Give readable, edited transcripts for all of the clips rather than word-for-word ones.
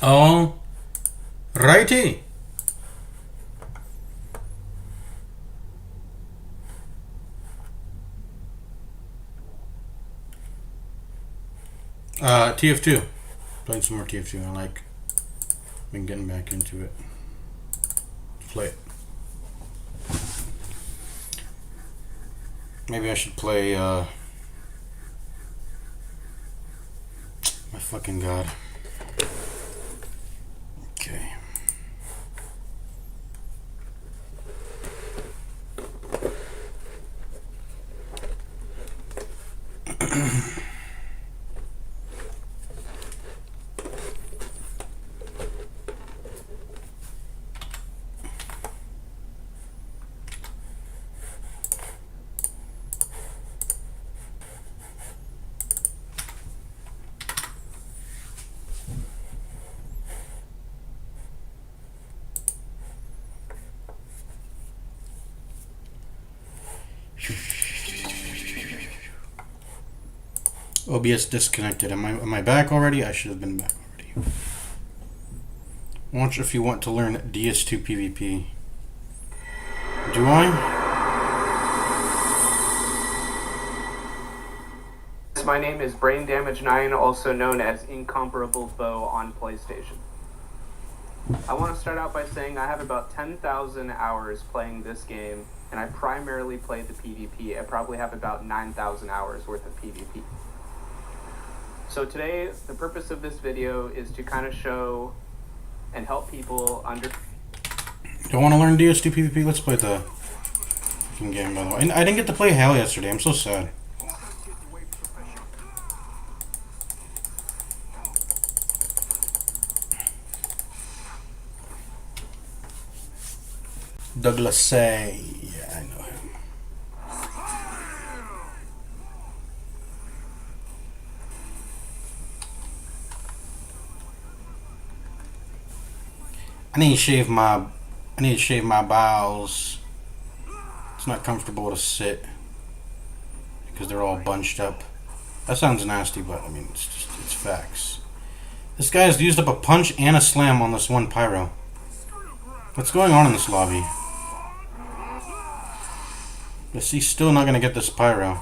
All righty. TF2. Playing some more TF2. Been getting back into it. Play it. Maybe I should play, my fucking god. Okay. OBS disconnected. Am I back already? I should have been back already. Watch if you want to learn DS2 PvP. Do I? My name is Brain Damage 9, also known as Incomparable Foe on PlayStation. I want to start out by saying I have about 10,000 hours playing this game, and I primarily play the PvP. I probably have about 9,000 hours worth of PvP. So today, the purpose of this video is to kind of show and help people Don't want to learn DS2 PvP? Let's play the fucking game, by the way. I didn't get to play Hell yesterday. I'm so sad. Douglas Say. Yeah, I know him. I need to shave my bowels. It's not comfortable to sit because they're all bunched up. That sounds nasty, but I mean it's facts. This guy has used up a punch and a slam on this one pyro. What's going on in this lobby? Is he still not gonna get this pyro?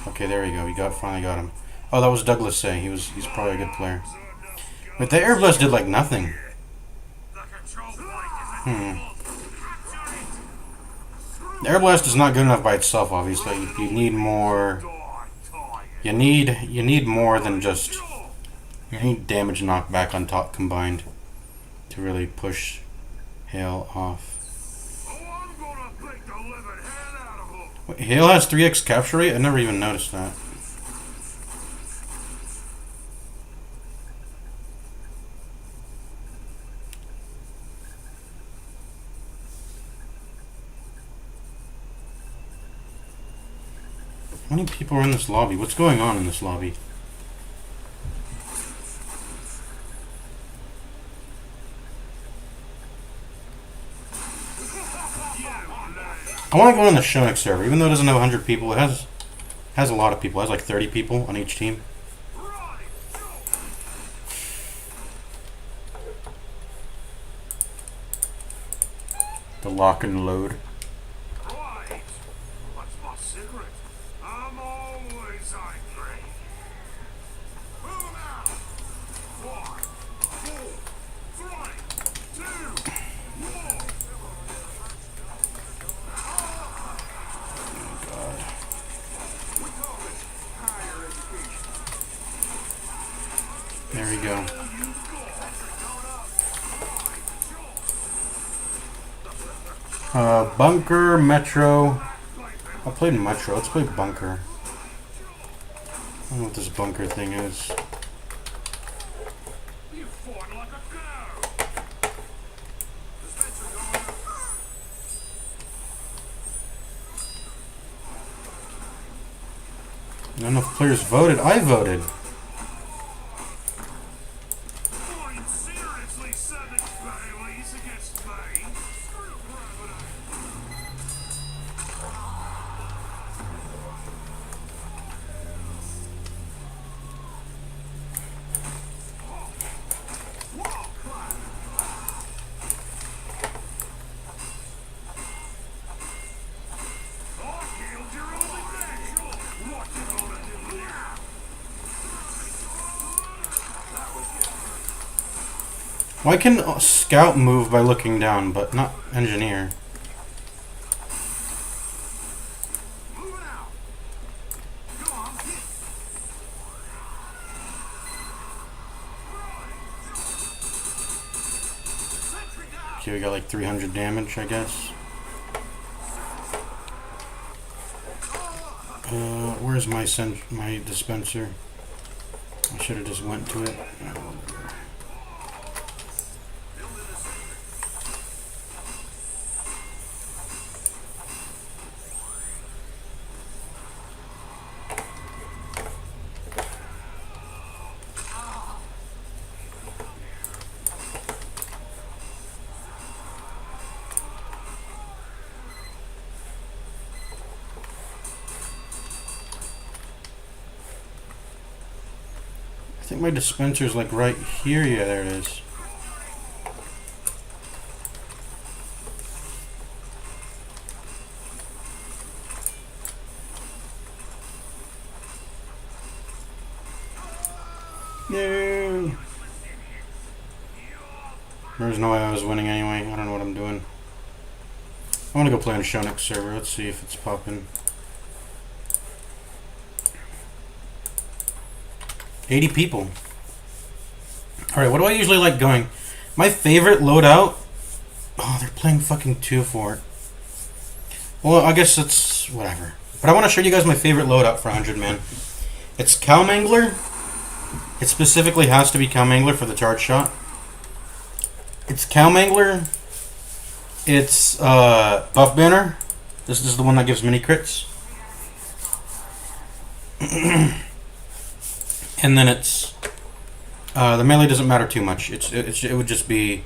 Okay, there we go. Finally got him. Oh, that was Douglas Say. He's probably a good player. But the Air Blast did like nothing. The Air Blast is not good enough by itself. Obviously, you need more. You need more than just. You need damage knockback on top combined to really push Hale off. Wait, Hale has 3x capture rate? I never even noticed that. How many people are in this lobby? What's going on in this lobby? I want to go on the Shonik server, even though it doesn't have 100 people. It has a lot of people. It has like 30 people on each team. The lock and load. There we go. Bunker, Metro. I played Metro. Let's play Bunker. I don't know what this Bunker thing is. Not enough players voted. I voted. Why can Scout move by looking down, but not Engineer? Okay, we got like 300 damage, I guess. Where's my dispenser? I should have just went to it. I think my dispenser's like right here. Yeah, there it is. No. There's no way I was winning anyway. I don't know what I'm doing. I want to go play on Shonik's server. Let's see if it's popping. 80 people. Alright, what do I usually like going? My favorite loadout... Oh, they're playing fucking 2 for it. Well, I guess it's... whatever. But I want to show you guys my favorite loadout for 100 man. It's Cow Mangler. It specifically has to be Cow Mangler for the charge shot. It's Cow Mangler. It's Buff Banner. This is the one that gives mini crits. And then it's the melee doesn't matter too much. It would just be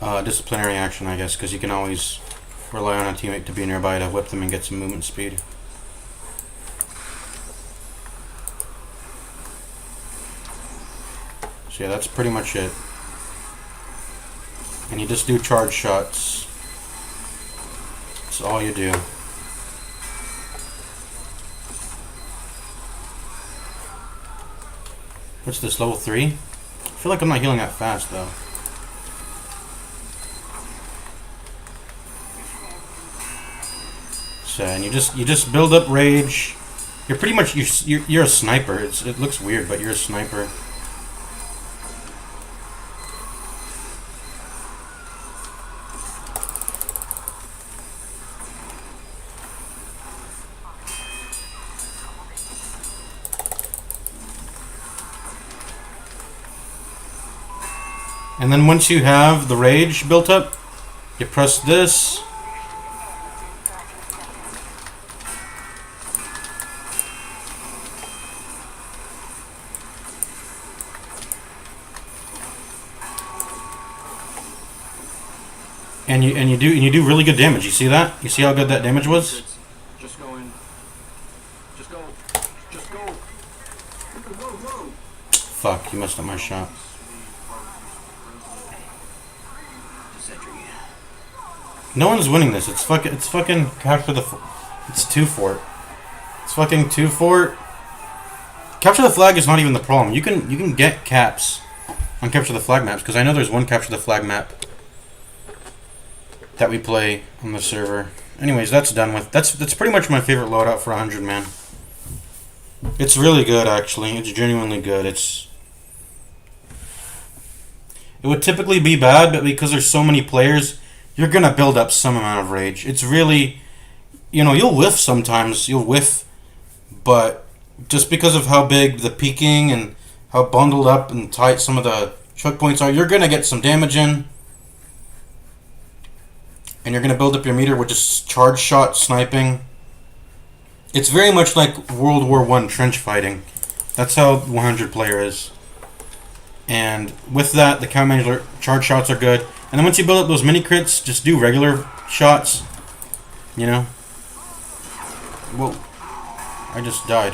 disciplinary action, I guess, because you can always rely on a teammate to be nearby to whip them and get some movement speed. So yeah, that's pretty much it. And you just do charge shots. That's all you do. What's this, level 3? I feel like I'm not healing that fast though. So, and you just build up rage. You're pretty much you're a sniper. It looks weird, but you're a sniper. And then once you have the rage built up, you press this. And you do really good damage. You see that? You see how good that damage was? Just go in. Just go. Just go. Whoa. Fuck, you messed up my shot. No one's winning this. It's fucking capture the. It's 2 fort. It's fucking 2 fort. Capture the flag is not even the problem. You can get caps on capture the flag maps because I know there's one capture the flag map that we play on the server. Anyways, that's done with. That's pretty much my favorite loadout for 100 man. It's really good actually. It's genuinely good. It would typically be bad, but because there's so many players, you're gonna build up some amount of rage. It's really, you'll whiff sometimes. You'll whiff, but just because of how big the peaking and how bundled up and tight some of the choke points are, you're gonna get some damage in, and you're gonna build up your meter with just charge shot sniping. It's very much like World War I trench fighting. That's how 100 player is. And with that, the Cow Mangler charge shots are good. And then once you build up those mini crits, just do regular shots. Whoa. I just died.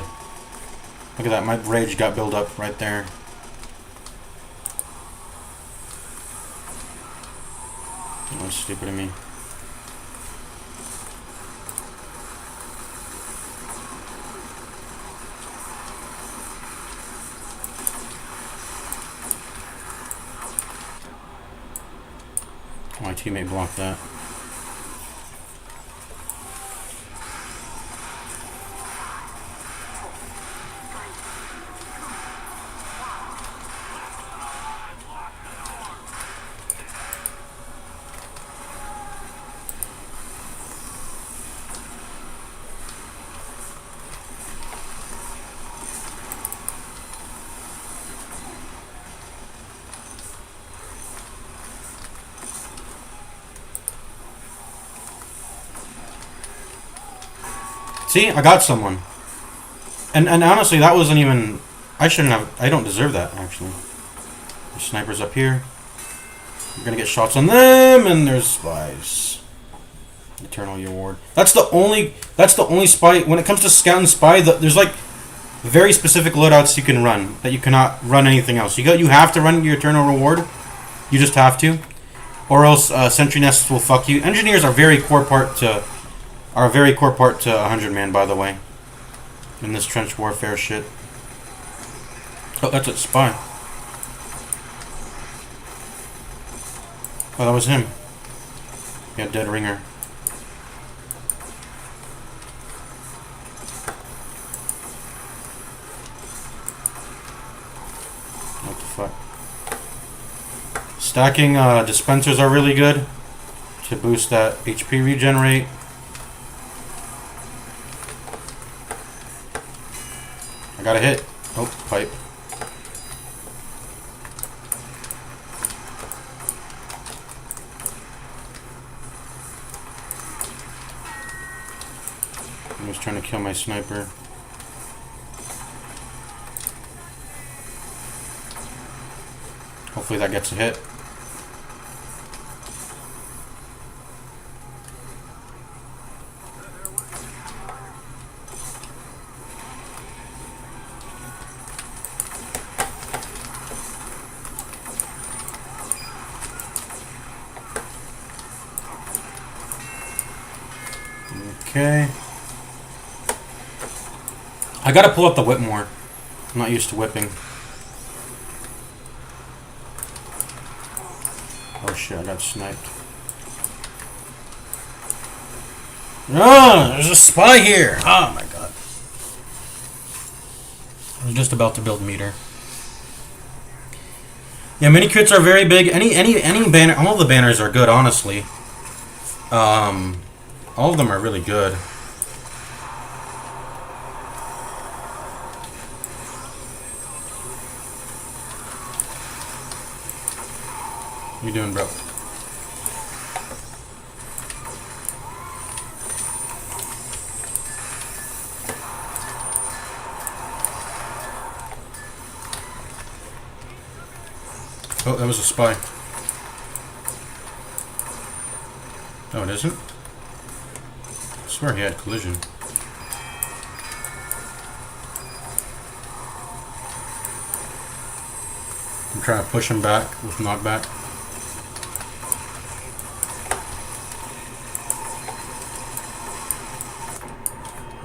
Look at that, my rage got built up right there. That was stupid of me. teammate blocked that. See, I got someone. And honestly, that wasn't even... I shouldn't have... I don't deserve that, actually. There's snipers up here. You're gonna get shots on them, and there's spies. Eternal Award. That's the only spy... When it comes to scout and spy, there's like very specific loadouts you can run. That you cannot run anything else. You have to run your Eternal Reward. You just have to. Or else Sentry Nests will fuck you. Engineers are a very core part to 100 Man, by the way. In this trench warfare shit. Oh, that's a spy. Oh, that was him. Yeah, dead ringer. What the fuck? Stacking dispensers are really good to boost that HP regenerate. I got a hit. Oh, pipe. I was trying to kill my sniper. Hopefully that gets a hit. Okay. I gotta pull up the whip more. I'm not used to whipping. Oh shit, I got sniped. Ah, there's a spy here! Oh my god. I was just about to build meter. Yeah, mini crits are very big. Any banner, all the banners are good, honestly. All of them are really good. What you doing, bro? Oh, that was a spy. Oh, it isn't? I swear he had collision. I'm trying to push him back with knockback.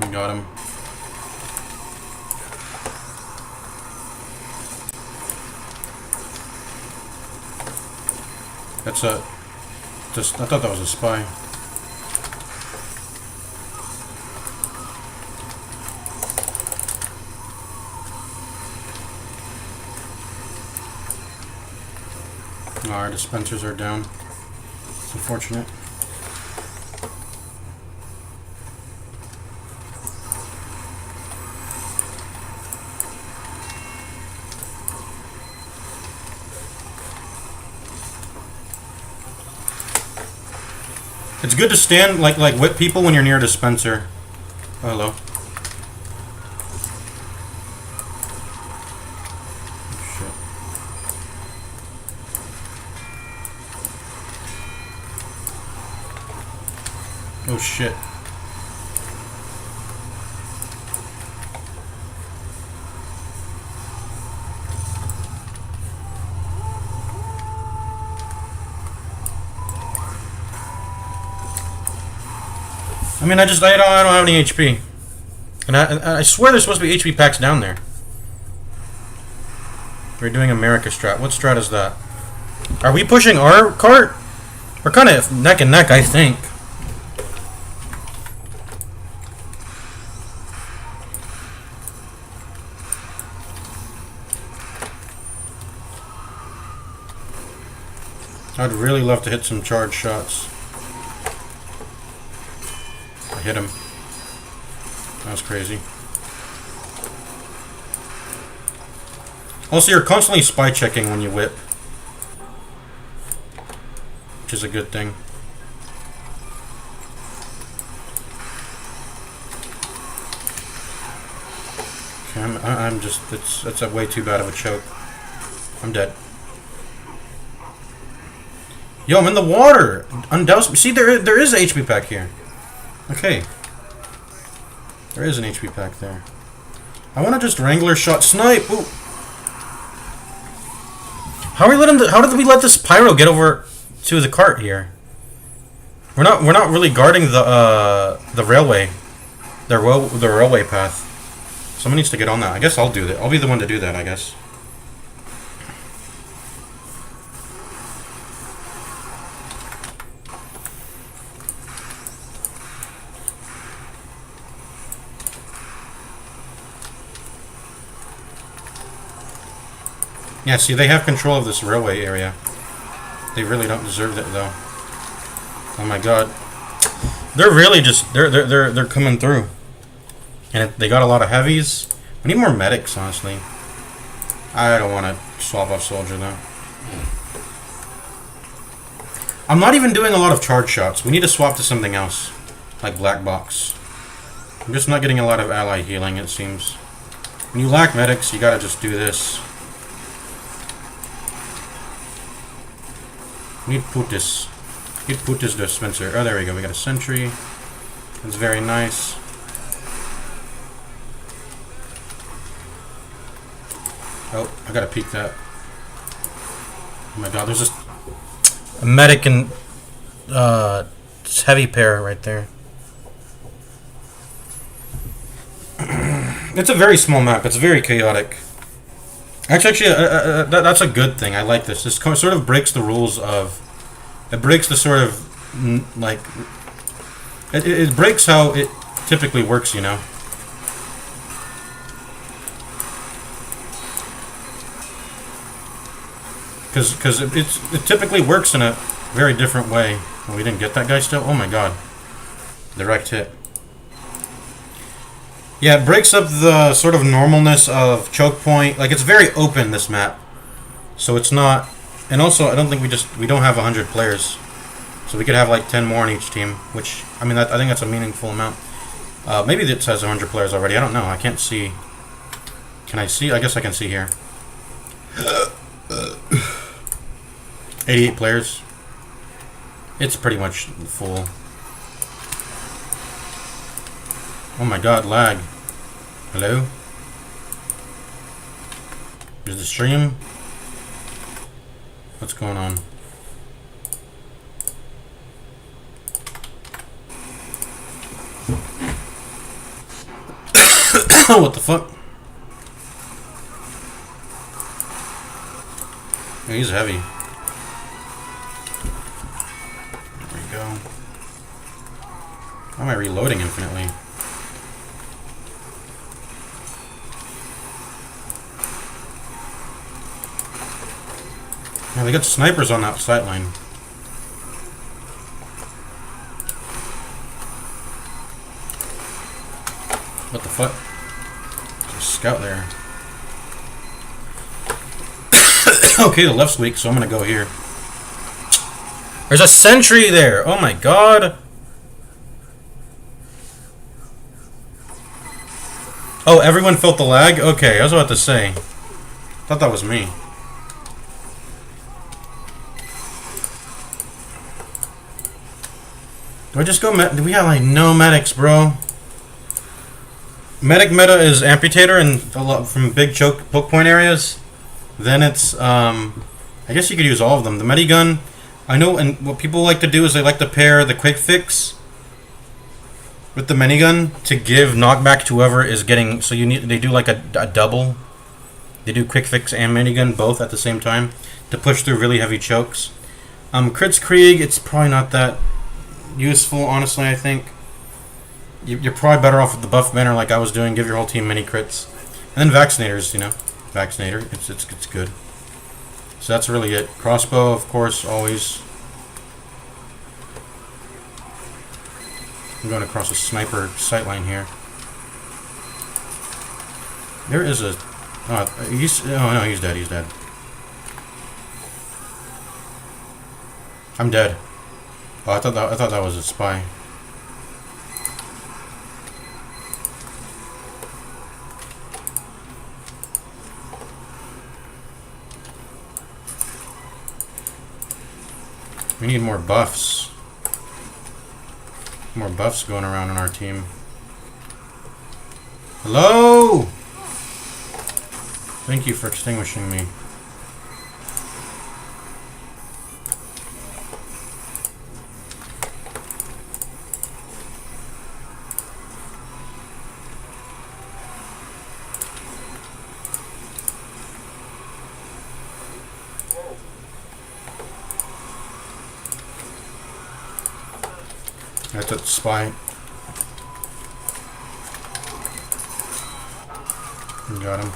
We got him. That's a... I thought that was a spy. Our dispensers are down. It's unfortunate. It's good to stand like whip people when you're near a dispenser. Oh, hello. Oh shit. I mean, I don't have any HP. And I swear there's supposed to be HP packs down there. We're doing America strat. What strat is that? Are we pushing our cart? We're kind of neck and neck, I think. I'd really love to hit some charge shots. I hit him. That was crazy. Also, you're constantly spy checking when you whip, which is a good thing. Okay, I'm just, that's a way too bad of a choke. I'm dead. Yo, I'm in the water! Undouse me. See, there is an HP pack here. Okay. There is an HP pack there. I want to just Wrangler shot snipe! Ooh. How did we let this pyro get over to the cart here? We're not really guarding the railway. The railway path. Someone needs to get on that. I guess I'll do that. I'll be the one to do that, I guess. Yeah, see, they have control of this railway area. They really don't deserve it, though. Oh my god. They're really just... They're coming through. And they got a lot of heavies. We need more medics, honestly. I don't want to swap off soldier, though. I'm not even doing a lot of charge shots. We need to swap to something else. Like black box. I'm just not getting a lot of ally healing, it seems. When you lack medics, you gotta just do this. Need put this dispenser. Oh, there we go. We got a sentry. That's very nice. Oh, I gotta peek that. Oh my god, there's just a medic and heavy pair right there. It's a very small map. It's very chaotic. Actually, that's a good thing. I like this. This sort of breaks the rules of... It breaks the sort of, like... It breaks how it typically works, you know? Because it typically works in a very different way. Oh, we didn't get that guy still? Oh my god. Direct hit. Yeah, it breaks up the sort of normalness of choke point. Like, it's very open, this map. So it's not... And also, I don't think we don't have 100 players. So we could have like 10 more on each team. Which, I mean, I think that's a meaningful amount. Maybe it says 100 players already. I don't know. I can't see. Can I see? I guess I can see here. 88 players. It's pretty much full. Oh my god, lag. Hello? Is the stream? What's going on? What the fuck? Oh, he's heavy. There we go. Why am I reloading infinitely? Yeah, they got snipers on that sight line. What the fuck? There's a scout there. Okay, the left's weak, so I'm gonna go here. There's a sentry there! Oh my god! Oh, everyone felt the lag? Okay, I was about to say. Thought that was me. Do I just go do we have like no medics, bro? Medic meta is amputator and a lot from big poke point areas. Then it's I guess you could use all of them. The medigun, I know, and what people like to do is they like to pair the quick fix with the minigun to give knockback to whoever is getting. So they do like a double. They do quick fix and minigun both at the same time to push through really heavy chokes. Kritzkrieg, it's probably not that useful, honestly, I think. You're probably better off with the buff banner like I was doing, give your whole team mini crits. And then Vaccinators, you know. Vaccinator, it's good. So that's really it. Crossbow, of course, always. I'm going across a sniper sightline here. There is a... Oh, no, he's dead, he's dead. I'm dead. Oh, I thought that was a spy. We need more buffs. More buffs going around on our team. Hello? Thank you for extinguishing me. That's a spy. Got him.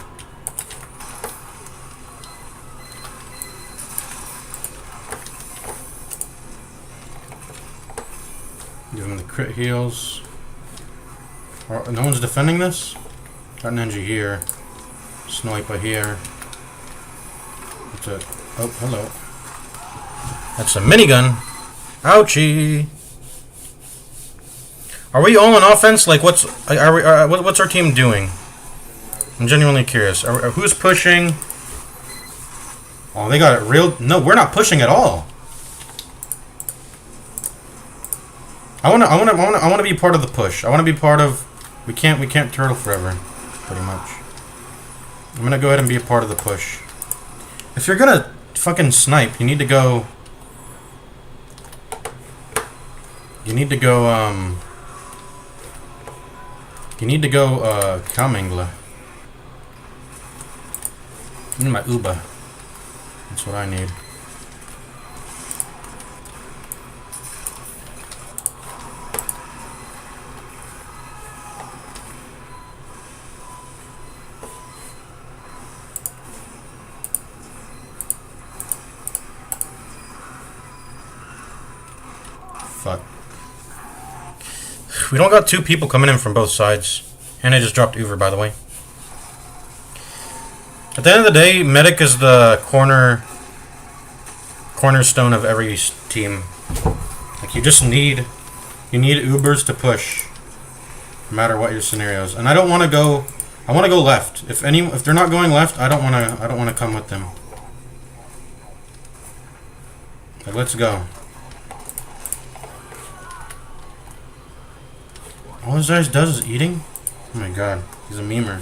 Give him the crit heals. No one's defending this? Got Ninja here. Sniper here. That's it. Oh, hello. That's a minigun. Ouchie. Are we all on offense? Like, what's our team doing? I'm genuinely curious. Who's pushing? Oh, they got it real. No, we're not pushing at all. I wanna be part of the push. I wanna be part of. We can't turtle forever, pretty much. I'm gonna go ahead and be a part of the push. If you're gonna fucking snipe, you need to go. Kamingla. I need my Uba. That's what I need. Fuck. We don't got two people coming in from both sides. And I just dropped Uber, by the way. At the end of the day, medic is the cornerstone of every team. Like, you need Ubers to push, no matter what your scenarios. And I don't want to go. I want to go left. If they're not going left, I don't want to come with them. Like, let's go. All this guy does is eating? Oh my god, he's a memer.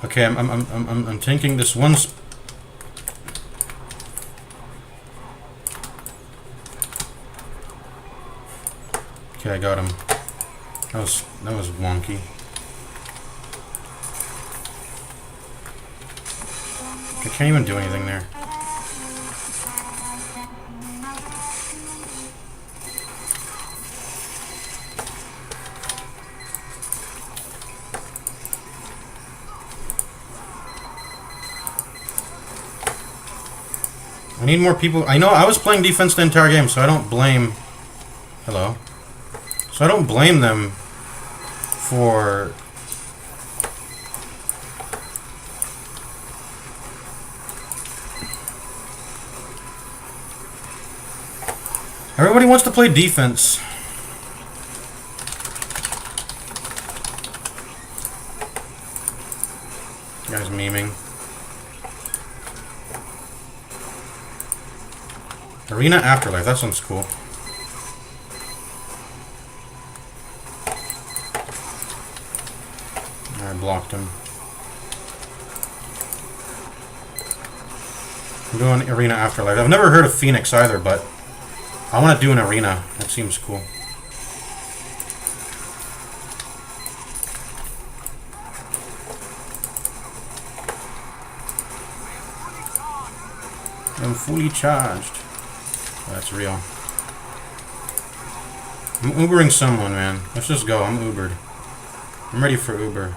Okay, I'm tanking this one. Okay, I got him. That was wonky. I can't even do anything there. I need more people. I know I was playing defense the entire game, so I don't blame... Hello. So I don't blame them for... Everybody wants to play defense. You guys memeing. Arena Afterlife, that sounds cool. I blocked him. I'm doing Arena Afterlife. I've never heard of Phoenix either, but I want to do an arena. That seems cool. I'm fully charged. Oh, that's real. I'm Ubering someone, man. Let's just go. I'm Ubered. I'm ready for Uber.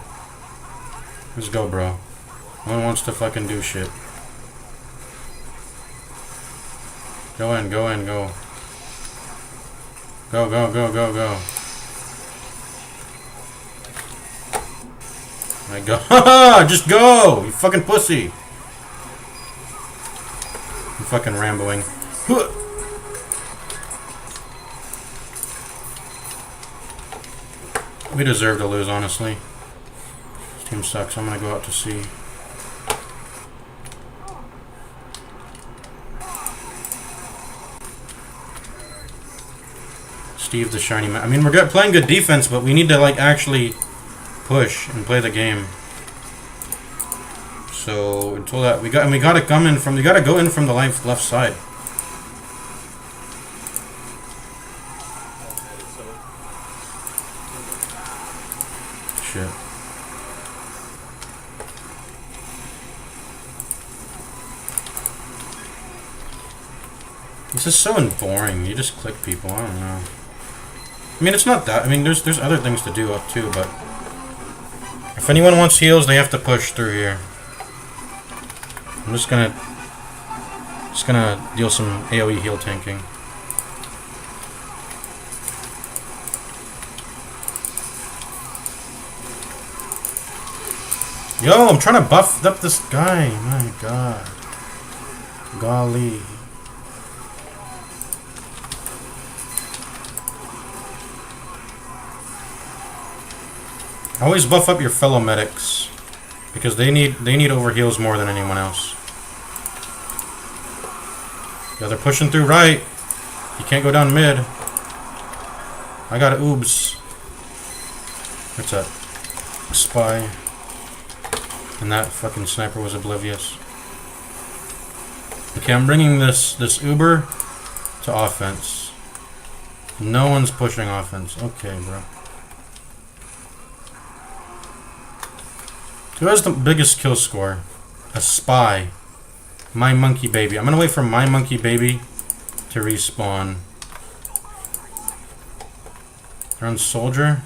Let's go, bro. No one wants to fucking do shit. Go in, go in, go. Go, go, go, go, go. I go. Haha! Just go! You fucking pussy! I'm fucking ramboing. We deserve to lose, honestly. This team sucks. I'm gonna go out to sea. Steve the shiny man. I mean, we're playing good defense, but we need to like actually push and play the game. So until that, we gotta come in from. We gotta go in from the left side. Shit. This is so boring. You just click people. I don't know. I mean, it's not that. I mean, there's other things to do up too, but if anyone wants heals, they have to push through here. I'm just gonna deal some AoE heal tanking. Yo, I'm trying to buff up this guy. My God. Golly. Always buff up your fellow medics because they need overheals more than anyone else. Yeah, they're pushing through right. You can't go down mid. I got oobs. What's that? Spy. And that fucking sniper was oblivious. Okay, I'm bringing this Uber to offense. No one's pushing offense. Okay, bro. Who has the biggest kill score? A spy. My monkey baby. I'm gonna wait for my monkey baby to respawn. They're on soldier.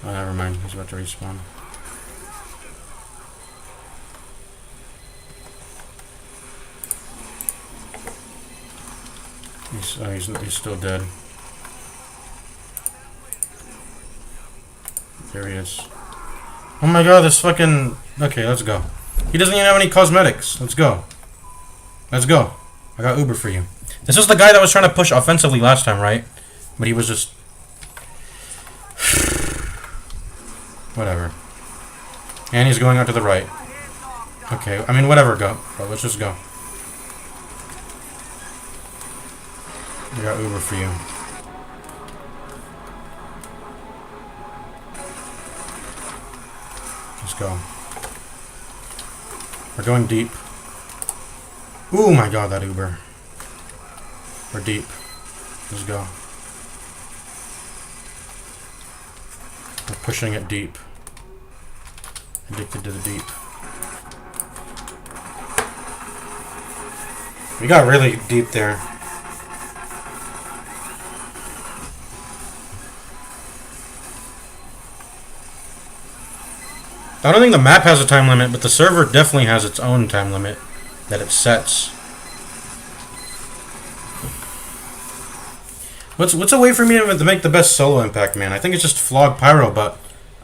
Oh, never mind. He's about to respawn. He's still dead. There he is. Oh my God, this fucking... Okay, let's go. He doesn't even have any cosmetics. Let's go. Let's go. I got Uber for you. This is the guy that was trying to push offensively last time, right? But he was just... Whatever. And he's going out to the right. Okay, I mean, whatever, go. Bro, let's just go. I got Uber for you. Let's go. We're going deep. Ooh, my God, that Uber. We're deep. Let's go. We're pushing it deep. Addicted to the deep. We got really deep there. I don't think the map has a time limit, but the server definitely has its own time limit that it sets. What's a way for me to make the best solo impact, man? I think it's just flog pyro, but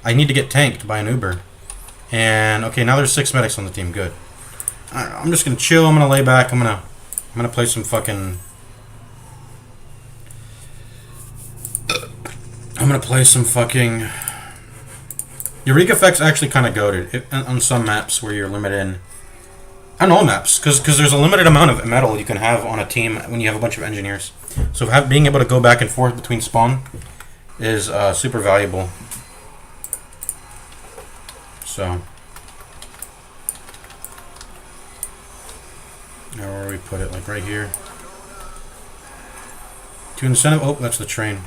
I need to get tanked by an Uber. And okay, now there's 6 medics on the team. Good. I'm just gonna chill. I'm gonna lay back. I'm gonna play some fucking. I'm gonna play some fucking. Eureka effect's actually kind of goated on some maps where you're limited. On all maps, because there's a limited amount of metal you can have on a team when you have a bunch of engineers. So being able to go back and forth between spawn is super valuable. So, now where we put it, like right here. To incentive. Oh, that's the train.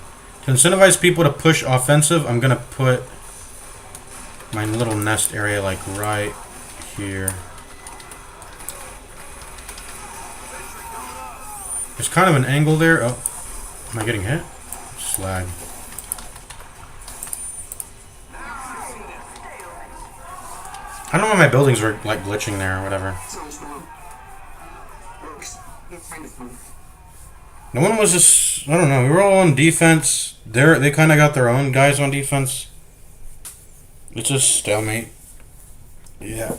To incentivize people to push offensive, I'm gonna put my little nest area like right here. There's kind of an angle there. Oh, am I getting hit? Slag. I don't know why my buildings were like glitching there or whatever. No one was just, I don't know, we were all on defense. They kind of got their own guys on defense. It's just stalemate. Yeah.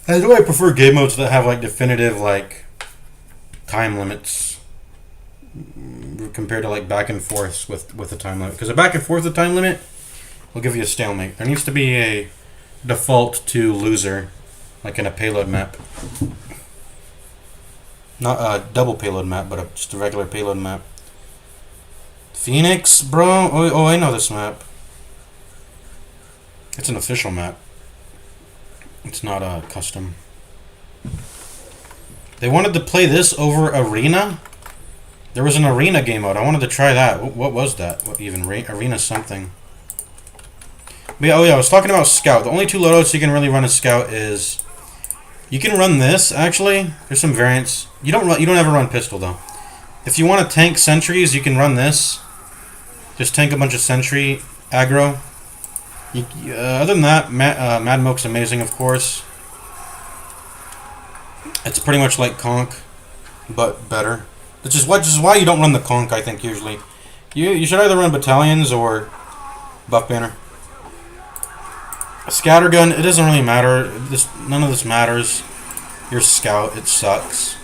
That's why I prefer game modes that have like definitive like time limits compared to like back and forth with the time limit. Because a back and forth with time limit will give you a stalemate. There needs to be a default to loser, like in a payload map. Not a double payload map, but just a regular payload map. Phoenix, bro? Oh, I know this map. It's an official map. It's not a custom. They wanted to play this over Arena? There was an Arena game mode. I wanted to try that. What was that? What even? Arena something. But yeah, I was talking about Scout. The only two loadouts you can really run as Scout is... You can run this, actually. There's some variants. You don't ever run Pistol, though. If you want to tank sentries, you can run this. Just tank a bunch of sentry aggro. Other than that, Mad Moke's amazing, of course. It's pretty much like Conk, but better. Which is why you don't run the Conk, I think, usually. You should either run Battalions or Buff Banner. A Scattergun, it doesn't really matter. None of this matters. You're Scout, it sucks.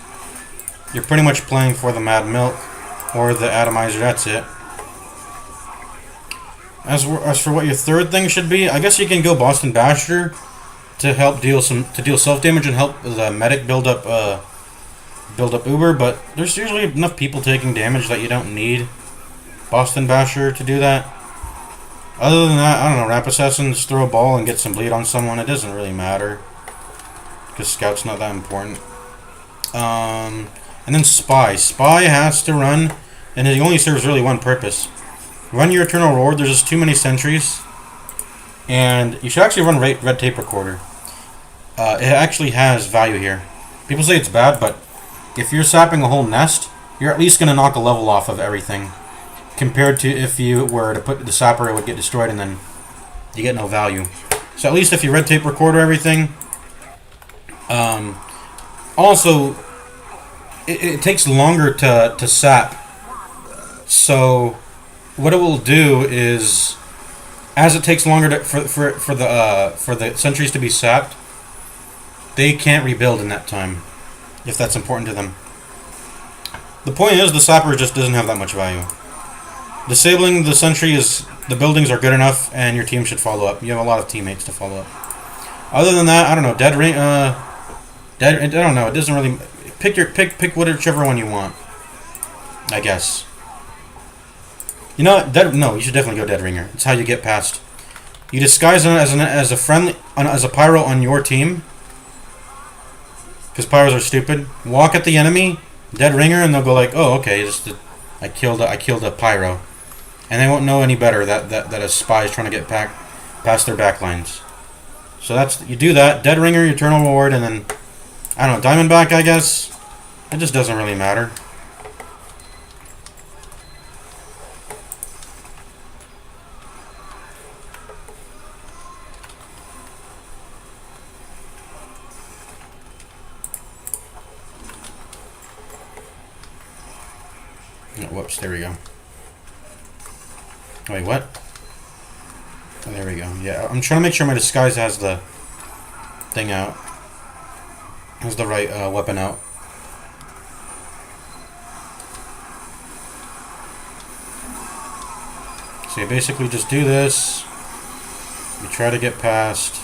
You're pretty much playing for the Mad Milk or the Atomizer, that's it. As for what your third thing should be, I guess you can go Boston Basher to help deal self damage and help the medic build up Uber, but there's usually enough people taking damage that you don't need Boston Basher to do that. Other than that, I don't know, Rap Assassins, throw a ball and get some bleed on someone, it doesn't really matter. Because Scout's not that important. And then Spy. Spy has to run, and it only serves really one purpose. Run your Eternal Reward, there's just too many sentries. And you should actually run Red Tape Recorder. It actually has value here. People say it's bad, but if you're sapping a whole nest, you're at least going to knock a level off of everything. Compared to if you were to put the sapper, it would get destroyed and then you get no value. So at least if you Red Tape Recorder everything. Also, it takes longer to sap. So what it will do is, as it takes longer for the sentries to be sapped, they can't rebuild in that time, if that's important to them. The point is, the sapper just doesn't have that much value. Disabling the sentry is, the buildings are good enough, and your team should follow up. You have a lot of teammates to follow up. Other than that, I don't know. I don't know. It doesn't really. Pick whichever one you want. I guess. You know what? No, you should definitely go Dead Ringer. It's how you get past. You disguise as a friendly, as a pyro on your team. Because pyros are stupid. Walk at the enemy, Dead Ringer, and they'll go like, "Oh, okay, I killed a pyro," and they won't know any better that a spy is trying to get past their backlines. So you do that. Dead Ringer, Eternal Reward, and then I don't know, Diamondback. I guess it just doesn't really matter. Whoops, there we go. Wait, what? Oh, there we go. Yeah, I'm trying to make sure my disguise has the thing out. Has the right weapon out. So you basically just do this. You try to get past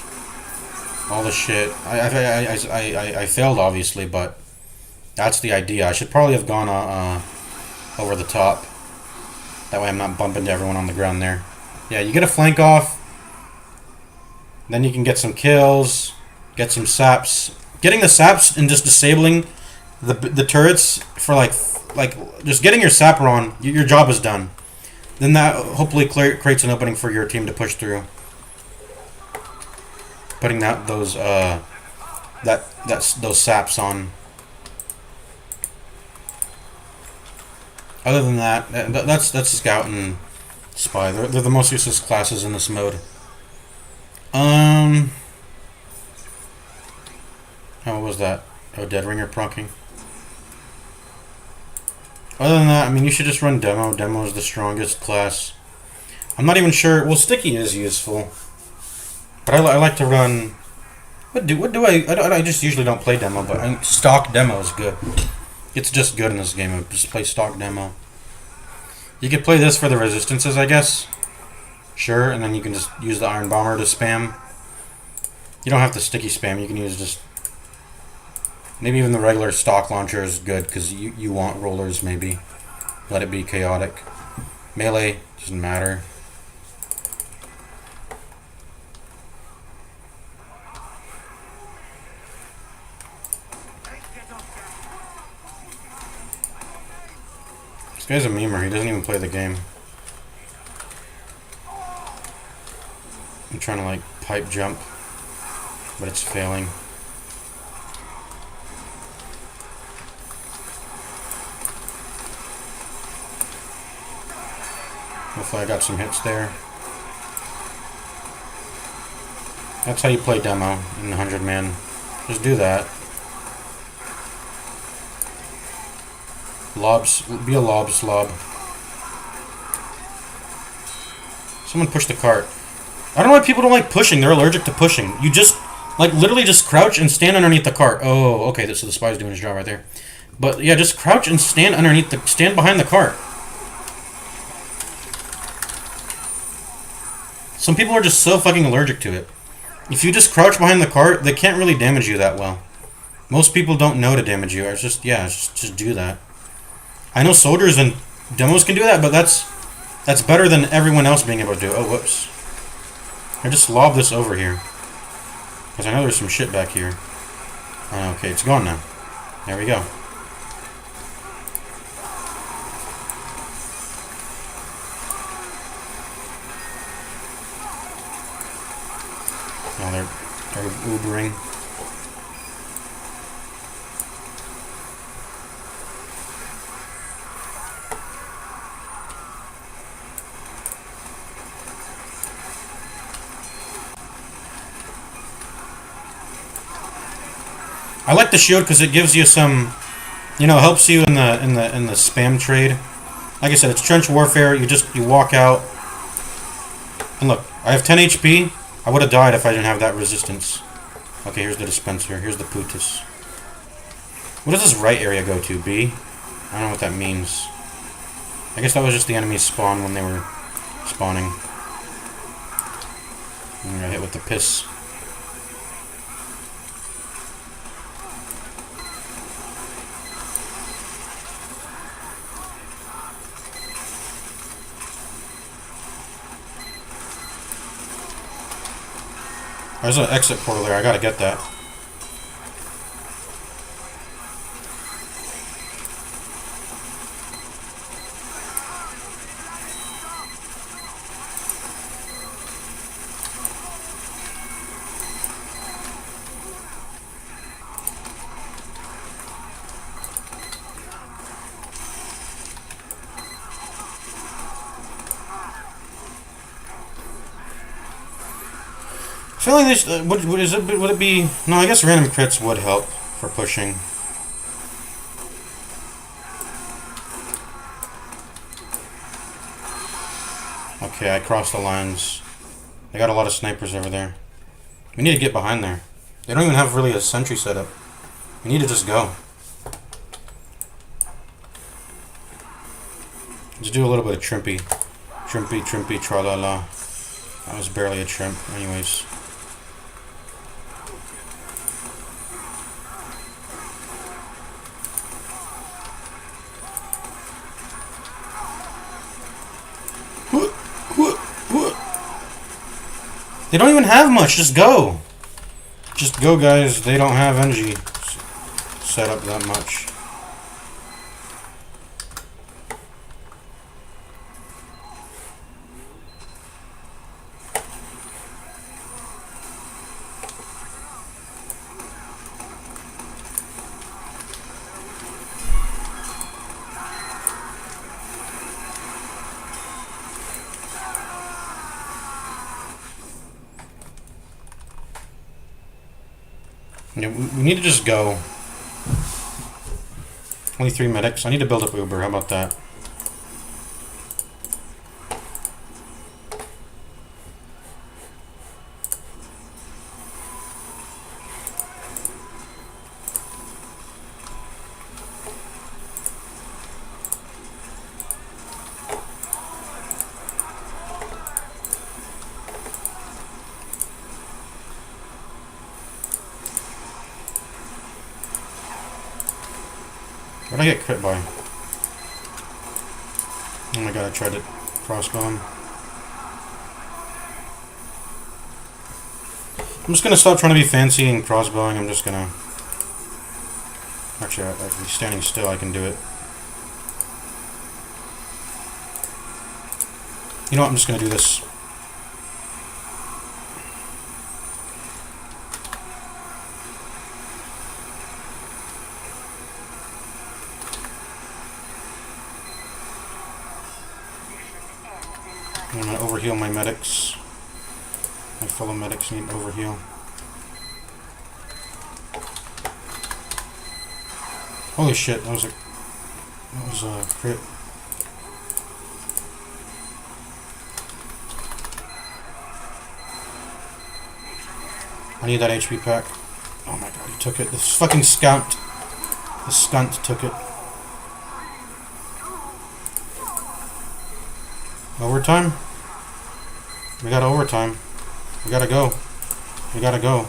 all the shit. I failed, obviously, but that's the idea. I should probably have gone over the top. That way I'm not bumping into everyone on the ground there. Yeah, you get a flank off. Then you can get some kills. Get some saps. Getting the saps and just disabling the turrets for like like just getting your sapper on, your job is done. Then that hopefully creates an opening for your team to push through. Putting those saps on. Other than that, that's scout and spy. They're the most useless classes in this mode. How was that? Oh, Dead Ringer proccing. Other than that, I mean, you should just run Demo. Demo is the strongest class. I'm not even sure. Well, Sticky is useful, but I like to run. What do I just usually don't play Demo, but stock Demo is good. It's just good in this game. I just play stock Demo. You could play this for the resistances, I guess. Sure, and then you can just use the Iron Bomber to spam. You don't have to sticky spam. You can use just maybe even the regular stock launcher is good because you want rollers. Maybe let it be chaotic. Melee doesn't matter. This guy's a memer. He doesn't even play the game. I'm trying to like pipe jump, but it's failing. Hopefully I got some hits there. That's how you play Demo in the 100-man. Just do that. Lobs, be a lob slob. Someone push the cart. I don't know why people don't like pushing. They're allergic to pushing. You just, like, literally just crouch and stand underneath the cart. Oh, okay, so the spy's doing his job right there. But, yeah, just crouch and stand behind the cart. Some people are just so fucking allergic to it. If you just crouch behind the cart, they can't really damage you that well. Most people don't know to damage you. It's just, yeah, just do that. I know soldiers and demos can do that, but that's better than everyone else being able to do. Oh, whoops. I just lob this over here. Because I know there's some shit back here. Okay, it's gone now. There we go. Oh, they're Ubering. I like the shield because it gives you some, helps you in the spam trade. Like I said, it's trench warfare. You walk out, and look, I have 10 HP. I would have died if I didn't have that resistance. Okay, here's the dispenser. Here's the Putus. What does this right area go to? B? I don't know what that means. I guess that was just the enemy's spawn when they were spawning. I got hit with the piss. There's an exit portal there. I gotta get that. I feel like this, would it be... No, I guess random crits would help for pushing. Okay, I crossed the lines. They got a lot of snipers over there. We need to get behind there. They don't even have really a sentry set up. We need to just go. Let's do a little bit of trimpy. Trimpy, tra-la-la. That was barely a trimp, anyways. They don't even have much. Just go. Just go, guys. They don't have NG set up that much. Yeah, we need to just go. Only 3 medics. I need to build up Uber. How about that? What did I get crit by? Oh my god, I tried to crossbow him. I'm just gonna stop trying to be fancy and crossbowing. I'm just gonna... Actually, I can be standing still. I can do it. You know what? I'm just gonna do this. I'm gonna overheal my medics. My fellow medics need overheal. Holy shit, that was a crit. I need that HP pack. Oh my god, he took it. This fucking scout. The skunt took it. Overtime? We got overtime. We gotta go. We gotta go.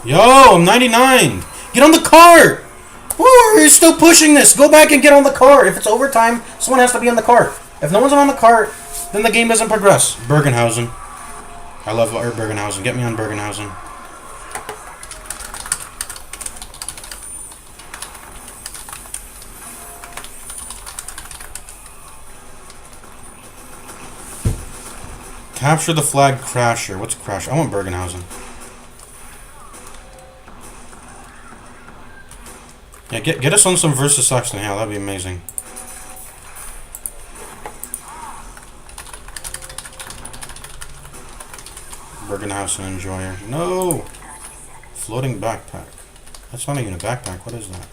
Yo, I'm 99! Get on the cart! Woo, you're still pushing this! Go back and get on the cart! If it's overtime, someone has to be on the cart. If no one's on the cart, then the game doesn't progress. Bergenhausen. I love Bergenhausen. Get me on Bergenhausen. Capture the flag Crasher. What's Crasher? I want Bergenhausen. Yeah, get us on some versus Saxon Hale. That'd be amazing. Bergenhausen Enjoyer. No! Floating backpack. That's not even a backpack. What is that?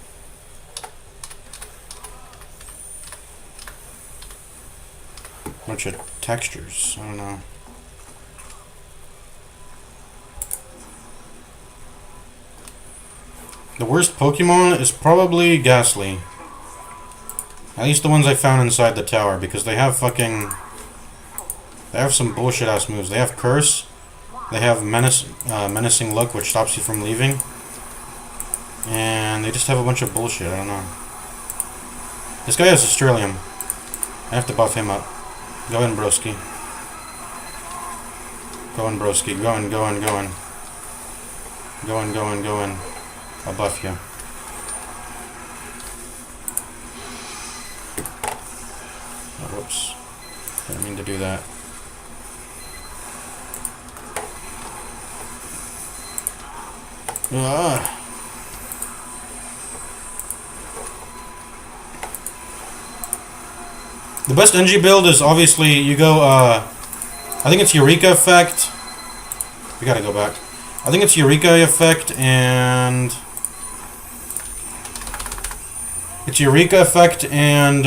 Bunch of textures. I don't know. The worst Pokemon is probably Ghastly. At least the ones I found inside the tower, because they have fucking... They have some bullshit ass moves. They have Curse. They have Menacing Look, which stops you from leaving. And they just have a bunch of bullshit. I don't know. This guy has Australium. I have to buff him up. Go in, broski. Go in, broski. Go in, go in, go in. Go in, go in, go in. I'll buff you. Oh, whoops. Didn't mean to do that. Ah. The best NG build is obviously you go, I think it's Eureka Effect. We gotta go back. I think it's Eureka Effect and... It's Eureka Effect and,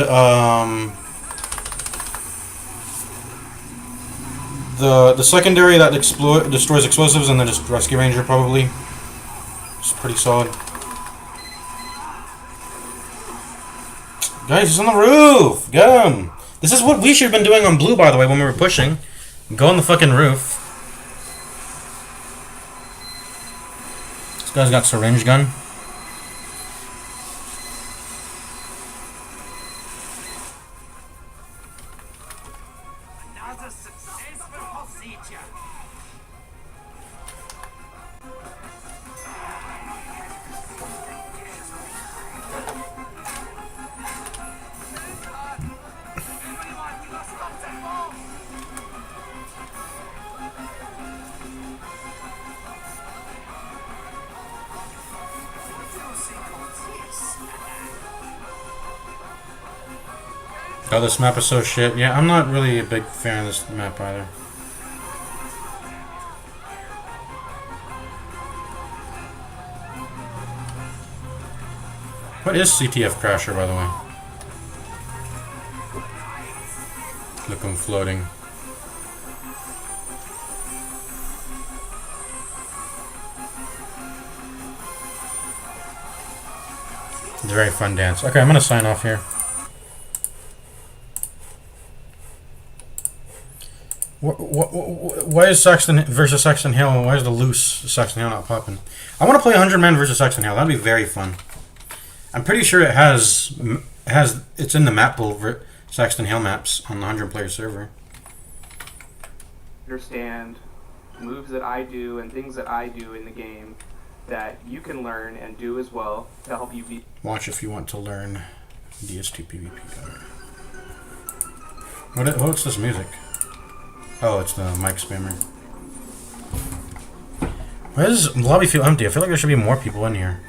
the secondary that destroys explosives, and then just Rescue Ranger probably. It's pretty solid. Guys, he's on the roof! Get him! This is what we should have been doing on blue, by the way, when we were pushing. Go on the fucking roof. This guy's got syringe gun. Another successful procedure. Oh, this map is so shit. Yeah, I'm not really a big fan of this map either. What is CTF Crasher, by the way? Look, I'm floating. It's a very fun dance. Okay, I'm gonna sign off here. Why is Saxton versus Saxton Hill? Why is the loose Saxton Hill not popping? I want to play 100 men versus Saxton Hill. That'd be very fun. I'm pretty sure it's in the map pool for Saxton Hill maps on the 100 player server. Understand moves that I do and things that I do in the game that you can learn and do as well to help you beat. Watch if you want to learn DST PvP. What's this music? Oh, it's the mic spammer. Why does the lobby feel empty? I feel like there should be more people in here.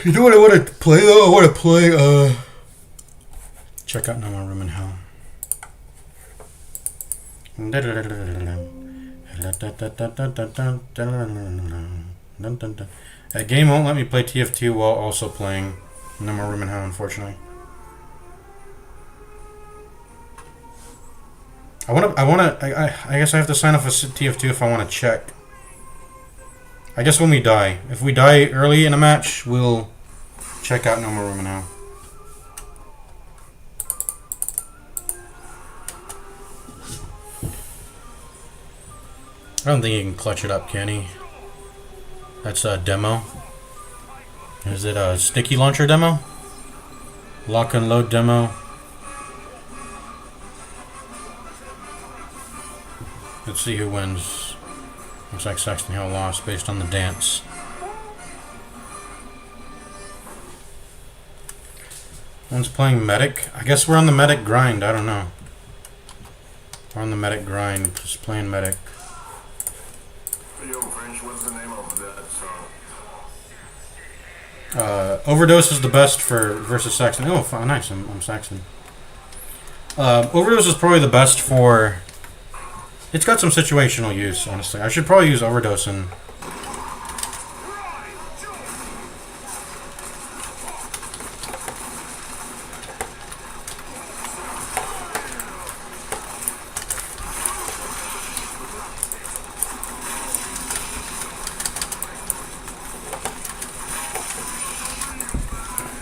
You know what I want to play though? I want to play, check out No More Room in Hell. That game won't let me play TF2 while also playing No More Room in Hell, unfortunately. I guess I have to sign up for TF2 if I want to check. I guess when we die. If we die early in a match, we'll check out No More Room in Hell. I don't think you can clutch it up, can he? That's a demo. Is it a sticky launcher demo? Lock and load demo. Let's see who wins. Looks like Saxton Hill lost based on the dance. One's playing medic. I guess we're on the medic grind. I don't know. We're on the medic grind. Just playing medic. Yo, French, what's the name of that song? Overdose is the best for versus Saxton. Oh, nice. I'm Saxon. Overdose is probably the best for. It's got some situational use, honestly. I should probably use Overdose and.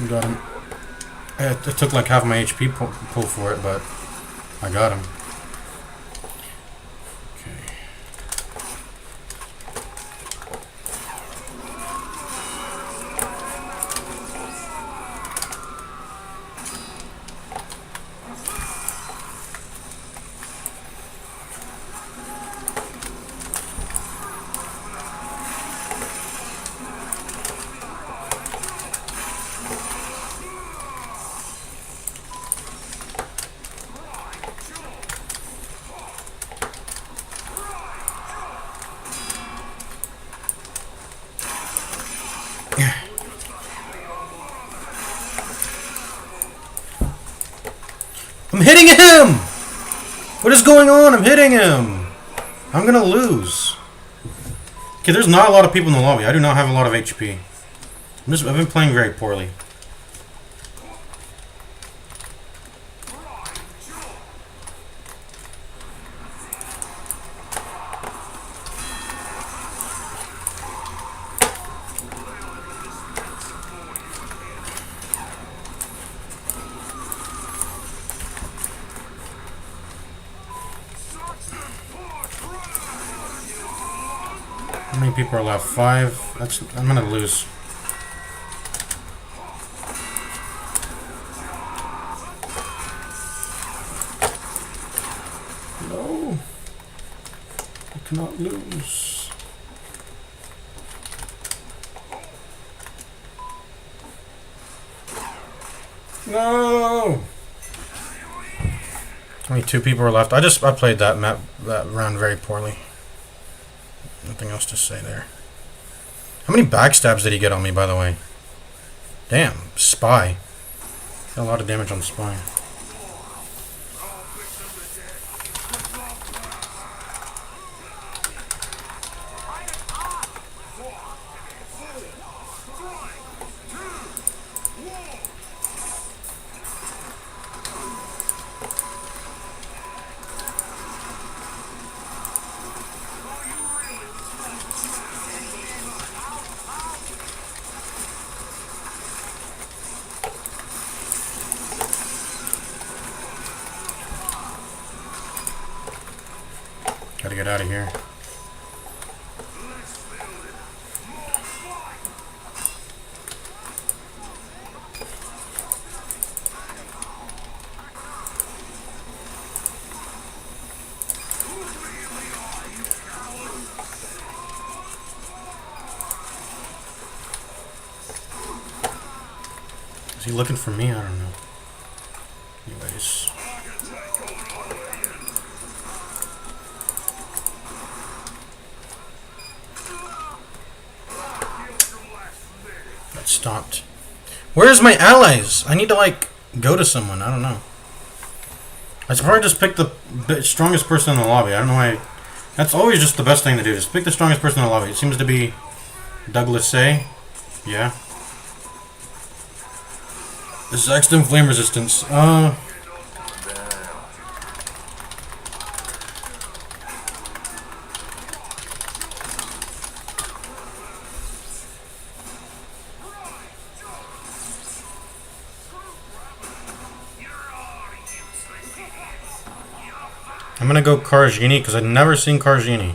Got him. It took like half my HP pull for it, but I got him. Okay. I'm hitting him! What is going on? I'm hitting him! I'm gonna lose. Okay, there's not a lot of people in the lobby. I do not have a lot of HP. I've been playing very poorly. How many people are left? 5. I'm gonna lose. No. I cannot lose. No. Only 2 people are left. I played that round very poorly. Nothing else to say there. How many backstabs did he get on me, by the way? Damn, Spy. Got a lot of damage on Spy. get out of here. Is he looking for me? I don't know. Anyways. That stopped. Where's my allies? I need to, like, go to someone. I don't know. I should probably just pick the strongest person in the lobby. I don't know why. That's always just the best thing to do. Just pick the strongest person in the lobby. It seems to be Douglas Say. Yeah. This is Extreme Flame Resistance. I'm gonna go Karjini because I've never seen Karjini.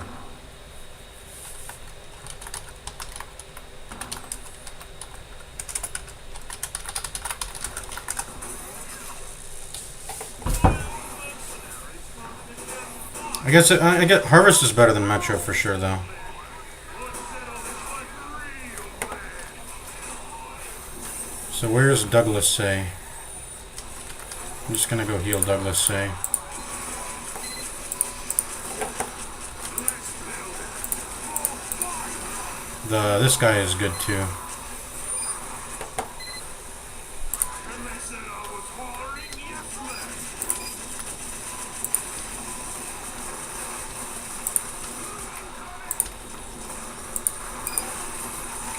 I get Harvest is better than Metro for sure though. So where's Douglas Say? I'm just gonna go heal Douglas Say. This guy is good too.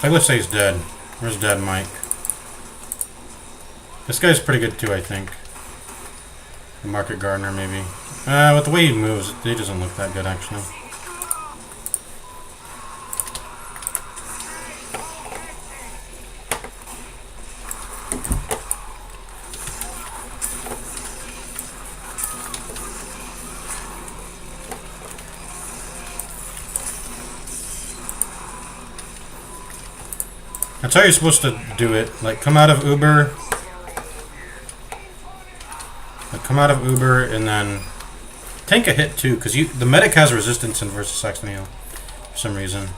Douglas Say's dead. Where's Dead Mike? This guy's pretty good too, I think. Market Gardener, maybe. With the way he moves, he doesn't look that good actually. That's how you're supposed to do it. Like, come out of Uber. Like, come out of Uber and then tank a hit too, because the medic has resistance in versus Saxon heal for some reason.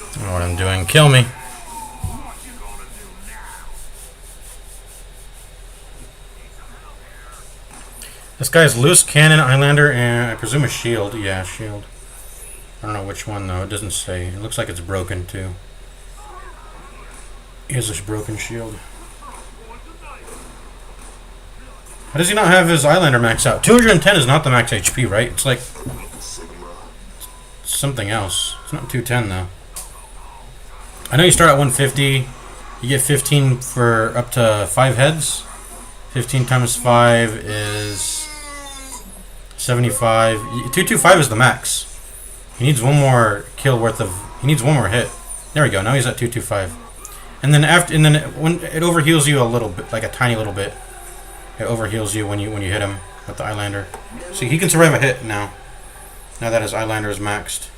I don't know what I'm doing. Kill me. This guy's loose cannon, Eyelander, and I presume a shield. Yeah, shield. I don't know which one though. It doesn't say. It looks like it's broken too. He has this broken shield. How does he not have his Eyelander max out? 210 is not the max HP, right? It's like something else. It's not 210 though. I know you start at 150. You get 15 for up to 5 heads. 15 times 5 is 75. 225 is the max. He needs one more kill worth of. He needs one more hit. There we go. Now he's at 225. And then when it overheals you a little bit, like a tiny little bit. It overheals you when you hit him with the Eyelander. See, he can survive a hit now. Now that his Eyelander is maxed.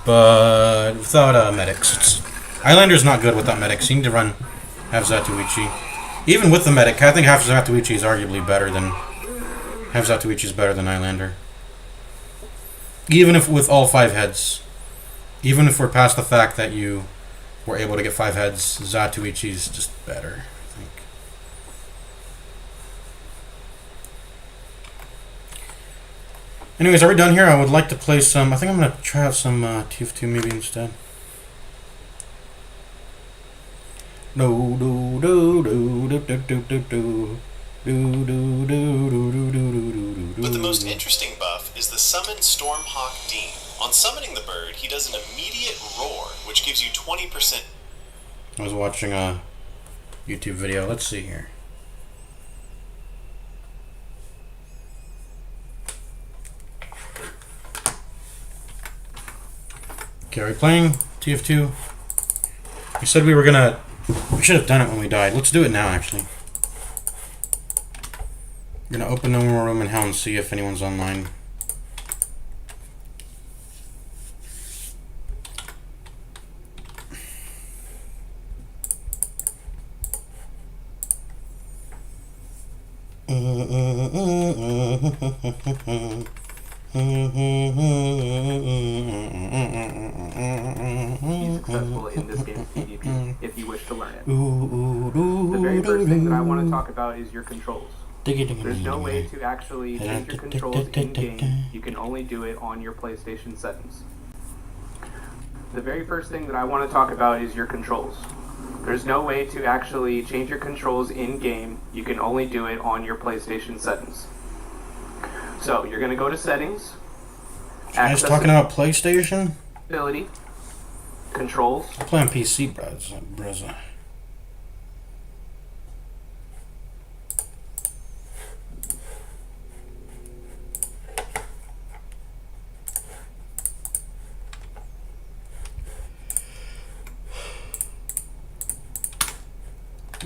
But without medics. Eyelander's not good without medics. You need to have Zatoichi. Even with the medic, I think half Zatoichi is arguably better than... Half Zatoichi is better than Eyelander. Even if with all 5 heads. Even if we're past the fact that you were able to get 5 heads, Zatoichi is just better, I think. Anyways, are we done here? I would like to play some... I think I'm going to try out some TF2 maybe instead. Do do do do do do do do do But the most interesting buff is the Summon Stormhawk Dean. On summoning the bird, he does an immediate roar, which gives you 20%. I was watching a YouTube video. Let's see here. Okay, are we playing TF2? We said we were gonna... We should have done it when we died. Let's do it now, actually. I'm gonna open No More Room in Hell and see if anyone's online. Be successful in this game's PvP if you wish to learn it. The very first thing that I want to talk about is your controls. There's no way to actually change your controls in-game. You can only do it on your PlayStation settings. The very first thing that I want to talk about is your controls. There's no way to actually change your controls in-game. You can only do it on your PlayStation settings. So, you're going to go to Settings. I was talking about PlayStation? Ability. Controls. I play on PC, brother.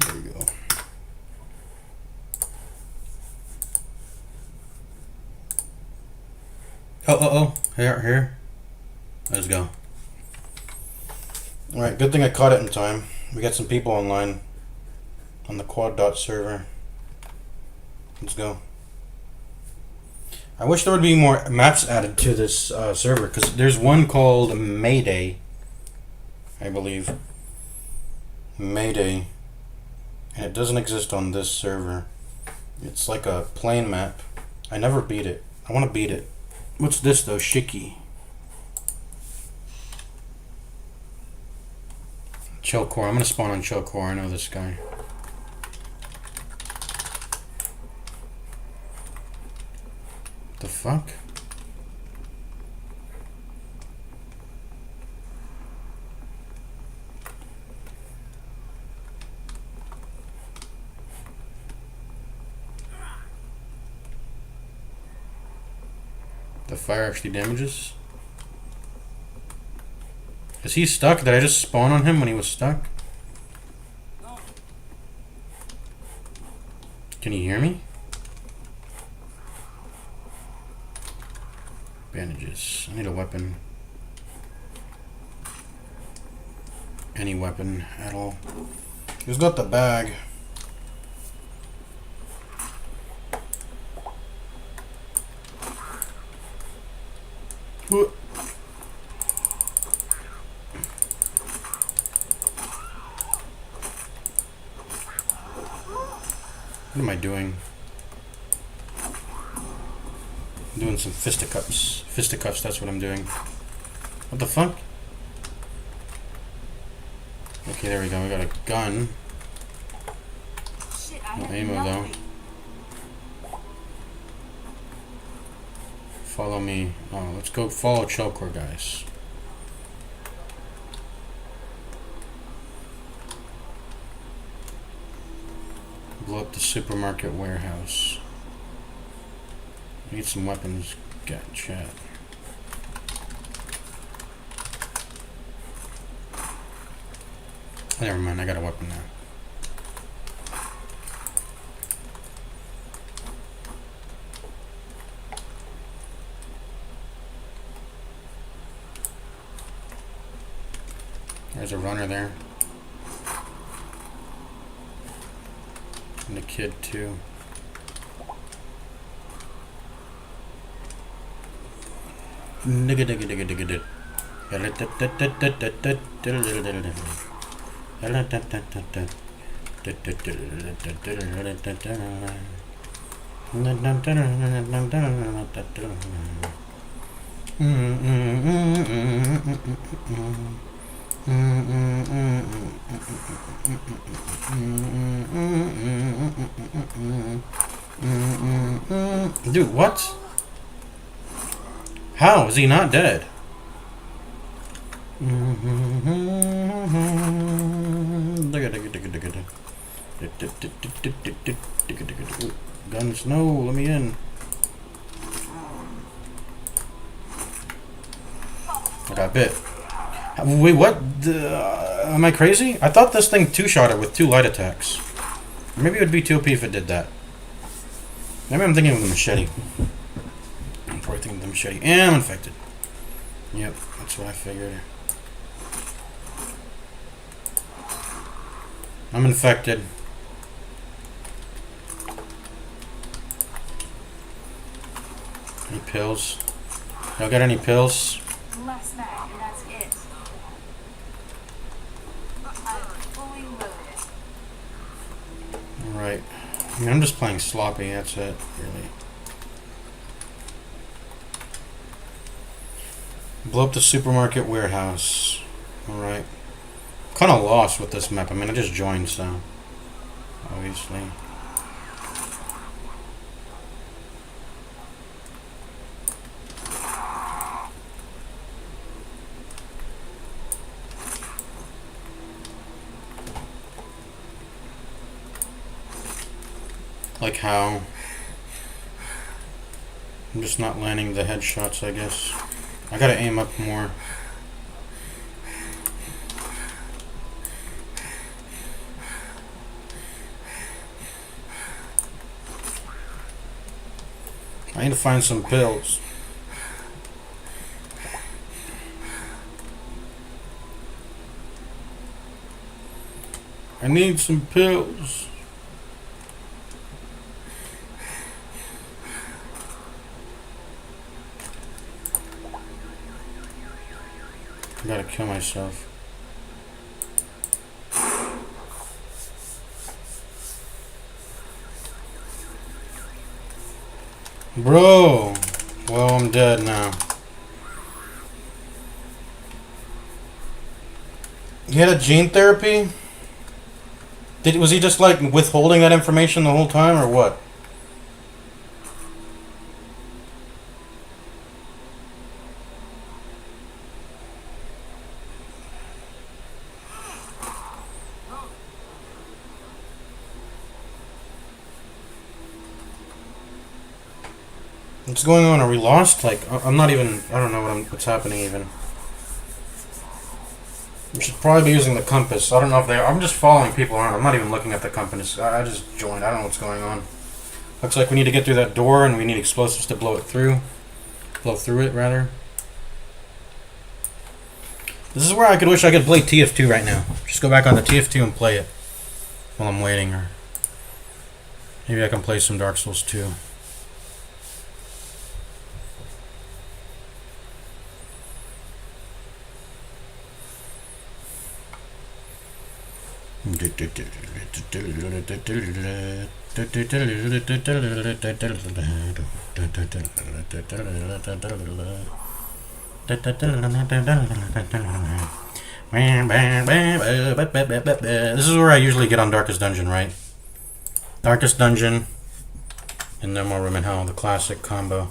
There we go. Oh. Here. Let's go. Alright, good thing I caught it in time. We got some people online on the Quad Dot server. Let's go. I wish there would be more maps added to this server, because there's one called Mayday, I believe. Mayday. And it doesn't exist on this server. It's like a plain map. I never beat it. I want to beat it. What's this though? Shiki. Chelcor. I'm gonna spawn on Chelcor. I know this guy. The fuck? The fire actually damages? Is he stuck? Did I just spawn on him when he was stuck? Can you hear me? Bandages. I need a weapon. Any weapon at all. Who's got the bag? What? What am I doing? I'm doing some fisticuffs. Fisticuffs, that's what I'm doing. What the fuck? Okay, there we go. We got a gun. Shit, I No have ammo though. nothing. Follow me. Oh, let's go follow Chelcor, guys. Blow up the supermarket warehouse. Need some weapons. Get chat. Never mind, I got a weapon now. There's a runner there. And a kid too. Nigga digga digga digga dig. Dude, what? How is he not dead? Guns, no, let me in. I got bit. Wait, what? Am I crazy? I thought this thing two-shot it with 2 light attacks. Maybe it would be too OP if it did that. Maybe I'm thinking of the machete. I'm probably thinking of the machete. And I'm infected. Yep, that's what I figured. I'm infected. Any pills? Y'all got any pills? Less mag, and that's it. I'm fully loaded. Alright. I mean, I'm just playing sloppy, that's it, really. Blow up the supermarket warehouse. Alright. Kind of lost with this map. I mean, I just joined, so. Obviously. Like how? I'm just not landing the headshots, I guess. I gotta aim up more. I need to find some pills. I need some pills. I gotta kill myself. Bro! Well, I'm dead now. He had a gene therapy? Was he just like withholding that information the whole time or what? What's going on? Are we lost? Like, I'm not even. I don't know what's happening even. We should probably be using the compass. I don't know if they are. I'm just following people around. I'm not even looking at the compass. I just joined. I don't know what's going on. Looks like we need to get through that door and we need explosives to blow it through. Blow through it, rather. This is where I could wish I could play TF2 right now. Just go back on the TF2 and play it while I'm waiting. Or maybe I can play some Dark Souls 2. This is where I usually get on Darkest Dungeon, right? Darkest Dungeon and No More Room in Hell, the classic combo.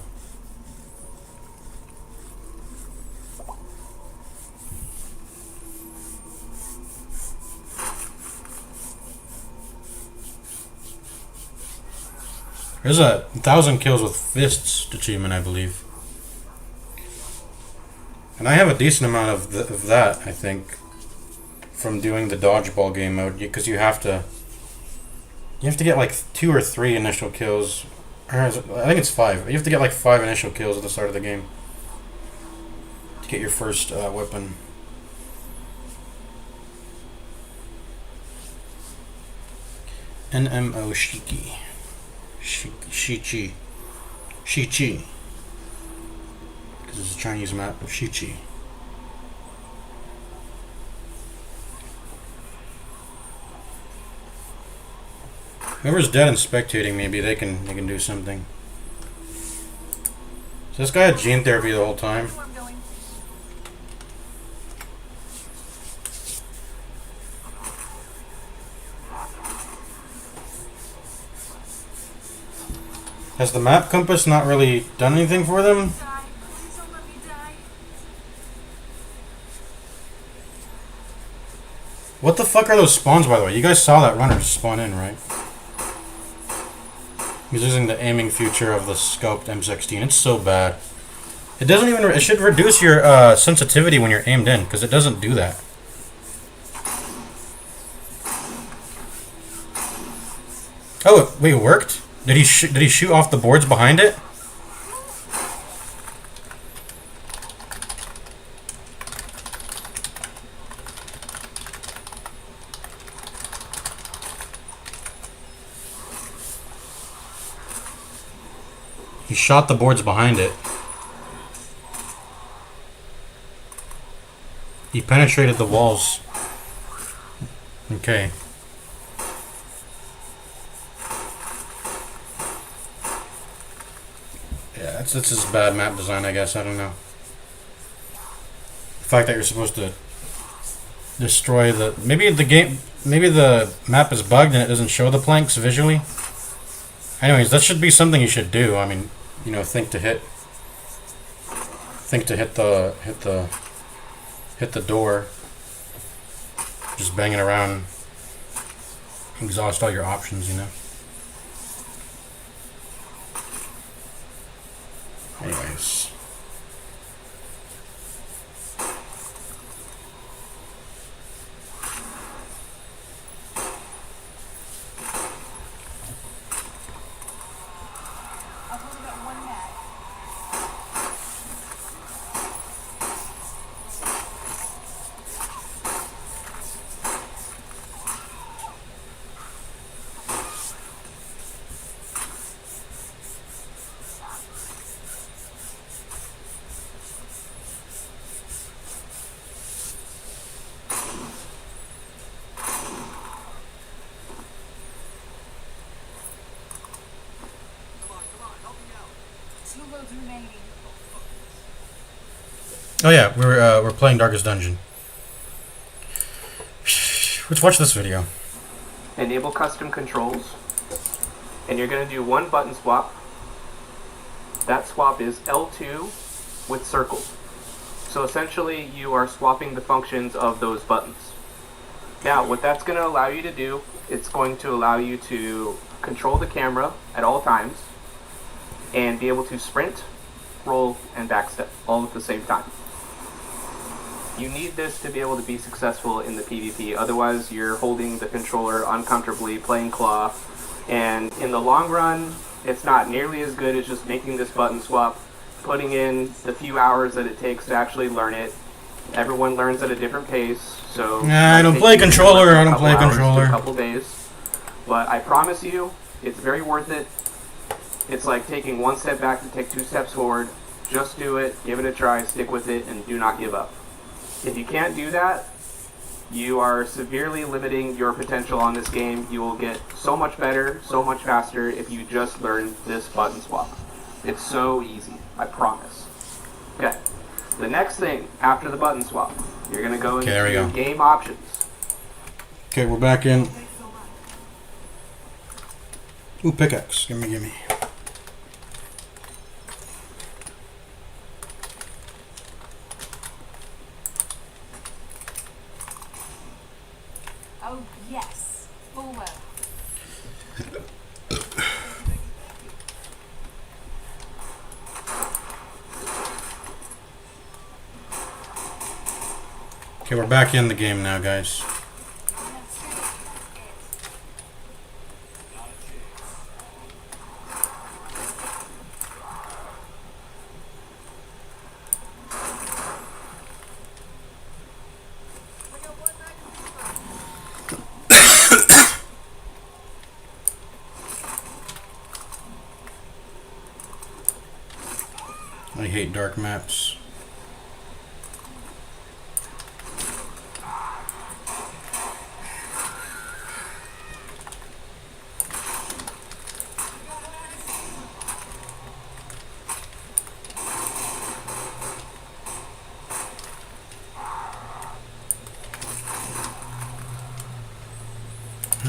There's a 1,000 kills with fists achievement, I believe. And I have a decent amount of that, I think, from doing the dodgeball game mode, because you have to get like 2 or 3 initial kills. Or I think it's 5. You have to get like 5 initial kills at the start of the game to get your first weapon. NMO Shiki. Shichi. Shichi. Because it's a Chinese map of Shichi. Whoever's dead and spectating, maybe they can do something. So this guy had gene therapy the whole time. Has the map compass not really done anything for them? Die. Please don't let me die. What the fuck are those spawns, by the way? You guys saw that runner just spawn in, right? He's using the aiming feature of the scoped M16. It's so bad. It doesn't even... It should reduce your sensitivity when you're aimed in, because it doesn't do that. Oh, wait, it worked? Did he shoot off the boards behind it? He shot the boards behind it. He penetrated the walls. Okay. Yeah, that's just bad map design, I guess. I don't know. The fact that you're supposed to destroy the... Maybe the map is bugged and it doesn't show the planks visually. Anyways, that should be something you should do. I mean, you know, think to hit the door. Just bang it around. Exhaust all your options, you know. Anyways. I've only got one mag. Two loads remaining. Oh yeah, we're playing Darkest Dungeon. Let's watch this video. Enable custom controls. And you're going to do one button swap. That swap is L2 with circle. So essentially you are swapping the functions of those buttons. Now what that's going to allow you to do, it's going to allow you to control the camera at all times and be able to sprint, roll, and backstep all at the same time. You need this to be able to be successful in the PvP, otherwise you're holding the controller uncomfortably, playing claw, and in the long run, it's not nearly as good as just making this button swap, putting in the few hours that it takes to actually learn it. Everyone learns at a different pace, so... Nah, I don't play controller, I don't play controller. A couple days. But I promise you, it's very worth it. It's like taking one step back to take two steps forward. Just do it, give it a try, stick with it, and do not give up. If you can't do that, you are severely limiting your potential on this game. You will get so much better, so much faster if you just learn this button swap. It's so easy, I promise. Okay, the next thing after the button swap, you're going to go into game options. Okay, we're back in. Ooh, pickaxe. Gimme. Oh, yes. Full load. Okay, we're back in the game now, guys. I hate dark maps.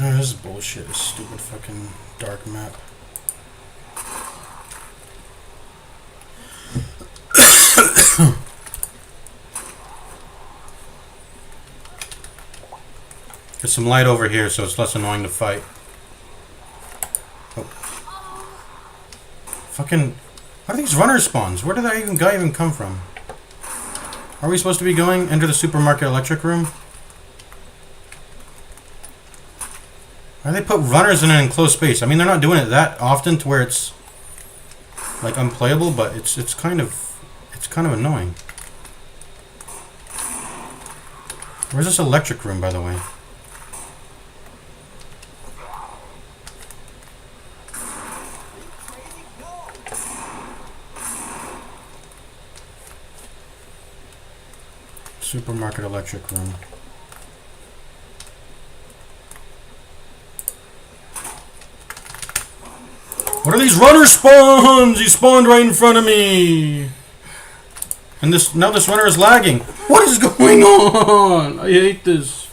Oh, this is bullshit, this stupid fucking dark map. Get some light over here so it's less annoying to fight. Oh. Fucking... What are these runner spawns? Where did that guy even come from? Are we supposed to be going? Enter the supermarket electric room? Why do they put runners in an enclosed space? I mean, they're not doing it that often to where it's like unplayable, but it's kind of annoying. Where's this electric room, by the way? Supermarket electric room. What are these runner spawns? He spawned right in front of me. And now this runner is lagging. What is going on? I hate this.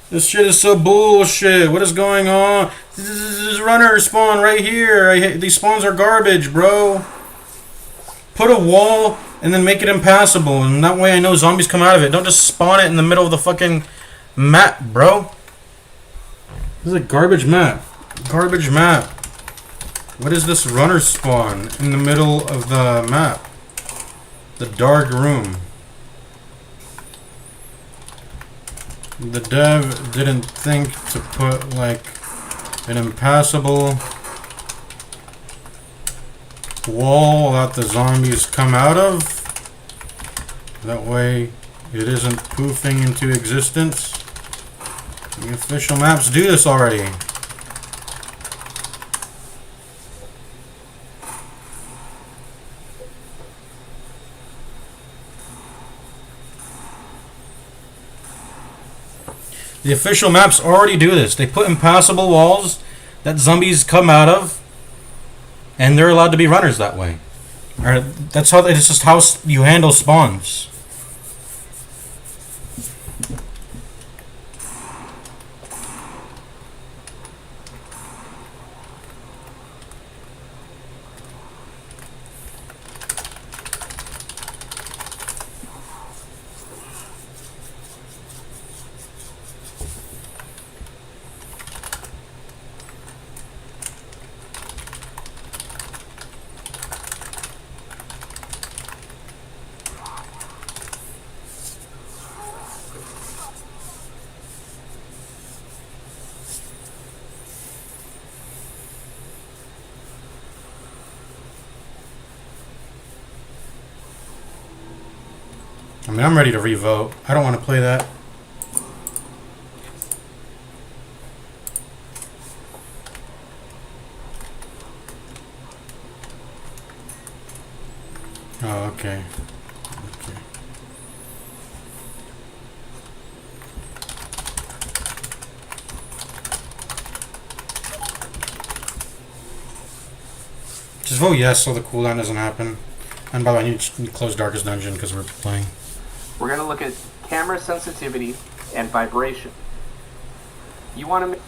This shit is so bullshit. What is going on? This runner spawn right here. I hate these spawns are garbage, bro. Put a wall and then make it impassable, and that way I know zombies come out of it. Don't just spawn it in the middle of the fucking map, bro. This is a garbage map. Garbage map. What is this runner spawn in the middle of the map? The dark room. The dev didn't think to put like an impassable wall that the zombies come out of. That way it isn't poofing into existence. The official maps do this already. The official maps already do this. They put impassable walls that zombies come out of, and they're allowed to be runners that way. Or that's how. It's just how you handle spawns. I mean, I'm ready to revote. I don't want to play that. Oh, okay. Okay. Just vote yes so the cooldown doesn't happen. And by the way, I need to close Darkest Dungeon because we're playing. We're going to look at camera sensitivity and vibration. You want to make...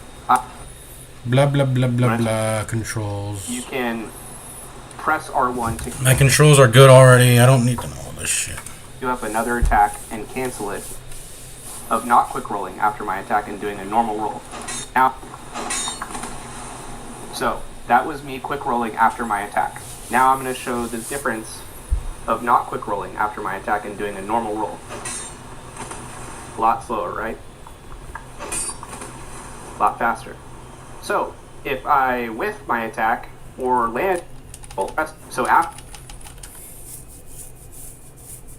Blah, blah, blah, blah, blah. Controls. You can press R1 to... My controls are good already. I don't need to know all this shit. You up another attack and cancel it of not quick rolling after my attack and doing a normal roll. Now... So, that was me quick rolling after my attack. Now I'm going to show the difference of not quick rolling after my attack and doing a normal roll. A lot slower, right? A lot faster. So, if I whiff my attack or land, so after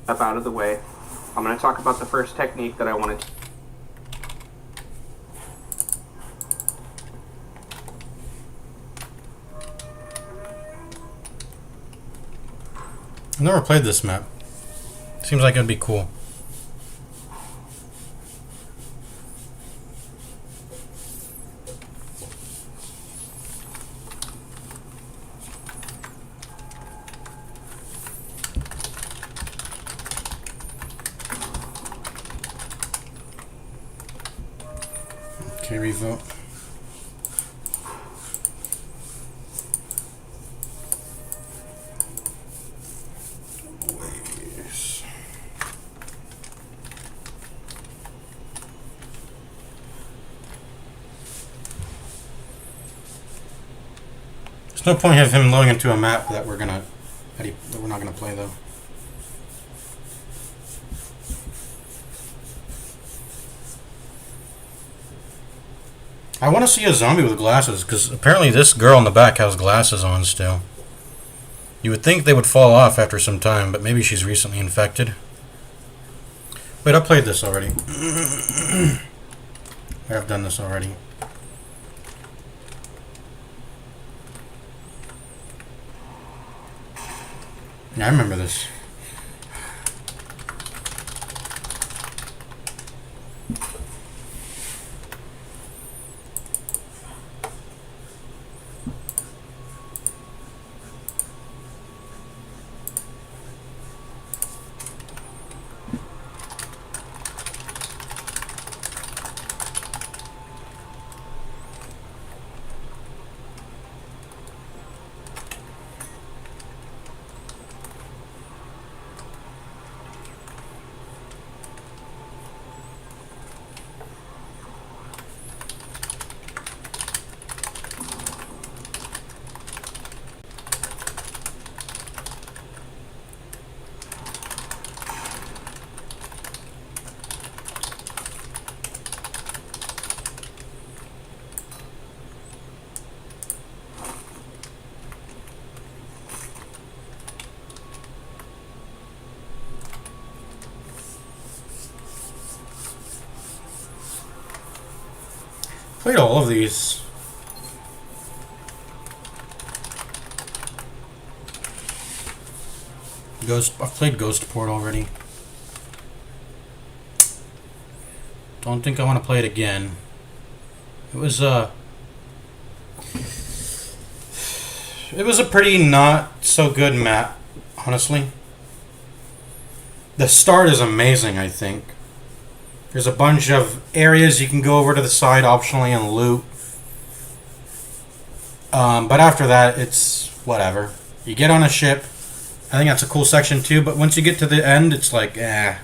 up out of the way, I'm going to talk about the first technique that I want to. I've never played this map. Seems like it'd be cool. Okay, revote. no point of him loading into a map that we're not gonna play though. I want to see a zombie with glasses, because apparently this girl in the back has glasses on still. You would think they would fall off after some time, but maybe she's recently infected. Wait, I played this already. I've done this already. Yeah, I remember this. Played all of these. I've played Ghostport already. Don't think I want to play it again. It was a pretty not so good map, honestly. The start is amazing, I think. There's a bunch of areas you can go over to the side optionally and loot. But after that, it's whatever. You get on a ship. I think that's a cool section too, but once you get to the end, it's like, eh.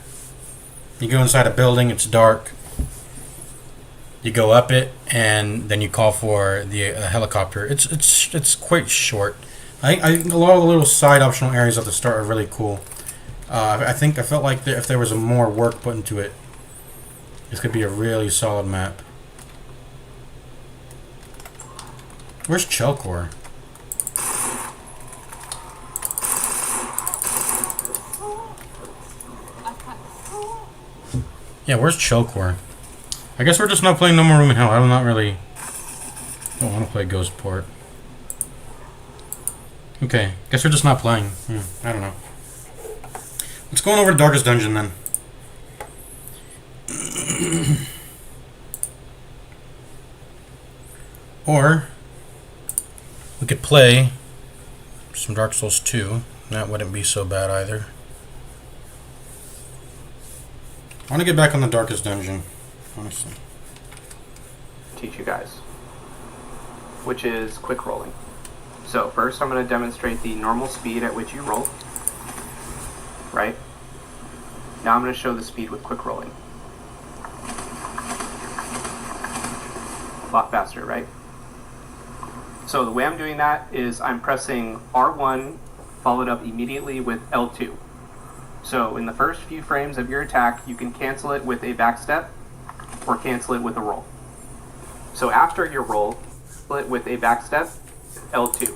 You go inside a building, it's dark. You go up it, and then you call for the helicopter. It's quite short. A lot of the little side optional areas at the start are really cool. I felt like if there was more work put into it, this could be a really solid map. Where's Chelcor? Yeah, where's Chelcor? I guess we're just not playing No More Room in Hell. I don't want to play Ghostport. Okay, guess we're just not playing. I don't know. Let's go on over to Darkest Dungeon then. Or we could play some Dark Souls 2. That wouldn't be so bad either. I want to get back on the Darkest Dungeon, honestly. Teach you guys, which is quick rolling. So first I'm going to demonstrate the normal speed at which you roll. Right? Now I'm going to show the speed with quick rolling. A lot faster, right? So the way I'm doing that is I'm pressing R1 followed up immediately with L2. So in the first few frames of your attack, you can cancel it with a backstep or cancel it with a roll. So after your roll, split with a backstep, L2.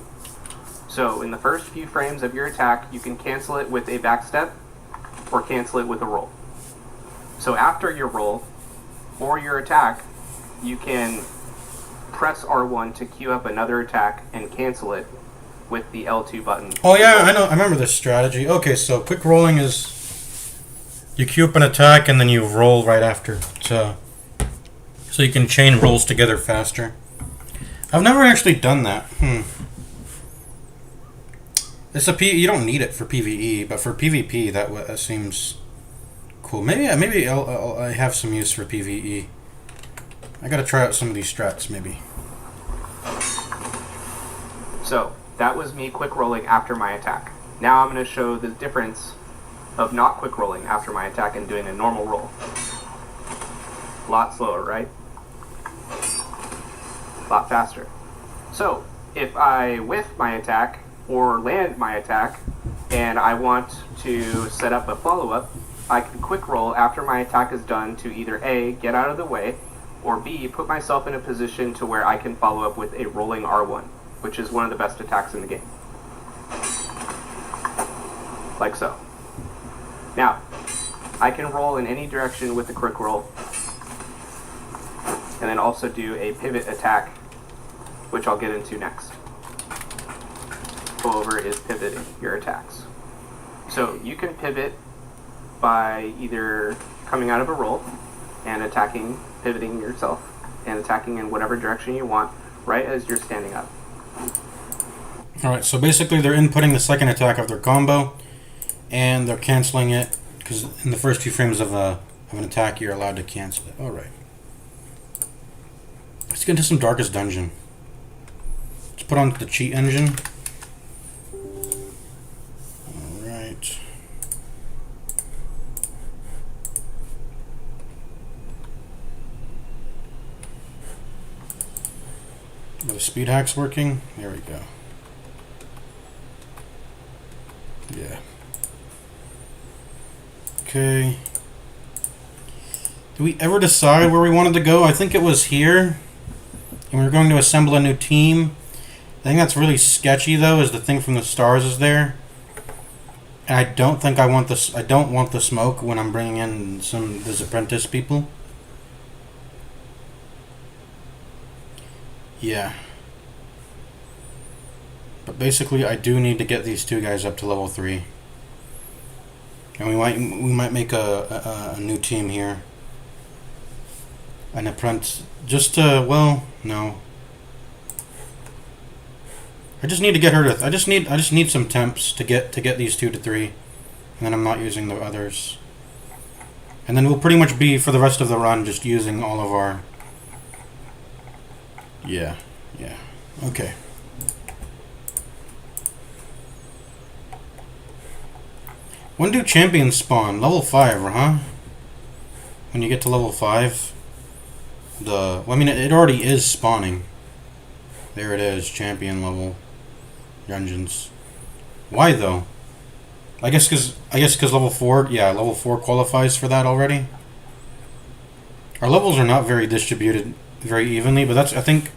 So in the first few frames of your attack, you can cancel it with a backstep or cancel it with a roll. So after your roll or your attack, you can press R1 to queue up another attack and cancel it with the L2 button. Oh yeah, I know. I remember this strategy. Okay, so quick rolling is you queue up an attack and then you roll right after. So you can chain rolls together faster. I've never actually done that. You don't need it for PvE, but for PvP that seems cool. Maybe I have some use for PvE. I gotta try out some of these strats maybe. So that was me quick rolling after my attack. Now I'm going to show the difference of not quick rolling after my attack and doing a normal roll. A lot slower, right? A lot faster. So if I whiff my attack or land my attack and I want to set up a follow-up, I can quick roll after my attack is done to either A, get out of the way, or B, put myself in a position to where I can follow up with a rolling R1, which is one of the best attacks in the game. Like so. Now, I can roll in any direction with the quick roll, and then also do a pivot attack, which I'll get into next. Go over is pivoting your attacks. So you can pivot by either coming out of a roll and attacking, pivoting yourself, and attacking in whatever direction you want, right as you're standing up. Alright, so basically they're inputting the second attack of their combo, and they're canceling it, because in the first few frames of an attack, you're allowed to cancel it. Alright. Let's get into some Darkest Dungeon. Let's put on the cheat engine. Alright. Are the speed hacks working? There we go. Yeah. Okay. Did we ever decide where we wanted to go? I think it was here. And we were going to assemble a new team. I think that's really sketchy though, is the thing from the stars is there. And I don't think I want this. I don't want the smoke when I'm bringing in these apprentice people. Yeah. But basically, I do need to get these two guys up to level 3. And we might make a new team here. An apprentice, just to, well, no. I just need to get her to. I just need some temps to get these 2 to 3, and then I'm not using the others. And then we'll pretty much be for the rest of the run just using all of our. Yeah. Okay. When do champions spawn? Level 5, huh? When you get to level 5, well, I mean, it already is spawning. There it is, champion level dungeons. Why though? I guess because level 4, yeah, level 4 qualifies for that already. Our levels are not very distributed very evenly, but I think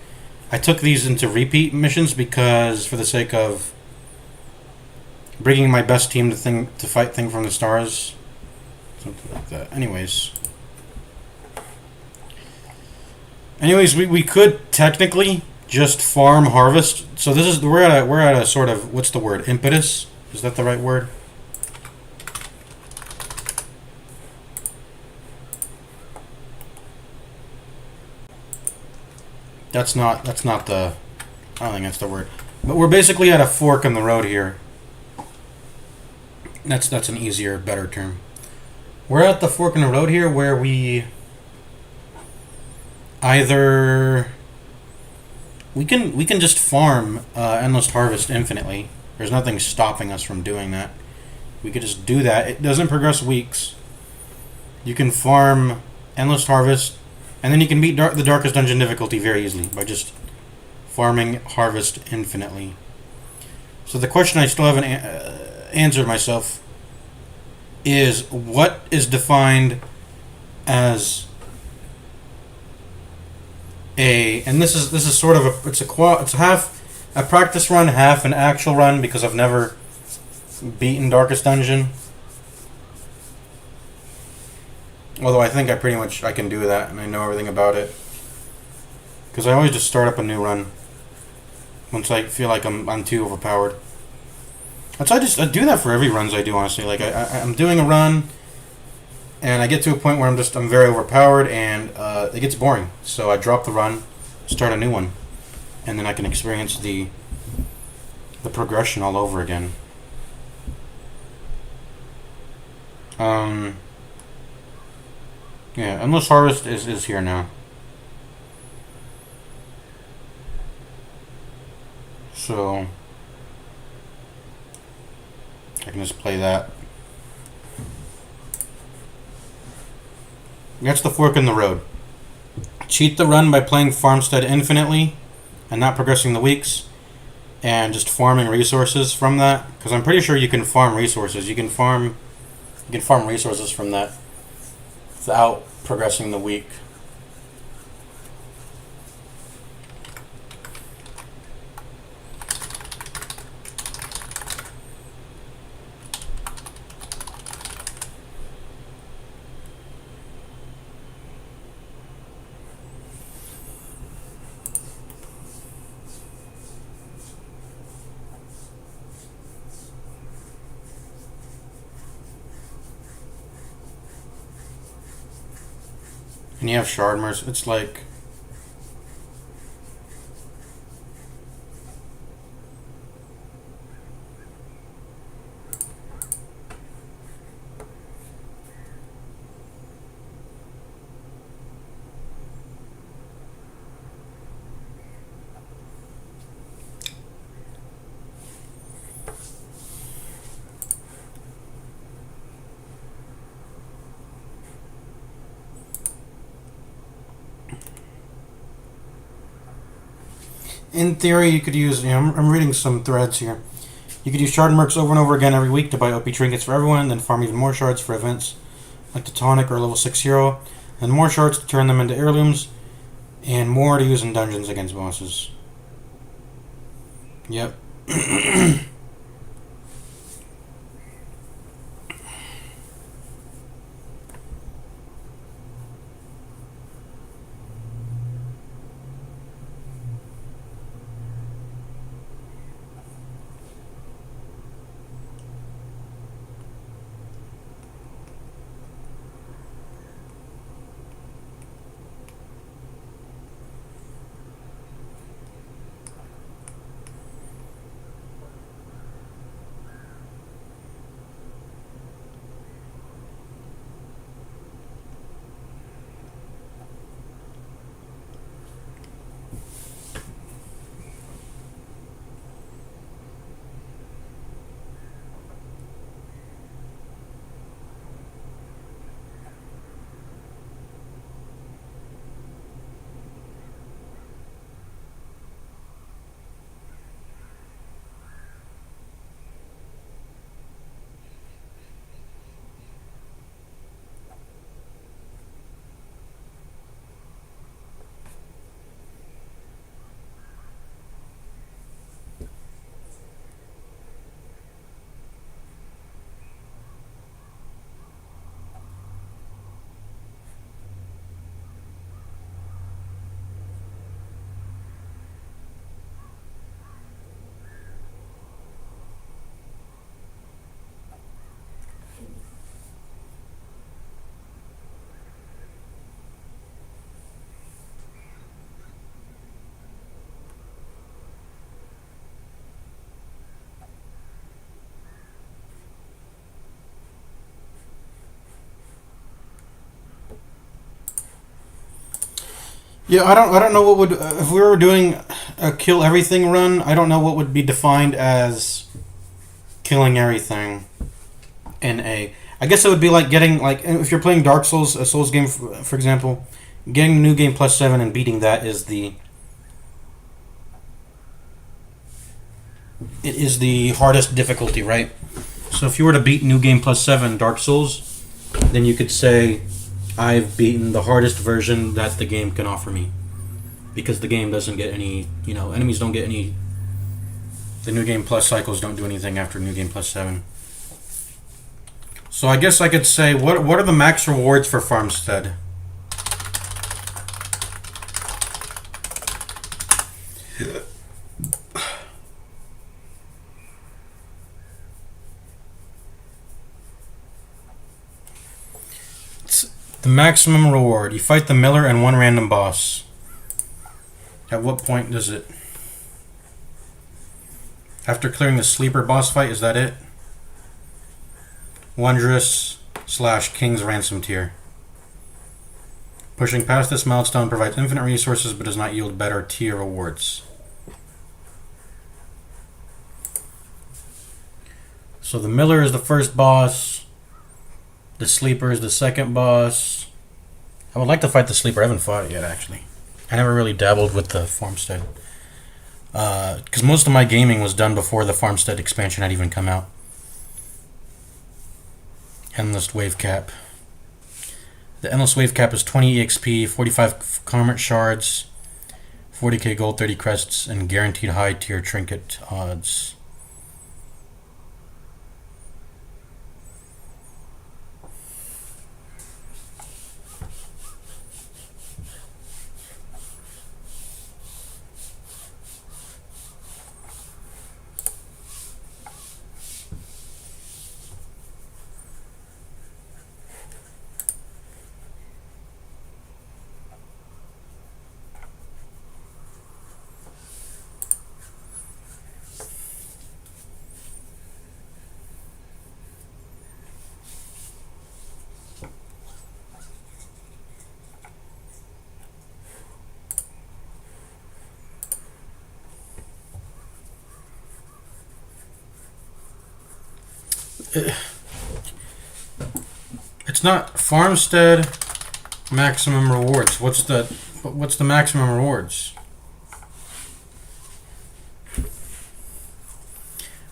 I took these into repeat missions because for the sake of bringing my best team to fight Thing from the Stars, something like that. Anyways, we could technically just farm harvest. So this is we're at a sort of, what's the word, impetus? Is that the right word? That's not the, I don't think that's the word. But we're basically at a fork in the road here. That's an easier, better term. We're at the fork in the road here where we either we can just farm Endless Harvest infinitely. There's nothing stopping us from doing that. We could just do that. It doesn't progress weeks. You can farm Endless Harvest, and then you can beat the Darkest Dungeon difficulty very easily by just farming Harvest infinitely. So the question I still haven't answered myself is, what is defined as and this is sort of it's half a practice run, half an actual run, because I've never beaten Darkest Dungeon. Although I think I can do that, and I know everything about it. Because I always just start up a new run once I feel like I'm too overpowered. I do that for every runs I do, honestly. Like I'm doing a run, and I get to a point where I'm very overpowered, and it gets boring. So I drop the run, start a new one, and then I can experience the progression all over again. Yeah, Endless Harvest is here now. So I can just play that. That's the fork in the road. Cheat the run by playing Farmstead infinitely and not progressing the weeks. and just farming resources from that, because I'm pretty sure you can farm resources. You can farm resources from that without progressing the week. And you have Shardmers. It's like... In theory, you could use, I'm reading some threads here. You could use shard mercs over and over again every week to buy OP trinkets for everyone, then farm even more shards for events like the tonic or level 6 hero, and more shards to turn them into heirlooms, and more to use in dungeons against bosses. Yep. Yeah, I don't know what would, if we were doing a kill everything run, I don't know what would be defined as killing everything in a... I guess it would be like getting, like, if you're playing Dark Souls, a Souls game, for example, getting the new game +7 and beating that is the... It is the hardest difficulty, right? So if you were to beat new game +7 Dark Souls, then you could say, I've beaten the hardest version that the game can offer me. Because the game doesn't get any, enemies don't get any... The new game plus cycles don't do anything after new game +7. So I guess I could say, what are the max rewards for Farmstead? The maximum reward. You fight the Miller and one random boss. At what point does it... After clearing the sleeper boss fight, is that it? Wondrous / King's Ransom tier. Pushing past this milestone provides infinite resources but does not yield better tier rewards. So the Miller is the first boss. The Sleeper is the second boss. I would like to fight the Sleeper. I haven't fought it yet, actually. I never really dabbled with the Farmstead. Because most of my gaming was done before the Farmstead expansion had even come out. Endless Wave Cap. The Endless Wave Cap is 20 EXP, 45 Karmat Shards, 40k gold, 30 crests, and guaranteed high tier trinket odds. It's not Farmstead maximum rewards. What's the maximum rewards?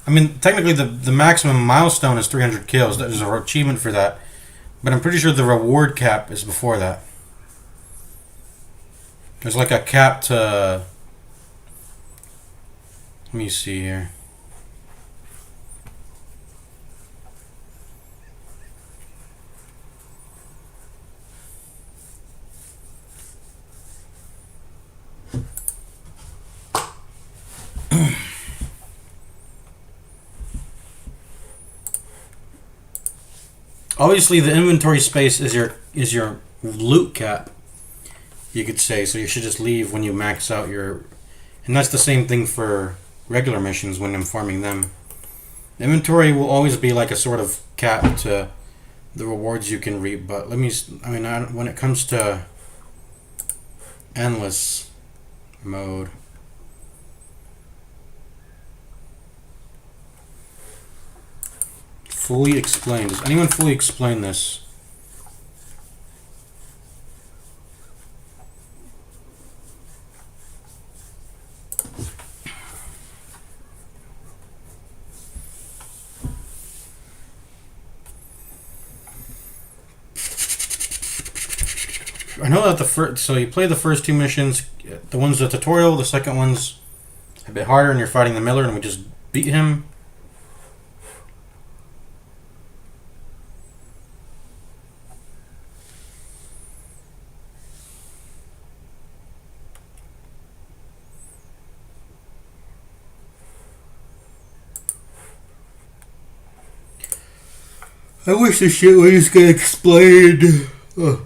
I mean, technically the maximum milestone is 300 kills. There's an achievement for that. But I'm pretty sure the reward cap is before that. There's like a cap to... Let me see here. Obviously, the inventory space is your loot cap, you could say. So you should just leave when you max out your... And that's the same thing for regular missions when I'm farming them. The inventory will always be like a sort of cap to the rewards you can reap. But when it comes to endless mode... Fully explained. Does anyone fully explain this? I know that the first, so you play the first two missions, the one's the tutorial, the second one's a bit harder, and you're fighting the Miller, and we just beat him. I wish this shit was just get explained. Ugh.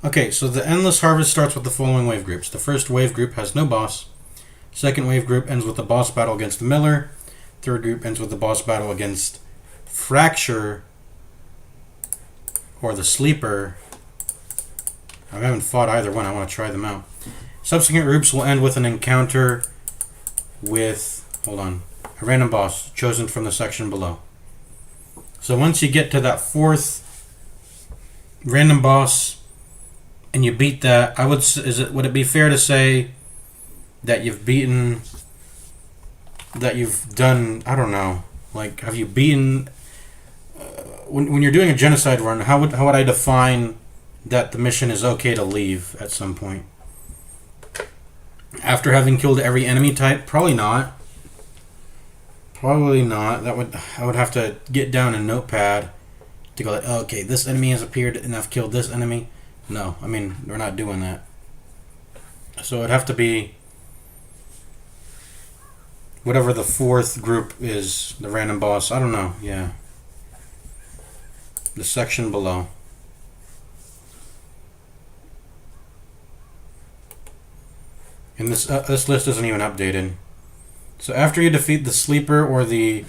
Okay, so the Endless Harvest starts with the following wave groups. The first wave group has no boss. Second wave group ends with the boss battle against the Miller. Third group ends with the boss battle against Fracture or the Sleeper. I haven't fought either one. I want to try them out. Subsequent groups will end with an encounter with, a random boss chosen from the section below. So once you get to that fourth random boss and you beat that, would it be fair to say that you've done, I don't know, like, have you beaten, when you're doing a genocide run, how would I define that the mission is okay to leave at some point? After having killed every enemy type? Probably not. Probably not. I would have to get down a notepad to go like, oh, okay, this enemy has appeared and I've killed this enemy. No, I mean, we're not doing that. So it'd have to be whatever the fourth group is, the random boss. I don't know. Yeah. The section below. And this list isn't even updated. So after you defeat the Sleeper or the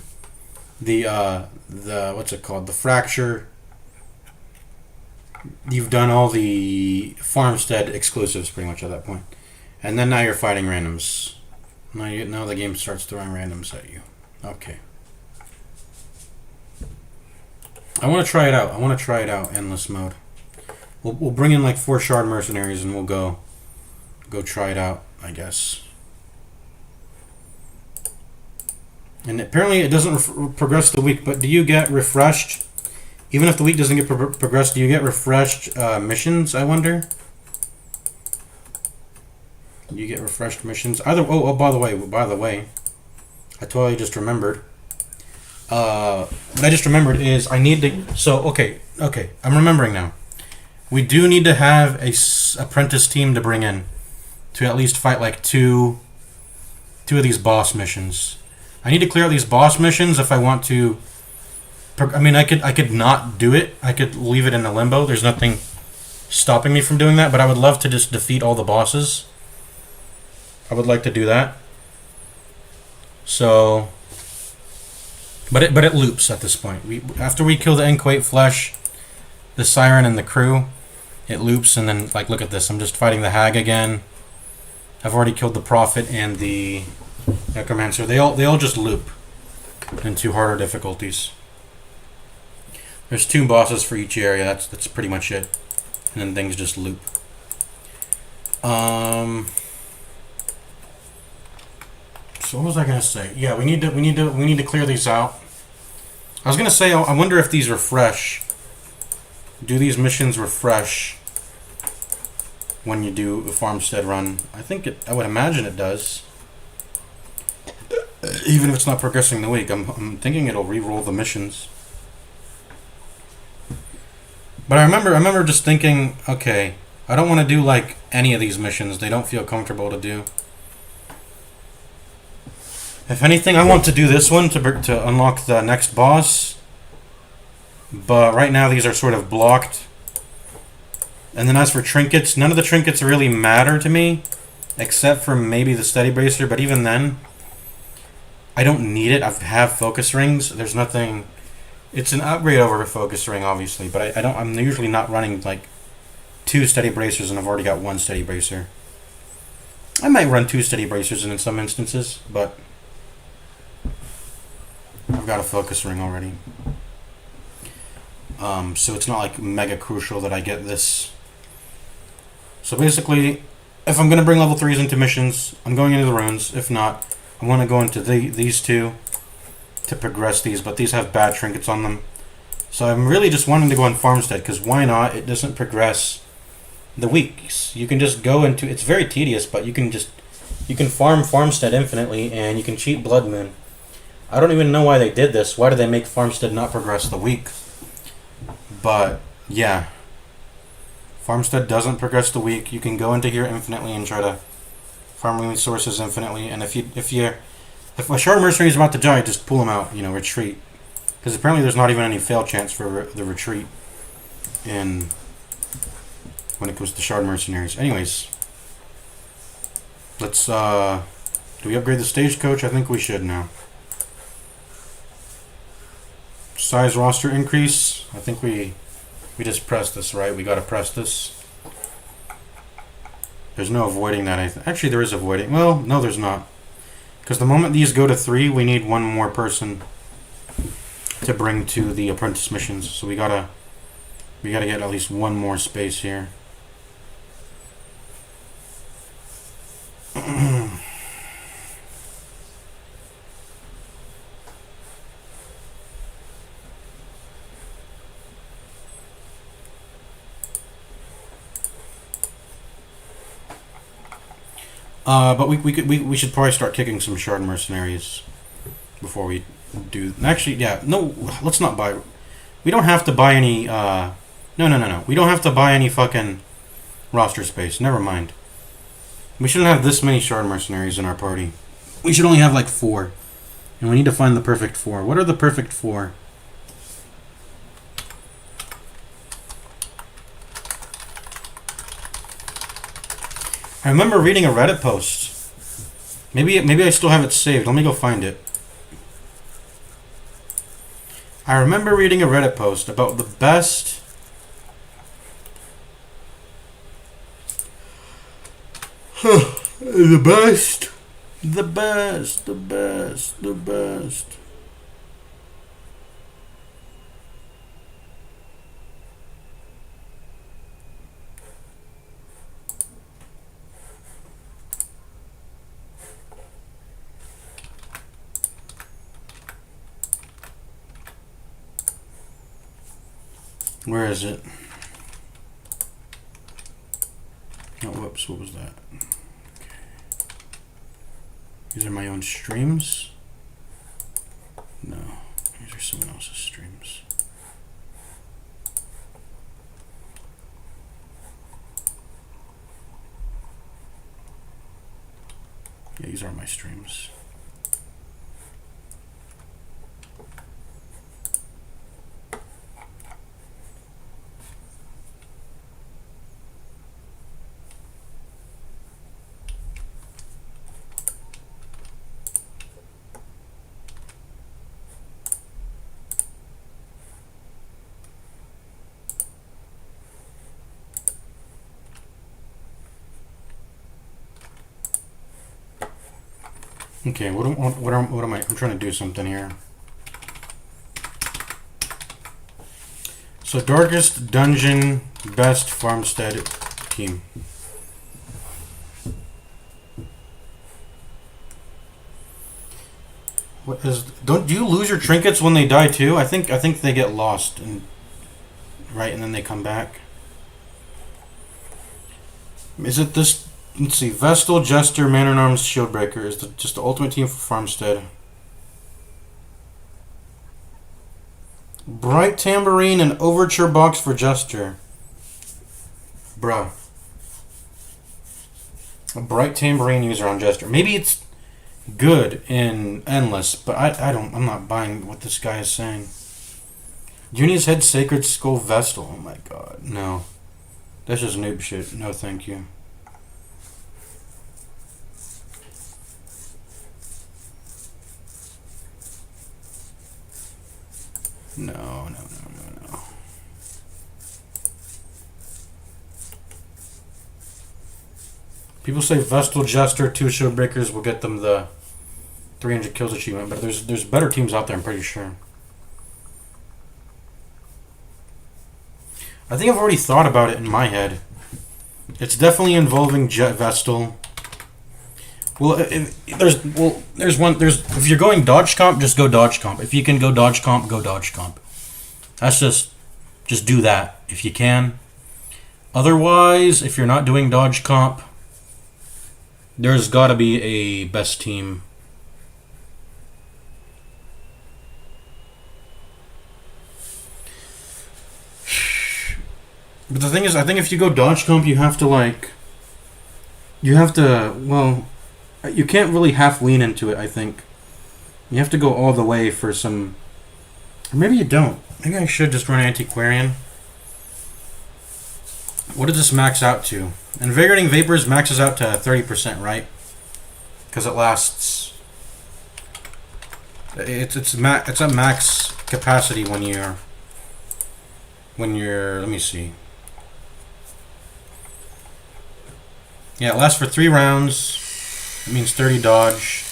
what's it called? The Fracture, you've done all the Farmstead exclusives pretty much at that point. And then now you're fighting randoms. Now the game starts throwing randoms at you. Okay. I want to try it out. I want to try it out, endless mode. We'll bring in like 4 shard mercenaries and we'll go try it out, I guess. And apparently it doesn't progress the week, but do you get refreshed? Even if the week doesn't get progressed, do you get refreshed missions, I wonder? You get refreshed missions. Either by the way, I totally just remembered. What I just remembered is I need to. So okay, I'm remembering now. We do need to have a apprentice team to bring in to at least fight like two of these boss missions. I need to clear out these boss missions if I want to. I mean, I could not do it. I could leave it in a limbo. There's nothing stopping me from doing that. But I would love to just defeat all the bosses. I would like to do that. So, but it loops at this point. After we kill the Inquate Flesh, the Siren and the crew, it loops, and then like look at this. I'm just fighting the Hag again. I've already killed the Prophet and the Necromancer. They all just loop into harder difficulties. There's 2 bosses for each area. That's pretty much it, and then things just loop. So what was I gonna say? Yeah, we need to clear these out. I was gonna say I wonder if these refresh. Do these missions refresh when you do a farmstead run? I would imagine it does. Even if it's not progressing the week, I'm thinking it'll re-roll the missions. But I remember just thinking, okay, I don't want to do like any of these missions. They don't feel comfortable to do. If anything, I want to do this one to unlock the next boss. But right now these are sort of blocked. And then as for trinkets, none of the trinkets really matter to me, except for maybe the Steady Bracer. But even then, I don't need it. I have focus rings. There's nothing. It's an upgrade over a focus ring, obviously, but I'm usually not running like 2 Steady Bracers, and I've already got 1 Steady Bracer. I might run 2 Steady Bracers in some instances, but I've got a focus ring already. So it's not like mega crucial that I get this. So basically, if I'm going to bring level 3s into missions, I'm going into the runes. If not, I want to go into these 2 to progress these, but these have bad trinkets on them. So I'm really just wanting to go on Farmstead, because why not? It doesn't progress the weeks. You can just go into, it's very tedious, but you can farm Farmstead infinitely, and you can cheat Blood Moon. I don't even know why they did this. Why did they make Farmstead not progress the week? But yeah, Farmstead doesn't progress the week. You can go into here infinitely and try to farm resources infinitely. And if a Shard Mercenary is about to die, just pull him out. Retreat, because apparently there's not even any fail chance for the retreat in when it comes to Shard Mercenaries. Anyways, let's do we upgrade the Stagecoach? I think we should now. Size roster increase. I think we just press this, right? We gotta press this. There's no avoiding that. Actually, there is avoiding. Well, no, there's not. Because the moment these go to 3, we need 1 more person to bring to the apprentice missions. So we gotta get at least 1 more space here. But we should probably start kicking some Shard Mercenaries before we do. Actually, yeah, no, let's not buy. We don't have to buy any. No. We don't have to buy any fucking roster space. Never mind. We shouldn't have this many Shard Mercenaries in our party. We should only have like 4, and we need to find the perfect 4. What are the perfect 4? I remember reading a Reddit post. Maybe I still have it saved. Let me go find it. I remember reading a Reddit post about the best the best. Where is it? Oh, whoops, what was that? Okay. These are my own streams? No, these are someone else's streams. Yeah, these are my streams. Okay, what am I? I'm trying to do something here. So, darkest dungeon, best farmstead team. What is? Do you lose your trinkets when they die too? I think they get lost and right, and then they come back. Is it this? Let's see. Vestal, Jester, Man-at-Arms, Shieldbreaker is just the ultimate team for Farmstead. Bright Tambourine and Overture Box for Jester. Bruh. A Bright Tambourine user on Jester. Maybe it's good in Endless, but I'm not buying what this guy is saying. Junior's Head Sacred Skull Vestal. Oh my god. No. That's just noob shit. No thank you. No. People say Vestal, Jester, 2 Shieldbreakers will get them the 300 kills achievement, but there's better teams out there, I'm pretty sure. I think I've already thought about it in my head. It's definitely involving Vestal. Well, if you're going dodge comp, just go dodge comp. If you can go dodge comp, go dodge comp. That's just do that if you can. Otherwise, if you're not doing dodge comp, there's got to be a best team. But the thing is, I think if you go dodge comp, you have to well, you can't really half lean into it, I think. You have to go all the way for some... Or maybe you don't. Maybe I should just run Antiquarian. What does this max out to? Invigorating Vapors maxes out to 30%, right? Because it lasts... It's at max capacity when you're... Let me see. Yeah, it lasts for 3 rounds. It means 30 dodge.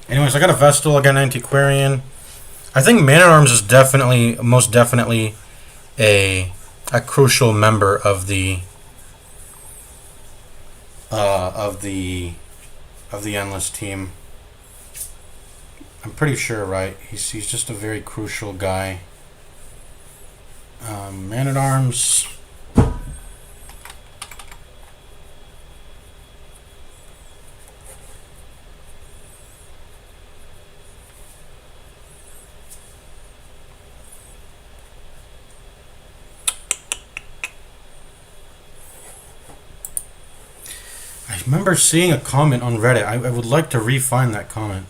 Anyways, I got a Vestal, I got an Antiquarian. I think Man-at-Arms is most definitely a crucial member of the Endless team. I'm pretty sure, right? He's just a very crucial guy. Man-at-Arms. I remember seeing a comment on Reddit. I would like to re-find that comment.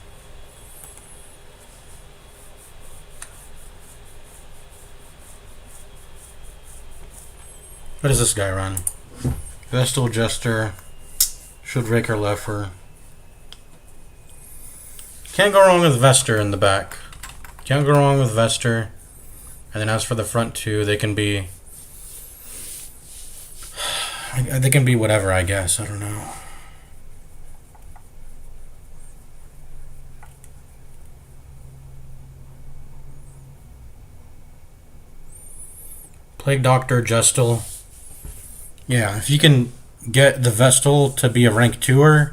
What does this guy run? Vestal, Jester, Shieldbreaker, Leffer. Can't go wrong with Vester in the back. Can't go wrong with Vester. And then as for the front two, they can be They can be whatever, I guess. I don't know. Plague Doctor, Gestal. Yeah, if you can get the Vestal to be a rank 2er.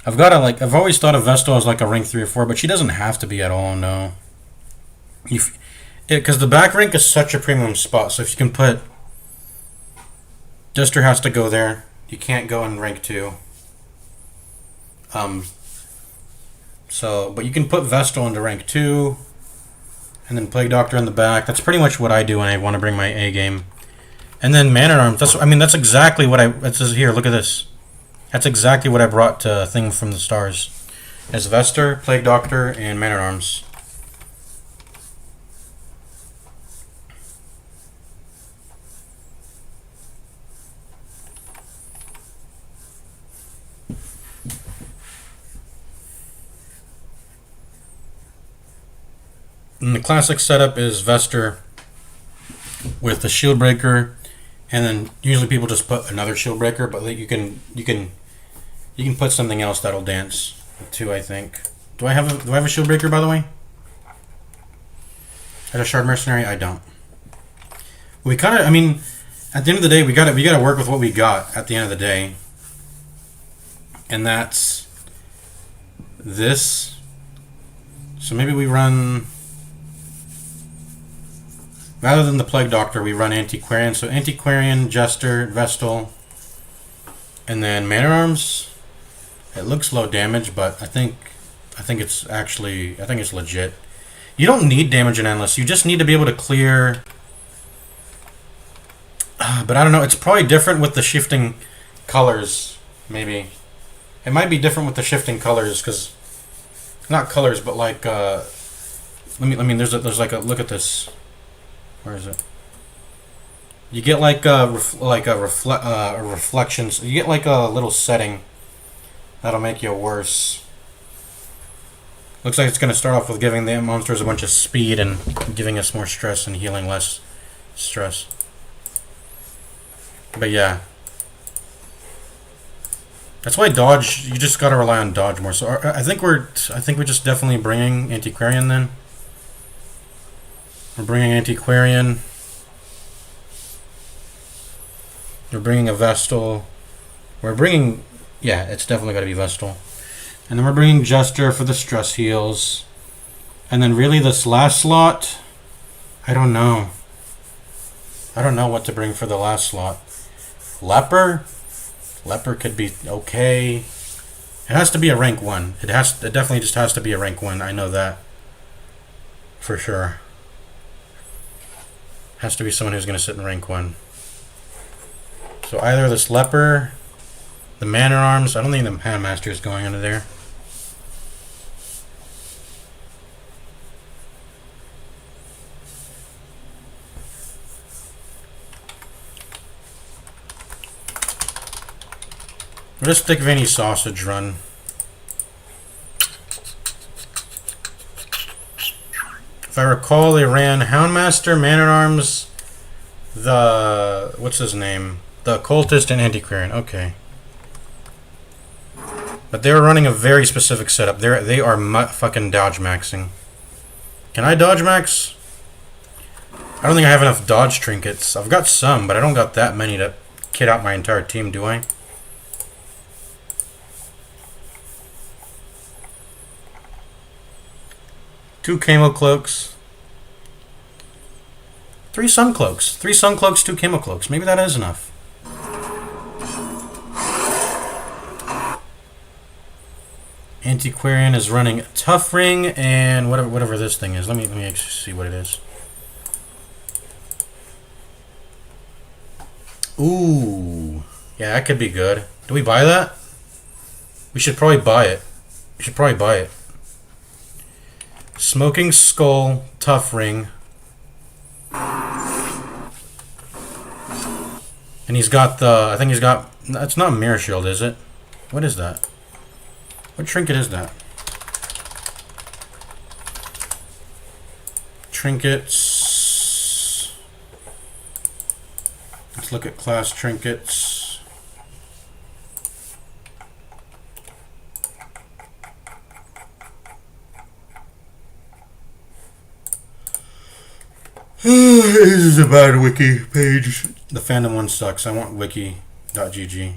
I've always thought of Vestal as like a rank 3 or 4, but she doesn't have to be at all, no. Because the back rank is such a premium spot, so if you can put... Jester has to go there. You can't go in rank 2. But you can put Vestal into rank 2, and then Plague Doctor in the back. That's pretty much what I do when I want to bring my A game. And then Man-at-Arms. That's exactly what it says here. Look at this. That's exactly what I brought to Thing from the Stars. As Vester, Plague Doctor, and Man-at-Arms. And the classic setup is Vester with the Shield Breaker, and then usually people just put another Shield Breaker, but you can put something else that'll dance too. I think. Do I have a Shield Breaker, by the way? At a Shard Mercenary, I don't. We kind of, at the end of the day, we got to work with what we got at the end of the day, and that's this. So maybe we run. Rather than the Plague Doctor, we run Antiquarian. So Antiquarian, Jester, Vestal, and then Man-at-Arms. It looks low damage, but I think it's legit. You don't need damage in Endless. You just need to be able to clear. But I don't know. It's probably different with the shifting colors. Maybe it might be different with the shifting colors, because not colors, but like there's like a look at this. Where is it? You get like a reflection. You get like a little setting that'll make you worse. Looks like it's going to start off with giving the monsters a bunch of speed and giving us more stress and healing less stress. But yeah, that's why dodge. You just got to rely on dodge more. So I think we're just definitely bringing Antiquarian then. We're bringing Antiquarian. We're bringing a Vestal. We're bringing... Yeah, it's definitely got to be Vestal. And then we're bringing Jester for the stress heals. And then really this last slot... I don't know. I don't know what to bring for the last slot. Leper? Leper could be okay. It has to be a rank 1. It definitely just has to be a rank 1. I know that. For sure. Has to be someone who's going to sit in rank 1. So either this Leper, the Man-at-Arms. I don't think the Handmaster is going under there. We'll just stick Vinny Sausage Run. If I recall, they ran Houndmaster, Man-at-Arms, the... what's his name? The Occultist and Antiquarian. Okay. But they were running a very specific setup. They are fucking dodge maxing. Can I dodge max? I don't think I have enough dodge trinkets. I've got some, but I don't got that many to kit out my entire team, do I? Two camo cloaks. 3 sun cloaks. 3 sun cloaks, 2 camo cloaks. Maybe that is enough. Antiquarian is running Tough Ring and whatever this thing is. Let me actually see what it is. Ooh. Yeah, that could be good. Do we buy that? We should probably buy it. We should probably buy it. Smoking Skull, Tough Ring. And he's got the... I think he's got... That's not Mirror Shield, is it? What is that? What trinket is that? Trinkets... Let's look at class trinkets. This is a bad wiki page. The fandom one sucks. I want wiki.gg.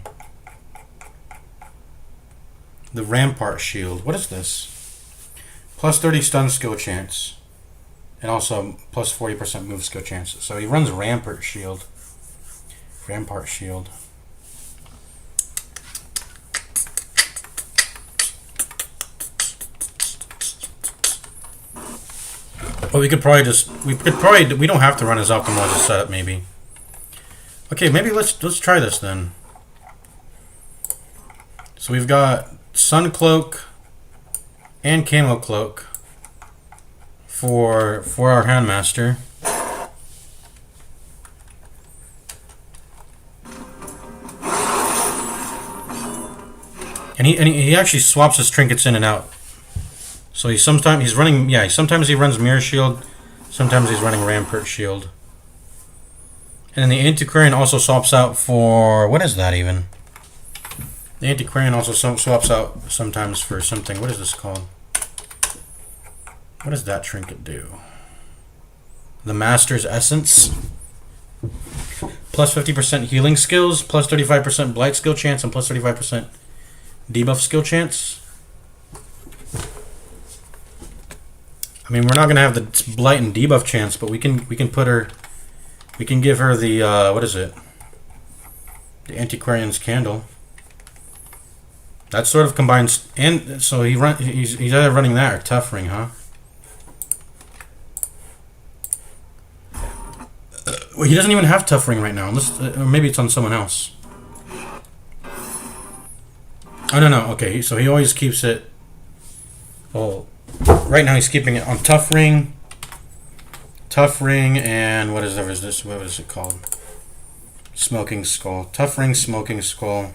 The Rampart Shield. What is this? Plus 30 stun skill chance. And also plus 40% move skill chance. So he runs Rampart Shield. Rampart Shield. Well, we don't have to run his optimizer setup, maybe. Okay, maybe let's try this then. So we've got Sun Cloak and Camo Cloak for our Handmaster. And he actually swaps his trinkets in and out. So sometimes he runs Mirror Shield, sometimes he's running Rampart Shield. And then the Antiquarian also swaps out for, what is that even? The Antiquarian also swaps out sometimes for something. What is this called? What does that trinket do? The Master's Essence. Plus 50% healing skills, plus 35% blight skill chance, and plus 35% debuff skill chance. I mean, we're not gonna have the blight and debuff chance, but we can give her the what is it? The Antiquarian's Candle. That sort of combines, and so he's either running that or Tough Ring, huh? Well, he doesn't even have Tough Ring right now, unless, or maybe it's on someone else. Oh no, okay, so he always keeps it. Well, right now he's keeping it on Tough Ring, and what is it called? Smoking Skull. Tough Ring, Smoking Skull.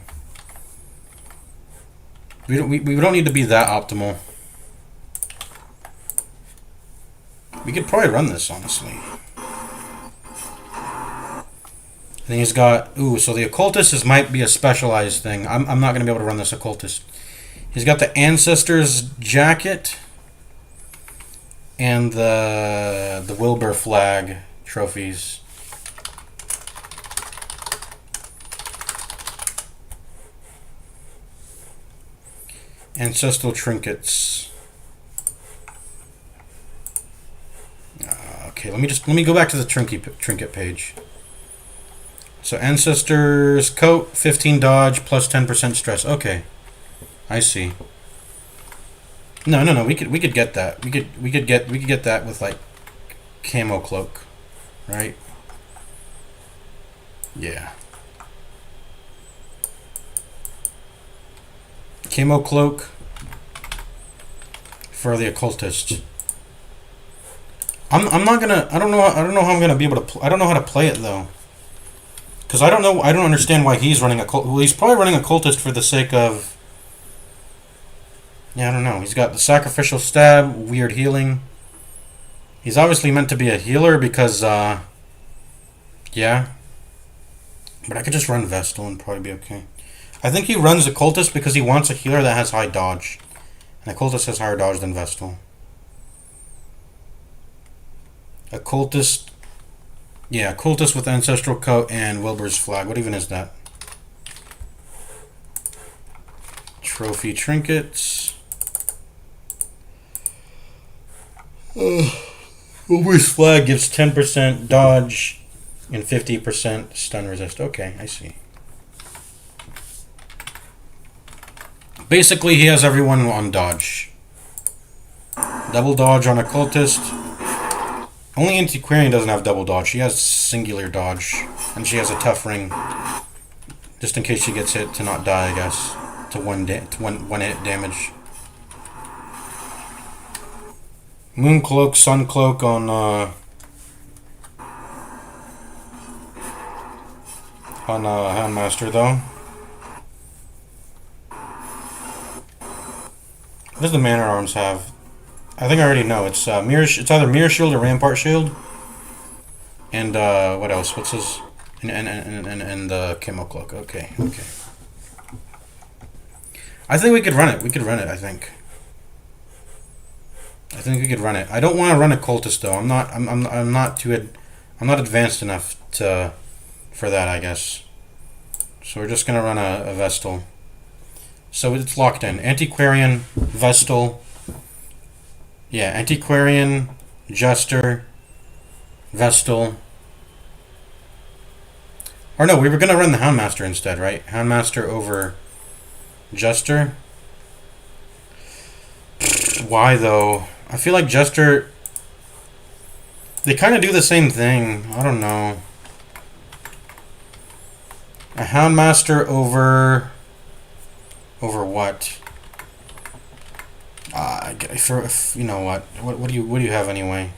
We don't need to be that optimal. We could probably run this, honestly. And then he's got, so the Occultist might be a specialized thing. I'm not going to be able to run this Occultist. He's got the Ancestor's Jacket and the Wilbur Flag trophies. Ancestral Trinkets. Okay, let me go back to the trinket page. So Ancestor's Coat, 15 dodge plus 10% stress. Okay, I see. No. We could get that. We could get that with like Camo Cloak, right? Yeah. Camo Cloak for the Occultist. I'm not gonna. I don't know how I'm gonna be able to. I don't know how to play it though. Because I don't understand why he's running a cult. Well, he's probably running a Cultist for the sake of. Yeah, I don't know. He's got the Sacrificial Stab, weird healing. He's obviously meant to be a healer because, yeah. But I could just run Vestal and probably be okay. I think he runs a Cultist because he wants a healer that has high dodge. And a Cultist has higher dodge than Vestal. A Cultist. Yeah, Cultist with Ancestral Coat and Wilbur's Flag. What even is that? Trophy Trinkets. Wilbur's Flag gives 10% dodge and 50% stun resist. Okay, I see. Basically, he has everyone on dodge. Double dodge on a Cultist. Only Antiquarian doesn't have double dodge. She has singular dodge. And she has a Tough Ring. Just in case she gets hit to not die, I guess. To one hit damage. Moon Cloak, Sun Cloak on Handmaster though. What does the Man at Arms have? I think I already know. It's it's either Mirror Shield or Rampart Shield. And what else? What's his? and the camo cloak. Okay. I think we could run it. I think we could run it. I don't want to run a cultist though. I'm not advanced enough for that, I guess. So we're just gonna run a Vestal. So it's locked in. Antiquarian, Vestal. Yeah, Antiquarian, Jester, Vestal. Or no, we were gonna run the Houndmaster instead, right? Houndmaster over Jester. Why though? I feel like Jester. They kind of do the same thing. I don't know. A Houndmaster over what? You know what? What do you have anyway?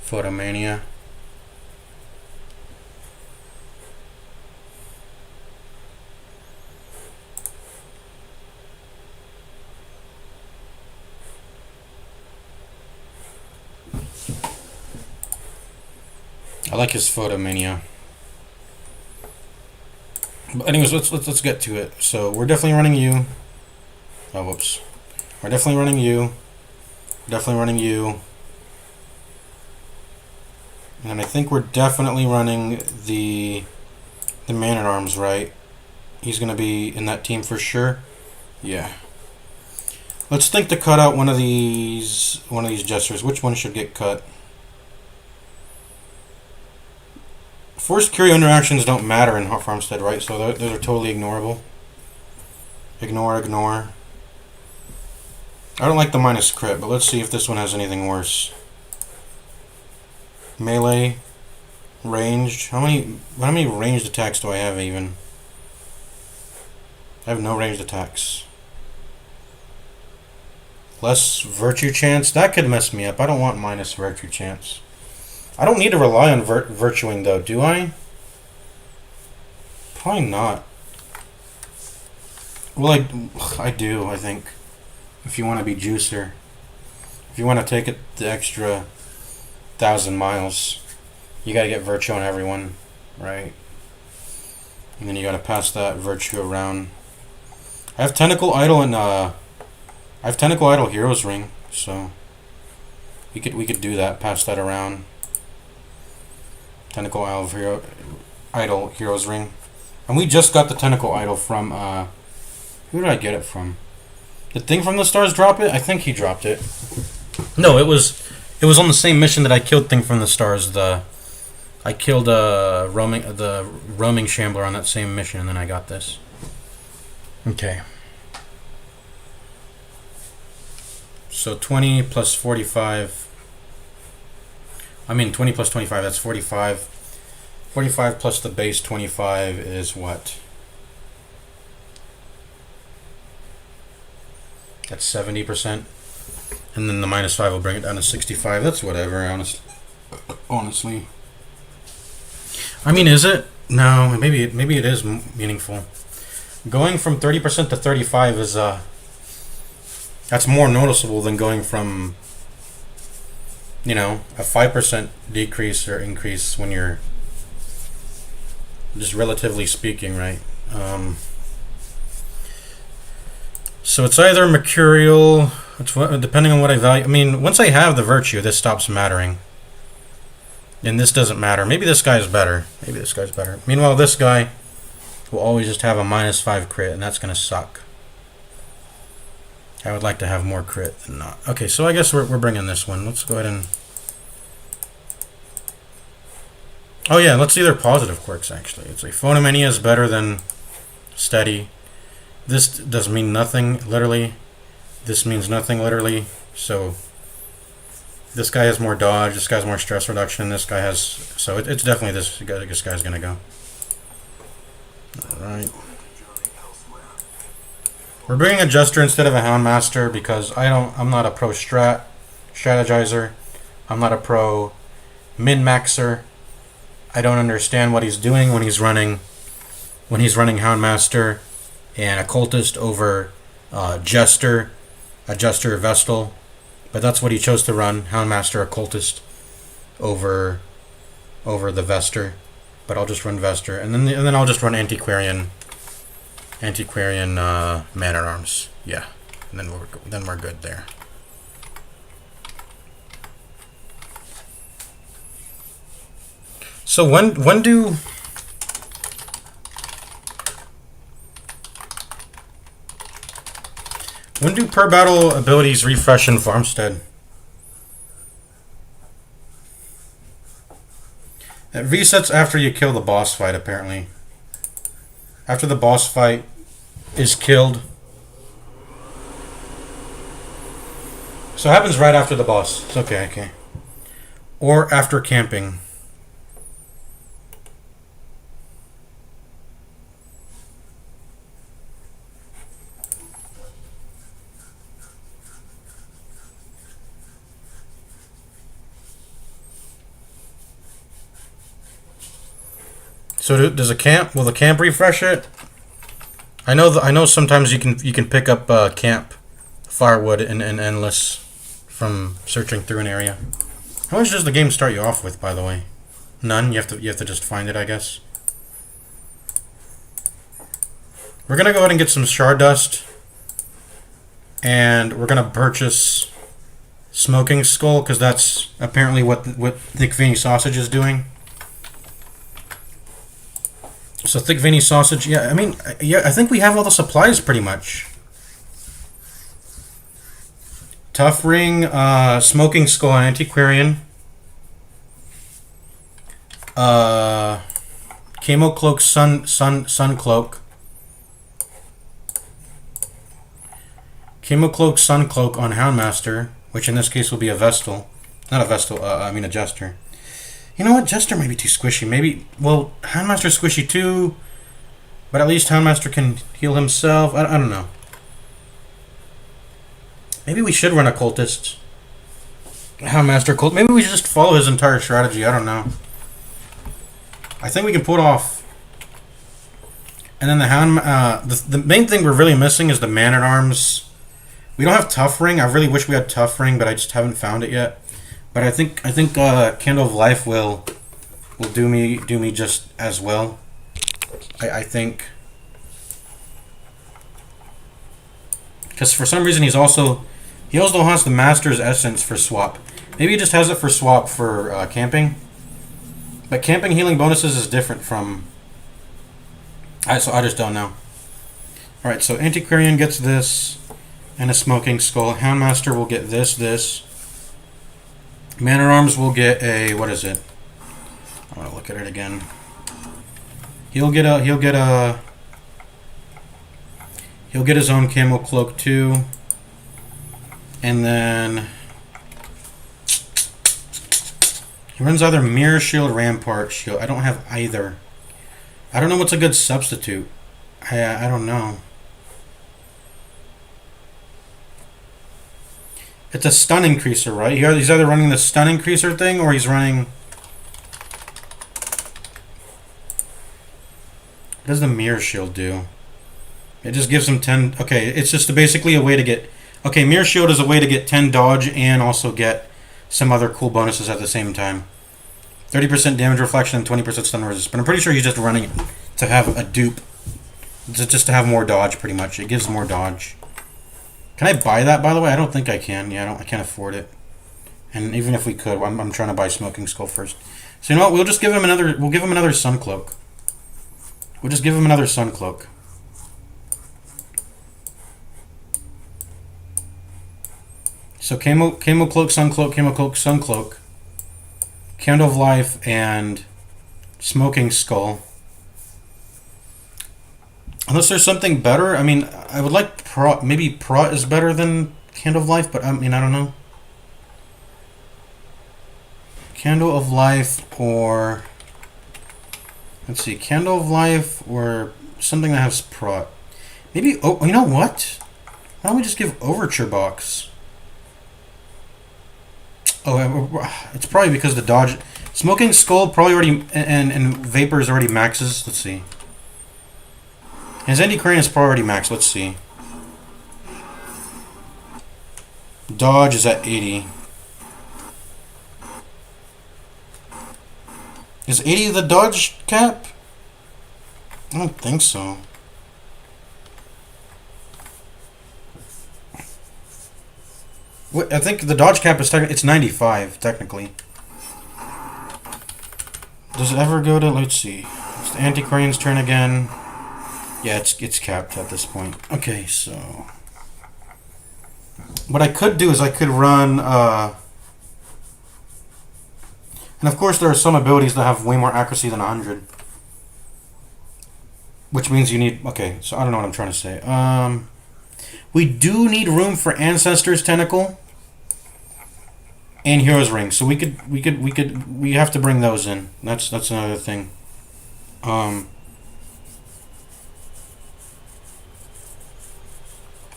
Photomania. I like his Photomania. But anyways, let's get to it. So we're definitely running you. Oh, whoops. We're definitely running you. Definitely running you. And I think we're definitely running the Man-at-Arms, right? He's gonna be in that team for sure. Yeah. Let's think to cut out one of these Jesters. Which one should get cut? Forced Curio interactions don't matter in Farmstead, right? So those are totally ignorable. Ignore. I don't like the minus crit, but let's see if this one has anything worse. Melee, ranged. How many ranged attacks do I have even? I have no ranged attacks. Less virtue chance. That could mess me up. I don't want minus virtue chance. I don't need to rely on virtuing though, do I? Probably not. Well, I do, I think. If you want to be juicer. If you want to take it the extra 1,000 miles, you gotta get virtue on everyone, right? And then you gotta pass that virtue around. I have Tentacle Idol and I have Tentacle Idol Heroes Ring, so we could do that, pass that around. Tentacle Idol Heroes Ring. And we just got the Tentacle Idol from, who did I get it from? Did Thing from the Stars drop it? I think he dropped it. No, it was on the same mission that I killed Thing from the Stars. I killed the roaming Shambler on that same mission, and then I got this. Okay. So 20 plus 45. I mean 20 plus 25, that's 45. 45 plus the base 25 is what? That's 70%. And then the minus 5 will bring it down to 65. That's whatever, honestly. I mean, is it? No, maybe it is meaningful. Going from 30% to 35 is that's more noticeable than going from, you know, a 5% decrease or increase when you're just relatively speaking, right? So it's either mercurial, depending on what I value. I mean, once I have the virtue, this stops mattering. And this doesn't matter. Maybe this guy is better. Meanwhile, this guy will always just have a minus 5 crit, and that's going to suck. I would like to have more crit than not. Okay, so I guess we're bringing this one. Let's go ahead and... Oh yeah, let's see their positive quirks, actually. It's like Phonomania is better than Steady. This does mean nothing, literally. This means nothing, literally. So this guy has more dodge. This guy has more stress reduction. This guy has... So it's definitely this guy's going to go. Alright. We're bringing a Jester instead of a Houndmaster because I'm not a pro strategizer. I'm not a pro min-maxer. I don't understand what he's doing when he's running Houndmaster and Occultist over Jester. Adjuster, Vestal, but that's what he chose to run. Houndmaster, Occultist, over the Vester. But I'll just run Vester, and then I'll just run Antiquarian Man-at-Arms. Yeah, and then we're good there. So when do per battle abilities refresh in Farmstead? It resets after you kill the boss fight, apparently. After the boss fight is killed. So it happens right after the boss. It's okay. Or after camping. So does a camp? Will the camp refresh it? I know sometimes you can pick up camp firewood in Endless from searching through an area. How much does the game start you off with, by the way? None. You have to just find it, I guess. We're gonna go ahead and get some shard dust, and we're gonna purchase Smoking Skull because that's apparently what Thick Veiny Sausage is doing. So Thick Veiny Sausage, yeah, I think we have all the supplies pretty much. Tough Ring, Smoking Skull, Antiquarian. Camo Cloak, Sun Cloak. Camo Cloak, Sun Cloak on Houndmaster, which in this case will be a Vestal. Not a Vestal, a Jester. You know what? Jester might be too squishy. Maybe, well, Houndmaster's squishy too, but at least Houndmaster can heal himself. I don't know. Maybe we should run a Cultist. Houndmaster Cult. Maybe we should just follow his entire strategy. I don't know. I think we can pull it off. And then the main thing we're really missing is the Man-at-Arms. We don't have Tough Ring. I really wish we had Tough Ring, but I just haven't found it yet. But I think Candle of Life will do me just as well. I think, because for some reason he also has the Master's Essence for swap. Maybe he just has it for swap for camping. But camping healing bonuses is different from. So I just don't know. All right, so Antiquarian gets this and a Smoking Skull. Houndmaster will get this. Man-at-Arms will get a, what is it? I want to look at it again. He'll get his own Camo Cloak too. And then he runs either Mirror Shield, Rampart Shield. I don't have either. I don't know what's a good substitute. I don't know. It's a stun increaser, right? He's either running the stun increaser thing or he's running... What does the Mirror Shield do? It just gives him 10... Okay, it's just basically a way to get... Okay, Mirror Shield is a way to get 10 dodge and also get some other cool bonuses at the same time. 30% damage reflection and 20% stun resist. But I'm pretty sure he's just running it to have a dupe. Just to have more dodge, pretty much. It gives more dodge. Can I buy that, by the way? I don't think I can. Yeah, I can't afford it. And even if we could, I'm trying to buy Smoking Skull first. So you know what? We'll just give him another. We'll give him another Sun Cloak. We'll just give him another Sun Cloak. So Camo Cloak, Sun Cloak, Camo Cloak, Sun Cloak, Candle of Life, and Smoking Skull. Unless there's something better. I mean, I would like Prot. Maybe Prot is better than Candle of Life, but I mean, I don't know. Candle of Life or... Let's see, Candle of Life or something that has Prot. Maybe, oh, you know what? Why don't we just give Overture Box? Oh, it's probably because the dodge... Smoking Skull probably already... And Vapors already maxes. Let's see. His Antiquarian is probably already maxed. Let's see. Dodge is at 80. Is 80 the dodge cap? I don't think so. I think the dodge cap is it's 95 technically. Does it ever go to? Let's see. It's the Antiquarian's turn again. Yeah, it's capped at this point. Okay, so what I could do is I could run. And of course, there are some abilities that have way more accuracy than 100, which means you need. Okay, so I don't know what I'm trying to say. We do need room for Ancestor's Tentacle and Hero's Ring, so we have to bring those in. That's another thing.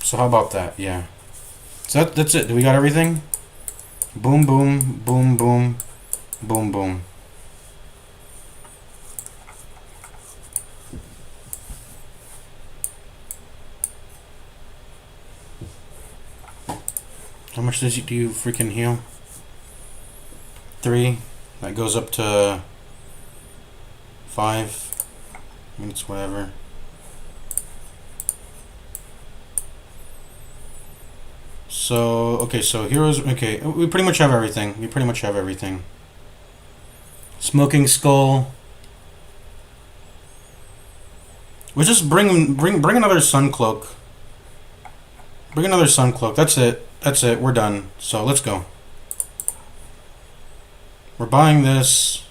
So how about that? Yeah. So that's it. Do we got everything? Boom, boom, boom, boom, boom, boom. How much do you freaking heal? 3. That goes up to 5. I mean, it's whatever. So, okay, so heroes, okay, we pretty much have everything. We pretty much have everything. Smoking Skull. We'll just bring another Sun Cloak. Bring another Sun Cloak. That's it. That's it. We're done. So let's go. We're buying this.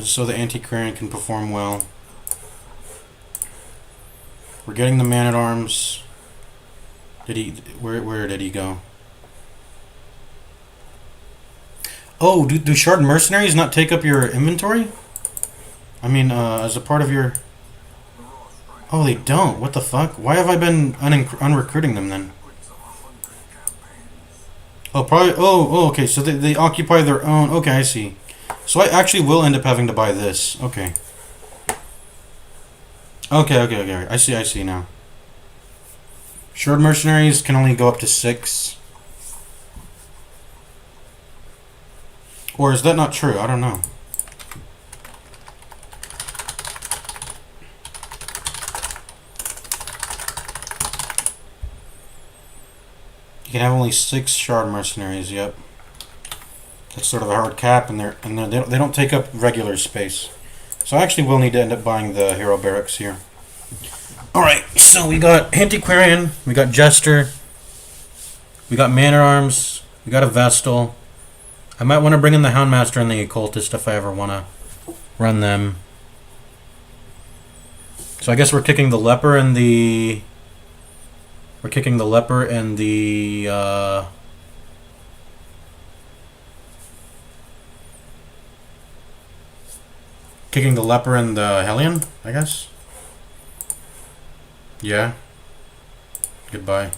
So the Antiquarian can perform well. We're getting the Man-at-Arms. Did he? Where did he go? Oh, do Shard Mercenaries not take up your inventory? I mean, as a part of your... Oh, they don't. What the fuck? Why have I been unrecruiting them then? Oh, probably... Oh, okay. So they occupy their own... Okay, I see. So I actually will end up having to buy this. Okay. Okay. I see now. Shard Mercenaries can only go up to 6. Or is that not true? I don't know. You can have only 6 Shard Mercenaries. Yep. That's sort of a hard cap, and they don't take up regular space. So I actually will need to end up buying the Hero Barracks here. Alright, so we got Antiquarian, we got Jester, we got Man-at-Arms, we got a Vestal. I might want to bring in the Houndmaster and the Occultist if I ever want to run them. So I guess we're kicking the Leper and the... We're kicking the Leper and the... Kicking the Leper and the Hellion, I guess? Yeah. Goodbye.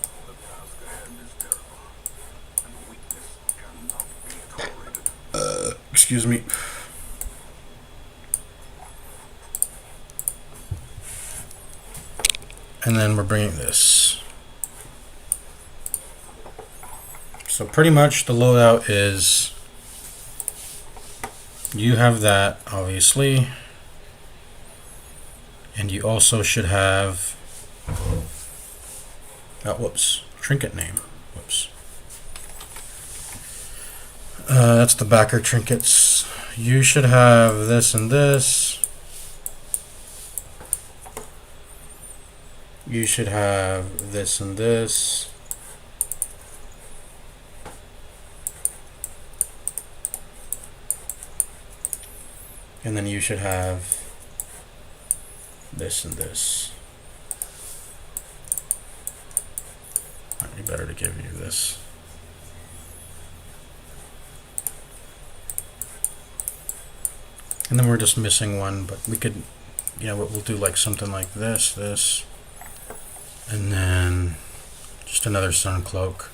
Excuse me. And then we're bringing this. So pretty much the loadout is... You have that, obviously. And you also should have... whoops. Trinket name. Whoops. That's the backer trinkets. You should have this and this. You should have this and this. And then you should have this and this. Might be better to give you this. And then we're just missing one, but we could, you know, we'll do like something like this, and then just another Sun Cloak.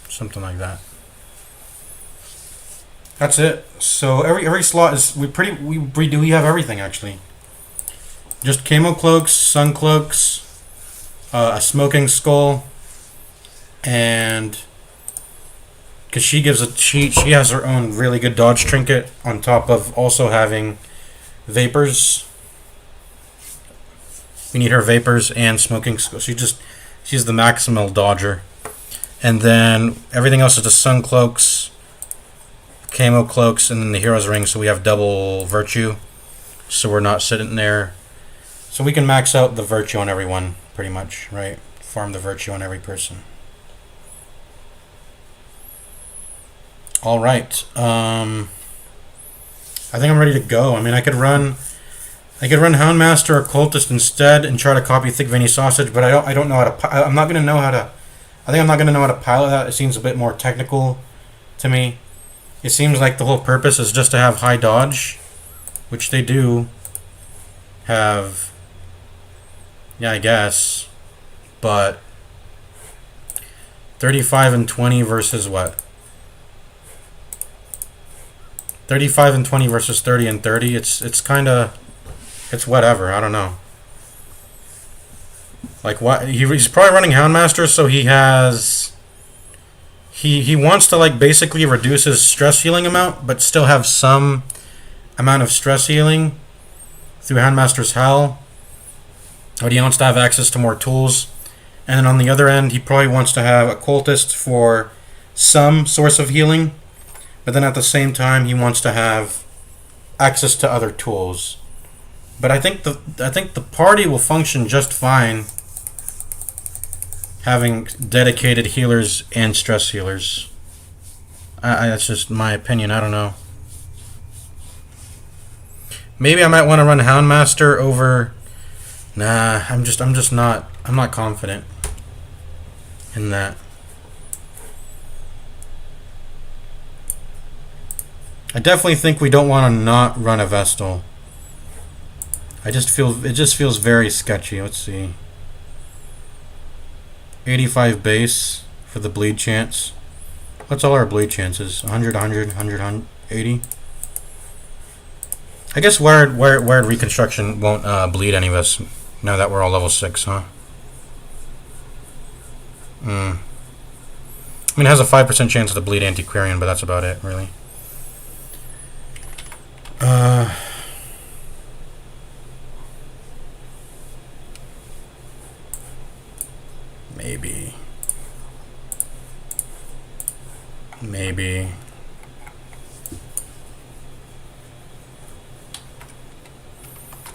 Something like that. That's it. So every slot is we have everything actually. Just camo cloaks, sun cloaks, a smoking skull, and because she gives a she has her own really good dodge trinket on top of also having vapors. We need her vapors and smoking skull. She's the maximal dodger, and then everything else is the sun cloaks, camo cloaks, and then the hero's ring. So we have double virtue. So we're not sitting there. So we can max out the virtue on everyone, pretty much, right? Farm the virtue on every person. All right. I think I'm ready to go. I mean, I could run Houndmaster or Cultist instead and try to copy Thick Veiny Sausage, but I don't know how to. I'm not gonna know how to. I think I'm not gonna know how to pilot that. It seems a bit more technical to me. It seems like the whole purpose is just to have high dodge, which they do have. Yeah, I guess. But 35 and 20 versus what? 35 and 20 versus 30 and 30. It's kind of, it's whatever. I don't know. Like what? He's probably running Houndmaster, so he has. He wants to like basically reduce his stress healing amount, but still have some amount of stress healing through Houndmaster's Hell. But he wants to have access to more tools. And then on the other end, he probably wants to have a Cultist for some source of healing. But then at the same time, he wants to have access to other tools. But I think the party will function just fine having dedicated healers and stress healers. That's just my opinion. I don't know. Maybe I might want to run Houndmaster over. Nah, I'm not confident in that. I definitely think we don't want to not run a Vestal. It just feels very sketchy. Let's see. 85 base for the bleed chance. What's all our bleed chances? 100, 100, 100, 180. I guess Wired Reconstruction won't bleed any of us now that we're all level 6, huh? I mean, it has a 5% chance to bleed Antiquarian, but that's about it, really. Maybe.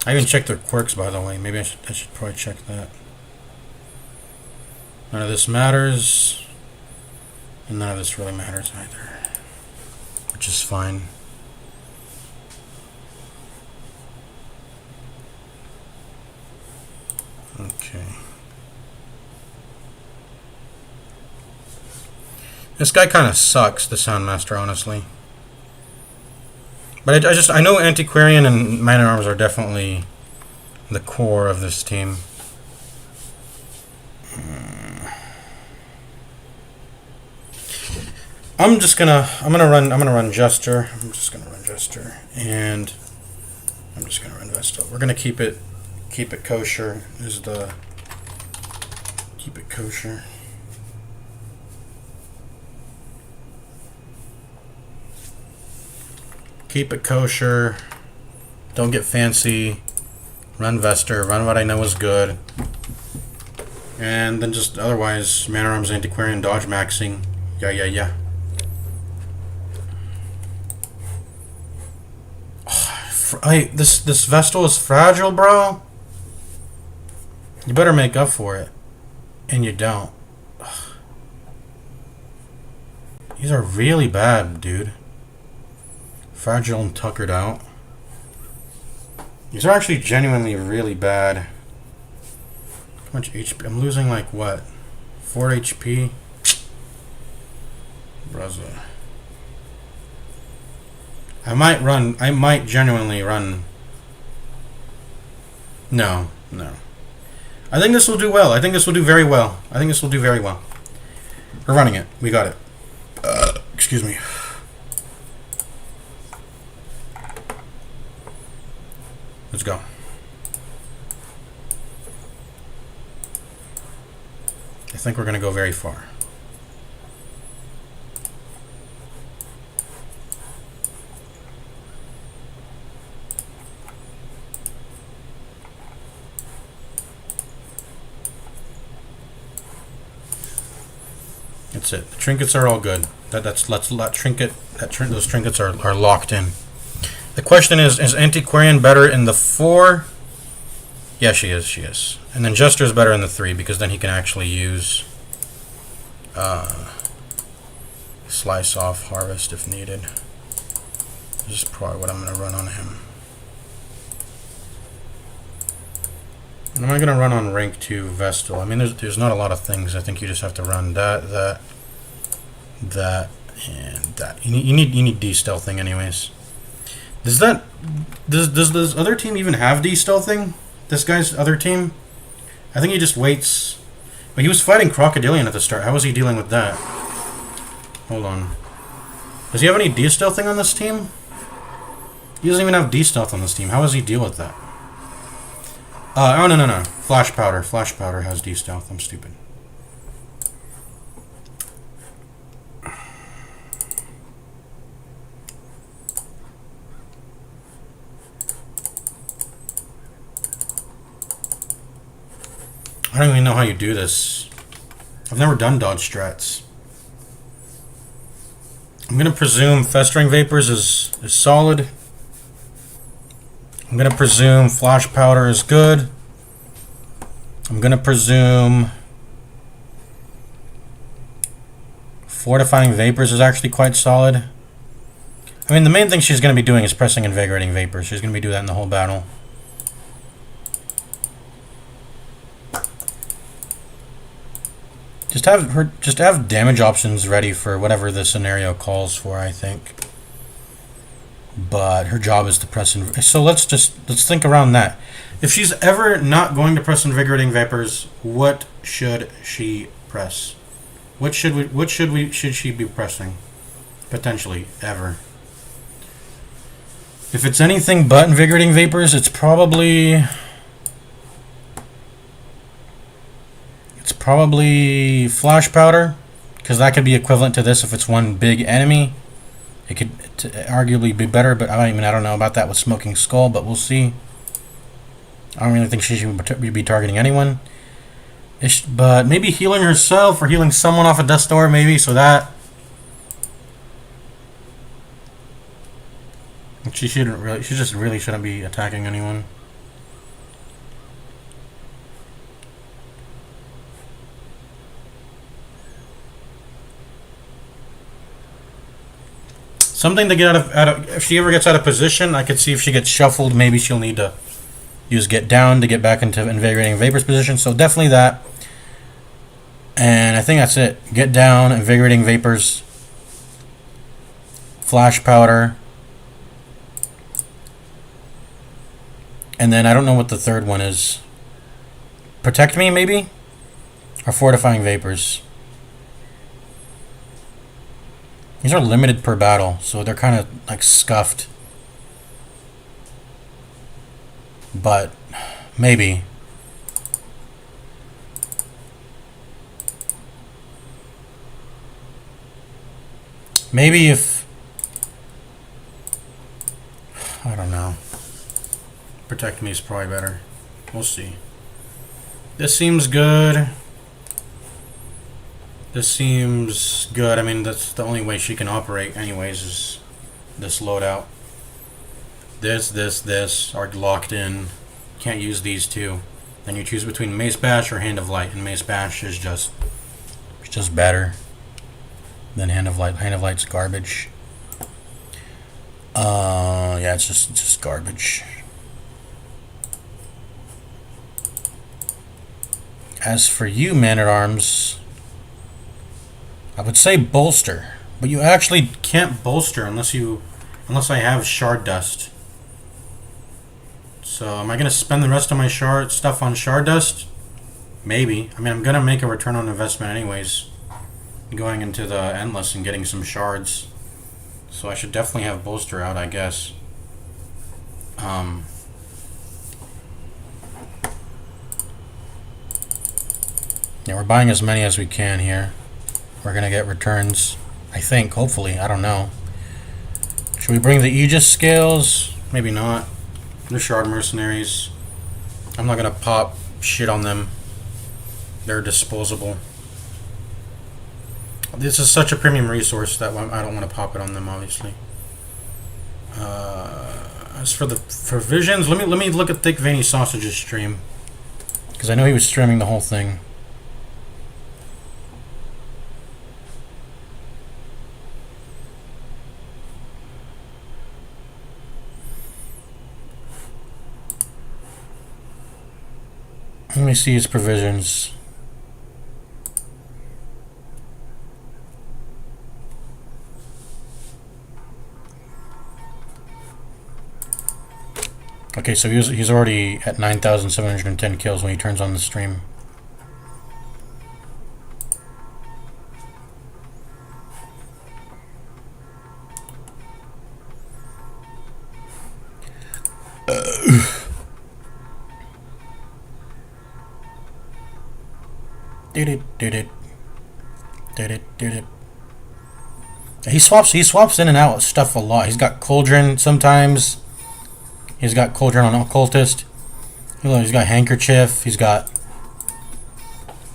I even checked their quirks, by the way. Maybe I should probably check that. None of this matters, and none of this really matters either, which is fine. Okay. This guy kind of sucks, the Soundmaster, honestly. But I know Antiquarian and Man-at-Arms are definitely the core of this team. I'm gonna run Jester. I'm just gonna run Jester, and I'm just gonna run Vestal. We're gonna keep it kosher. Keep it kosher. Keep it kosher. Don't get fancy. Run Vester. Run what I know is good. And then just otherwise, Man-at-Arms, Antiquarian, dodge maxing. Yeah. This Vestal is fragile, bro. You better make up for it. And you don't. These are really bad, dude. Fragile and tuckered out. These are actually genuinely really bad. How much HP? I'm losing like what? 4 HP? Brother. I might genuinely run. No. I think this will do well. I think this will do very well. We're running it. We got it. Excuse me. Let's go. I think we're going to go very far. That's it. The trinkets are all good. Those trinkets are locked in. The question is Antiquarian better in the 4? Yeah, she is. And then Jester's better in the 3 because then he can actually use Slice Off, Harvest if needed. This is probably what I'm going to run on him. What am I going to run on rank 2 Vestal? I mean, there's not a lot of things. I think you just have to run that, and that. You need de-stealthing anyways. Does this other team even have de-stealthing? This guy's other team? I think he just waits. But he was fighting Crocodilian at the start. How was he dealing with that? Hold on. Does he have any de-stealthing on this team? He doesn't even have de-stealth on this team. How does he deal with that? Oh, no. Flash Powder. Flash Powder has de-stealth. I'm stupid. I don't even know how you do this. I've never done dodge strats. I'm going to presume Festering Vapors is solid. I'm going to presume Flash Powder is good. I'm going to presume Fortifying Vapors is actually quite solid. I mean, the main thing she's going to be doing is pressing Invigorating Vapors. She's going to be doing that in the whole battle. Just have damage options ready for whatever the scenario calls for, I think. But her job is to press so let's think around that. If she's ever not going to press Invigorating Vapors, what should she press? What should she be pressing? Potentially, ever. If it's anything but Invigorating Vapors, it's probably Flash Powder, because that could be equivalent to this if it's one big enemy. It could arguably be better, but I don't know about that with Smoking Skull, but we'll see. I don't really think she should be targeting anyone. But maybe healing herself or healing someone off a Death's Door, maybe, so that... She just really shouldn't be attacking anyone. Something to get out of if she ever gets out of position, I could see if she gets shuffled, maybe she'll need to use Get Down to get back into Invigorating Vapors position. So definitely that. And I think that's it. Get Down, Invigorating Vapors, Flash Powder. And then I don't know what the third one is. Protect Me, maybe? Or Fortifying Vapors. These are limited per battle, so they're kind of like scuffed. But maybe. Maybe if... I don't know. Protect Me is probably better. We'll see. This seems good. This seems good. I mean, that's the only way she can operate anyways, is this loadout. This are locked in. Can't use these two. Then you choose between Mace Bash or Hand of Light, and Mace Bash is just better than Hand of Light. Hand of Light's garbage. Yeah, it's just garbage. As for you, Man-at-Arms, I would say bolster, but you actually can't bolster unless I have Shard Dust. So am I gonna spend the rest of my stuff on Shard Dust? Maybe. I mean, I'm gonna make a return on investment anyways, going into the Endless and getting some shards. So I should definitely have bolster out, I guess. Yeah, we're buying as many as we can here. We're gonna get returns, I think, hopefully, I don't know. Should we bring the Aegis scales? Maybe not. They're shard mercenaries. I'm not gonna pop shit on them. They're disposable. This is such a premium resource that I don't want to pop it on them, obviously. As for Visions, let me look at Thick Veiny Sausage's stream, because I know he was streaming the whole thing. Let me see his provisions. Okay, so he's already at 9,710 kills when he turns on the stream. He swaps in and out of stuff a lot. He's got Cauldron sometimes. He's got Cauldron on Occultist. He's got Handkerchief. He's got...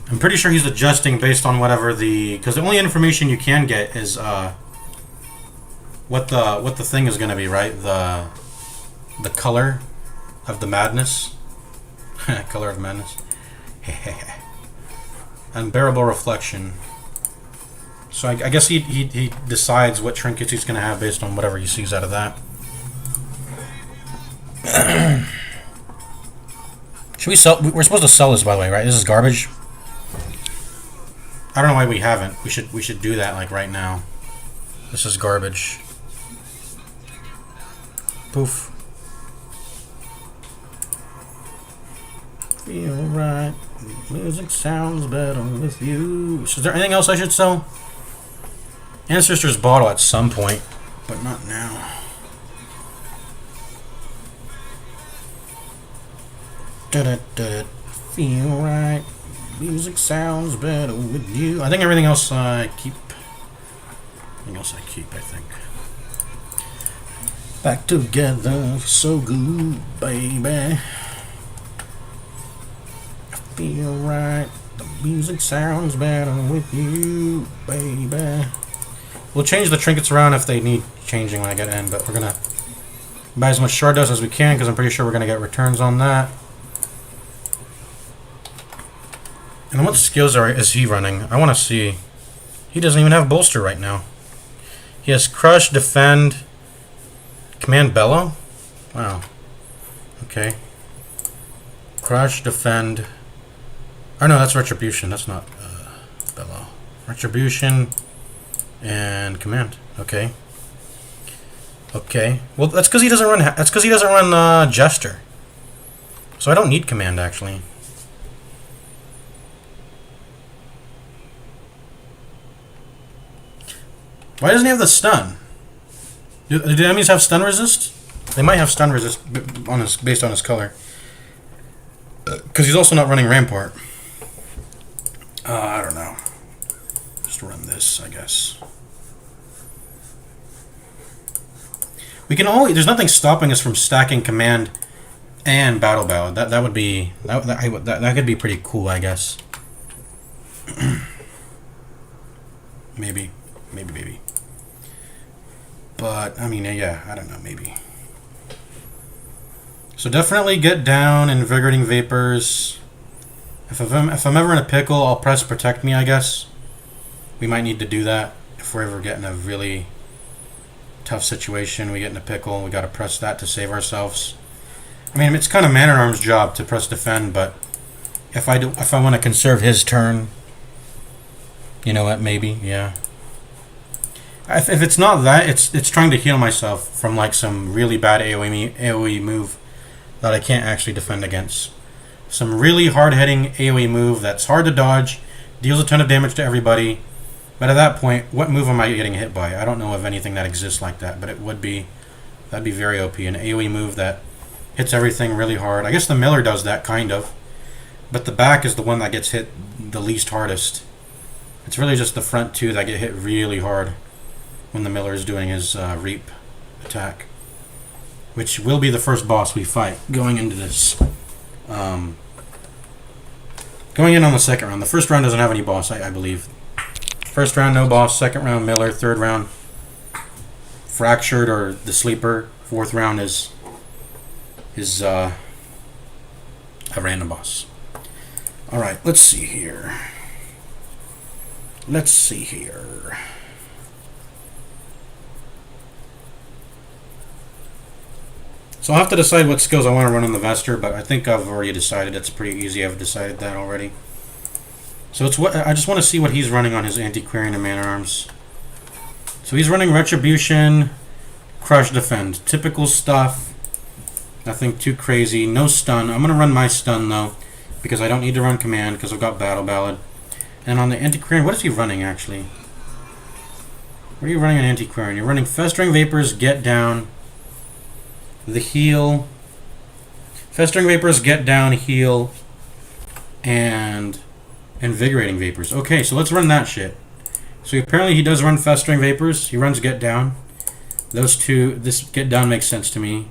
I'm pretty sure he's adjusting based on whatever the... Because the only information you can get is what the thing is going to be, right? The color of the madness. Color of madness. Unbearable reflection. So I guess he decides what trinkets he's going to have based on whatever he sees out of that. Should we sell? We're supposed to sell this, by the way, right? This is garbage. I don't know why we haven't. We should do that like right now. This is garbage. Poof. Feel right. Music sounds better with you. So is there anything else I should sell? Ancestor's Bottle at some point, but not now. Feel right. Music sounds better with you. I think everything else I keep. I think. Back together, so good, baby. I feel right. The music sounds better with you, baby. We'll change the trinkets around if they need changing when I get in, but we're gonna buy as much shard dust as we can because I'm pretty sure we're gonna get returns on that. And what skills is he running? I want to see. He doesn't even have bolster right now. He has Crush, Defend, Command Bellow? Wow. Okay. Crush, Defend. Oh no, that's Retribution. That's not Bellow. Retribution and Command. Okay. Okay. Well, that's because he doesn't run. That's because he doesn't run Jester. So I don't need Command actually. Why doesn't he have the stun? Do enemies have stun resist? They might have stun resist based on his color. Because he's also not running Rampart. I don't know. Just run this, I guess. We can always. There's nothing stopping us from stacking Command and Battle Ballad. That would be that could be pretty cool, I guess. Maybe. But, I mean, yeah, I don't know, maybe. So definitely get down Invigorating Vapors. If I'm ever in a pickle, I'll press Protect Me, I guess. We might need to do that if we're ever getting a really tough situation. We get in a pickle, we gotta press that to save ourselves. I mean, it's kind of Man-at-Arm's job to press Defend, but if I want to conserve his turn, you know what, maybe, yeah. If it's not that, it's trying to heal myself from like some really bad AoE move that I can't actually defend against. Some really hard-hitting AoE move that's hard to dodge, deals a ton of damage to everybody. But at that point, what move am I getting hit by? I don't know of anything that exists like that, but that'd be very OP. An AoE move that hits everything really hard. I guess the Miller does that kind of. But the back is the one that gets hit the least hardest. It's really just the front two that get hit really hard when the Miller is doing his reap attack, which will be the first boss we fight going into this. Going in on the second round. The first round doesn't have any boss, I believe. First round, no boss. Second round, Miller. Third round, Fractured or the Sleeper. Fourth round is a random boss. Alright, let's see here. Let's see here. So I'll have to decide what skills I want to run on the Vester, but I think I've already decided. It's pretty easy. I've decided that already. So it's what I just want to see what he's running on his Antiquarian and Man-at-Arms. So he's running Retribution, Crush, Defend. Typical stuff. Nothing too crazy. No stun. I'm going to run my stun, though, because I don't need to run Command, because I've got Battle Ballad. And on the Antiquarian, what is he running, actually? What are you running on Antiquarian? You're running Festering Vapors, Get Down, the Heal. Festering Vapors, Get Down, Heal, and Invigorating Vapors. Okay, so let's run that shit. So apparently he does run Festering Vapors. He runs Get Down. Those two, this Get Down makes sense to me.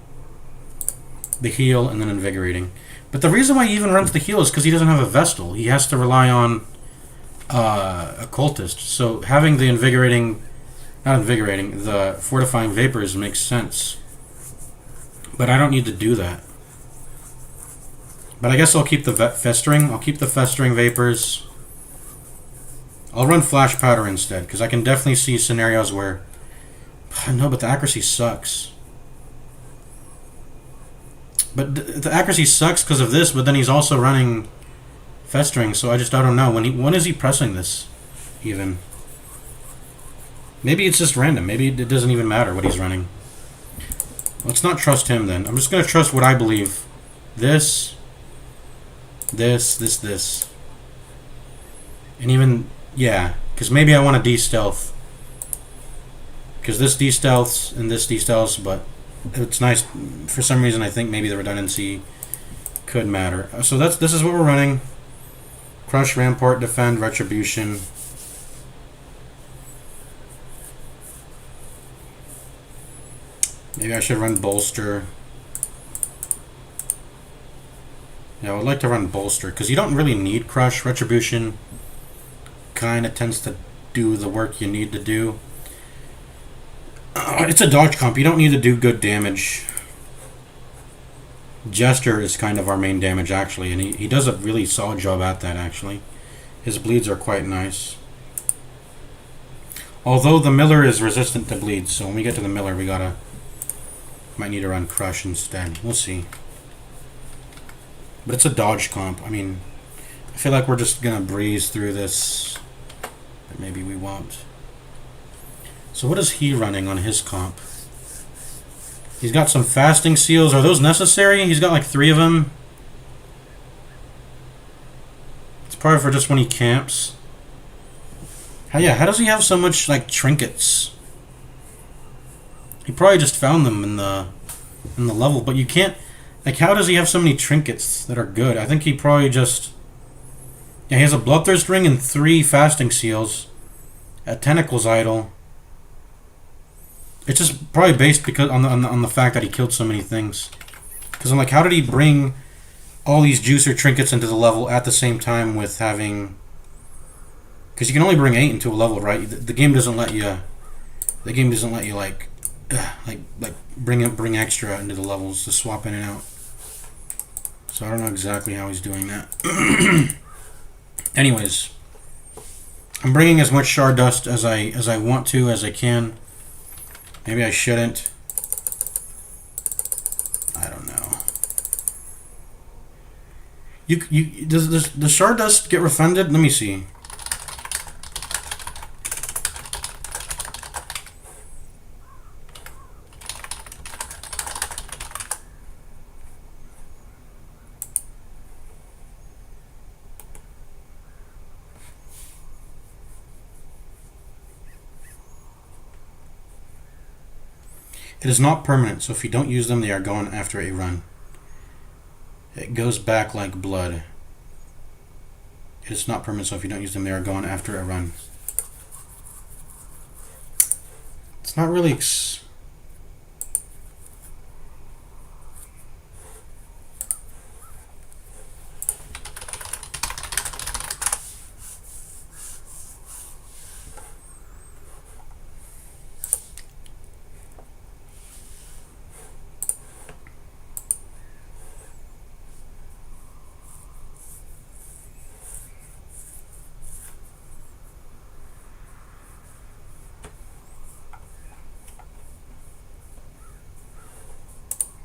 The Heal, and then Invigorating. But the reason why he even runs the Heal is because he doesn't have a Vestal. He has to rely on Occultist. So having the the Fortifying Vapors makes sense. But I don't need to do that. But I guess I'll keep the Festering. I'll keep the Festering Vapors. I'll run Flash Powder instead, because I can definitely see scenarios where... No, but the accuracy sucks. But the accuracy sucks because of this, but then he's also running Festering, so I don't know. When is he pressing this, even? Maybe it's just random. Maybe it doesn't even matter what he's running. Let's not trust him, then. I'm just going to trust what I believe. This. And even... Yeah, because maybe I want to de-stealth. Because this de-stealths and this de-stealths, but it's nice. For some reason, I think maybe the redundancy could matter. So this is what we're running. Crush, Rampart, Defend, Retribution. Maybe I should run Bolster. Yeah, I would like to run Bolster, because you don't really need Crush. Retribution kind of tends to do the work you need to do. It's a dodge comp. You don't need to do good damage. Jester is kind of our main damage, actually, and he does a really solid job at that, actually. His bleeds are quite nice. Although the Miller is resistant to bleeds, so when we get to the Miller, we might need to run Crush instead. We'll see. But it's a dodge comp. I mean, I feel like we're just gonna breeze through this, but maybe we won't. So what is he running on his comp? He's got some fasting seals. Are those necessary? He's got like 3 of them. It's probably for just when he camps. How does he have so much like trinkets? He probably just found them in the level, but you can't. Like, how does he have so many trinkets that are good? I think he probably just... Yeah, he has a Bloodthirst Ring and 3 fasting seals. A Tentacles Idol. It's just probably based because on the fact that he killed so many things. Because I'm like, how did he bring all these juicer trinkets into the level at the same time with having... Because you can only bring 8 into a level, right? The game doesn't let you... The game doesn't let you like bring extra into the levels to swap in and out. So I don't know exactly how he's doing that. Anyways, I'm bringing as much Shard Dust as I want to, as I can. Maybe I shouldn't. I don't know. Does Shard Dust get refunded? Let me see. It is not permanent, so if you don't use them, they are gone after a run. It goes back like blood. It's not permanent, so if you don't use them, they are gone after a run. It's not really...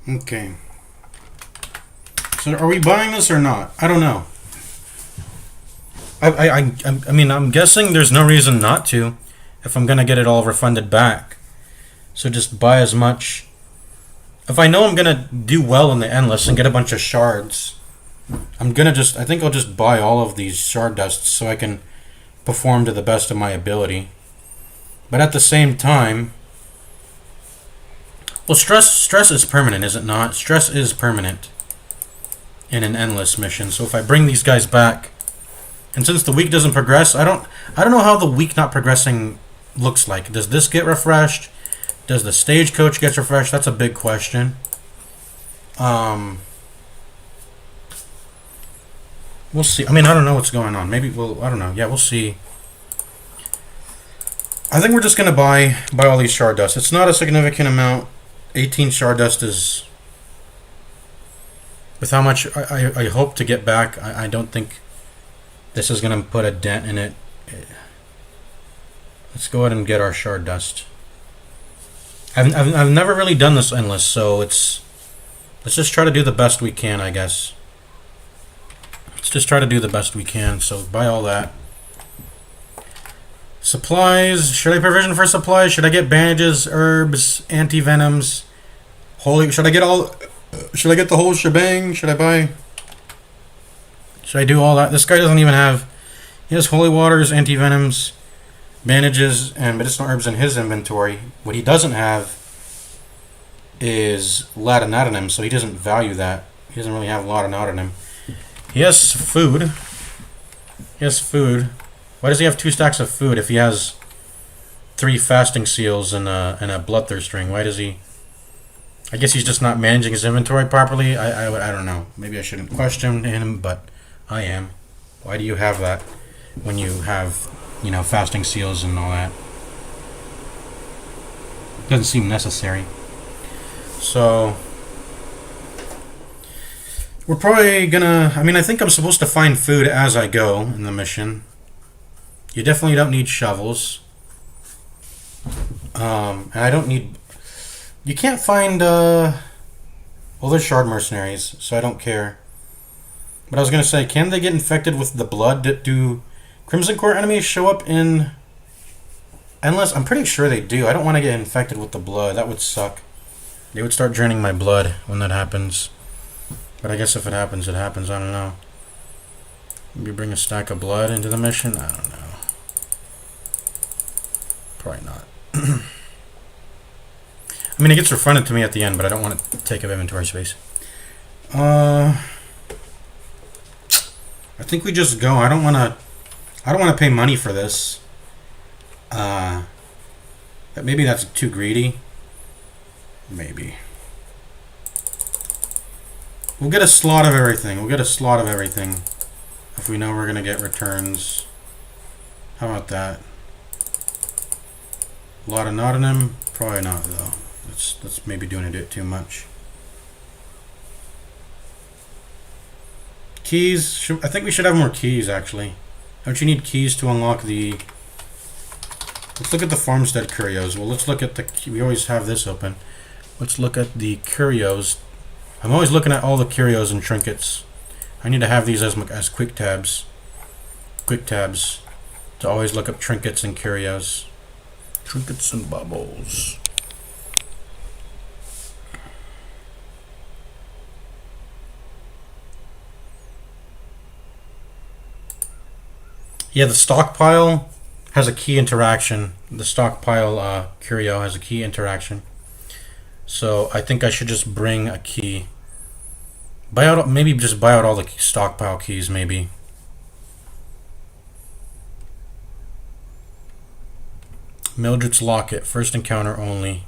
Okay. So are we buying this or not? I don't know. I mean, I'm guessing there's no reason not to if I'm gonna get it all refunded back. So just buy as much. If I know I'm gonna do well in the endless and get a bunch of shards, I think I'll just buy all of these shard dusts so I can perform to the best of my ability. But at the same time, well, stress is permanent, is it not? Stress is permanent in an endless mission. So if I bring these guys back, and since the week doesn't progress, I don't know how the week not progressing looks like. Does this get refreshed? Does the stagecoach get refreshed? That's a big question. We'll see. I mean, I don't know what's going on. Maybe I don't know. Yeah, we'll see. I think we're just gonna buy all these shard dust. It's not a significant amount. 18 shard dust is, with how much I hope to get back, I don't think this is going to put a dent in it. Let's go ahead and get our shard dust. I've never really done this endless, so let's just try to do the best we can, I guess. Let's just try to do the best we can, so buy all that. Supplies. Should I provision for supplies? Should I get bandages, herbs, anti-venoms? Should I get the whole shebang? Should I do all that? This guy doesn't even have... He has holy waters, anti-venoms, bandages, and medicinal herbs in his inventory. What he doesn't have is laudanum, so he doesn't value that. He doesn't really have laudanum. He has food. Why does he have 2 stacks of food if he has 3 fasting seals and a bloodthirst ring? Why does he... I guess he's just not managing his inventory properly. I don't know. Maybe I shouldn't question him, but I am. Why do you have that when you have, you know, fasting seals and all that? Doesn't seem necessary. So we're probably gonna... I mean, I think I'm supposed to find food as I go in the mission. You definitely don't need shovels. And I don't need... You can't find... Well, there's shard mercenaries, so I don't care. But I was going to say, can they get infected with the blood? Do Crimson Court enemies show up in Endless? I'm pretty sure they do. I don't want to get infected with the blood. That would suck. They would start draining my blood when that happens. But I guess if it happens, it happens. I don't know. Maybe bring a stack of blood into the mission? I don't know. Probably not. I mean, it gets refunded to me at the end, but I don't want to take up inventory space. I think we just go. I don't want to pay money for this. Maybe that's too greedy. Maybe. We'll get a slot of everything. If we know we're gonna get returns. How about that? Laudanum? Probably not, though. That's maybe doing it too much. Keys. I think we should have more keys, actually. Don't you need keys to unlock the... Let's look at the Farmstead Curios. Well, let's look at the... We always have this open. Let's look at the Curios. I'm always looking at all the Curios and trinkets. I need to have these as quick tabs. Quick tabs. To always look up trinkets and Curios. Trinkets and bubbles. Yeah, the stockpile has a key interaction. The stockpile curio has a key interaction. So I think I should just bring a key. Maybe just buy out all the stockpile keys, maybe. Mildred's Locket. First encounter only.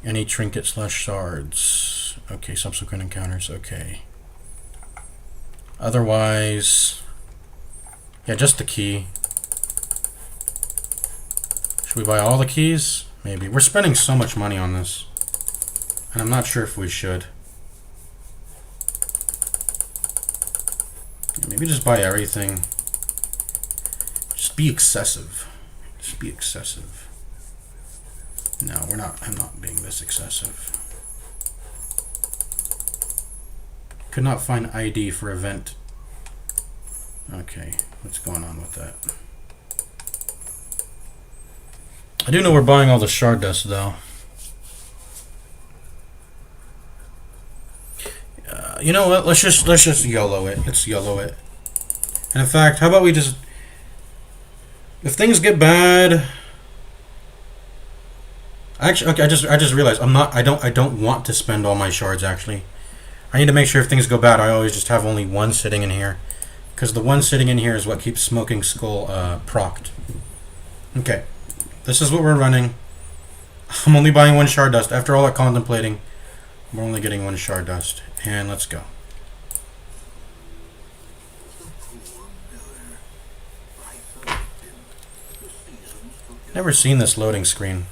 Any trinket / shards. Okay, subsequent encounters. Okay. Otherwise... yeah, just the key. Should we buy all the keys? Maybe. We're spending so much money on this. And I'm not sure if we should. Yeah, maybe just buy everything. Just be excessive. Just be excessive. No, we're not. I'm not being this excessive. Could not find ID for event. Okay, what's going on with that? I do know we're buying all the shard dust though. You know what? Let's just YOLO it. Let's YOLO it. And in fact, how about we just, if things get bad. Actually, okay, I just realized I don't want to spend all my shards actually. I need to make sure if things go bad, I always just have only one sitting in here. Because the one sitting in here is what keeps Smoking Skull procced. Okay. This is what we're running. I'm only buying one shard dust. After all that contemplating, we're only getting one shard dust. And let's go. Never seen this loading screen.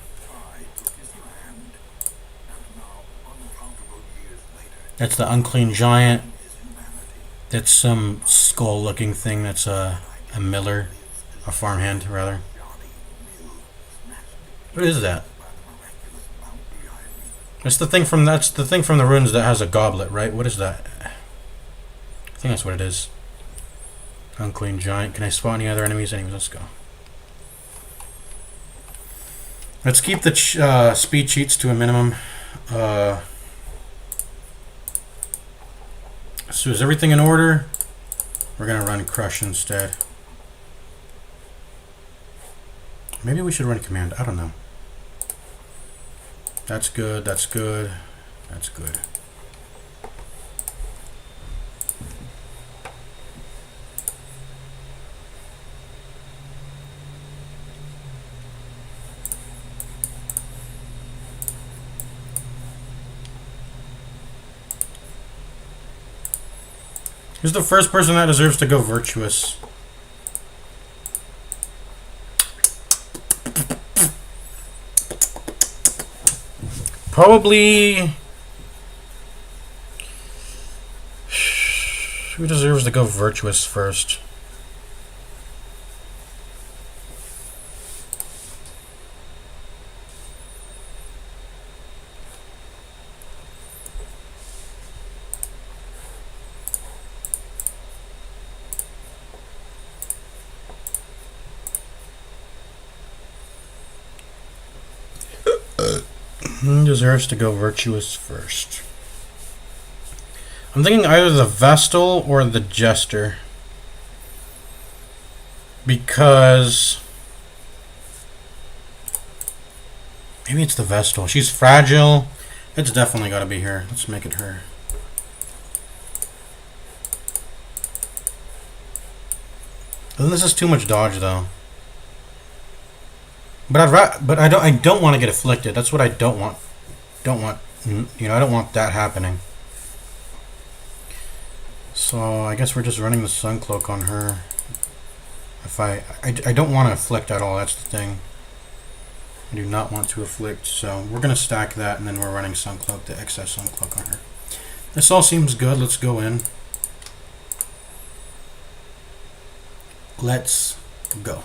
That's the Unclean Giant. That's some skull-looking thing. That's a miller, a farmhand rather. What is that? That's the thing from the ruins that has a goblet, right? What is that? I think that's what it is. Unclean Giant. Can I spot any other enemies? Anyways, let's go. Let's keep the speed cheats to a minimum. So is everything in order? We're gonna run Crush instead. Maybe we should run Command. I don't know. That's good. That's good. That's good. Who's the first person that deserves to go virtuous? Probably... who deserves to go virtuous first? Who deserves to go virtuous first? I'm thinking either the Vestal or the Jester. Because... maybe it's the Vestal. She's fragile. It's definitely got to be her. Let's make it her. Then this is too much dodge, though. But I don't want to get afflicted. That's what I don't want. You know, I don't want that happening. So I guess we're just running the Sun Cloak on her. If I don't want to afflict at all. That's the thing. I do not want to afflict. So we're gonna stack that, and then we're running Sun Cloak, the excess Sun Cloak on her. This all seems good. Let's go in. Let's go.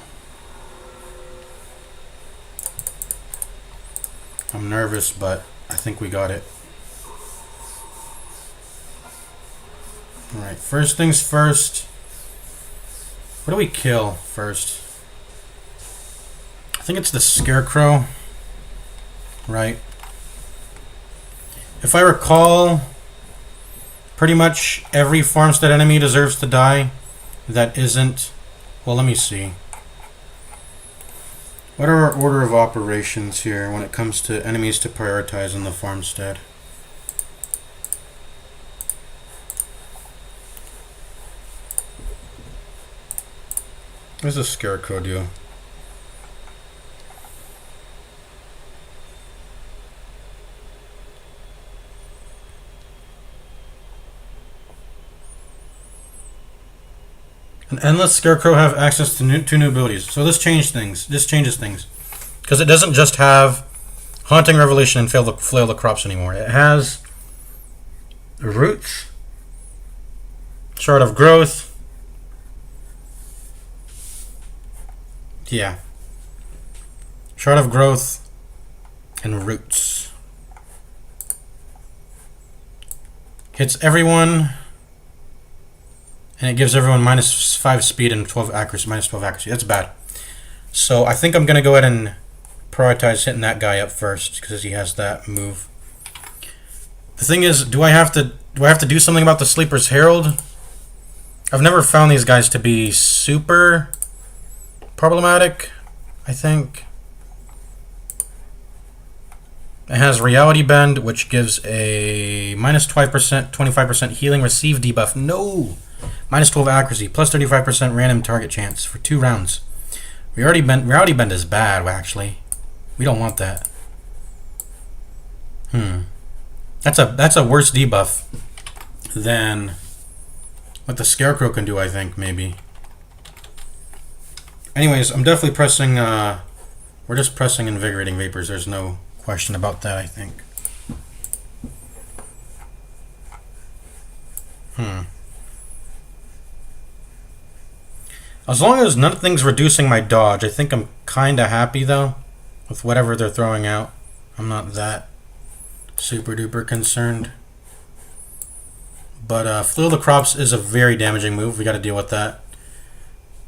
I'm nervous, but I think we got it. Alright, first things first. What do we kill first? I think it's the Scarecrow. Right? If I recall, pretty much every farmstead enemy deserves to die. That isn't... well, let me see. What are our order of operations here when it comes to enemies to prioritize in the farmstead? What does the Scarecrow do? An Endless Scarecrow have access to two new abilities. So this changes things. Because it doesn't just have Haunting Revelation and Flail the Crops anymore. It has Roots, Shard of Growth. Yeah. Shard of Growth and Roots. Hits everyone, and it gives everyone -5 speed and 12 accuracy, -12 accuracy. That's bad. So I think I'm gonna go ahead and prioritize hitting that guy up first because he has that move. The thing is, do I have to do something about the Sleeper's Herald? I've never found these guys to be super problematic, I think. It has Reality Bend, which gives a -25%, 25% healing, receive debuff. No! -12 accuracy, plus 35% random target chance for 2 rounds. Reality Bend is bad, actually. We don't want that. That's a worse debuff than what the Scarecrow can do, I think, maybe. Anyways, I'm definitely pressing, we're just pressing Invigorating Vapors. There's no question about that, I think. As long as nothing's reducing my dodge, I think I'm kind of happy, though, with whatever they're throwing out. I'm not that super duper concerned. But Flail the Crops is a very damaging move. We got to deal with that.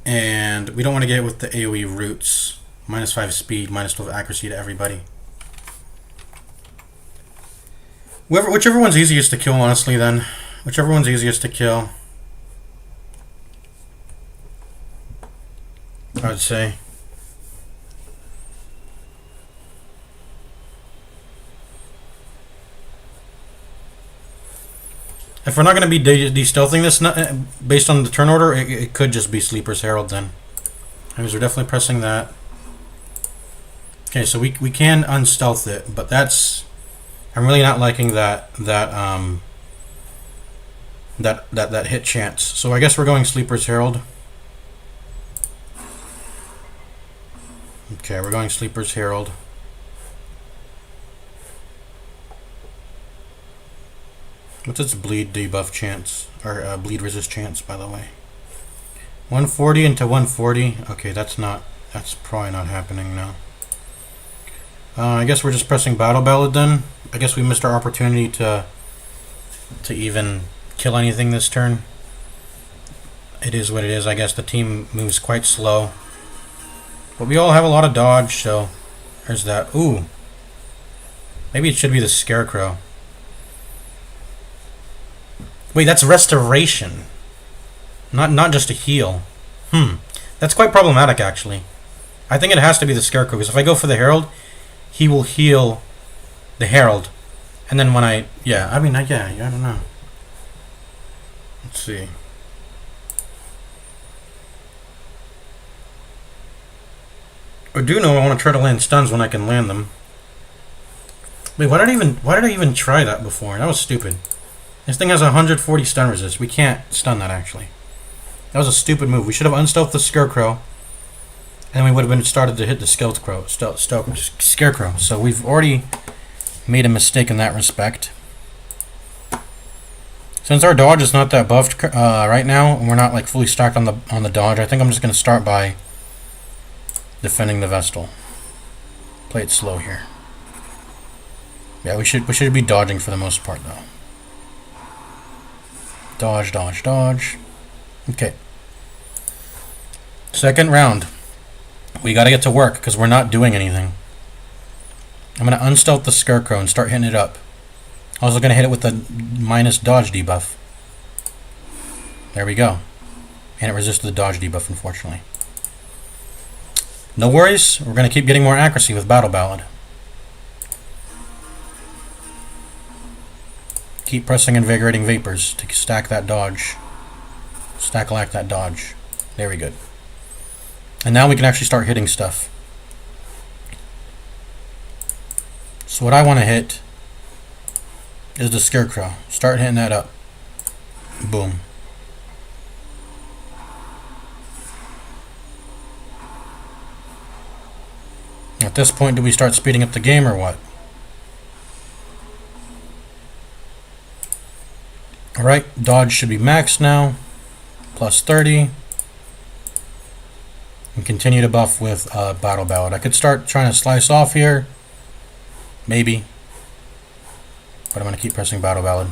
And we don't want to get it with the AoE Roots. -5 speed, -12 accuracy to everybody. Whichever one's easiest to kill, honestly, then. Whichever one's easiest to kill, I'd say. If we're not going to be de-stealthing this based on the turn order, it could just be Sleeper's Herald then. Because we're definitely pressing that. Okay, so we can unstealth it, but that's... I'm really not liking that hit chance. So I guess we're going Sleeper's Herald. Okay, we're going Sleeper's Herald. What's its bleed debuff chance? Or bleed resist chance, by the way. 140 into 140. Okay, that's probably not happening now. I guess we're just pressing Battle Ballad then. I guess we missed our opportunity to even kill anything this turn. It is what it is. I guess the team moves quite slow. But we all have a lot of dodge, so there's that. Ooh. Maybe it should be the Scarecrow. Wait, that's restoration. Not just a heal. That's quite problematic, actually. I think it has to be the Scarecrow, because if I go for the Herald, he will heal the Herald. And then when I don't know. Let's see. I do know I want to try to land stuns when I can land them. Wait, why did I even try that before? That was stupid. This thing has 140 stun resist. We can't stun that, actually. That was a stupid move. We should have unstealthed the Scarecrow, and we would have been started to hit the Scarecrow. So we've already made a mistake in that respect. Since our dodge is not that buffed right now, and we're not like fully stacked on the dodge, I think I'm just going to start by defending the Vestal. Play it slow here. Yeah, we should be dodging for the most part, though. Dodge, dodge, dodge. Okay. Second round. We got to get to work because we're not doing anything. I'm going to unstealth the Scarecrow and start hitting it up. Also going to hit it with the minus dodge debuff. There we go. And it resisted the dodge debuff, unfortunately. No worries. We're going to keep getting more accuracy with Battle Ballad. Keep pressing Invigorating Vapors to stack that dodge. Stack-lack that dodge. Very good. And now we can actually start hitting stuff. So what I want to hit is the Scarecrow. Start hitting that up. Boom. At this point, do we start speeding up the game or what? Alright, dodge should be maxed now. Plus 30. And continue to buff with Battle Ballad. I could start trying to slice off here. Maybe. But I'm going to keep pressing Battle Ballad.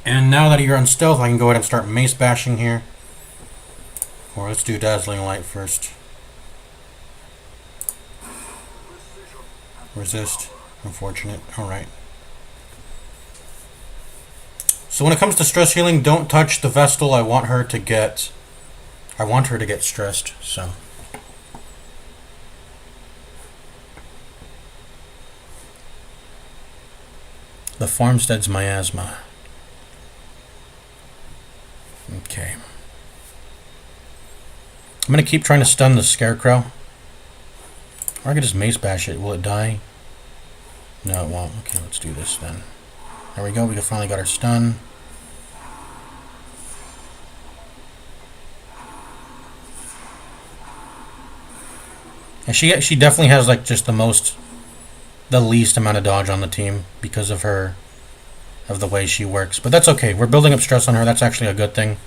And now that you're on stealth, I can go ahead and start mace bashing here. Or let's do Dazzling Light first. Resist. Unfortunate. Alright. So when it comes to stress healing, don't touch the Vestal. I want her to get stressed, so. The Farmstead's Miasma. Okay. I'm going to keep trying to stun the Scarecrow. Or I could just Mace Bash it. Will it die? No, it won't. Okay, let's do this then. There we go. We finally got our stun. And she definitely has like just the least amount of dodge on the team because of the way she works. But that's okay. We're building up stress on her. That's actually a good thing.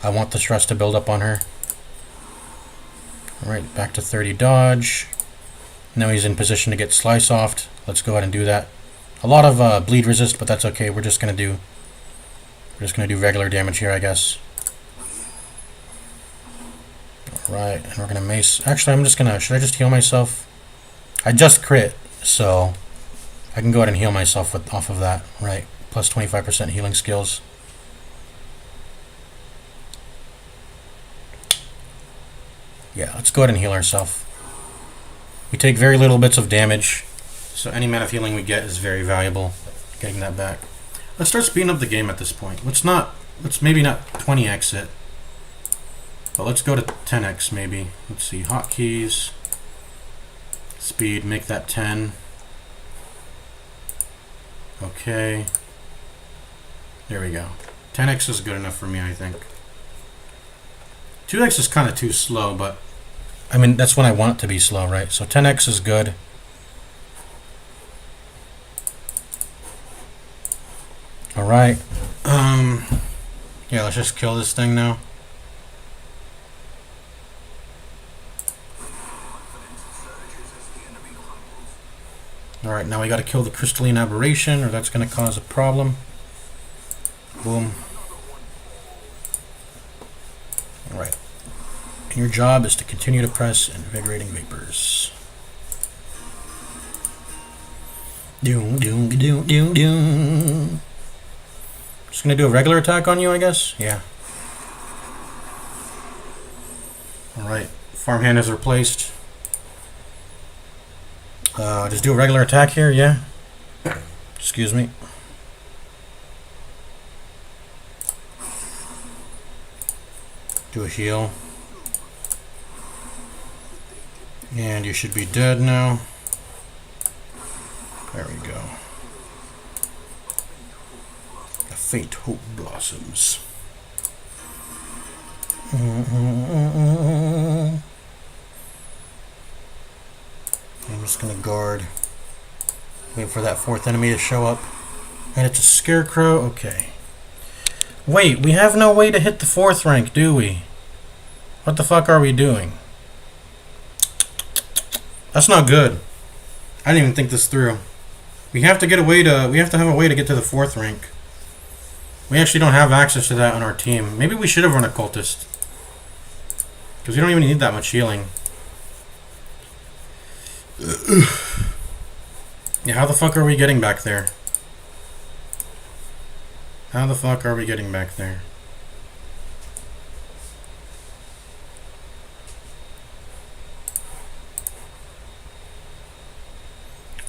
I want the stress to build up on her. Alright, back to 30 dodge. Now he's in position to get slice offed. Let's go ahead and do that. A lot of bleed resist, but that's okay. We're just gonna do regular damage here, I guess. Alright, and we're gonna mace. Actually, should I just heal myself? I just crit, so I can go ahead and heal myself off of that. Right, plus 25% healing skills. Yeah, let's go ahead and heal ourselves. We take very little bits of damage, so any amount of healing we get is very valuable. Getting that back. Let's start speeding up the game at this point. Let's maybe not 20x it, but let's go to 10x maybe. Let's see, hotkeys, speed, make that 10. Okay. There we go. 10x is good enough for me, I think. 2x is kind of too slow, but I mean, that's when I want it to be slow, right? So 10x is good. Alright. Yeah, let's just kill this thing now. Alright, now we gotta kill the Crystalline Aberration, or that's gonna cause a problem. Boom. Alright. And your job is to continue to press Invigorating Vapors. Doom, doom, doom, doom, doom. Just gonna do a regular attack on you, I guess? Yeah. Alright. Farmhand is replaced. Just do a regular attack here, yeah? Excuse me. Do a heal. And you should be dead now. There we go. A faint hope blossoms. I'm just gonna guard. Wait for that fourth enemy to show up. And it's a Scarecrow? Okay. Wait, we have no way to hit the 4th rank, do we? What the fuck are we doing? That's not good. I didn't even think this through. We have to have a way to get to the 4th rank. We actually don't have access to that on our team. Maybe we should have run a cultist. Because we don't even need that much healing. Yeah, how the fuck are we getting back there? How the fuck are we getting back there?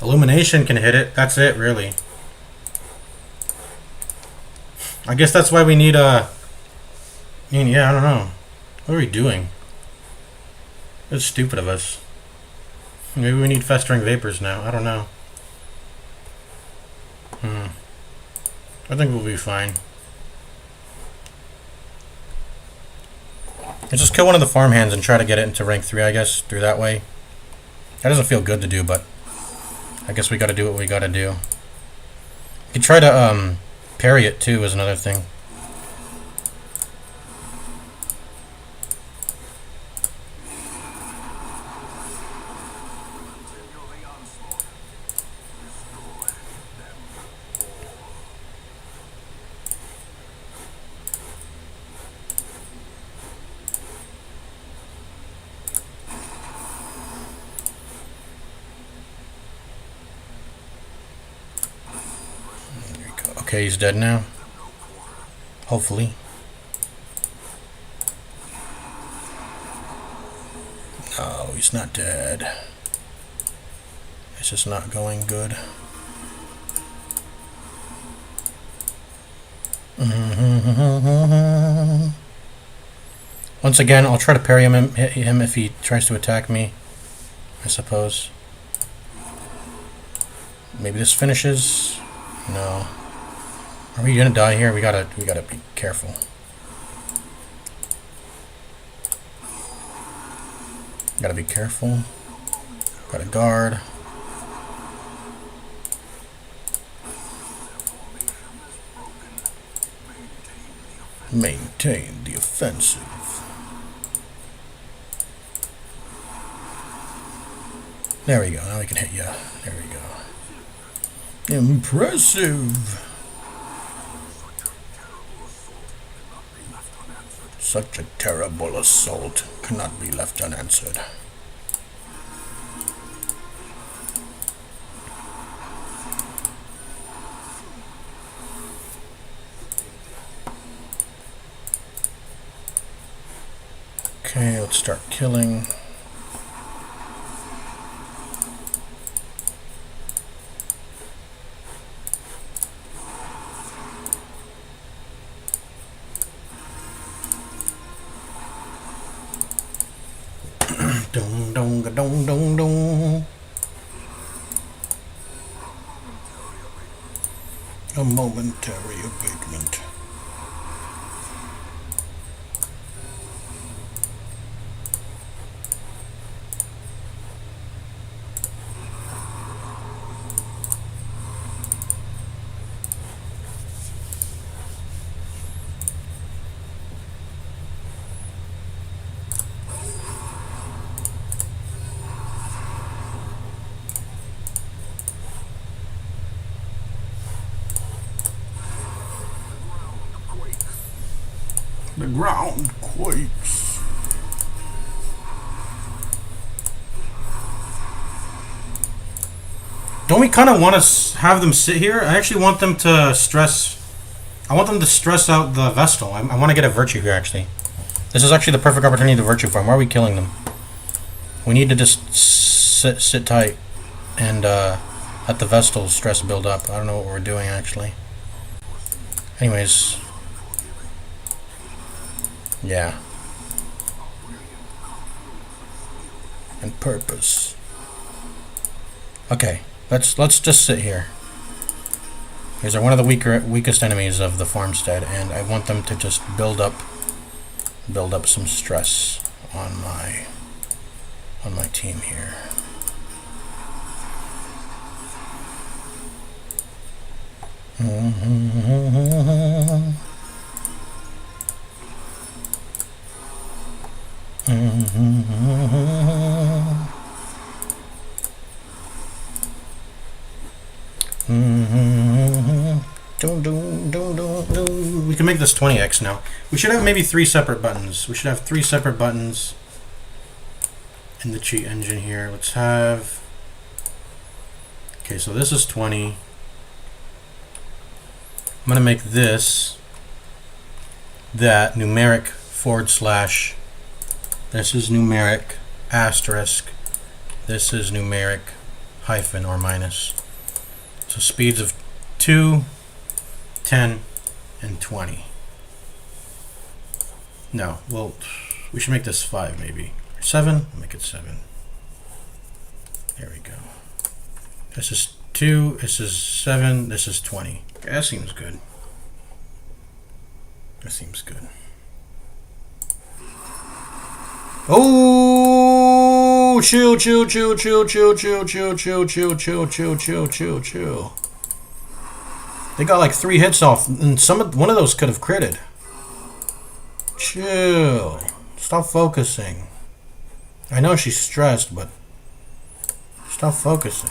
Illumination can hit it. That's it, really. I guess that's why we need yeah, I don't know. What are we doing? That's stupid of us. Maybe we need Festering Vapors now. I don't know. I think we'll be fine. Let's just kill one of the farmhands and try to get it into rank 3, I guess, through that way. That doesn't feel good to do, but I guess we gotta do what we gotta do. You can try to parry it too, is another thing. Okay, he's dead now. Hopefully. No, he's not dead. It's just not going good. Once again, I'll try to parry him, hit him if he tries to attack me, I suppose. Maybe this finishes. No. Are we gonna die here? We gotta be careful. Gotta be careful. Gotta guard. Maintain the offensive. There we go. Now we can hit you. There we go. Impressive. Such a terrible assault cannot be left unanswered. Okay, let's start killing. Dong dong dong dong dong. A momentary abatement. The ground quakes. Don't we kind of want to have them sit here? I actually want them to stress. I want them to stress out the Vestal. I want to get a virtue here, actually. This is actually the perfect opportunity to virtue farm. Why are we killing them? We need to just sit tight and let the Vestal stress build up. I don't know what we're doing, actually. Anyways. Yeah. And purpose. Okay, let's just sit here. These are one of the weakest enemies of the farmstead, and I want them to just build up some stress on my team here. We can make this 20x now. We should have maybe 3 separate buttons. We should have 3 separate buttons in the cheat engine here. Let's have... Okay, so this is 20. I'm going to make this that numeric /. This is numeric asterisk. This is numeric hyphen or minus. So speeds of 2, 10, and 20. No, well, we should make this 5 maybe. 7, make it 7. There we go. This is 2, this is 7, this is 20. Okay, that seems good. That seems good. Oh, chill, chill, chill, chill, chill, chill, chill, chill, chill, chill, chill, chill, chill, chill. They got like 3 hits off, and one of those could have critted. Chill. Stop focusing. I know she's stressed, but stop focusing.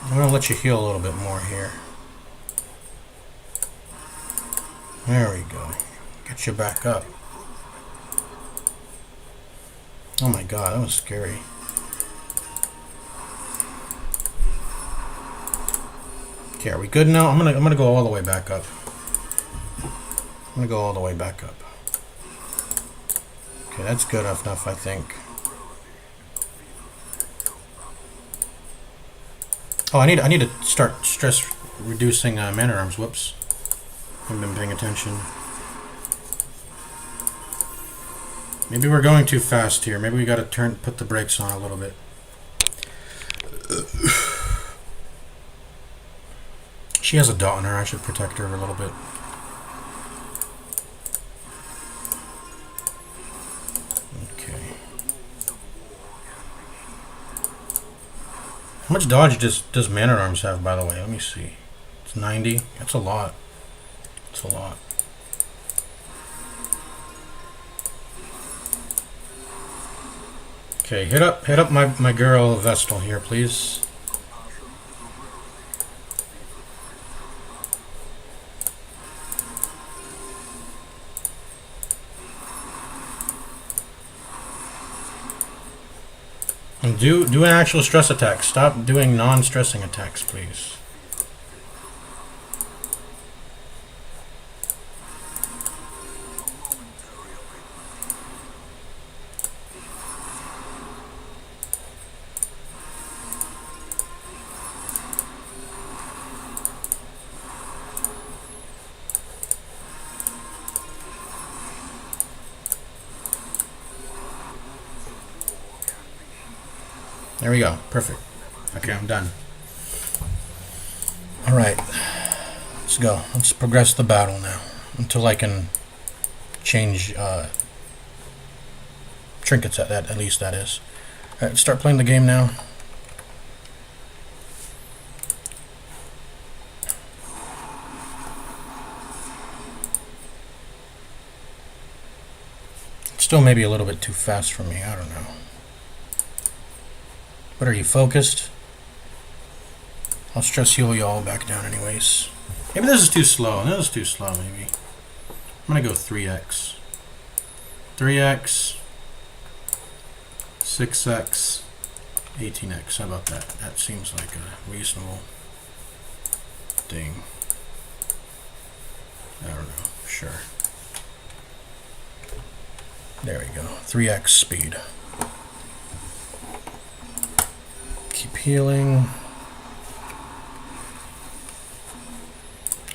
I'm gonna let you heal a little bit more here. There we go. Get you back up. Oh my god, that was scary. Okay, are we good now? I'm gonna go all the way back up. I'm gonna go all the way back up. Okay, that's good enough, I think. Oh, I need to start stress reducing mana arms. Whoops. Haven't been paying attention. Maybe we're going too fast here. Maybe we gotta put the brakes on a little bit. She has a dot on her. I should protect her a little bit. Okay. How much dodge does Man at Arms have, by the way? Let me see. It's 90. That's a lot. That's a lot. Okay, hit up my girl Vestal here, please. And do an actual stress attack. Stop doing non-stressing attacks, please. There we go. Perfect. Okay, I'm done. Alright. Let's go. Let's progress the battle now. Until I can change trinkets at least that is. Alright, let's start playing the game now. Still maybe a little bit too fast for me. I don't know. But are you focused? I'll stress heal you all back down anyways. Maybe this is too slow. This is too slow maybe. I'm gonna go 3x. 3x. 6x. 18x. How about that? That seems like a reasonable thing. I don't know. Sure. There we go. 3x speed. Keep healing.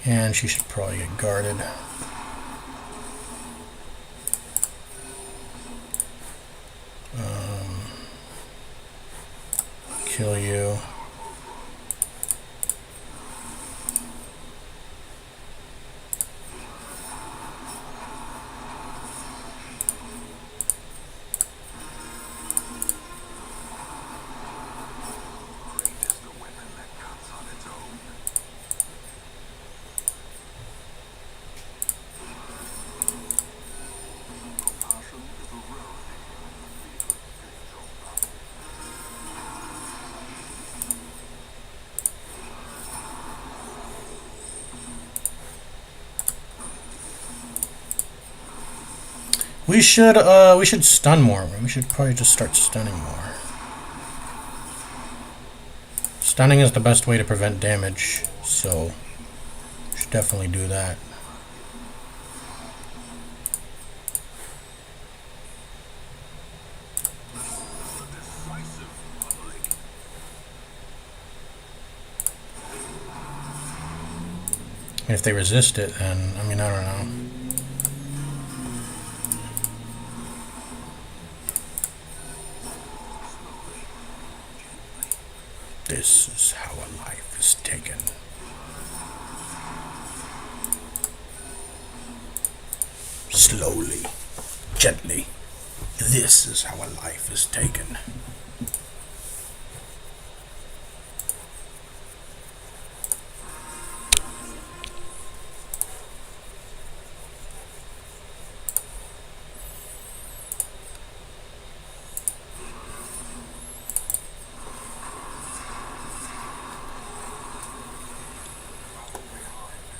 And she should probably get guarded. Kill you. We should stun more. We should probably just start stunning more. Stunning is the best way to prevent damage, so we should definitely do that. And if they resist it, then I mean, I don't know. This is how a life is taken. Slowly, gently. This is how a life is taken.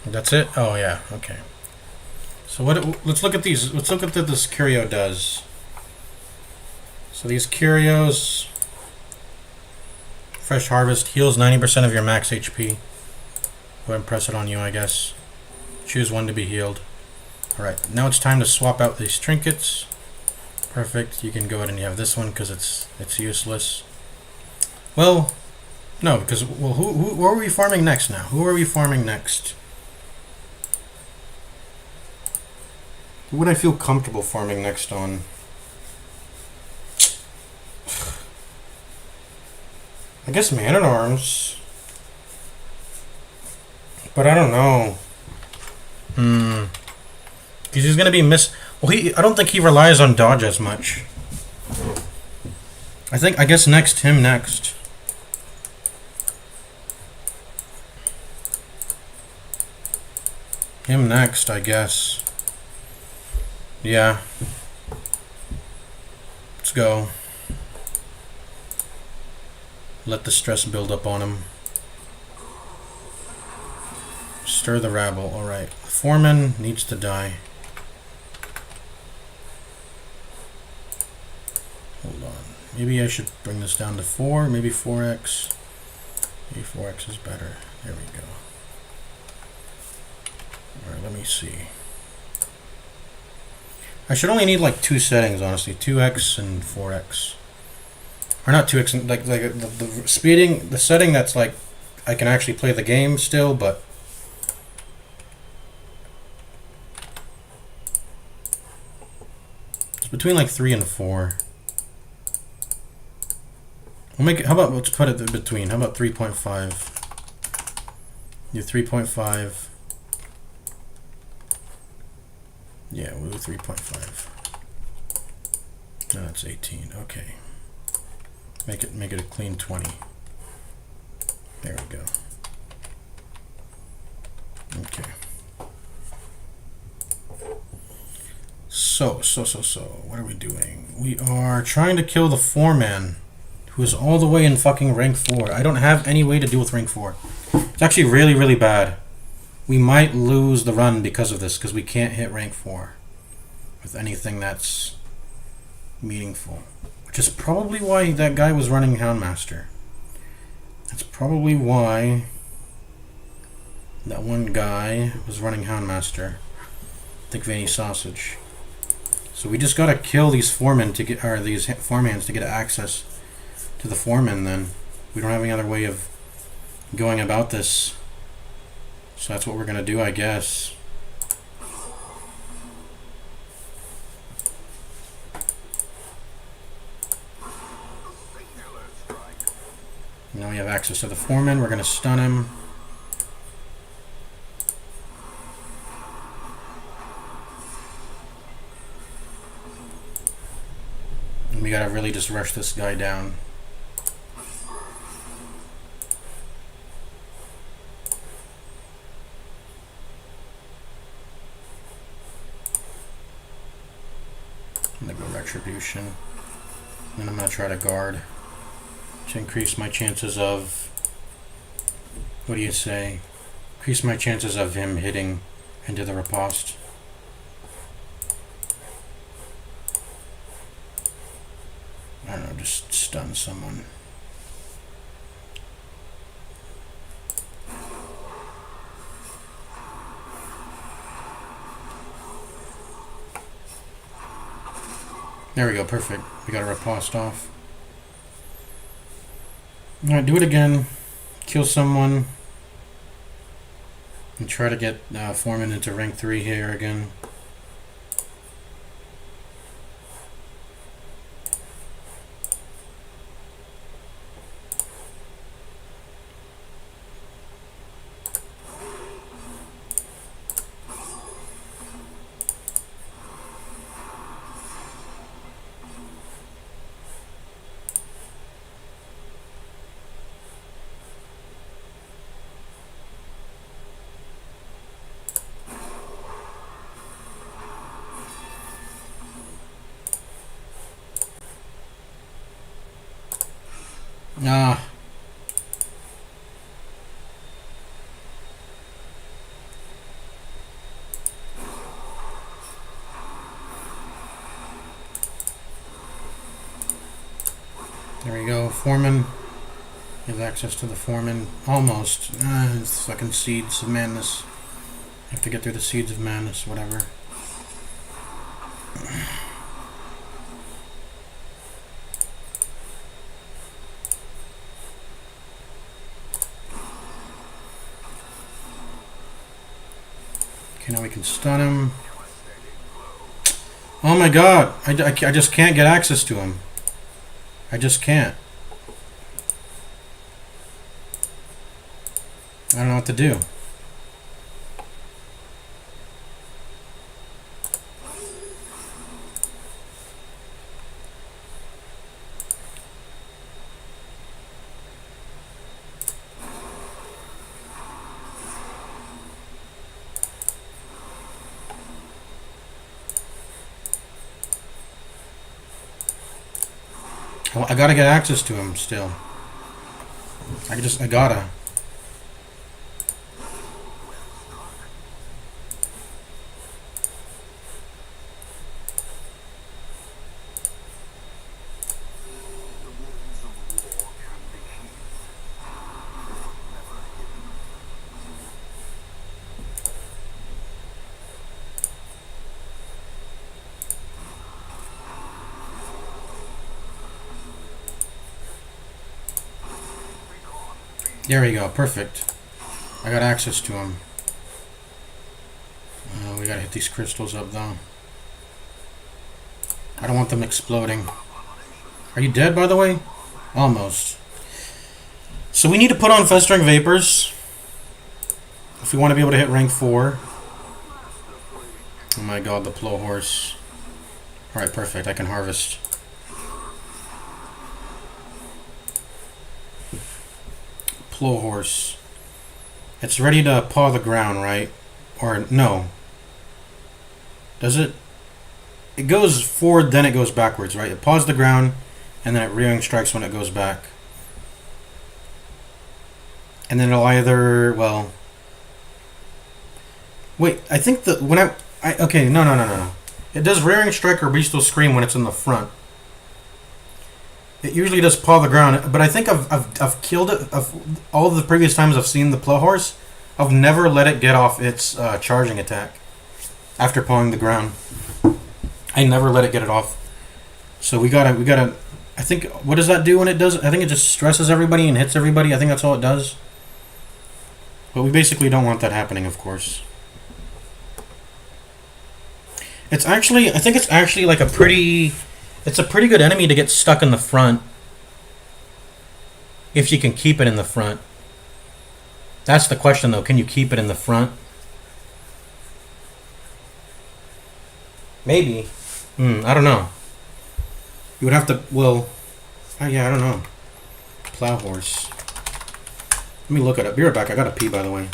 That's it? Oh yeah, okay. So let's look at these. Let's look at what this curio does. So these curios, fresh harvest, heals 90% of your max HP. Go ahead and press it on you, I guess. Choose one to be healed. Alright, now it's time to swap out these trinkets. Perfect. You can go ahead and you have this one because it's useless. Well, no, because who are we farming next now? Who are we farming next? Who would I feel comfortable farming next on? I guess Man-at-Arms. But I don't know. Because he's going to be Well, I don't think he relies on dodge as much. I guess him next. Him next, I guess. Yeah. Let's go. Let the stress build up on him. Stir the rabble. Alright. Foreman needs to die. Hold on. Maybe I should bring this down to 4. Maybe 4x. Maybe 4x is better. There we go. Alright, let me see. I should only need like 2 settings, honestly. 2x and 4x. Or not 2x, and like the speeding, the setting that's like I can actually play the game still, but it's between like 3 and 4. We'll make it. How about let's put it in between? How about 3.5? Do 3.5. Yeah, we'll do 3.5. No, that's 18. Okay. Make it a clean 20. There we go. Okay. So, what are we doing? We are trying to kill the foreman, who is all the way in fucking rank 4. I don't have any way to deal with rank 4. It's actually really, really bad. We might lose the run because of this, because we can't hit rank 4 with anything that's meaningful. Which is probably why that guy was running Houndmaster. That's probably why that one guy was running Houndmaster. Think Vinny Sausage. So we just gotta kill these foremen to get, or these farmhands to get access to the foremen. Then we don't have any other way of going about this. So that's what we're gonna do, I guess. Now we have access to the foreman. We're gonna stun him. And we gotta really just rush this guy down. I'm gonna go Retribution. And I'm gonna try to guard to increase my chances of, what do you say? Increase my chances of him hitting into the riposte. I don't know, just stun someone. There we go, perfect. We got a riposte off. Alright, do it again. Kill someone. And try to get Foreman into rank 3 here again. There we go. Foreman. Give access to the foreman. Almost. It's fucking Seeds of Madness. Have to get through the Seeds of Madness, whatever. Okay, now we can stun him. Oh my god! I just can't get access to him. I just can't. I don't know what to do. Well, I gotta get access to him still. I gotta. There we go, perfect. I got access to him. We gotta hit these crystals up though. I don't want them exploding. Are you dead, by the way? Almost. So we need to put on Festering Vapors if we want to be able to hit rank 4. Oh my god, the Plow Horse. Alright, perfect. I can harvest. Plow Horse. It's ready to paw the ground, right? Or no. Does it? It goes forward, then it goes backwards, right? It paws the ground, and then it rearing strikes when it goes back. And then it'll either, well... Wait, I think that when okay, no. It does rearing strike or bestial scream when it's in the front. It usually does paw the ground, but I think I've killed it. Of all of the previous times I've seen the Plow Horse, I've never let it get off its charging attack after pawing the ground. I never let it get it off. So we gotta. I think, what does that do when it does? I think it just stresses everybody and hits everybody. I think that's all it does. But we basically don't want that happening, of course. It's actually, I think it's actually like a pretty good enemy to get stuck in the front. If you can keep it in the front. That's the question though, can you keep it in the front? Maybe. I don't know. You would have to, well, yeah, I don't know. Plow Horse. Let me look it up. Be right back. I gotta pee, by the way.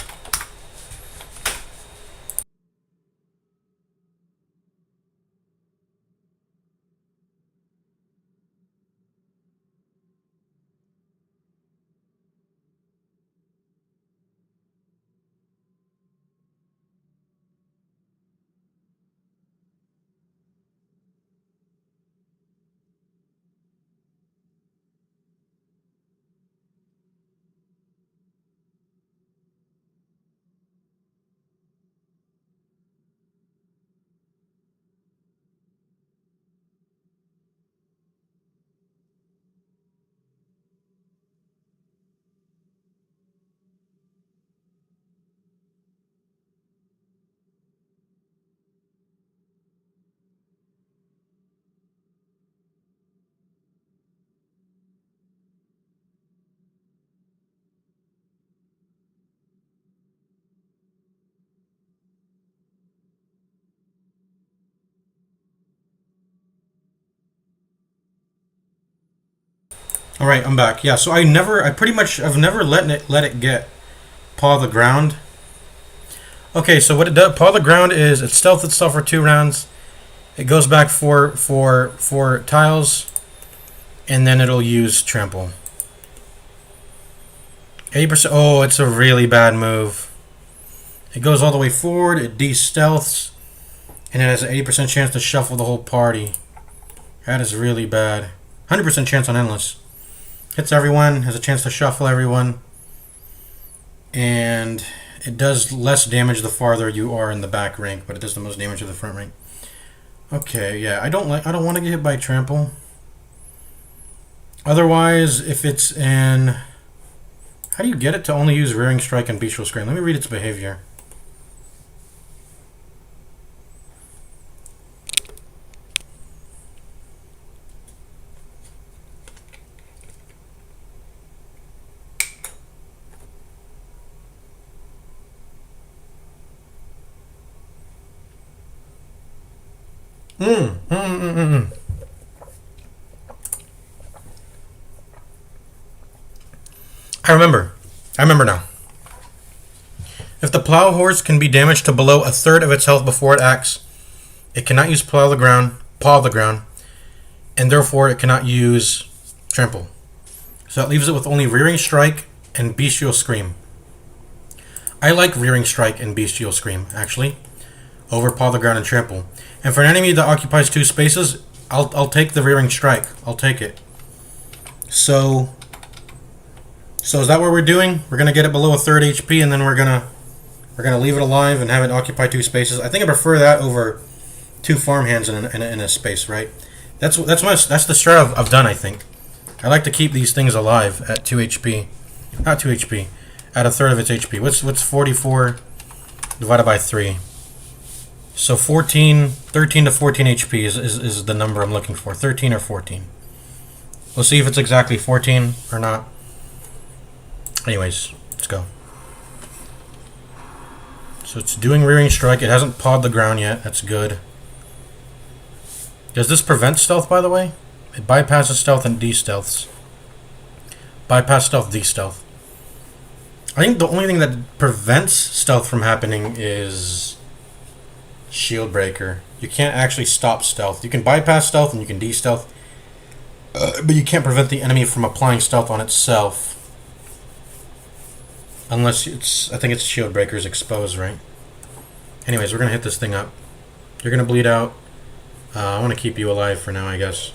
All right, I'm back. Yeah, so I've never let it get paw the ground. Okay, so what it does, paw the ground is it stealth itself for 2 rounds. It goes back for tiles, and then it'll use trample. 80%. Oh, it's a really bad move. It goes all the way forward. It de-stealths, and it has an 80% chance to shuffle the whole party. That is really bad. 100% chance on endless. Hits everyone, has a chance to shuffle everyone, and it does less damage the farther you are in the back rank, but it does the most damage to the front rank. Okay, yeah, I don't want to get hit by trample. Otherwise, if it's in, how do you get it to only use Rearing Strike and Bestial Scream? Let me read its behavior. I remember now. If the plow horse can be damaged to below a third of its health before it acts, it cannot use paw the ground, and therefore it cannot use trample. So that leaves it with only Rearing Strike and Bestial Scream. I like Rearing Strike and Bestial Scream, actually, over paw the ground and trample. And for an enemy that occupies 2 spaces, I'll take the Rearing Strike. I'll take it. So is that what we're doing? We're gonna get it below a third HP, and then we're gonna leave it alive and have it occupy 2 spaces. I think I prefer that over 2 farmhands in a space, right? That's the strat I've done. I think I like to keep these things alive at 2 HP, not 2 HP, at a third of its HP. What's 44 divided by 3? So 13 to 14 HP is the number I'm looking for. 13 or 14. We'll see if it's exactly 14 or not. Anyways, let's go. So it's doing Rearing Strike. It hasn't pawed the ground yet. That's good. Does this prevent stealth, by the way? It bypasses stealth and de-stealths. Bypass stealth, de-stealth. I think the only thing that prevents stealth from happening is Shield Breaker. You can't actually stop stealth. You can bypass stealth and you can de-stealth, but you can't prevent the enemy from applying stealth on itself. Unless I think it's Shield Breaker's exposed, right? Anyways, we're going to hit this thing up. You're going to bleed out. I want to keep you alive for now, I guess.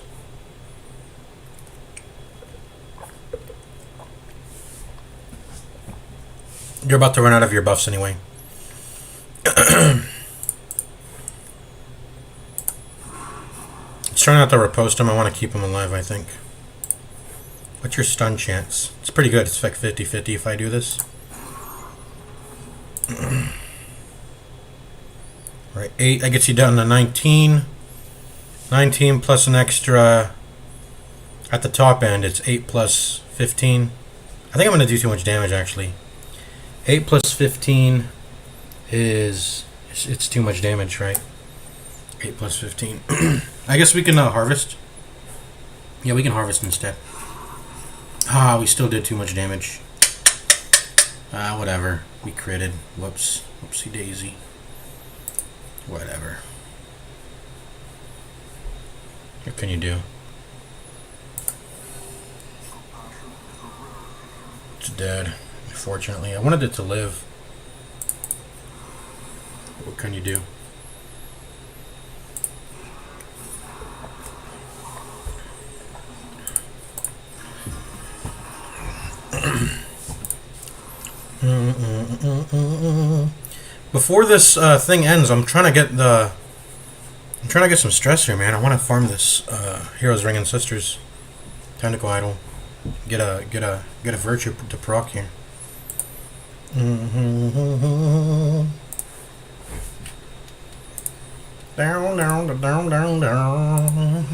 You're about to run out of your buffs anyway. Let's try not to riposte him. I want to keep him alive, I think. What's your stun chance? It's pretty good. It's like 50-50 if I do this. Right, 8. That gets you down to 19. 19 plus an extra. At the top end, it's 8 plus 15. I think I'm going to do too much damage, actually. 8 plus 15 is... It's too much damage, right? 8 plus 15. I guess we can harvest. Yeah, we can harvest instead. Ah, we still did too much damage. Whatever. We critted. Whoops. Whoopsie daisy. Whatever. What can you do? It's dead, unfortunately. I wanted it to live. What can you do? Before this thing ends, I'm trying to get some stress here, man. I want to farm this Heroes Ring and Sisters Tentacle Idol. Get a virtue to proc here. Down, down, down, down, down.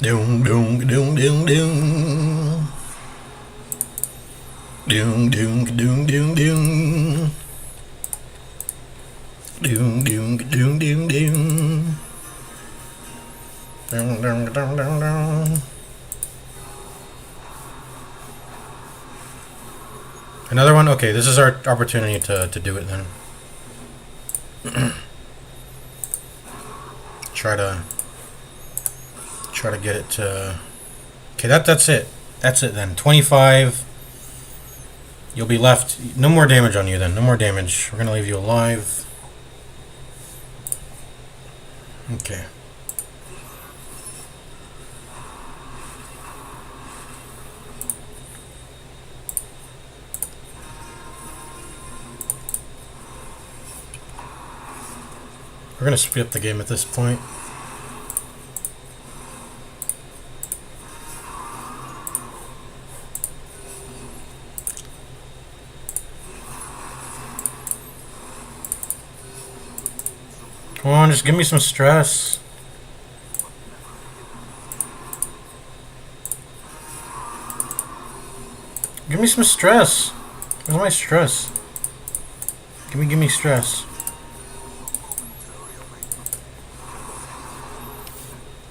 Doom, doom, doom, doom, doom. Doom, doom, doom, doom, doom. Doom, doom, doom, doom, doom. Down, down, down, down, down. Another one? Okay, this is our opportunity to do it then. Try try to get it to. Okay, that's it. That's it then. 25. You'll be left. No more damage on you then. No more damage. We're gonna leave you alive. Okay. We're gonna speed up the game at this point. Come on, just give me some stress. Give me some stress. Where's my stress? Give me stress.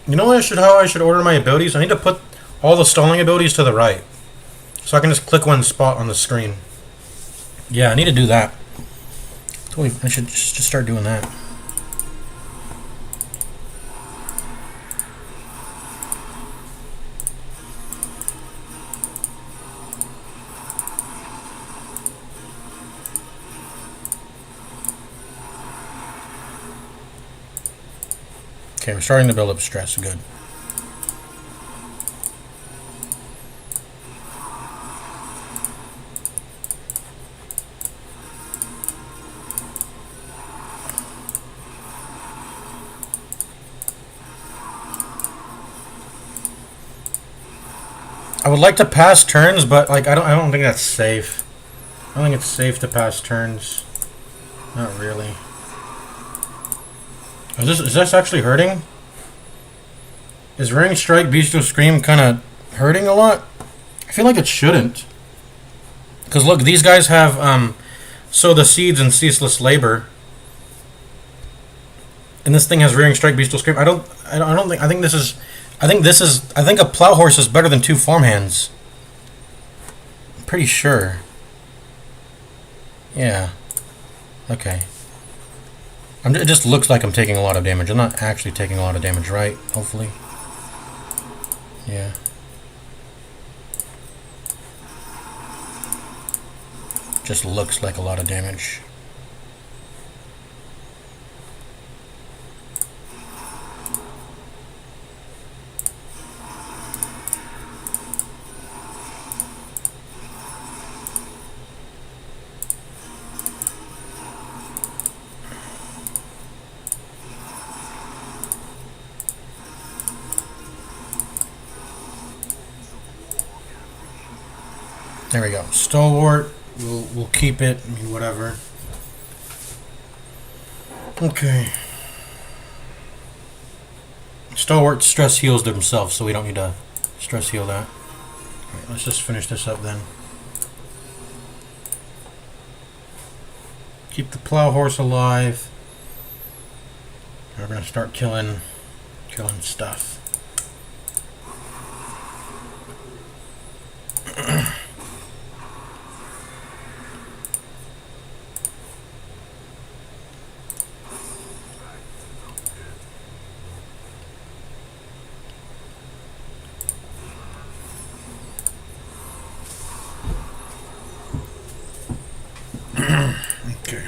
You know what how I should order my abilities? I need to put all the stalling abilities to the right. So I can just click one spot on the screen. Yeah, I need to do that. I should just start doing that. Okay, we're starting to build up stress. Good. I would like to pass turns, but like I don't think that's safe. I don't think it's safe to pass turns. Not really. Is this actually hurting? Is Rearing Strike Bestial Scream kind of hurting a lot? I feel like it shouldn't. Because look, these guys have Sow the Seeds and Ceaseless Labor, and this thing has Rearing Strike Bestial Scream. I think a Plow Horse is better than 2 Farmhands. I'm pretty sure. Yeah. Okay. It just looks like I'm taking a lot of damage. I'm not actually taking a lot of damage, right? Hopefully. Yeah. Just looks like a lot of damage. There we go. Stalwart. We'll keep it. I mean, whatever. Okay. Stalwart stress heals themselves, so we don't need to stress heal that. Alright, let's just finish this up then. Keep the Plow Horse alive. We're gonna start killing stuff. Okay.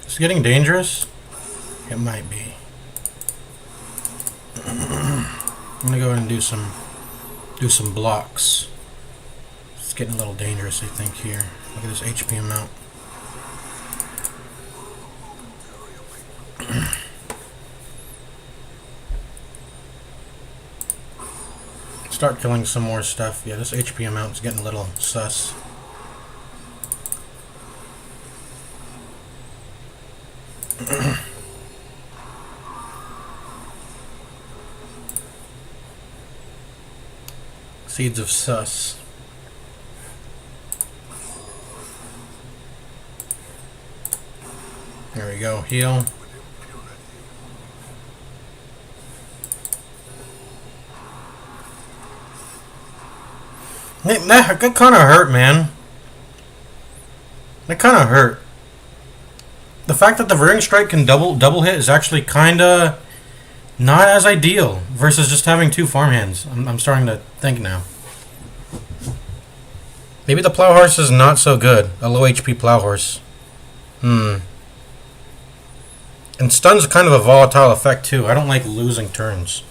It's getting dangerous? It might be. I'm gonna go ahead and do some blocks. getting a little dangerous, I think, here. Look at this HP amount. Start killing some more stuff. Yeah, this HP amount is getting a little sus. Seeds of sus. There we go. Heal. That kind of hurt, man. That kind of hurt. The fact that the Veering Strike can double hit is actually kind of not as ideal versus just having two farmhands. I'm starting to think now. Maybe the Plow Horse is not so good. A low HP Plow Horse. And stun's kind of a volatile effect too. I don't like losing turns.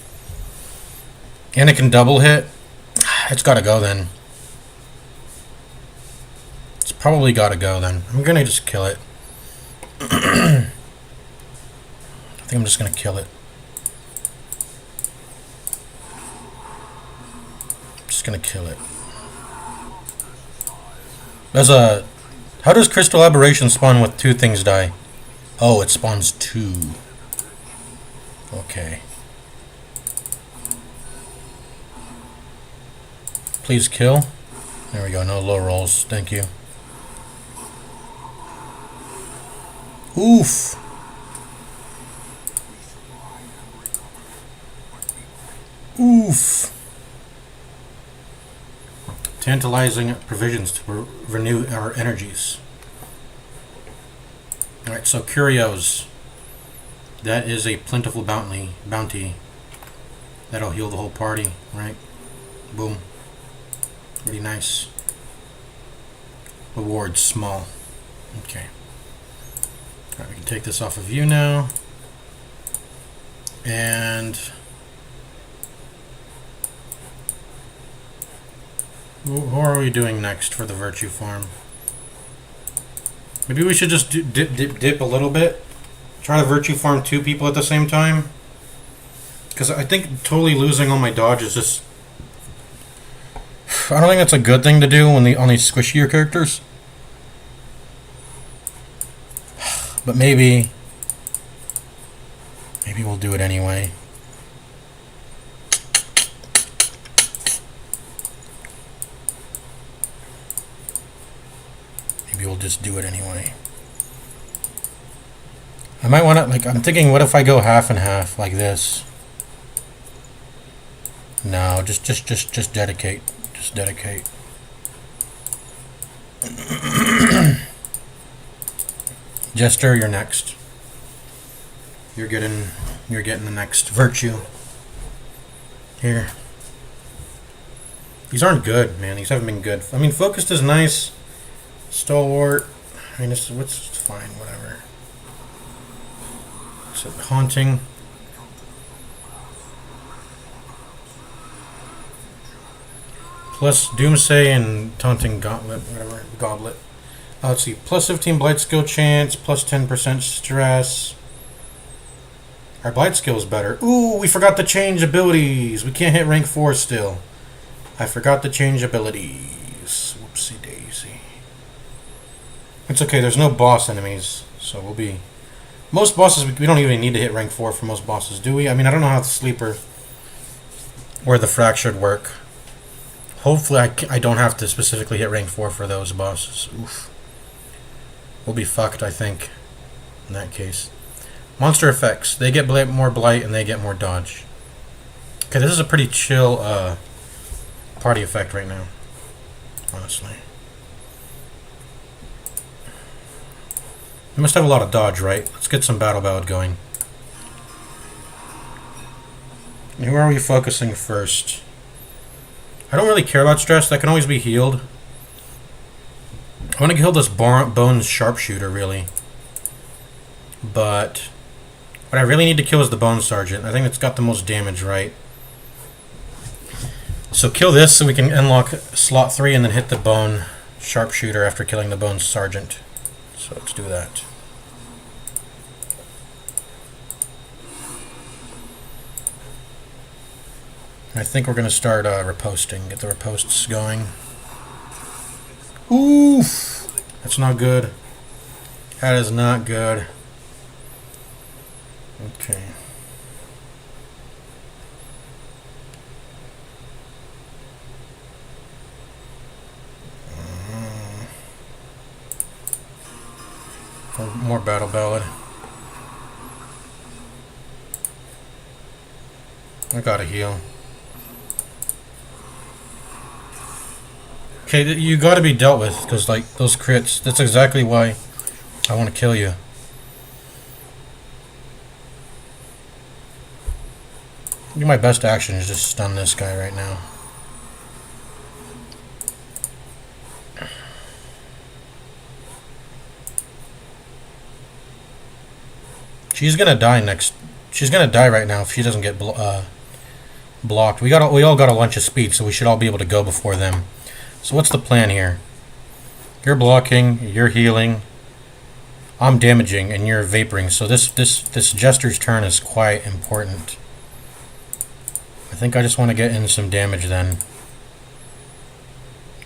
And it can double hit. It's gotta go then. It's probably gotta go then. I'm gonna just kill it. I think I'm just gonna kill it. Just gonna kill it. How does Crystal Aberration spawn with two things die? Oh, it spawns two. Okay. Please kill. There we go, no low rolls. Thank you. Oof. Oof. Tantalizing provisions to renew our energies. Alright, so Curios. That is a plentiful bounty. That'll heal the whole party, right? Boom. Pretty nice. Reward small. Okay. Alright, we can take this off of you now. And who are we doing next for the Virtue Farm? Maybe we should just dip a little bit. Try to Virtue Farm two people at the same time. Because I think totally losing all my dodge is just... I don't think that's a good thing to do on these squishier characters. But maybe we'll do it anyway. Maybe we'll just do it anyway. I might want to, like, I'm thinking, what if I go half and half like this? No, just dedicate. Just dedicate. Jester, you're next. You're getting the next Virtue. Here. These aren't good, man. These haven't been good. I mean, Focused is nice. Stalwart. I mean, it's fine, whatever. So, Haunting. Plus Doomsay and Taunting Gauntlet, whatever, Goblet. Let's see, plus 15 Blight Skill chance, plus 10% stress. Our Blight Skill is better. Ooh, we forgot to change abilities. We can't hit rank 4 still. I forgot to change abilities. Whoopsie daisy. It's okay, there's no boss enemies, so we'll be... Most bosses, we don't even need to hit rank 4 for most bosses, do we? I mean, I don't know how the Sleeper or the Fractured work. Hopefully I don't have to specifically hit rank 4 for those bosses. Oof. We'll be fucked, I think, in that case. Monster effects. They get more blight and they get more dodge. Okay, this is a pretty chill party effect right now, honestly. We must have a lot of dodge, right? Let's get some battle ballad going. Who are we focusing first? I don't really care about stress. That can always be healed. I want to kill this Bones Sharpshooter, really. But what I really need to kill is the Bone Sergeant. I think it's got the most damage, right? So kill this so we can unlock slot 3 and then hit the bone sharpshooter after killing the bone sergeant. So let's do that. I think we're going to start reposting. Get the reposts going. Oof! That's not good. That is not good. Okay. More battle ballad. I gotta heal. Okay, you gotta be dealt with, because, like, those crits, that's exactly why I want to kill you. I think my best action is just stun this guy right now. She's gonna die next. She's gonna die right now if she doesn't get blocked. We all got a bunch of speed, so we should all be able to go before them. So what's the plan here? You're blocking, you're healing, I'm damaging, and you're vaporing. So this Jester's turn is quite important. I think I just want to get in some damage then.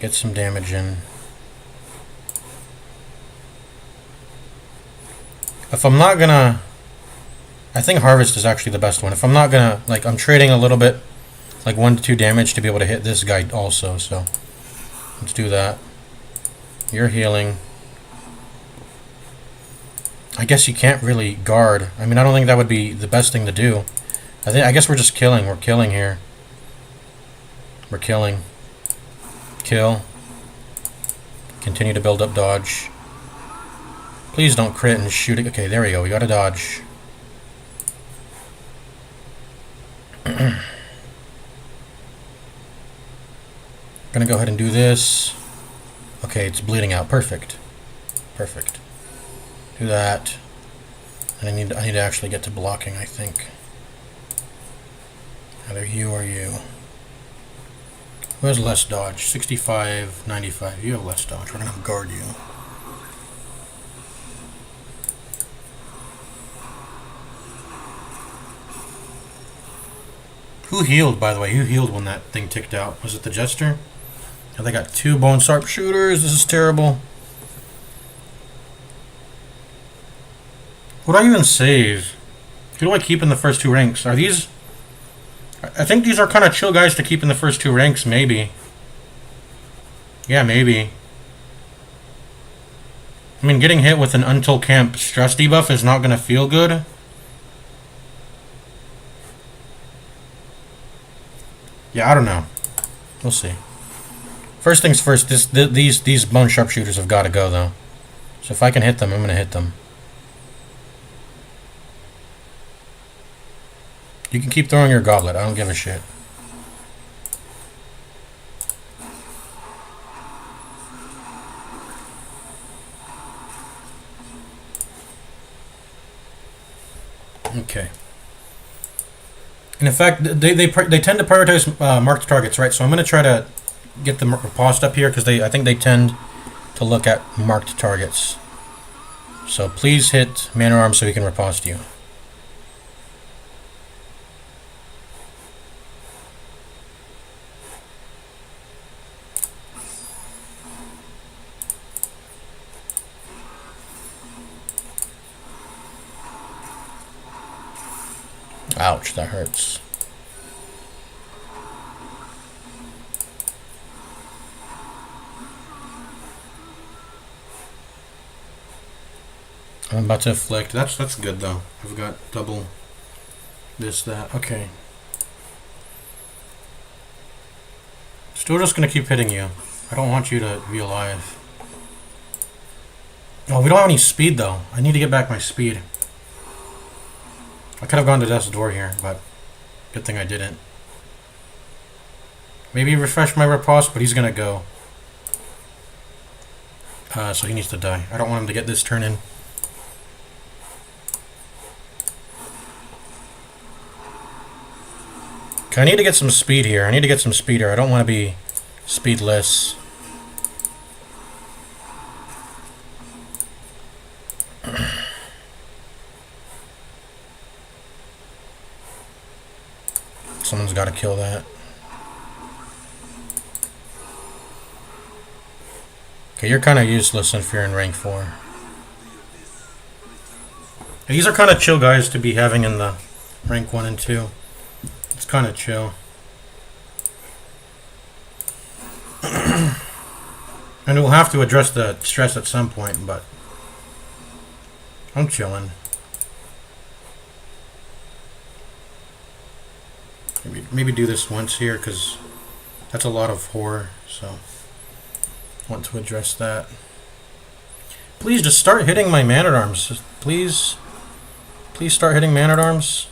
Get some damage in. If I'm not gonna... I think Harvest is actually the best one. If I'm not gonna... Like, I'm trading a little bit, like 1 to 2 damage to be able to hit this guy also, so... Let's do that. You're healing. I guess you can't really guard. I mean, I don't think that would be the best thing to do. I guess we're just killing. We're killing here. We're killing. Kill. Continue to build up dodge. Please don't crit and shoot it. Okay, there we go. We got a dodge. Gonna go ahead and do this. Okay, it's bleeding out. Perfect. Perfect. Do that. And I need to actually get to blocking, I think. Either you or you. Who has less dodge? 65, 95. You have less dodge. We're gonna guard you. Who healed, by the way? Who healed when that thing ticked out? Was it the Jester? And they got 2 bone sharpshooters. This is terrible. What do I even save? Who do I keep in the first 2 ranks? Are these... I think these are kind of chill guys to keep in the first 2 ranks, maybe. Yeah, maybe. I mean, getting hit with an Until Camp stress debuff is not going to feel good. Yeah, I don't know. We'll see. First things first, these bone sharpshooters have got to go, though. So if I can hit them, I'm going to hit them. You can keep throwing your goblet. I don't give a shit. Okay. And in fact, they tend to prioritize marked targets, right? So I'm going to try to get the riposte up here because I think they tend to look at marked targets. So please hit man at arms so we can riposte you. Ouch, that hurts. I'm about to afflict. That's good though. I've got double this, that. Okay. Still just gonna keep hitting you. I don't want you to be alive. Oh, we don't have any speed though. I need to get back my speed. I could have gone to Death's Door here, but good thing I didn't. Maybe refresh my riposte, but he's gonna go. So he needs to die. I don't want him to get this turn in. Okay, I need to get some speed here. I need to get some speed here. I don't want to be speedless. Someone's got to kill that. Okay, you're kind of useless if you're in rank 4. These are kind of chill guys to be having in the rank 1 and 2. It's kind of chill. And we'll have to address the stress at some point, but I'm chilling. Maybe do this once here, because that's a lot of horror, so I want to address that. Please just start hitting my man-at-arms. Please start hitting man-at-arms.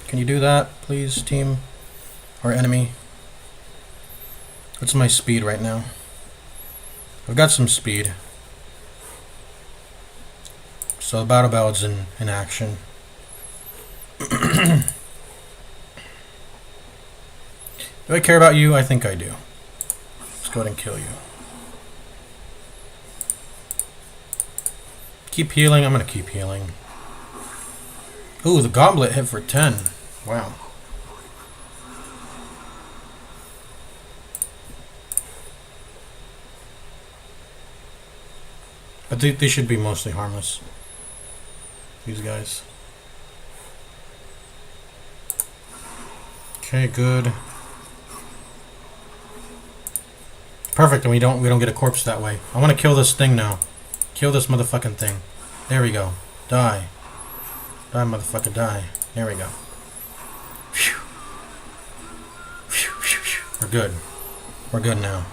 Can you do that, please, team or enemy? What's my speed right now? I've got some speed. So the battle belt's in action. Do I care about you? I think I do. Let's go ahead and kill you. Keep healing. I'm gonna keep healing. Ooh, the goblet hit for 10. Wow. But they should be mostly harmless. These guys. Okay, good. Perfect, and we don't get a corpse that way. I want to kill this thing now. Kill this motherfucking thing. There we go. Die. Die, motherfucker, die. There we go. Phew. Phew, phew, phew. We're good. We're good now.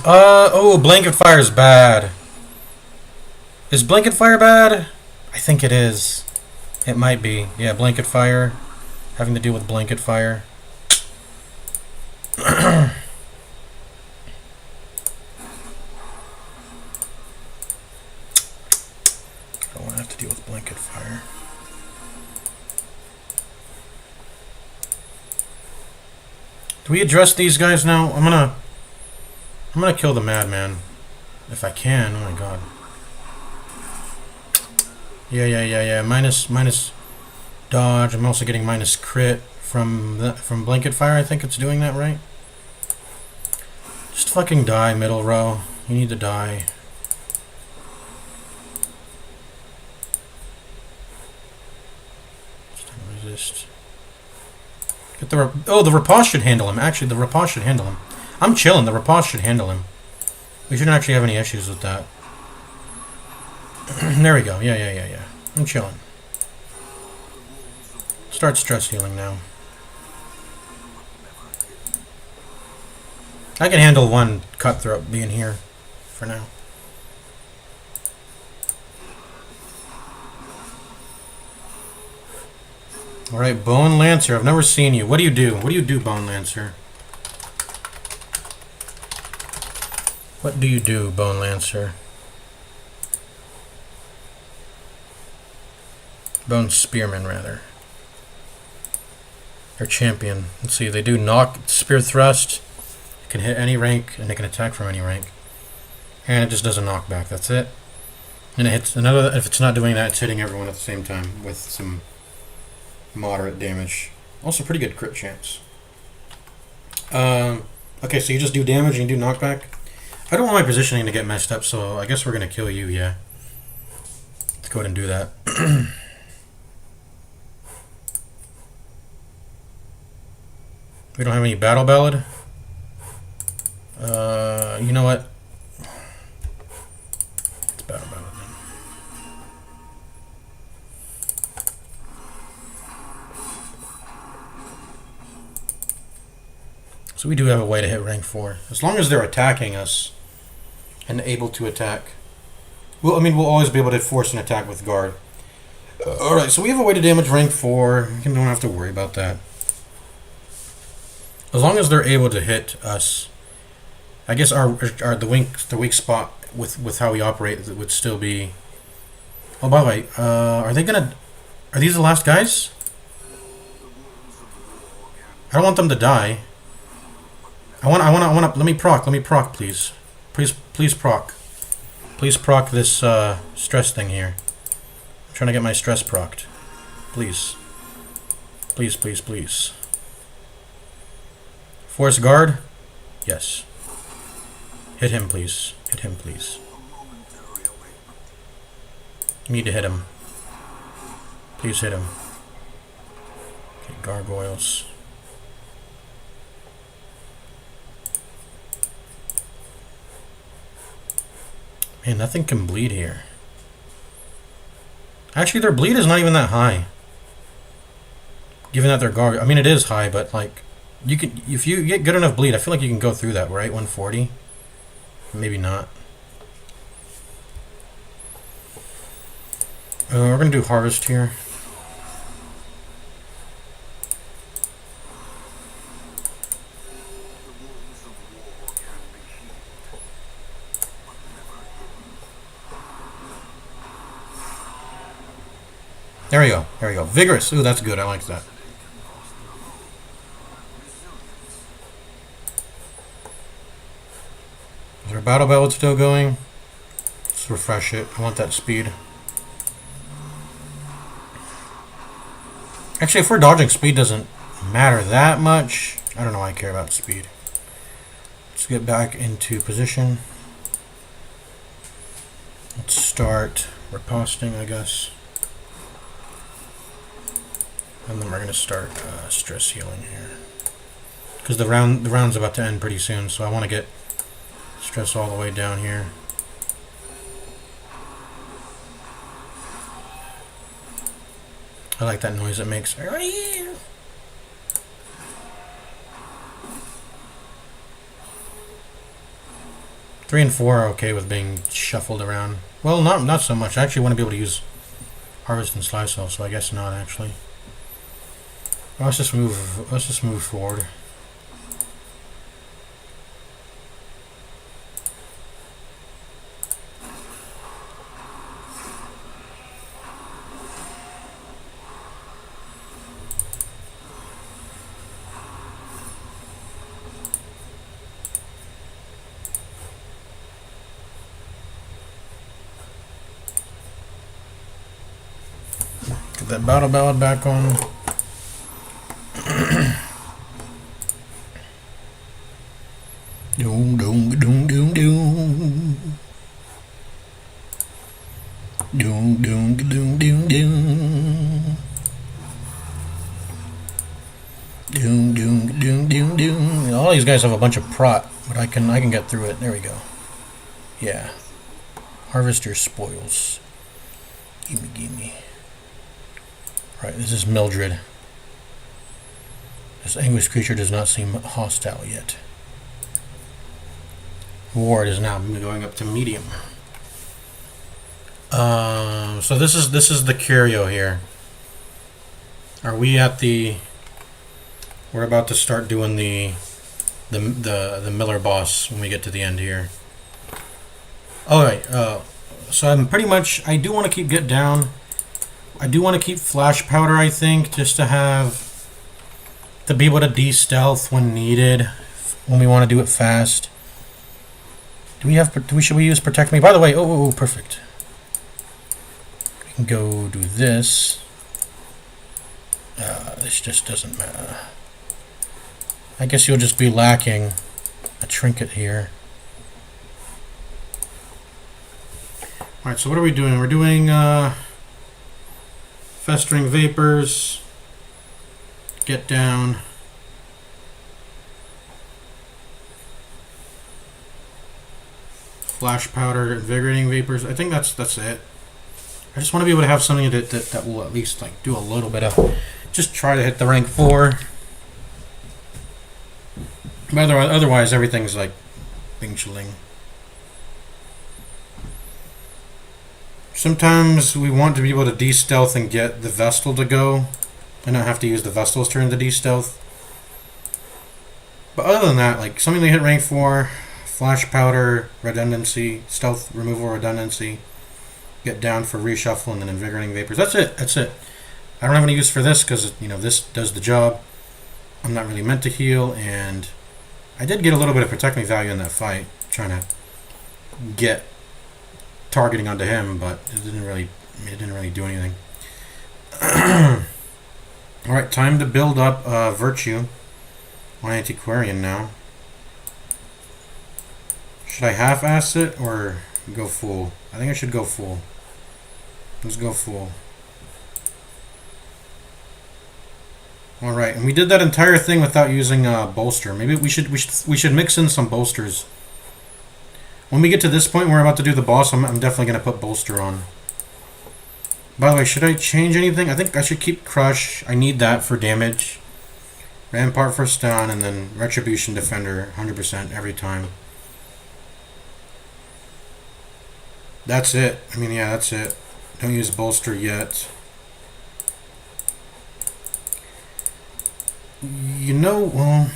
Oh, blanket fire is bad. Is blanket fire bad? I think it is. It might be. Yeah, blanket fire. Having to deal with blanket fire. I don't want to have to deal with blanket fire. Do we address these guys now? I'm gonna kill the madman. If I can. Oh my god. Yeah. Minus dodge. I'm also getting minus crit from blanket fire. I think it's doing that right. Just fucking die, middle row. You need to die. Just resist. Get the the riposte should handle him. Actually, the riposte should handle him. I'm chilling. The riposte should handle him. We shouldn't actually have any issues with that. There we go. Yeah. I'm chilling. Start stress healing now. I can handle one cutthroat being here for now. Alright, Bone Lancer. I've never seen you. What do you do? What do you do, Bone Lancer? What do you do, Bone Lancer? Bone Spearman, rather. Or Champion. Let's see, they do knock, spear thrust. It can hit any rank, and they can attack from any rank. And it just does a knockback, that's it. And it hits another, if it's not doing that, it's hitting everyone at the same time with some moderate damage. Also pretty good crit chance. Okay, so you just do damage and you do knockback. I don't want my positioning to get messed up, so I guess we're going to kill you, yeah. Let's go ahead and do that. We don't have any battle ballad. You know what? It's battle ballad then. So we do have a way to hit rank 4. As long as they're attacking us and able to attack. Well, I mean, we'll always be able to force an attack with guard. Alright, so we have a way to damage rank 4. You don't have to worry about that. As long as they're able to hit us, I guess the weak spot with how we operate would still be. Oh, by the way, are they gonna? Are these the last guys? I don't want them to die. I want to, let me proc, please. Please proc. Please proc this, stress thing here. I'm trying to get my stress procced. Please. Please, please, please. Force guard? Yes. Hit him, please. Hit him, please. You need to hit him. Please hit him. Okay, gargoyles. Man, nothing can bleed here. Actually, their bleed is not even that high. Given that they're gargoyle. I mean, it is high, but like, you could, if you get good enough bleed, I feel like you can go through that, right? 140? Maybe not. We're gonna do harvest here. There we go. There we go. Vigorous. Ooh, that's good. I like that. Is our battle belt still going? Let's refresh it. I want that speed. Actually, if we're dodging, speed doesn't matter that much. I don't know why I care about speed. Let's get back into position. Let's start riposting, I guess. And then we're gonna start stress healing here, because the round's about to end pretty soon. So I want to get stress all the way down here. I like that noise it makes. 3 and 4 are okay with being shuffled around. Well, not so much. I actually want to be able to use harvest and slice off, so I guess not actually. Let's just move forward. Get that battle ballad back on. Doom, doom, doom, doom, doom. Doom, doom, doom, doom, doom. Doom, doom, doom, doom, doom. All these guys have a bunch of prot, but I can get through it. There we go. Yeah. Harvest your spoils. Gimme, gimme. Right, this is Mildred. This anguished creature does not seem hostile yet. Ward is now going up to medium. So this is the curio here. Are we at the? We're about to start doing the Miller boss when we get to the end here. All right. So I'm pretty much. I do want to get down. I do want to keep flash powder. I think just to be able to de-stealth when needed, when we want to do it fast. Should we use protect me? By the way, oh, perfect. We can go do this. This just doesn't matter. I guess you'll just be lacking a trinket here. Alright, so what are we doing? We're doing festering vapors. Get down. Flash powder, invigorating vapors. I think that's it. I just want to be able to have something that will at least like do a little bit of, just try to hit the rank 4. But otherwise everything's like bing chilling. Sometimes we want to be able to de-stealth and get the Vestal to go, and not have to use the Vestal's turn to de-stealth. But other than that, like something to hit rank 4. Flash powder, redundancy, stealth removal redundancy, get down for reshuffle, and then invigorating vapors. That's it. I don't have any use for this because, you know, this does the job. I'm not really meant to heal, and I did get a little bit of protect me value in that fight, trying to get targeting onto him, but it didn't really do anything. Alright, time to build up Virtue on Antiquarian now. Should I half-ass it or go full? I think I should go full. Let's go full. Alright, and we did that entire thing without using bolster. Maybe we should mix in some bolsters. When we get to this point, we're about to do the boss. I'm definitely gonna put bolster on. By the way, should I change anything? I think I should keep Crush. I need that for damage. Rampart for stun, and then Retribution Defender 100% every time. That's it. I mean, yeah, that's it. Don't use bolster yet. You know, well,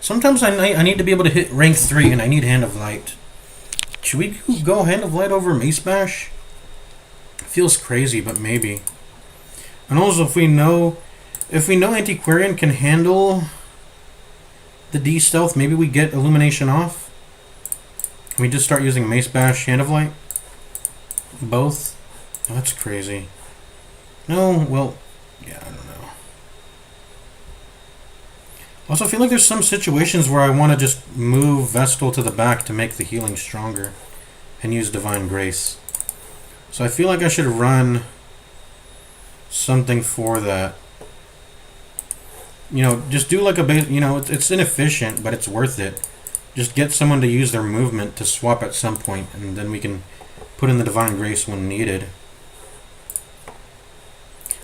sometimes I need to be able to hit rank 3 and I need Hand of Light. Should we go Hand of Light over Mace Bash? Feels crazy, but maybe. And also, if we know Antiquarian can handle the D-Stealth, maybe we get Illumination off. Can we just start using Mace Bash, Hand of Light? Both? Oh, that's crazy. No, well, yeah, I don't know. Also, I feel like there's some situations where I want to just move Vestal to the back to make the healing stronger and use Divine Grace. So I feel like I should run something for that. You know, just do like a base, you know, it's inefficient, but it's worth it. Just get someone to use their movement to swap at some point, and then we can put in the Divine Grace when needed.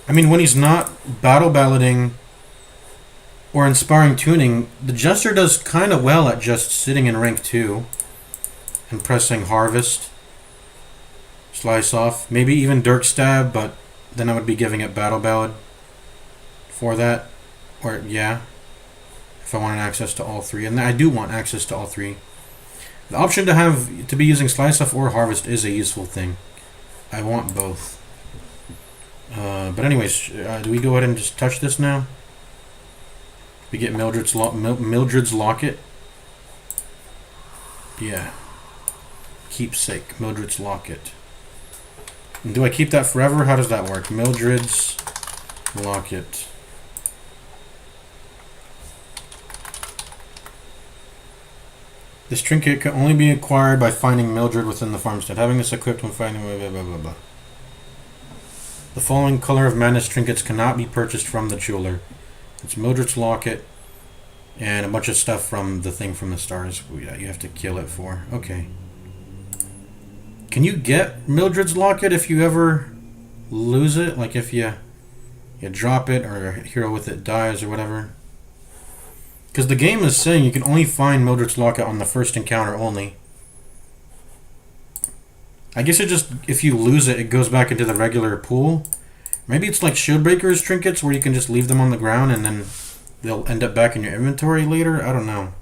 I mean, when he's not battle balloting or inspiring tuning, the Jester does kind of well at just sitting in rank 2 and pressing Harvest, Slice Off, maybe even Dirk Stab, but then I would be giving it Battle Ballad for that. Or, yeah, if I wanted access to all 3. And I do want access to all 3. The option to be using Slice Off or Harvest is a useful thing. I want both. But anyways, do we go ahead and just touch this now? We get Mildred's Locket. Yeah. Keepsake, Mildred's Locket. And do I keep that forever? How does that work? Mildred's Locket. This trinket can only be acquired by finding Mildred within the farmstead. Having this equipped when finding blah blah blah blah. The following Color of Madness trinkets cannot be purchased from the jeweler. It's Mildred's Locket and a bunch of stuff from the thing from the stars. Yeah, you have to kill it for. Okay. Can you get Mildred's Locket if you ever lose it? Like if you drop it or a hero with it dies or whatever? Because the game is saying you can only find Mildred's Locket on the first encounter only. I guess it just, if you lose it, it goes back into the regular pool. Maybe it's like Shieldbreaker's trinkets where you can just leave them on the ground and then they'll end up back in your inventory later. I don't know.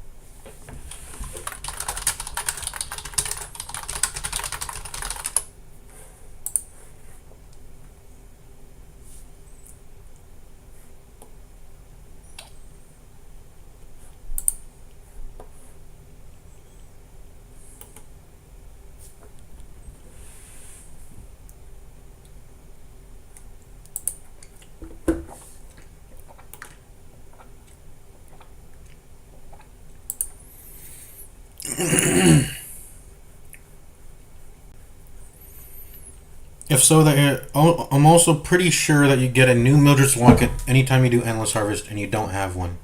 If so, I'm also pretty sure that you get a new Mildred's Locket anytime you do Endless Harvest and you don't have one.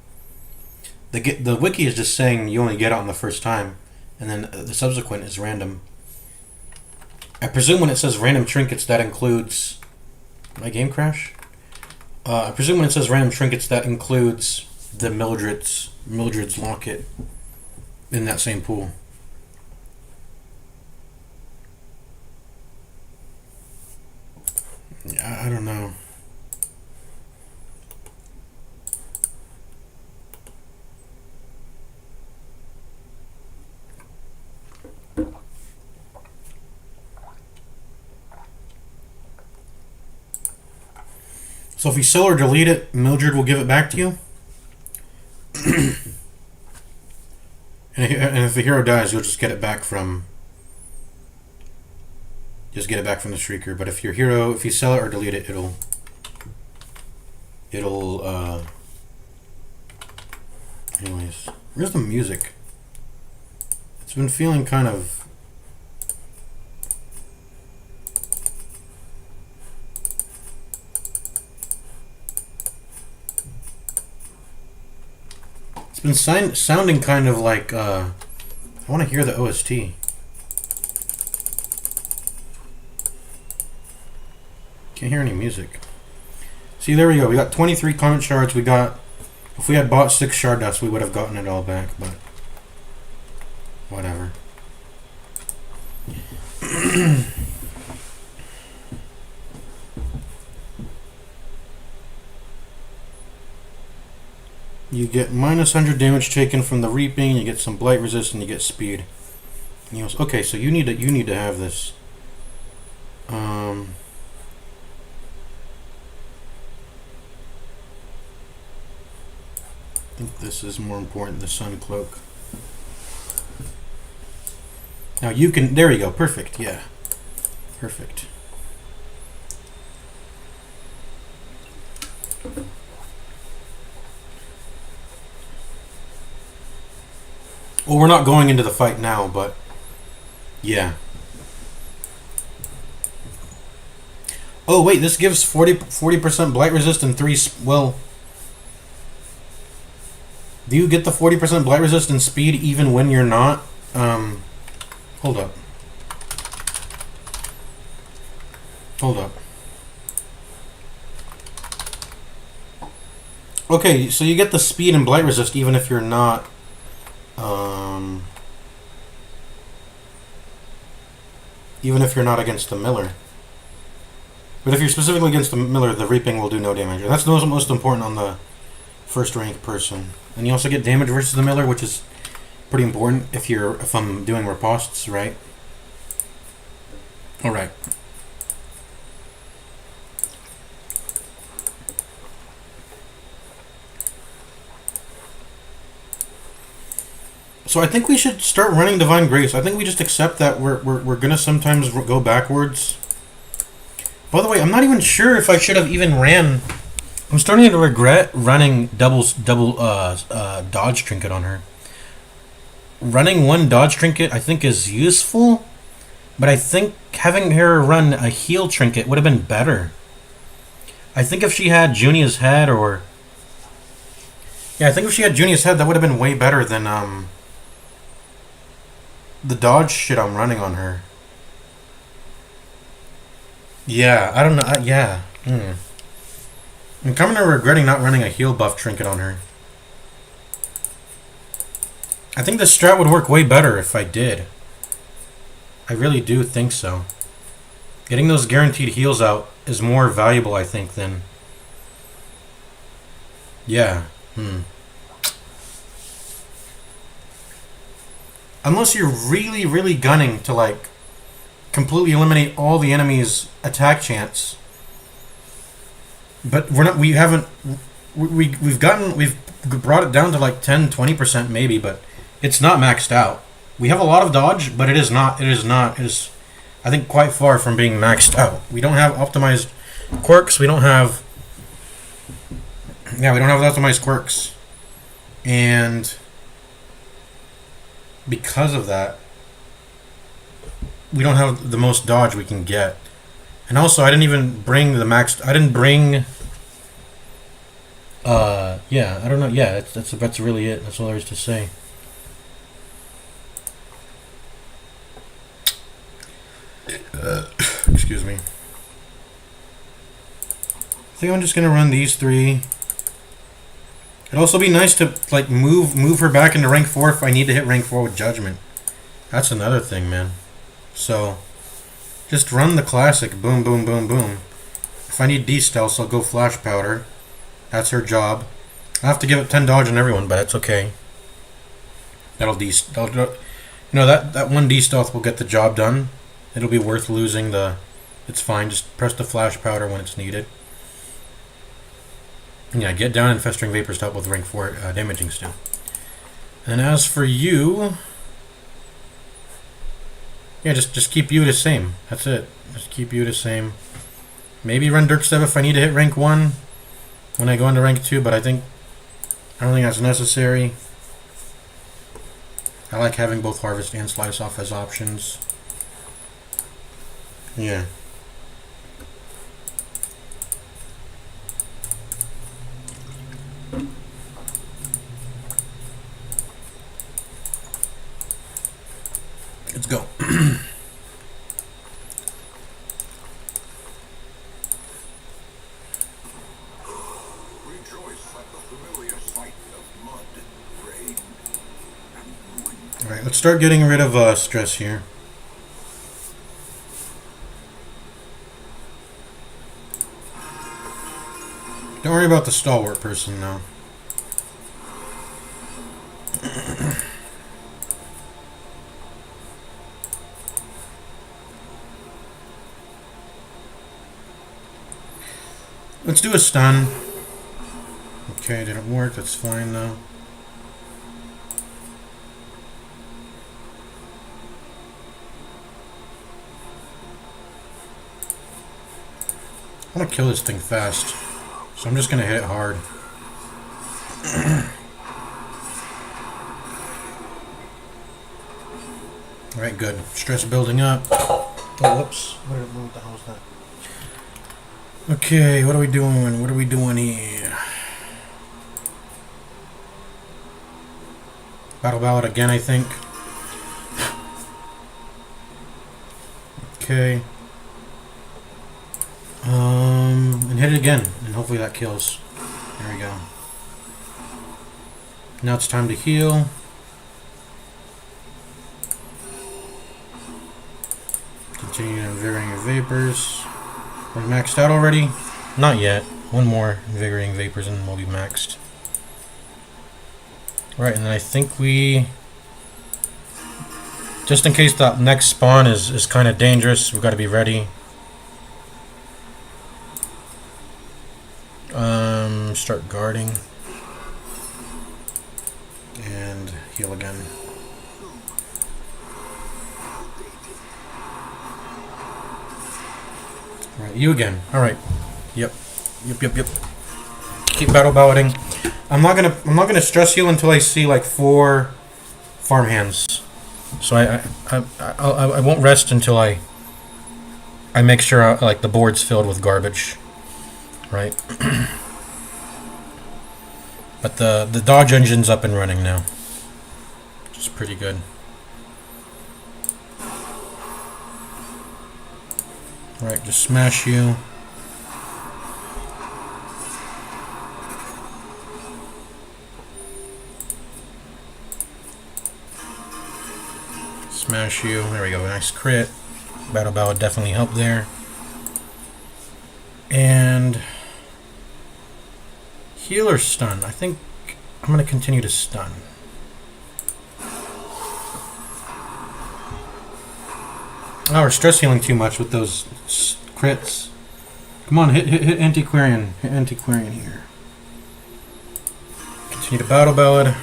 The wiki is just saying you only get it on the first time, and then the subsequent is random. I presume when it says random trinkets, that includes... My game crash? I presume when it says random trinkets, that includes the Mildred's Locket in that same pool. Yeah, I don't know. So if you sell or delete it, Mildred will give it back to you. And if the hero dies, you'll just get it back from. Just get it back from the Shrieker. But if your hero, if you sell it or delete it, it'll. Anyways, where's the music? It's been feeling kind of. It's been sounding kind of like, I want to hear the OST. Can't hear any music. See, there we go. We got 23 comment shards. We got, if we had bought 6 shard dust, we would have gotten it all back, but whatever. You get minus 100 damage taken from the reaping. You get some blight resist, and you get speed. Okay, so you need to have this. I think this is more important. The sun cloak. Now you can. There you go. Perfect. Yeah. Perfect. Well, we're not going into the fight now, but yeah. Oh wait, this gives 40% blight resist and 3. Well, do you get the 40% blight resist and speed even when you're not? Hold up. Hold up. Okay, so you get the speed and blight resist even if you're not. Even if you're not against the Miller. But if you're specifically against the Miller, the Reaping will do no damage. And that's the most important on the first rank person. And you also get damage versus the Miller, which is pretty important if I'm doing ripostes, right? Alright. So I think we should start running Divine Grace. I think we just accept that we're gonna sometimes go backwards. By the way, I'm not even sure if I should have even ran. I'm starting to regret running double dodge trinket on her. Running one dodge trinket I think is useful, but I think having her run a heal trinket would have been better. I think if she had Junia's head or yeah, I think if she had Junia's head, that would have been way better than the dodge shit I'm running on her. Yeah, I don't know. Yeah. I'm coming to regretting not running a heal buff trinket on her. I think this strat would work way better if I did. I really do think so. Getting those guaranteed heals out is more valuable, I think, than... Yeah. Unless you're really, really gunning to, like, completely eliminate all the enemy's attack chance. But we've brought it down to like 10-20% maybe, but it's not maxed out. We have a lot of dodge, but it is I think quite far from being maxed out. We don't have optimized quirks, we don't have optimized quirks. And because of that, we don't have the most dodge we can get. And also, I didn't even bring the maxed... I didn't bring... yeah, I don't know. Yeah, that's really it. That's all there is to say. Excuse me. I think I'm just gonna run these 3. It'd also be nice to like move her back into rank 4 if I need to hit rank 4 with Judgment. That's another thing, man. So, just run the classic. Boom, boom, boom, boom. If I need D-Stealth, I'll go Flash Powder. That's her job. I have to give it 10 dodge on everyone, but it's okay. That one D-Stealth will get the job done. It'll be worth losing the... It's fine, just press the Flash Powder when it's needed. Yeah, get down and Festering Vapors to help with rank 4 damaging still. And as for you... Yeah, just keep you the same. That's it. Just keep you the same. Maybe run Dirkstev if I need to hit rank 1 when I go into rank 2, but I don't think that's necessary. I like having both Harvest and Slice Off as options. Yeah. Let's go. Rejoice at the familiar sight of mud, rain, and ruin. Alright, let's start getting rid of stress here. Don't worry about the stalwart person now. Let's do a stun. Okay, didn't work. That's fine though. I want to kill this thing fast, so I'm just going to hit it hard. Alright, good. Stress building up. Oh, whoops. What the hell is that? Okay, what are we doing? What are we doing here? Battle Ballad again, I think. Okay. And hit it again, and hopefully that kills. There we go. Now it's time to heal. Continue invigorating vapors. We're maxed out already? Not yet. One more invigorating vapors and we'll be maxed. Right, and then I think we... Just in case that next spawn is kind of dangerous, we've got to be ready. Start guarding. And heal again. Right, you again. Alright. Yep. Keep battle balloting. I'm not gonna stress heal until I see like 4 farm hands. So I won't rest until I make sure like the board's filled with garbage. Right. But the dodge engine's up and running now, which is pretty good. Right, just smash you. Smash you. There we go. Nice crit. Battle Bow would definitely help there. And heal or stun? I think I'm going to continue to stun. Oh, we're stress healing too much with those crits. Come on, hit Antiquarian. Hit Antiquarian here. Continue to Battle Ballad.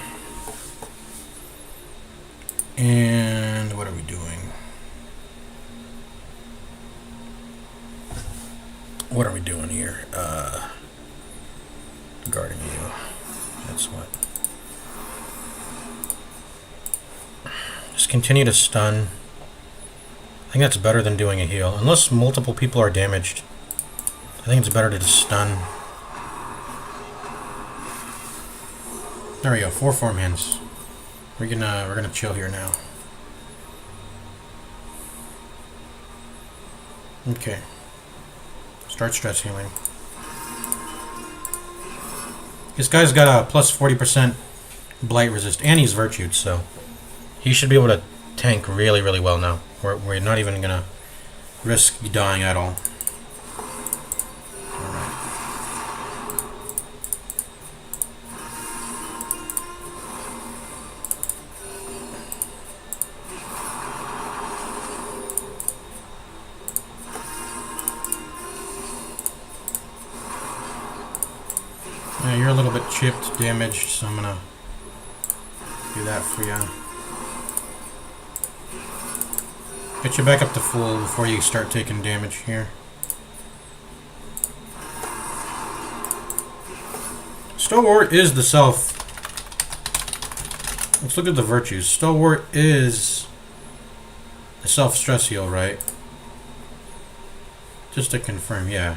And what are we doing? What are we doing here? Guarding you. That's what. Just continue to stun. I think that's better than doing a heal. Unless multiple people are damaged, I think it's better to just stun. There we go. 4 farm hands. We're gonna chill here now. Okay. Start stress healing. This guy's got a plus 40% blight resist, and he's virtued, so he should be able to tank really, really well now. We're not even gonna risk dying at all. Yeah, you're a little bit chipped, damaged, so I'm gonna do that for you. Get you back up to full before you start taking damage here. Stalwart is the self. Let's look at the virtues. Stalwart is a self-stress heal, right? Just to confirm, yeah.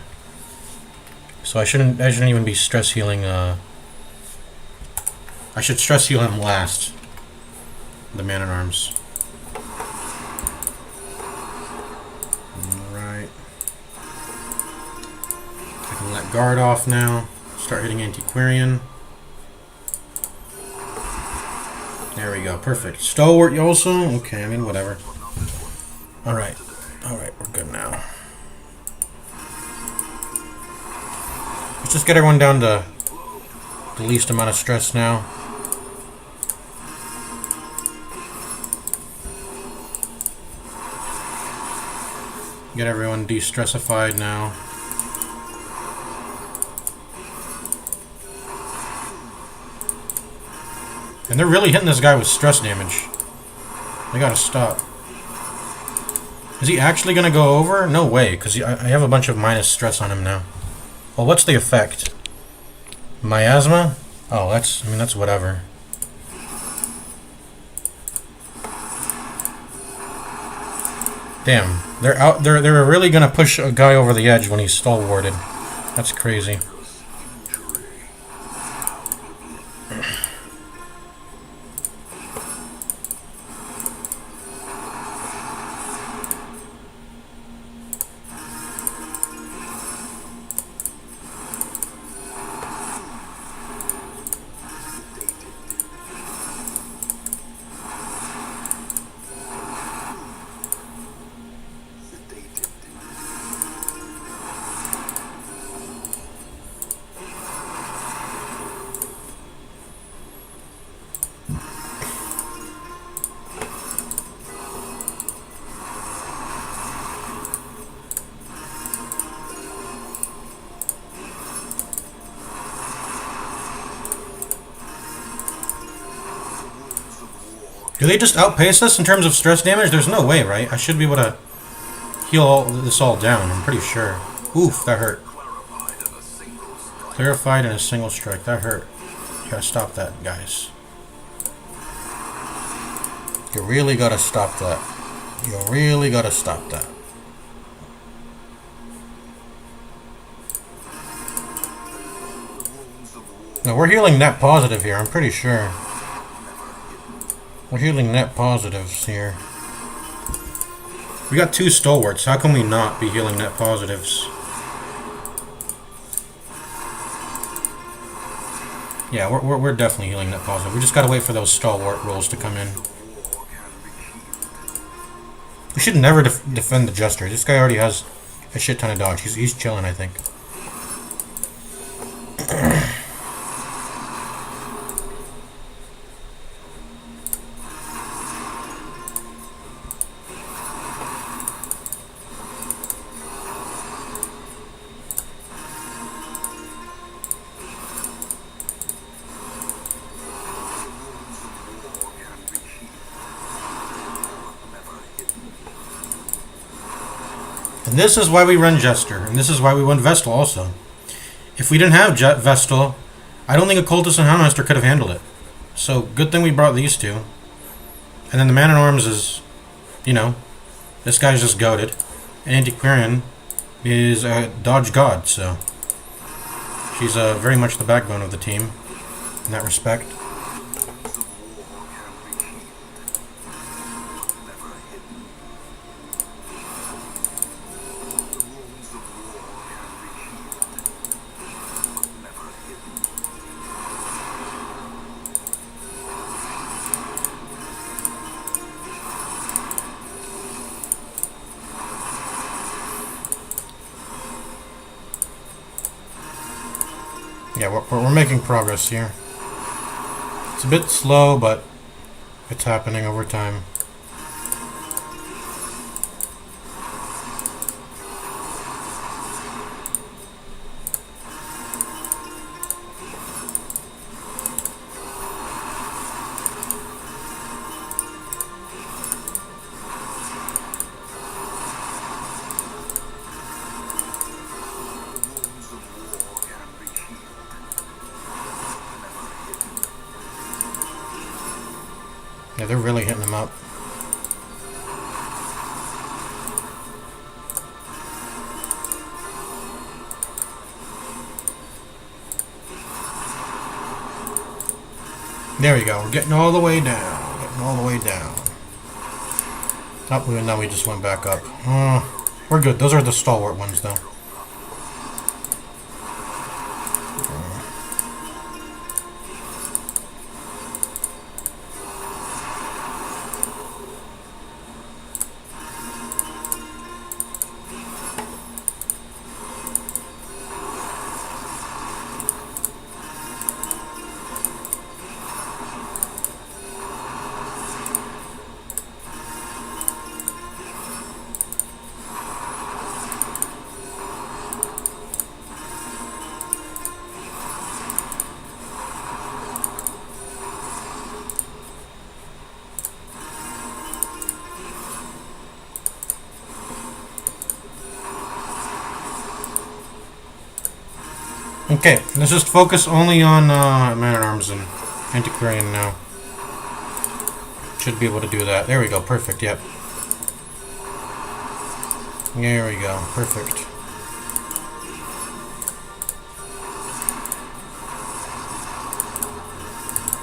So I shouldn't even be stress healing. I should stress heal him last. The Man-at-Arms. Alright. I can let guard off now. Start hitting Antiquarian. There we go. Perfect. Stalwart also? Okay, I mean, whatever. Alright. Alright, we're good now. Let's just get everyone down to the least amount of stress now. Get everyone de-stressified now. And they're really hitting this guy with stress damage. They gotta stop. Is he actually gonna go over? No way, because I have a bunch of minus stress on him now. Well, what's the effect? Miasma? Oh, that's whatever. Damn, they're really gonna push a guy over the edge when he's stalwarted. That's crazy. Do they just outpace us in terms of stress damage? There's no way, right? I should be able to heal this all down, I'm pretty sure. Oof, that hurt. Clarified in a single strike. That hurt. You gotta stop that, guys. You really gotta stop that. You really gotta stop that. No, we're healing net positive here, I'm pretty sure. We're healing net positives here. We got 2 stalwarts. How can we not be healing net positives? Yeah, we're definitely healing net positive. We just gotta wait for those stalwart rolls to come in. We should never defend the Jester. This guy already has a shit ton of dodge. He's chilling, I think. And this is why we run Jester, and this is why we run Vestal also. If we didn't have Vestal, I don't think Occultist and Houndmaster could have handled it. So, good thing we brought these two. And then the Man-at-Arms is, you know, this guy's just goated. And Antiquarian is a dodge god, so she's very much the backbone of the team in that respect. Yeah, we're making progress here. It's a bit slow, but it's happening over time. Yeah, they're really hitting them up. There we go. We're getting all the way down. Getting all the way down. Oh, now we just went back up. We're good. Those are the stalwart ones, though. Okay, let's just focus only on Man-at-Arms and Antiquarian now. Should be able to do that. There we go, perfect, yep. There we go, perfect.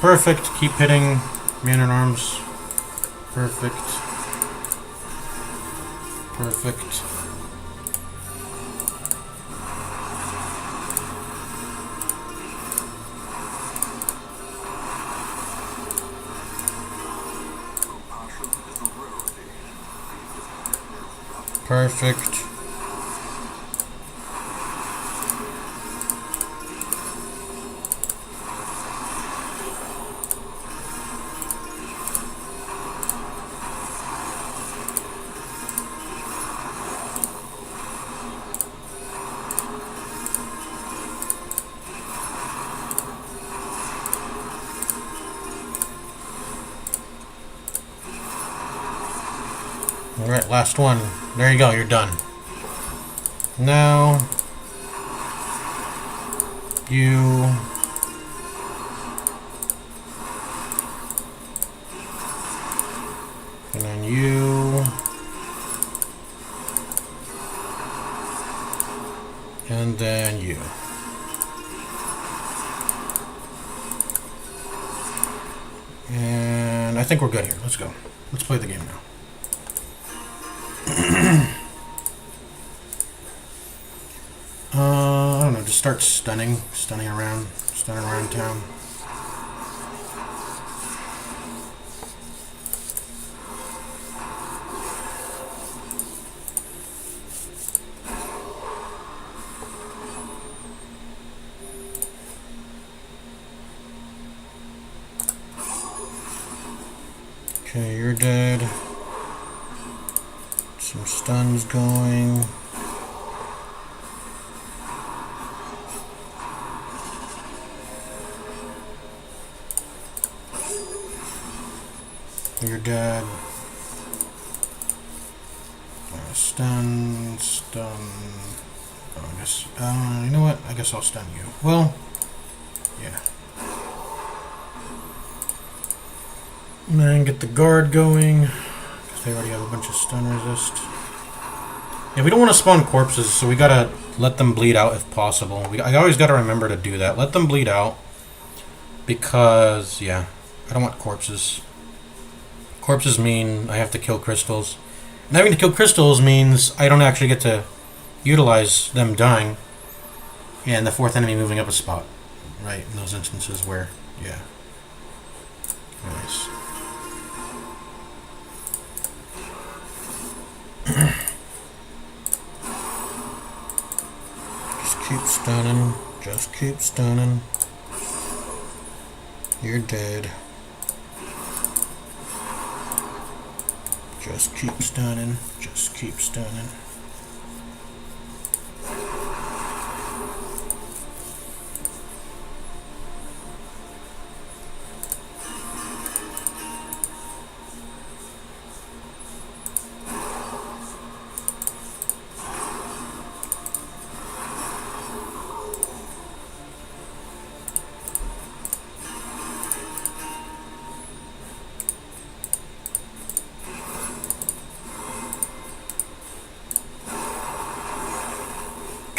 Perfect, keep hitting Man-at-Arms. Perfect. Perfect. Perfect. Alright, last one. There you go, you're done. Now, you... And then you... And then you. And I think we're good here. Let's go. Let's play the game now. I don't know, just start stunning around town. Okay, you're dead. Some stuns going. You're dead. Stun. Oh, I guess. You know what? I guess I'll stun you. Well, yeah. And then get the guard going, because they already have a bunch of stun resist. Yeah, we don't want to spawn corpses, so we gotta let them bleed out if possible. I always gotta remember to do that. Let them bleed out, because, yeah, I don't want corpses. Corpses mean I have to kill crystals. And having to kill crystals means I don't actually get to utilize them dying and the fourth enemy moving up a spot. Right, in those instances where, yeah. Nice. Just keep stunning. Just keep stunning. You're dead. Just keep stunning. Just keep stunning.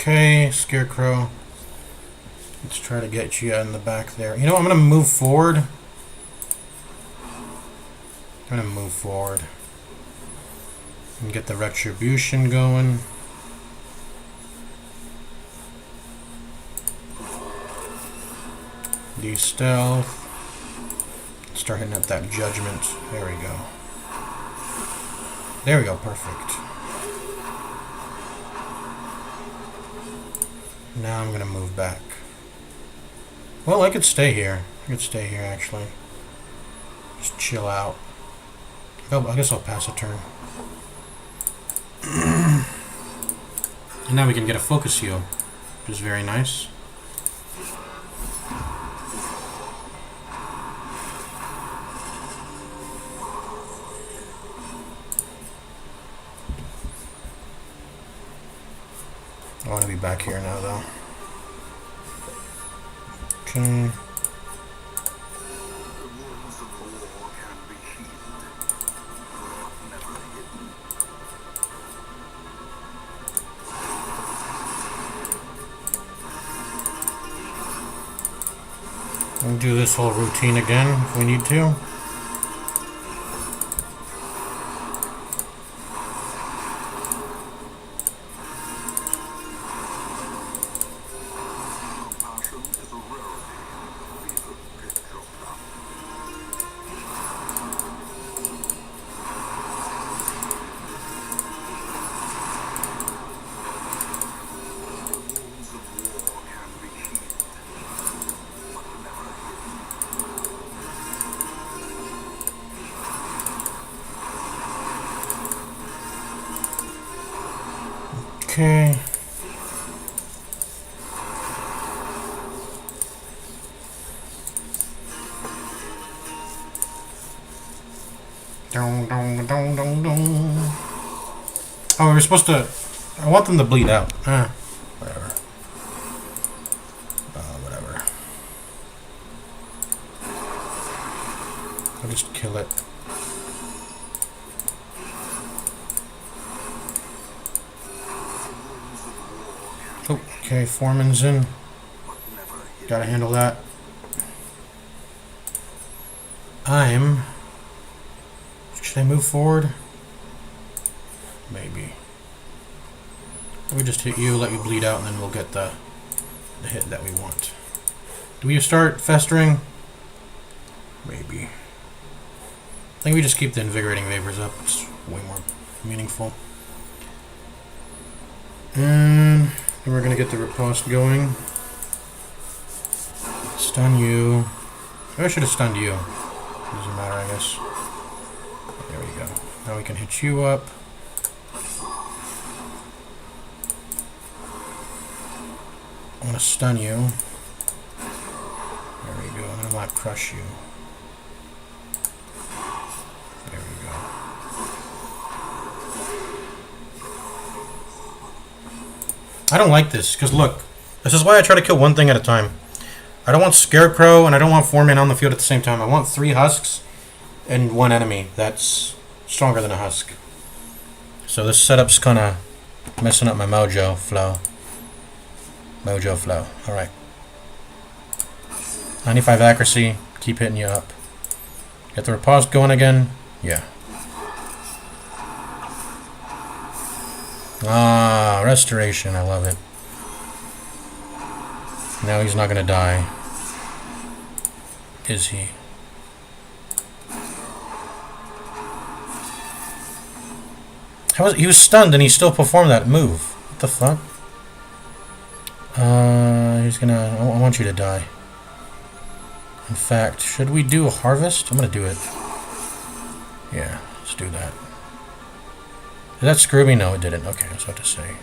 Okay, Scarecrow. Let's try to get you in the back there. You know, I'm gonna move forward. I'm gonna move forward and get the retribution going. De-stealth. Start hitting up that judgment. There we go. There we go, perfect. Now I'm gonna move back. Well, I could stay here. I could stay here, actually. Just chill out. Oh, I guess I'll pass a turn. And now we can get a focus heal, which is very nice. I want to be back here now, though. Okay. The wounds of war can be healed, but never hidden. We'll do this whole routine again if we need to. Compassion is a rarity. Be the pitch of love. The wounds of war can be healed, but never hidden. Okay. Dong, dong, dong, dong, dong. Oh, we were supposed to... I want them to bleed out. Whatever. Whatever. I'll just kill it. Oh, okay, Foreman's in. Gotta handle that. Should I move forward? Maybe. Let me just hit you, let you bleed out, and then we'll get the hit that we want. Do we start festering? Maybe. I think we just keep the invigorating vapors up. It's way more meaningful. And then we're gonna get the riposte going. Stun you. Maybe I should have stunned you. Doesn't matter, I guess. There we go. Now we can hit you up. I'm gonna stun you. There we go. And I want to crush you. There we go. I don't like this, because look, this is why I try to kill one thing at a time. I don't want Scarecrow and I don't want Foreman on the field at the same time. I want 3 husks and 1 enemy that's stronger than a husk. So this setup's kind of messing up my mojo flow. Mojo flow. Alright. 95 accuracy. Keep hitting you up. Get the riposte going again. Yeah. Ah, restoration. I love it. Now he's not going to die. Is he? He was stunned and he still performed that move. What the fuck? He's gonna... I want you to die. In fact, should we do a harvest? I'm gonna do it. Yeah, let's do that. Did that screw me? No, it didn't. Okay, that's what to say.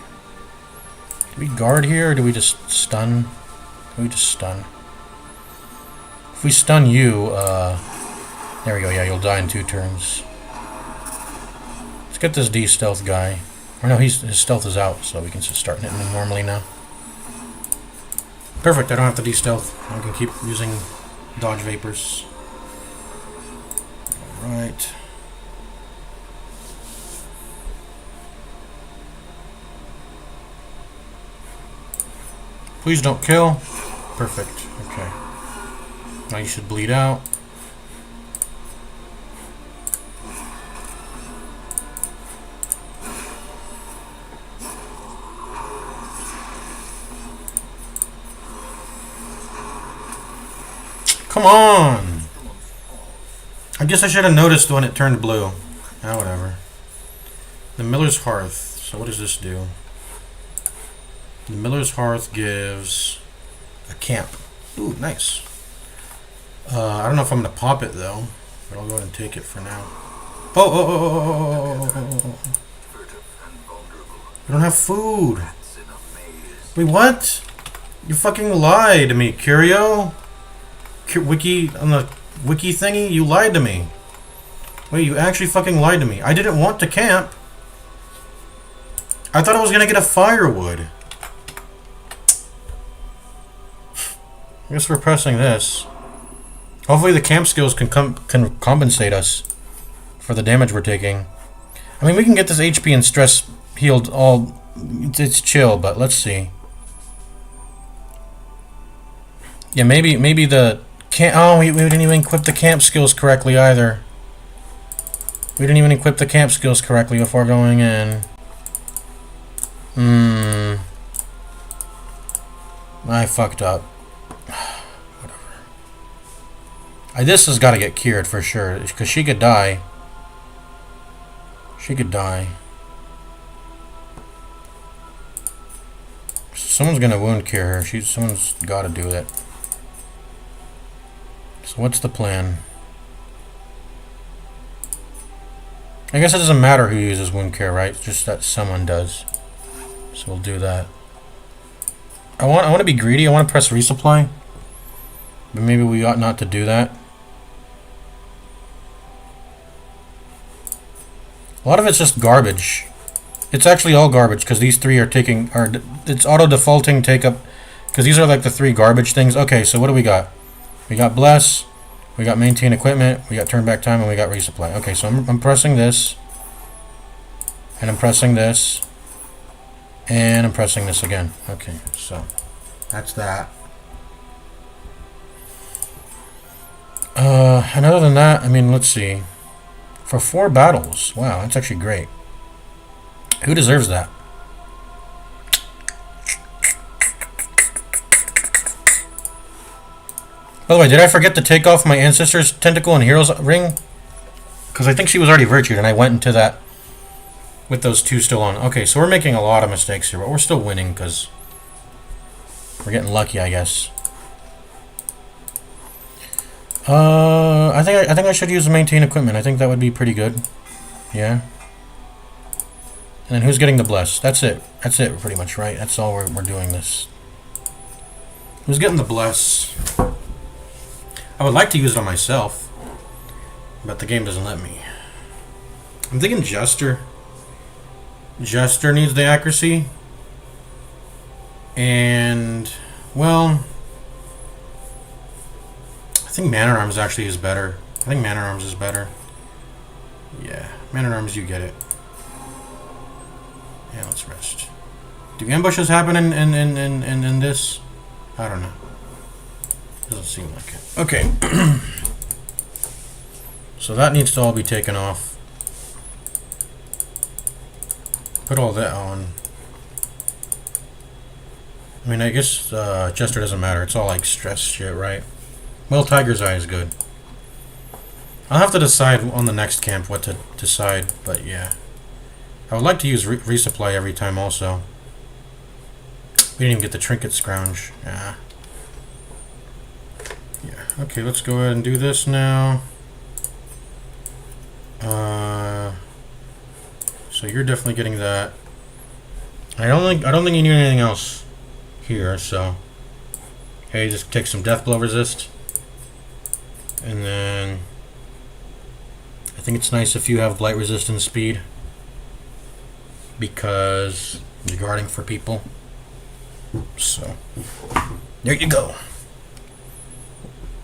Do we guard here or do we just stun? We just stun. If we stun you, there we go. Yeah, you'll die in 2 turns. Let's get this D-stealth guy. Or no, his stealth is out, so we can just start hitting him normally now. Perfect, I don't have to de-stealth. I can keep using dodge vapors. Alright. Please don't kill. Perfect. Okay. Now you should bleed out. Come on! I guess I should have noticed when it turned blue. Ah, whatever. The Miller's Hearth. So what does this do? The Miller's Hearth gives a camp. Ooh, nice. I don't know if I'm going to pop it, though. But I'll go ahead and take it for now. Oh. I don't have food. Wait, what? You fucking lied to me, Curio. Wiki, on the wiki thingy, you lied to me. Wait, you actually fucking lied to me. I didn't want to camp. I thought I was gonna get a firewood. I guess we're pressing this. Hopefully the camp skills can compensate us for the damage we're taking. I mean, we can get this HP and stress healed all... It's chill, but let's see. Yeah, maybe the... Oh, we didn't even equip the camp skills correctly either. We didn't even equip the camp skills correctly before going in. I fucked up. Whatever. This has got to get cured for sure, because she could die. She could die. Someone's gonna wound cure her. Someone's got to do it. So what's the plan? I guess it doesn't matter who uses wound care, right? It's just that someone does. So we'll do that. I want to be greedy. I want to press resupply. But maybe we ought not to do that. A lot of it's just garbage. It's actually all garbage because these three are taking... It's auto-defaulting take-up. Because these are like the three garbage things. Okay, so what do we got? We got Bless, we got Maintain Equipment, we got Turn Back Time, and we got Resupply. Okay, so I'm pressing this, and I'm pressing this, and I'm pressing this again. Okay, so that's that. And other than that, I mean, let's see. For 4 battles, wow, that's actually great. Who deserves that? By the way, did I forget to take off my Ancestor's Tentacle and Hero's Ring? Because I think she was already virtued, and I went into that with those 2 still on. Okay, so we're making a lot of mistakes here, but we're still winning because we're getting lucky, I guess. I think I should use Maintain Equipment. I think that would be pretty good. Yeah. And then who's getting the Bless? That's it. That's it, pretty much, right? That's all we're doing this. Who's getting the Bless? I would like to use it on myself, but the game doesn't let me. I'm thinking Jester. Jester needs the accuracy. And, well, I think Man-at-Arms actually is better. I think Man-at-Arms is better. Yeah, Man-at-Arms, you get it. Yeah, let's rest. Do ambushes happen in this? I don't know. Doesn't seem like it. Okay. So that needs to all be taken off. Put all that on. I mean, I guess Jester doesn't matter. It's all like stress shit, right? Well, Tiger's Eye is good. I'll have to decide on the next camp what to decide, but yeah. I would like to use resupply every time also. We didn't even get the trinket scrounge. Yeah. Yeah. Okay, let's go ahead and do this now. So you're definitely getting that. I don't think you need anything else here, so hey, just take some death blow resist. And then I think it's nice if you have blight resistance speed, because you're guarding for people. So there you go.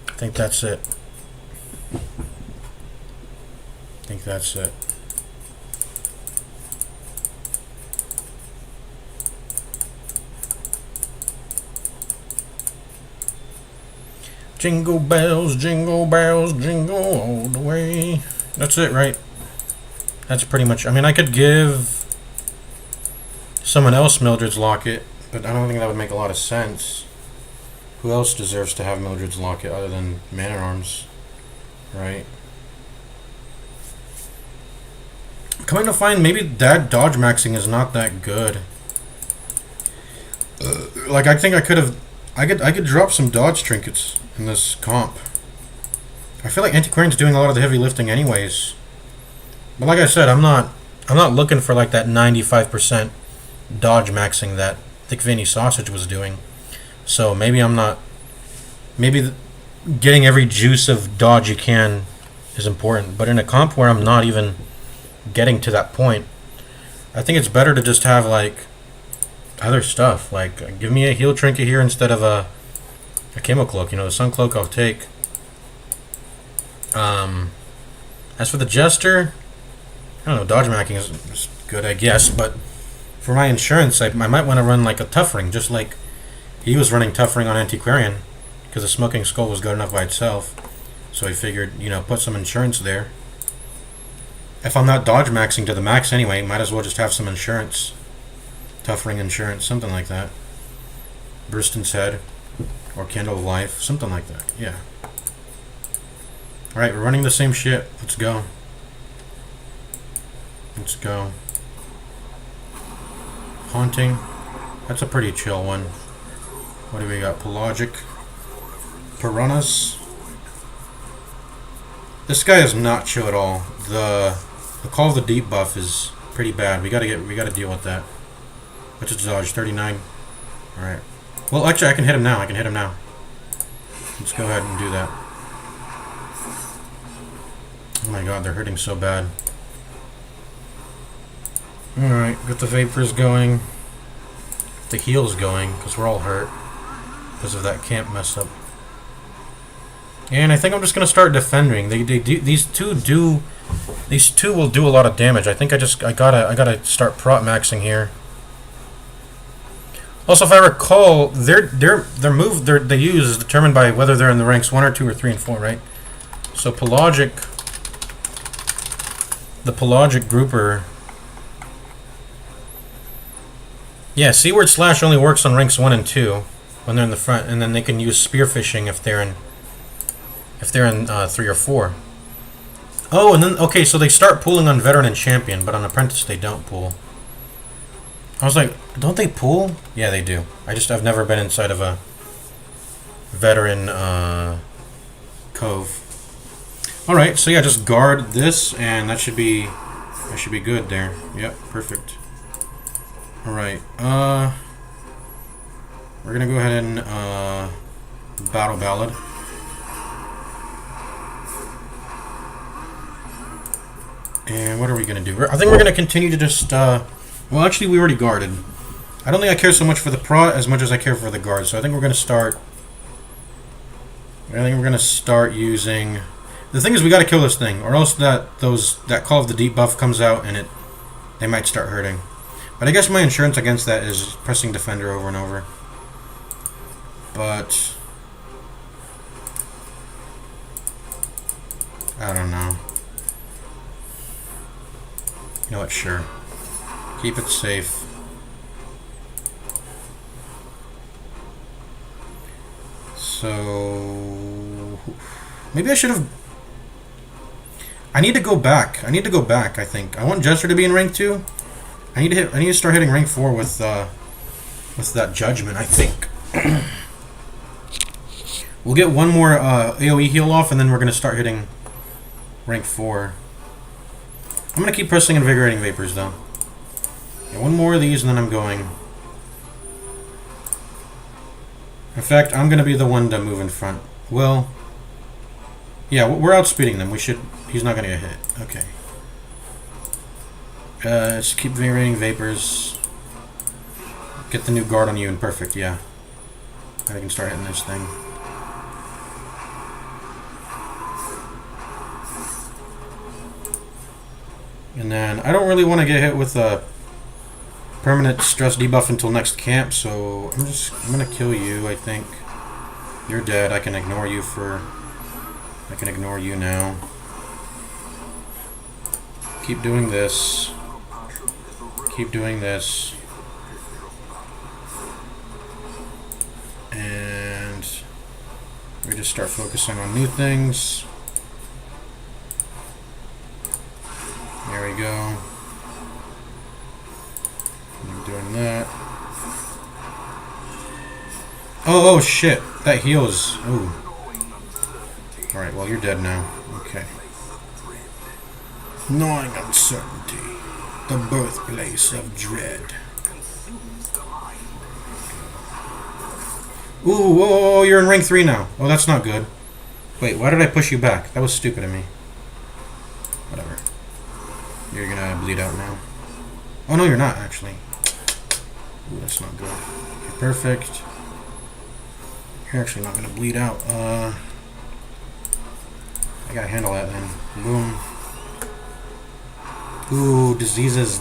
I think that's it. I think that's it. Jingle bells, jingle all the way. That's it, right? That's pretty much... I mean, I could give someone else Mildred's locket, but I don't think that would make a lot of sense. Who else deserves to have Mildred's locket other than Man-at-Arms? Right? Coming to find, maybe that dodge maxing is not that good. Like, I think I could have... I could drop some dodge trinkets in this comp. I feel like Antiquarian's doing a lot of the heavy lifting anyways. But like I said, I'm not looking for like that 95% dodge maxing that Thick Vinny Sausage was doing. So maybe I'm not... Maybe getting every juice of dodge you can is important. But in a comp where I'm not even getting to that point, I think it's better to just have like other stuff. Like, give me a heal trinket here instead of a camo cloak. You know, the sun cloak I'll take. As for the Jester, I don't know, dodge macking is good, I guess, but for my insurance, I might want to run like a Tough Ring, just like he was running Tough Ring on Antiquarian, because the Smoking Skull was good enough by itself. So I figured, you know, put some insurance there. If I'm not dodge maxing to the max anyway, might as well just have some insurance. Tough Ring insurance, something like that. Bristol's Head, or Candle of Life, something like that, yeah. Alright, we're running the same shit. Let's go. Let's go. Haunting. That's a pretty chill one. What do we got? Pelagic. Piranhas. This guy is not chill at all. The Call of the Deep buff is pretty bad. We gotta deal with that. What's his dodge? 39. Alright. Well, actually, I can hit him now. Let's go ahead and do that. Oh my god, they're hurting so bad. Alright, get the vapors going. The heals going, because we're all hurt. Because of that camp mess up. And I think I'm just going to start defending. These two will do a lot of damage. I think I gotta start prot maxing here. Also, if I recall, their move they use is determined by whether they're in the ranks 1 or 2 or 3 and 4, right? So Pelagic, the Pelagic grouper. Yeah, Seaward Slash only works on ranks 1 and 2 when they're in the front, and then they can use Spearfishing if they're in 3 or 4. Oh, and then okay, so they start pooling on Veteran and Champion, but on Apprentice they don't pool. I was like, don't they pool? Yeah, they do. I've never been inside of a Veteran cove. All right, so yeah, just guard this, and that should be good there. Yep, perfect. All right, we're gonna go ahead and Battle Ballad. And what are we gonna do? I think we're gonna continue to just well, actually, we already guarded. I don't think I care so much for the prot as much as I care for the guard. So I think we're gonna start. Using. The thing is, we gotta kill this thing, or else that Call of the Deep buff comes out and they might start hurting. But I guess my insurance against that is pressing Defender over and over. But I don't know. You know what? Sure. Keep it safe. So maybe I should have. I need to go back. I think I want Jester to be in rank 2. I need to start hitting rank 4 with that Judgment. I think we'll get one more AOE heal off, and then we're gonna start hitting rank 4. I'm gonna keep pressing Invigorating Vapors though. Yeah, one more of these, and then I'm going. In fact, I'm gonna be the one to move in front. Well, yeah, we're outspeeding them. He's not gonna get hit. Okay. Let's keep Invigorating Vapors. Get the new guard on you, and perfect. Yeah, I can start hitting this thing. And then I don't really want to get hit with a permanent stress debuff until next camp, so I'm gonna kill you, I think. You're dead. I can ignore you for... I can ignore you now. Keep doing this. Keep doing this. And we just start focusing on new things. There we go. I'm doing that. Oh shit. That heals. Ooh. Alright, well, you're dead now. Okay. Gnawing uncertainty. The birthplace of dread. Ooh, whoa, you're in rank 3 now. Oh, that's not good. Wait, why did I push you back? That was stupid of me. Whatever. You're gonna bleed out now. Oh, no, you're not, actually. Ooh, that's not good. Okay, perfect. You're actually not gonna bleed out. I gotta handle that then. Boom. Ooh, diseases.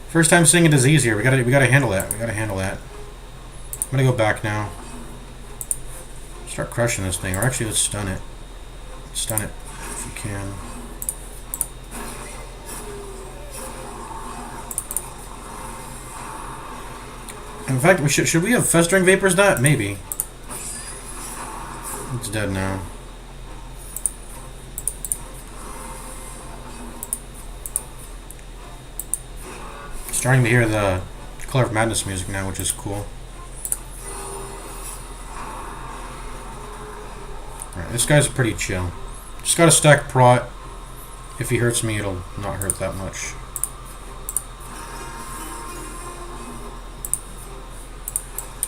First time seeing a disease here. We gotta handle that. I'm gonna go back now. Start crushing this thing, or actually let's stun it. Stun it if we can. In fact, should we have festering vapors that? Maybe. It's dead now. Starting to hear the Color of Madness music now, which is cool. Alright, this guy's pretty chill. Just gotta stack prot. If he hurts me, it'll not hurt that much.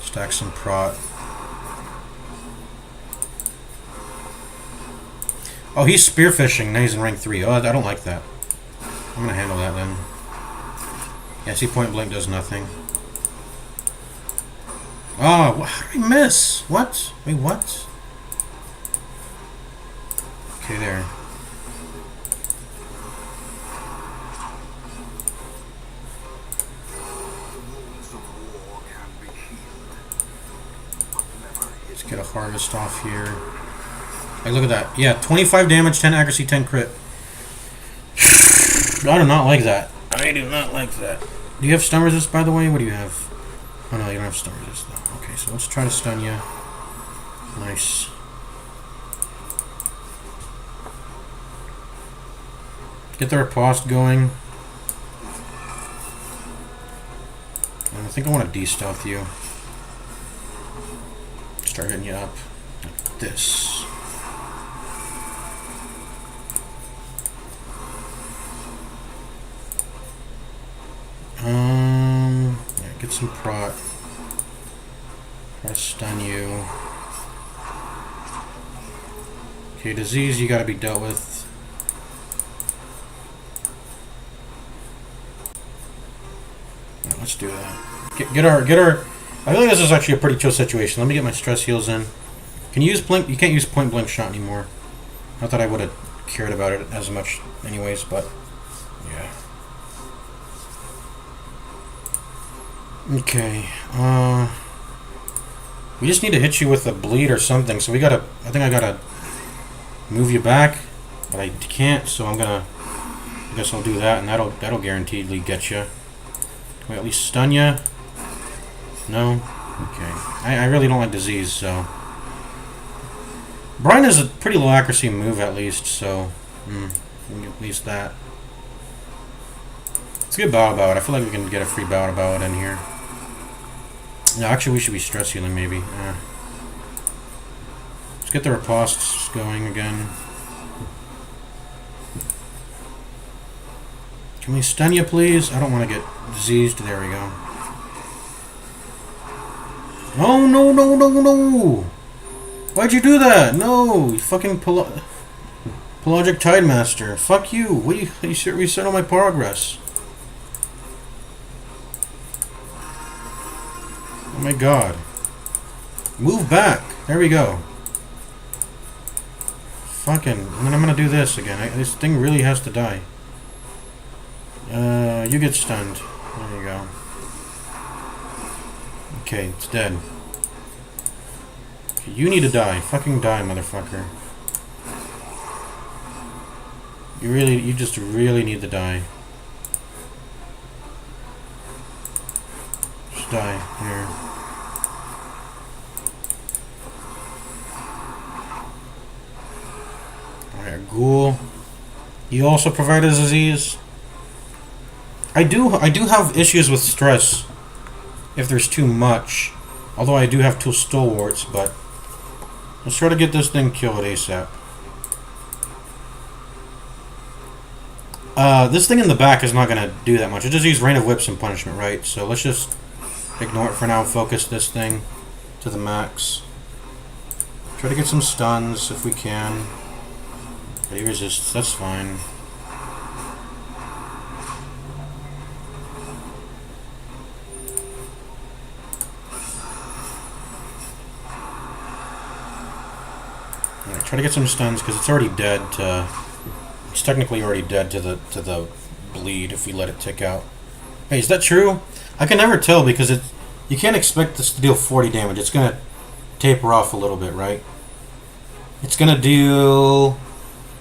Stack some prot. Oh, he's spearfishing. Now he's in rank 3. Oh, I don't like that. I'm gonna handle that then. Yeah, see, point blank does nothing. Oh, how did I miss? What? Wait, what? Okay, there. Let's get a harvest off here. Hey, look at that. Yeah, 25 damage, 10 accuracy, 10 crit. I do not like that. I do not like that. Do you have stun resist, by the way? What do you have? Oh, no, you don't have stun resist, though. Okay, so let's try to stun you. Nice. Get the riposte going. And I think I want to de-stealth you. Start hitting you up like this. Yeah, get some prot. Try to stun you. Okay, disease you gotta be dealt with. Right, let's do that. Get our. I feel like this is actually a pretty chill situation. Let me get my stress heals in. Can you use blink? You can't use point blank shot anymore. Not that I would have cared about it as much, anyways, but yeah. Okay, we just need to hit you with a bleed or something, so we gotta, I think I gotta move you back, but I can't, so I guess I'll do that, and that'll guaranteedly get you. Can we at least stun you? No? Okay. I really don't like disease, so. Brine is a pretty low accuracy move, at least, so, at least that. Let's get Bow Bow. I feel like we can get a free Bow Bow in here. No, actually, we should be stress healing, maybe. Let's get the ripostes going again. Can we stun you, please? I don't want to get diseased. There we go. Oh, no, no, no, no! Why'd you do that? No, you fucking Pelagic Tidemaster. Fuck you. What you reset all my progress. Oh my god. Move back. There we go. Fucking. And then I'm gonna do this again. This thing really has to die. You get stunned. There you go. Okay, it's dead. You need to die. Fucking die, motherfucker. You just really need to die. Just die. Here. Alright, ghoul. You also provide a disease. I do have issues with stress if there's too much. Although I do have 2 stalwarts, but let's try to get this thing killed ASAP. This thing in the back is not going to do that much. It just uses Rain of Whips and Punishment, right? So let's just ignore it for now and focus this thing to the max. Try to get some stuns if we can. But he resists, that's fine. Alright, try to get some stuns because it's already dead to... It's technically already dead to the bleed if we let it tick out. Hey, is that true? I can never tell because you can't expect this to deal 40 damage. It's gonna taper off a little bit, right? It's gonna do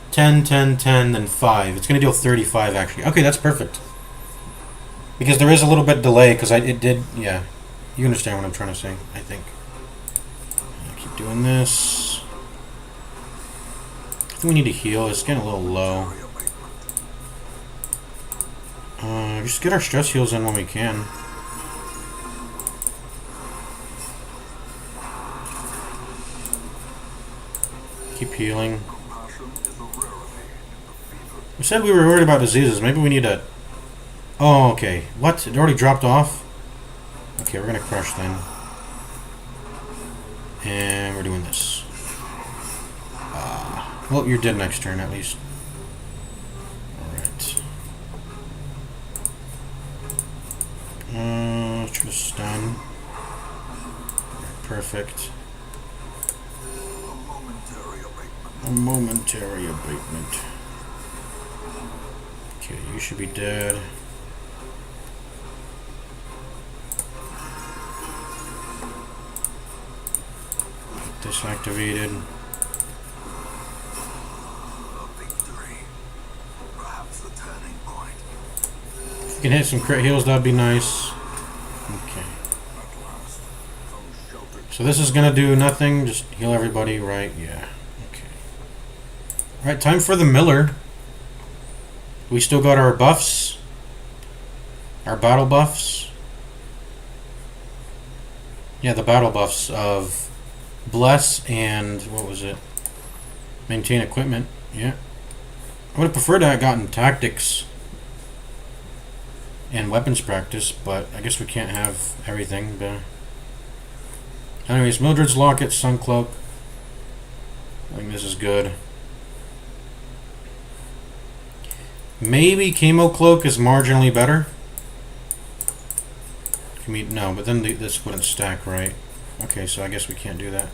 10, 10, 10, then 5. It's gonna deal 35 actually. Okay, that's perfect. Because there is a little bit delay because it did. Yeah, you understand what I'm trying to say. I think. I keep doing this. I think we need to heal. It's getting a little low. Just get our stress heals in when we can. Keep healing. We said we were worried about diseases. Maybe we need to... Oh, okay. What? It already dropped off? Okay, we're gonna crush then. And we're doing this. Well, you're dead next turn, at least. Alright. Try to stun. Alright, perfect. A momentary abatement. Okay, you should be dead. Get this activated. If you can hit some crit heals, that'd be nice. Okay. So this is gonna do nothing, just heal everybody, right? Yeah. Okay. Alright, time for the Miller. We still got our buffs. Our battle buffs. Yeah, the battle buffs of Bless and what was it? Maintain equipment. Yeah. I would have preferred to have gotten tactics and weapons practice, but I guess we can't have everything. But anyways, Mildred's Locket, Suncloak. I think this is good. Maybe Chemo Cloak is marginally better. No, but then this wouldn't stack, right? Okay, so I guess we can't do that.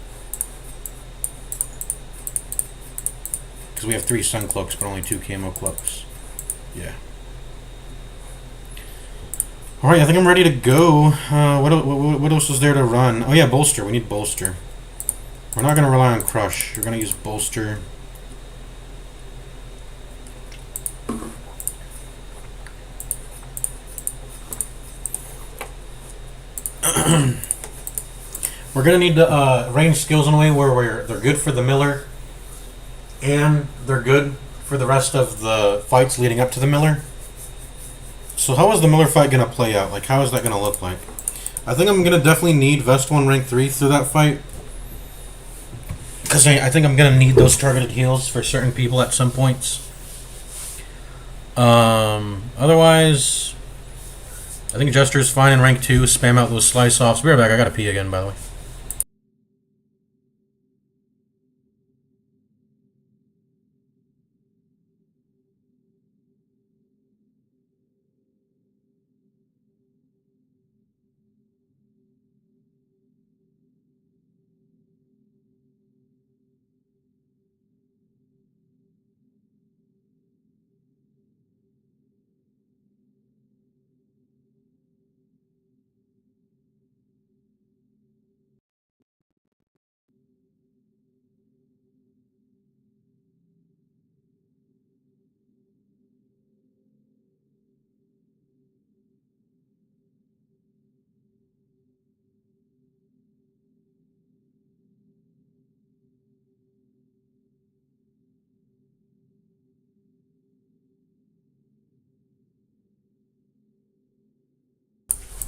Because we have 3 Suncloaks, but only 2 Chemo Cloaks. Yeah. Alright, I think I'm ready to go. What else is there to run? Oh yeah, Bolster. We need Bolster. We're not going to rely on Crush. We're going to use Bolster. We're going to need to range skills in a way where they're good for the Miller and they're good for the rest of the fights leading up to the Miller. So how is the Miller fight going to play out? Like, how is that going to look like? I think I'm going to definitely need Vest 1 rank 3 through that fight. Because I think I'm going to need those targeted heals for certain people at some points. Otherwise, I think Jester is fine in rank 2. Spam out those slice offs. Be right back. I got to pee again, by the way.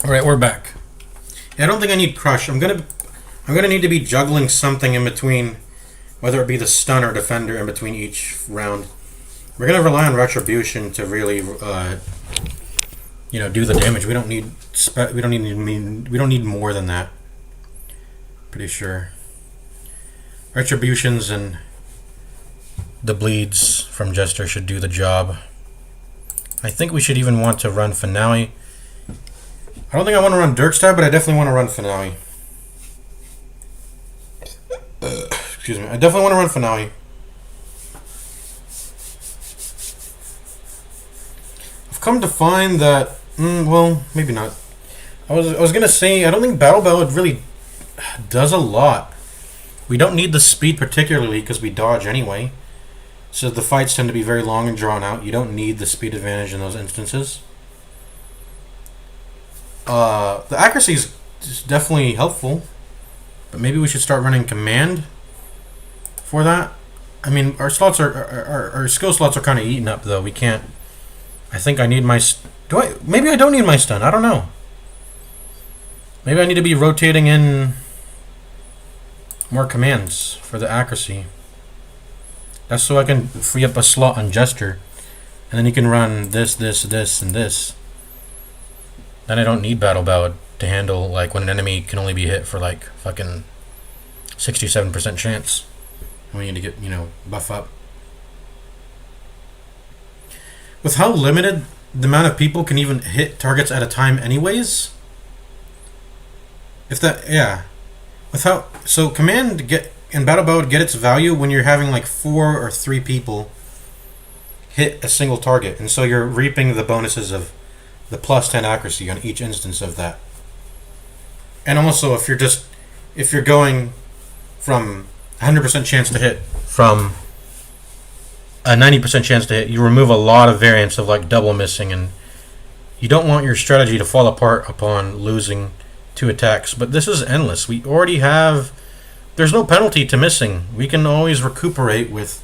All right, we're back. I don't think I need crush. I'm gonna need to be juggling something in between, whether it be the stun or defender in between each round. We're gonna rely on retribution to really, do the damage. We don't need more than that. Pretty sure. Retributions and the bleeds from Jester should do the job. I think we should even want to run Finale. I don't think I want to run Dirkstab, but I definitely want to run Finale. Excuse me. I definitely want to run Finale. I've come to find that, well, maybe not. I was gonna say I don't think Battle Ballad really does a lot. We don't need the speed particularly because we dodge anyway. So the fights tend to be very long and drawn out. You don't need the speed advantage in those instances. The accuracy is definitely helpful, but maybe we should start running command for that. I mean, our slots our skill slots are kind of eaten up though. We can't. I think I need my. Maybe I don't need my stun. I don't know. Maybe I need to be rotating in more commands for the accuracy. That's so I can free up a slot on Jester, and then you can run this, this, this, and this. Then I don't need Battle Ballad to handle like when an enemy can only be hit for like fucking 67% chance. And we need to get, buff up. With how limited the amount of people can even hit targets at a time anyways. So command and Battle Ballad get its value when you're having like 4 or 3 people hit a single target, and so you're reaping the bonuses of the plus 10 accuracy on each instance of that. And also, if you're going from 100% chance to hit from a 90% chance to hit, you remove a lot of variance of like double missing, and you don't want your strategy to fall apart upon losing 2 attacks. But this is endless. We already have. There's no penalty to missing. We can always recuperate with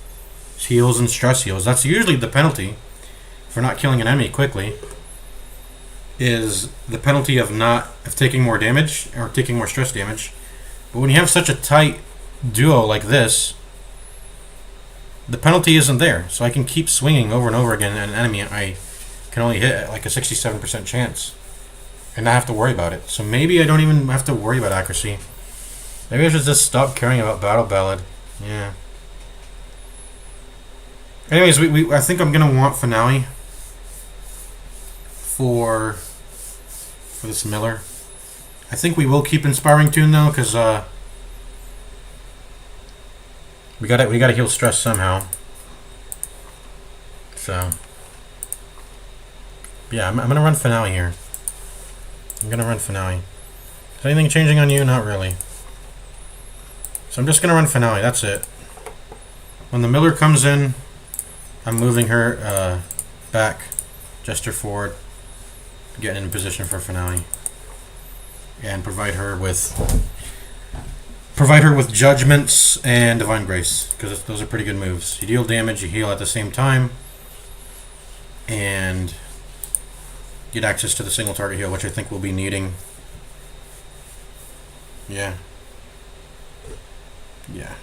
heals and stress heals. That's usually the penalty for not killing an enemy quickly. Is the penalty of taking more damage or taking more stress damage. But when you have such a tight duo like this, the penalty isn't there. So I can keep swinging over and over again at an enemy I can only hit at like a 67% chance and not have to worry about it. So maybe I don't even have to worry about accuracy. Maybe I should just stop caring about Battle Ballad. Yeah. Anyways, I think I'm gonna want Finale for this Miller. I think we will keep Inspiring Tune though, because we gotta heal stress somehow. So yeah, I'm gonna run Finale here. I'm gonna run Finale. Is anything changing on you? Not really. So I'm just gonna run Finale. That's it. When the Miller comes in, I'm moving her back, Jester forward, getting in position for Finale, and provide her with Judgments and Divine Grace, because those are pretty good moves. You deal damage, you heal at the same time, and get access to the single target heal, which I think we'll be needing. Yeah. Yeah.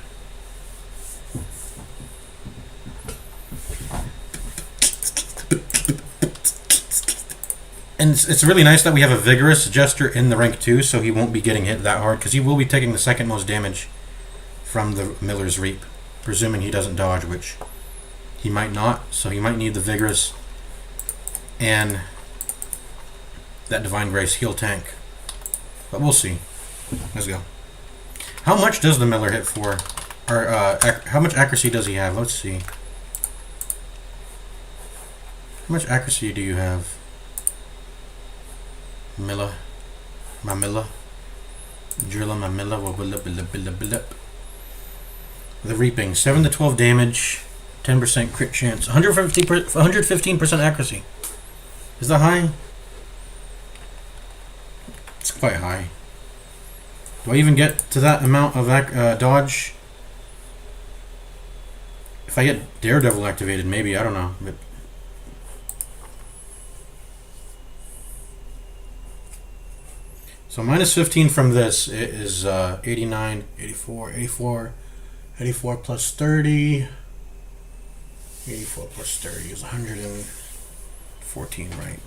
And it's really nice that we have a Vigorous Jester in the rank 2, so he won't be getting hit that hard, because he will be taking the second most damage from the Miller's Reap, presuming he doesn't dodge, which he might not, so he might need the Vigorous and that Divine Grace heal tank. But we'll see. Let's go. How much does the Miller hit for? Or how much accuracy does he have? Let's see. How much accuracy do you have? Miller. My Miller. Driller my Miller. The Reaping. 7 to 12 damage. 10% crit chance. 115% accuracy. Is that high? It's quite high. Do I even get to that amount of dodge? If I get Daredevil activated, maybe. I don't know. But So minus 15 from this is 89, 84, 84, 84 plus 30. 84 plus 30 is 114, right?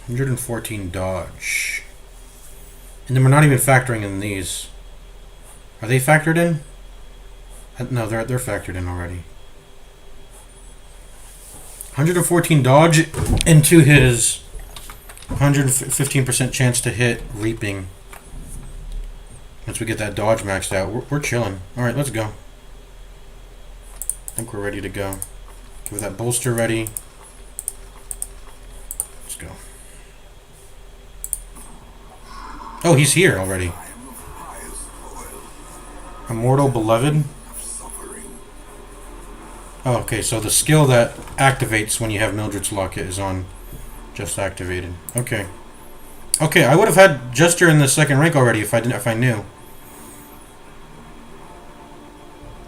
114 dodge. And then we're not even factoring in these. Are they factored in? No, they're factored in already. 114 dodge into his 115% chance to hit reaping. Once we get that dodge maxed out, we're chilling. Alright, let's go. I think we're ready to go. Get that bolster ready. Let's go. Oh, he's here already. Immortal Beloved. Oh, okay, so the skill that activates when you have Mildred's Locket is on just activated. Okay. Okay, I would have had Jester in the second rank already if I knew.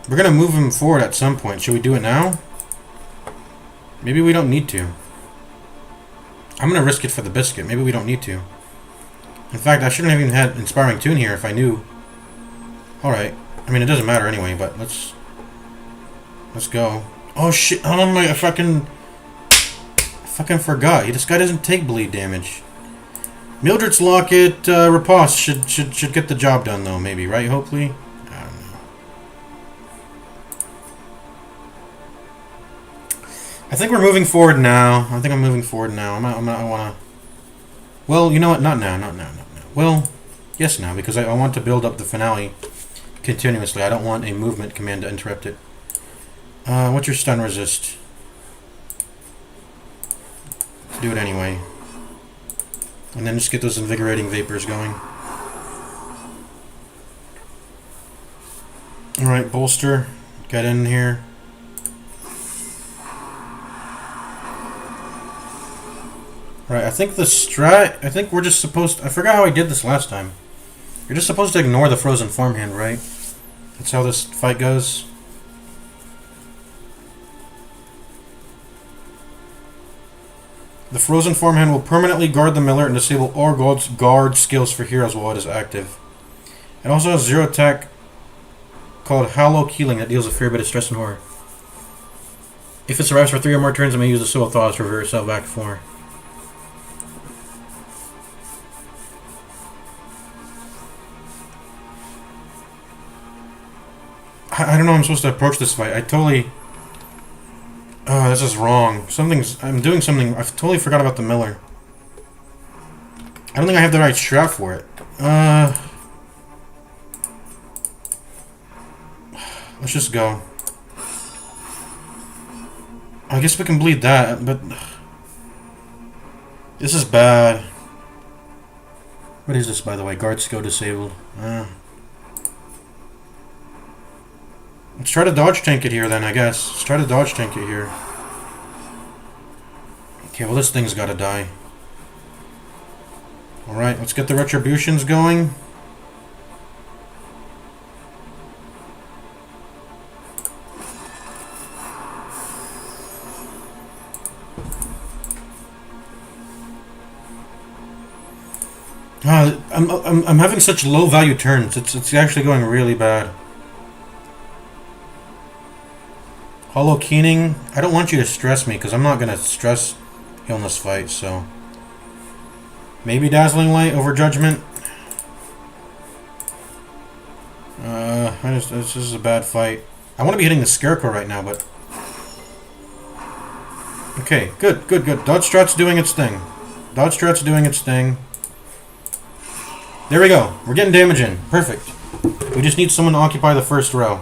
We're gonna move him forward at some point. Should we do it now? Maybe we don't need to. I'm gonna risk it for the biscuit. Maybe we don't need to. In fact, I shouldn't have even had Inspiring Tune here if I knew. Alright. I mean, it doesn't matter anyway, but let's go. Oh shit! Oh my! I fucking forgot. This guy doesn't take bleed damage. Mildred's Locket riposte should get the job done though. Maybe, right? Hopefully. I don't know. I think we're moving forward now. I think I'm moving forward now. I wanna. Well, you know what? Not now. Not now. Not now. Well, yes, now because I want to build up the finale continuously. I don't want a movement command to interrupt it. What's your stun resist? Let's do it anyway. And then just get those invigorating vapors going. Alright, bolster. Get in here. Right, I think the strat... I think we're just supposed... I forgot how I did this last time. You're just supposed to ignore the frozen farmhand, right? That's how this fight goes. The frozen farmhand will permanently guard the miller and disable all guard skills for heroes while it is active. It also has 0 attack called Hollow Keeling that deals a fair bit of stress and horror. If it survives for 3 or more turns, it may use the Soul of Thaws to revert itself back to 4. I don't know how I'm supposed to approach this fight. I totally... Oh, this is wrong. I'm doing something... I totally forgot about the miller. I don't think I have the right strat for it. Let's just go. I guess we can bleed that, but... This is bad. What is this, by the way? Guard skill disabled. Let's try to dodge tank it here then, I guess. Let's try to dodge tank it here. Okay, well this thing's gotta die. Alright, let's get the retributions going. I'm having such low value turns. It's actually going really bad. Hollow Keening, I don't want you to stress me because I'm not gonna stress you on this fight. So maybe Dazzling Light over Judgment. This is a bad fight. I want to be hitting the Scarecrow right now, but okay, good. Dodge strat's doing its thing. Dodge strat's doing its thing. There we go. We're getting damage in. Perfect. We just need someone to occupy the first row.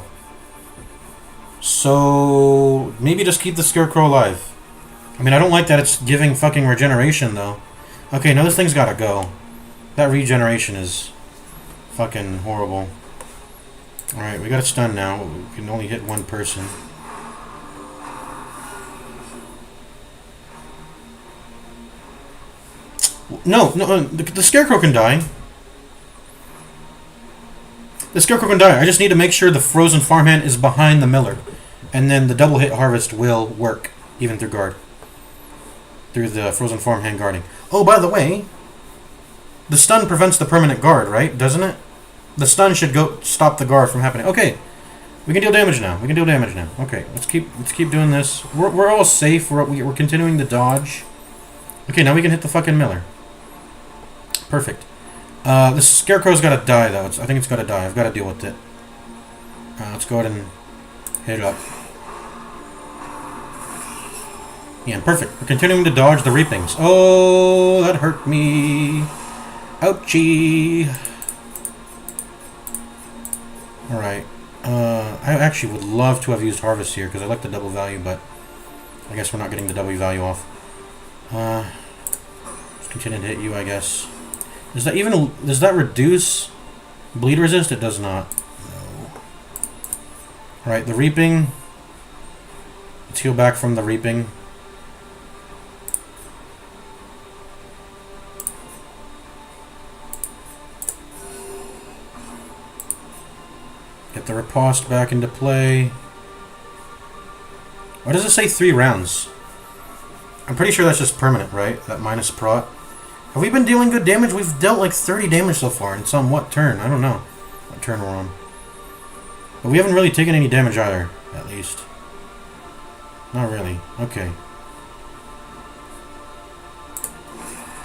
So maybe just keep the Scarecrow alive. I mean, I don't like that it's giving fucking regeneration, though. Okay, now this thing's gotta go. That regeneration is fucking horrible. Alright, we got it stunned now. We can only hit one person. No, the Scarecrow can die. The Scarecrow can die. I just need to make sure the frozen farmhand is behind the miller. And then the double hit harvest will work, even through guard. through the frozen form hand guarding. Oh, by the way, the stun prevents the permanent guard, right? Doesn't it? The stun should go stop the guard from happening. Okay, we can deal damage now. We can deal damage now. Okay, let's keep doing this. We're all safe. We're continuing to dodge. Okay, now we can hit the fucking Miller. Perfect. The Scarecrow's got to die though. I think it's got to die. I've got to deal with it. Let's go ahead and hit it up. Yeah, perfect. We're continuing to dodge the Reapings. Oh, that hurt me. Ouchie. Alright. I actually would love to have used Harvest here because I like the double value, but I guess we're not getting the W value off. Let's continue to hit you, I guess. Does that reduce bleed resist? It does not. No. Alright, the Reaping. Let's heal back from the Reaping. Get the Riposte back into play. Why does it say 3 rounds? I'm pretty sure that's just permanent, right? That minus prot. Have we been dealing good damage? We've dealt like 30 damage so far. And it's on what turn? I don't know what turn we're on. But we haven't really taken any damage either, at least. Not really. Okay.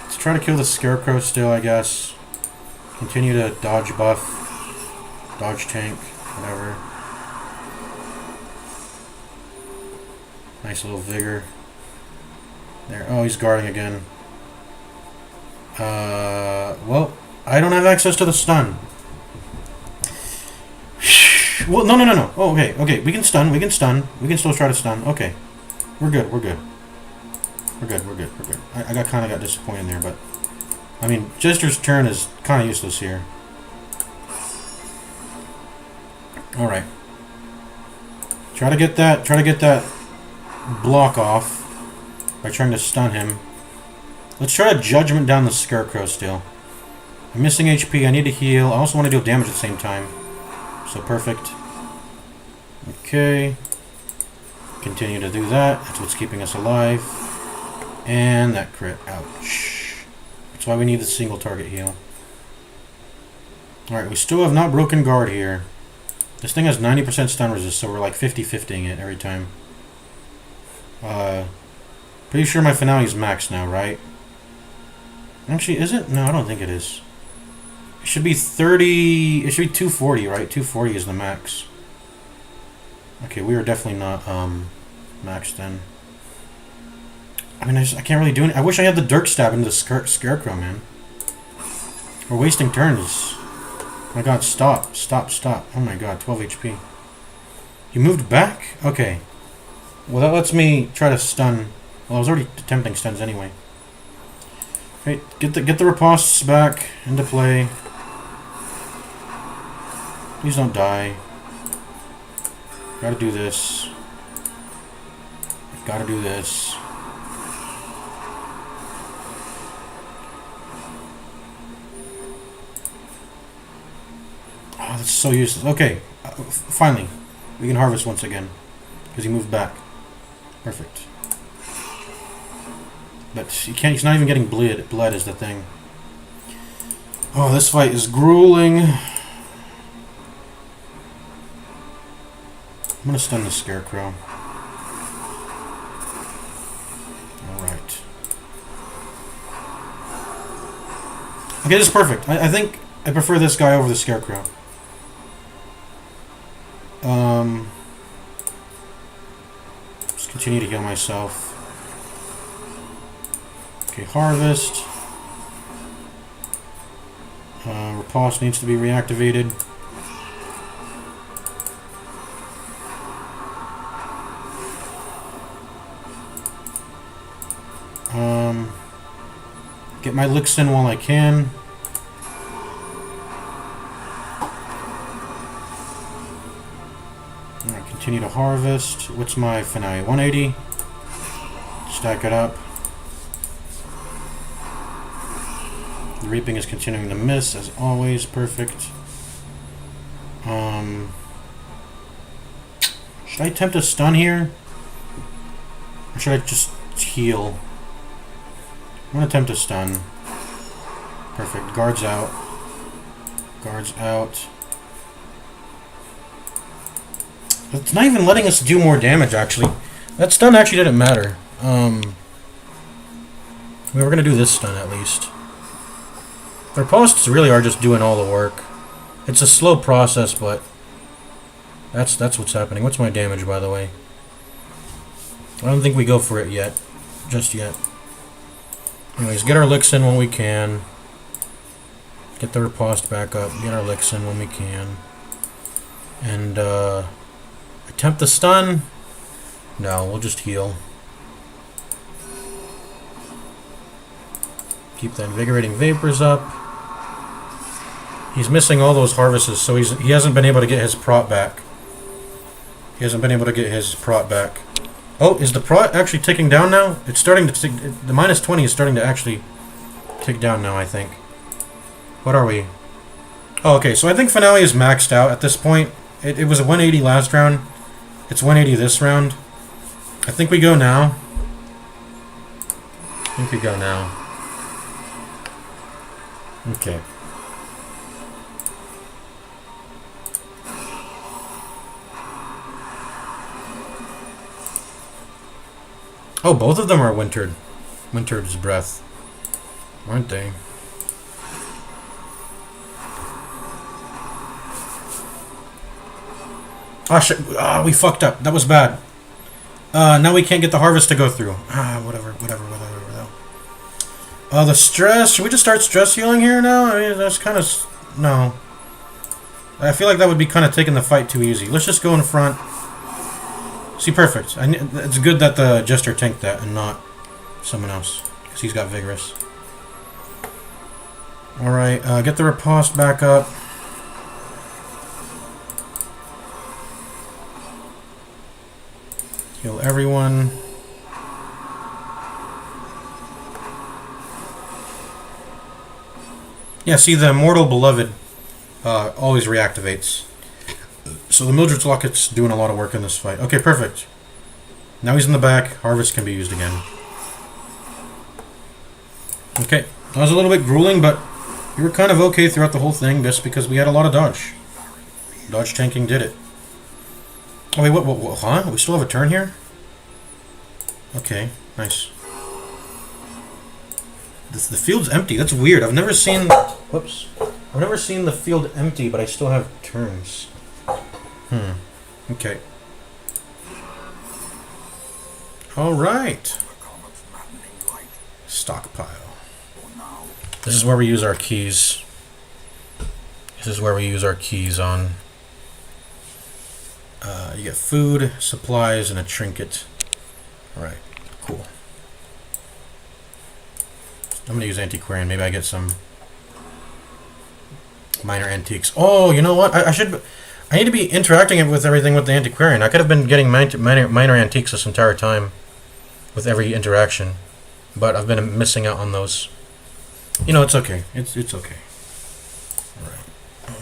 Let's try to kill the Scarecrow still, I guess. Continue to dodge buff. Dodge tank. Whatever. Nice little vigor. There. Oh, he's guarding again. Well, I don't have access to the stun. Well, no. Oh, okay. We can stun. We can still try to stun. Okay. We're good. I kind of got disappointed there, but... I mean, Jester's turn is kind of useless here. Alright. Try to get that block off by trying to stun him. Let's try to Judgment down the Scarecrow still. I'm missing HP, I need to heal. I also want to deal damage at the same time. So perfect. Okay. Continue to do that. That's what's keeping us alive. And that crit. Ouch. That's why we need the single target heal. Alright, we still have not broken guard here. This thing has 90% stun resist, so we're like 50-50ing it every time. Pretty sure my finale is max now, right? Actually, is it? No, I don't think it is. It should be 30... It should be 240, right? 240 is the max. Okay, we are definitely not maxed then. I mean, I can't really do it. I wish I had the Dirk Stab into the Scarecrow, man. We're wasting turns. Oh my god, stop. Oh my god, 12 HP. You moved back? Okay. Well, that lets me try to stun. Well, I was already attempting stuns anyway. Okay, get the Ripostes back into play. Please don't die. Gotta do this. Gotta do this. Oh, that's so useless. Okay, finally, we can harvest once again because he moved back. Perfect. But he can't. He's not even getting bled. Bled is the thing. Oh, this fight is grueling. I'm gonna stun the Scarecrow. Alright. Okay, this is perfect. I think I prefer this guy over the Scarecrow. Just continue to heal myself. Okay, harvest. Riposte needs to be reactivated. Get my licks in while I can. Alright, continue to harvest. What's my finale? 180. Stack it up. The Reaping is continuing to miss, as always. Perfect. Should I attempt a stun here? Or should I just heal? I'm gonna attempt to stun. Perfect. Guards out. Guards out. It's not even letting us do more damage, actually. That stun actually didn't matter. We were gonna do this stun at least. Their posts really are just doing all the work. It's a slow process, but that's what's happening. What's my damage, by the way? I don't think we go for it yet. Just yet. Anyways, get our licks in when we can. Get the riposte back up. Get our licks in when we can. And, attempt the stun. No, we'll just heal. Keep the invigorating vapors up. He's missing all those harvests, so he hasn't been able to get his prot back. He hasn't been able to get his prot back. Oh, is the prot actually ticking down now? It's starting to tick. The minus 20 is starting to actually tick down now, I think. What are we? Oh, okay, so I think Finale is maxed out at this point. It was a 180 last round. It's 180 this round. I think we go now. I think we go now. Okay. Oh, both of them are wintered. Wintered's breath. Aren't they? Ah, shit. Ah, we fucked up. That was bad. Now we can't get the harvest to go through. Ah, whatever. The stress. Should we just start stress healing here now? I mean, that's kind of... No. I feel like that would be kind of taking the fight too easy. Let's just go in front. See, perfect. It's good that the Jester tanked that and not someone else. Because he's got Vigorous. Alright, get the riposte back up. Heal everyone. Yeah, see, the Immortal Beloved always reactivates. So the Mildred's Locket's doing a lot of work in this fight. Okay, perfect. Now he's in the back. Harvest can be used again. Okay, that was a little bit grueling, but we were kind of okay throughout the whole thing just because we had a lot of dodge. Dodge tanking did it. Oh, wait, what, huh? We still have a turn here? Okay, nice. The field's empty. That's weird. I've never seen... Whoops. I've never seen the field empty, but I still have turns. Okay. Alright. Stockpile. This is where we use our keys. This is where we use our keys on. You get food, supplies, and a trinket. Alright, cool. I'm gonna use Antiquarian. Maybe I get some minor antiques. Oh, you know what? I need to be interacting with everything with the Antiquarian. I could have been getting minor antiques this entire time with every interaction, but I've been missing out on those. You know, it's okay. It's okay.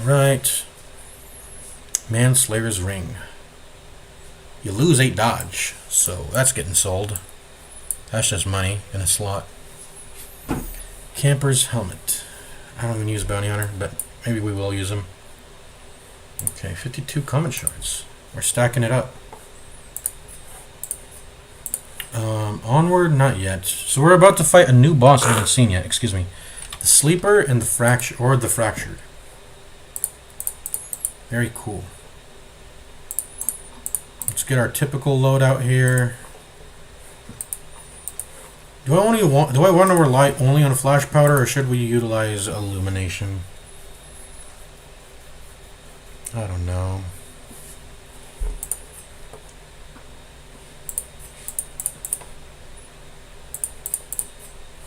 Alright. Manslayer's Ring. You lose 8 dodge, so that's getting sold. That's just money in a slot. Camper's Helmet. I don't even use Bounty Hunter, but maybe we will use them. Okay, 52 common shards. We're stacking it up. Onward, not yet. So we're about to fight a new boss I haven't seen yet. Excuse me. The Sleeper and the Fractured. Very cool. Let's get our typical loadout here. Do I want to rely only on flash powder, or should we utilize illumination? I don't know.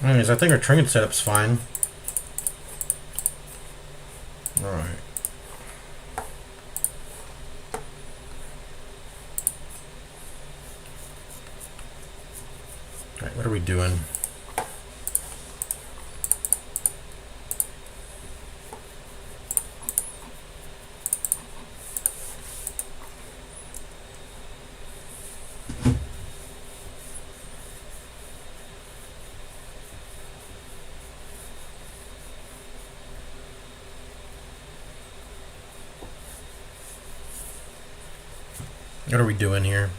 Anyways, I think our trinket setup's fine. Alright. Alright, what are we doing? What are we doing here?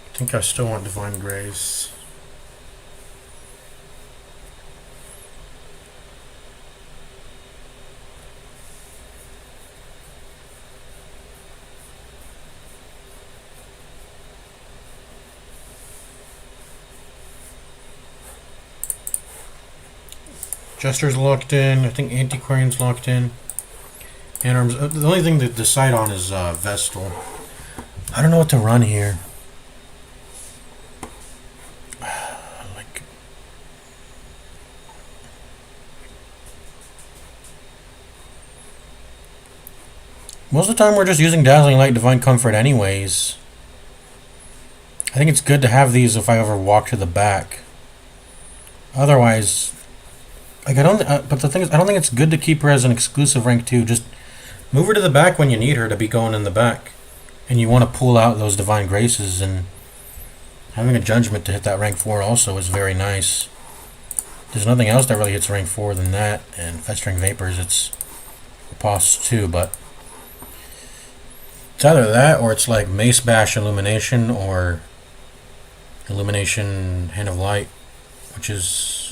I think I still want Divine Grace. Jester's locked in. I think Antiquarian's locked in. And arms. The only thing to decide on is Vestal. I don't know what to run here. Like, most of the time we're just using Dazzling Light, Divine Comfort anyways. I think it's good to have these if I ever walk to the back. Otherwise, like, I don't. But the thing is, I don't think it's good to keep her as an exclusive rank 2. Just move her to the back when you need her to be going in the back, and you want to pull out those Divine Graces. And having a Judgment to hit that rank 4 also is very nice. There's nothing else that really hits rank 4 than that, and Festering Vapors. It's Riposte too, but it's either that or it's like Mace Bash Illumination or Illumination Hand of Light, which is.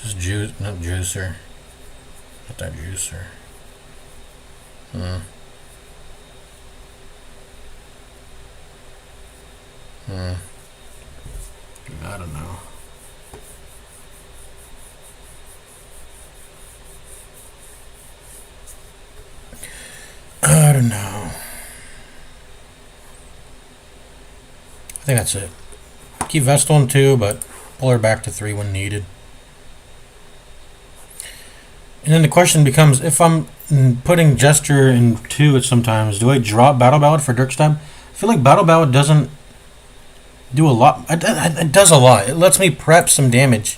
Just not juicer. Not that juicer. I don't know. I don't know. I think that's it. Keep Vestal on 2, but pull her back to 3 when needed. And then the question becomes, if I'm putting Jester in 2 at sometimes, do I drop Battle Ballad for Dirkstab? I feel like Battle Ballad doesn't do a lot. It does a lot. It lets me prep some damage.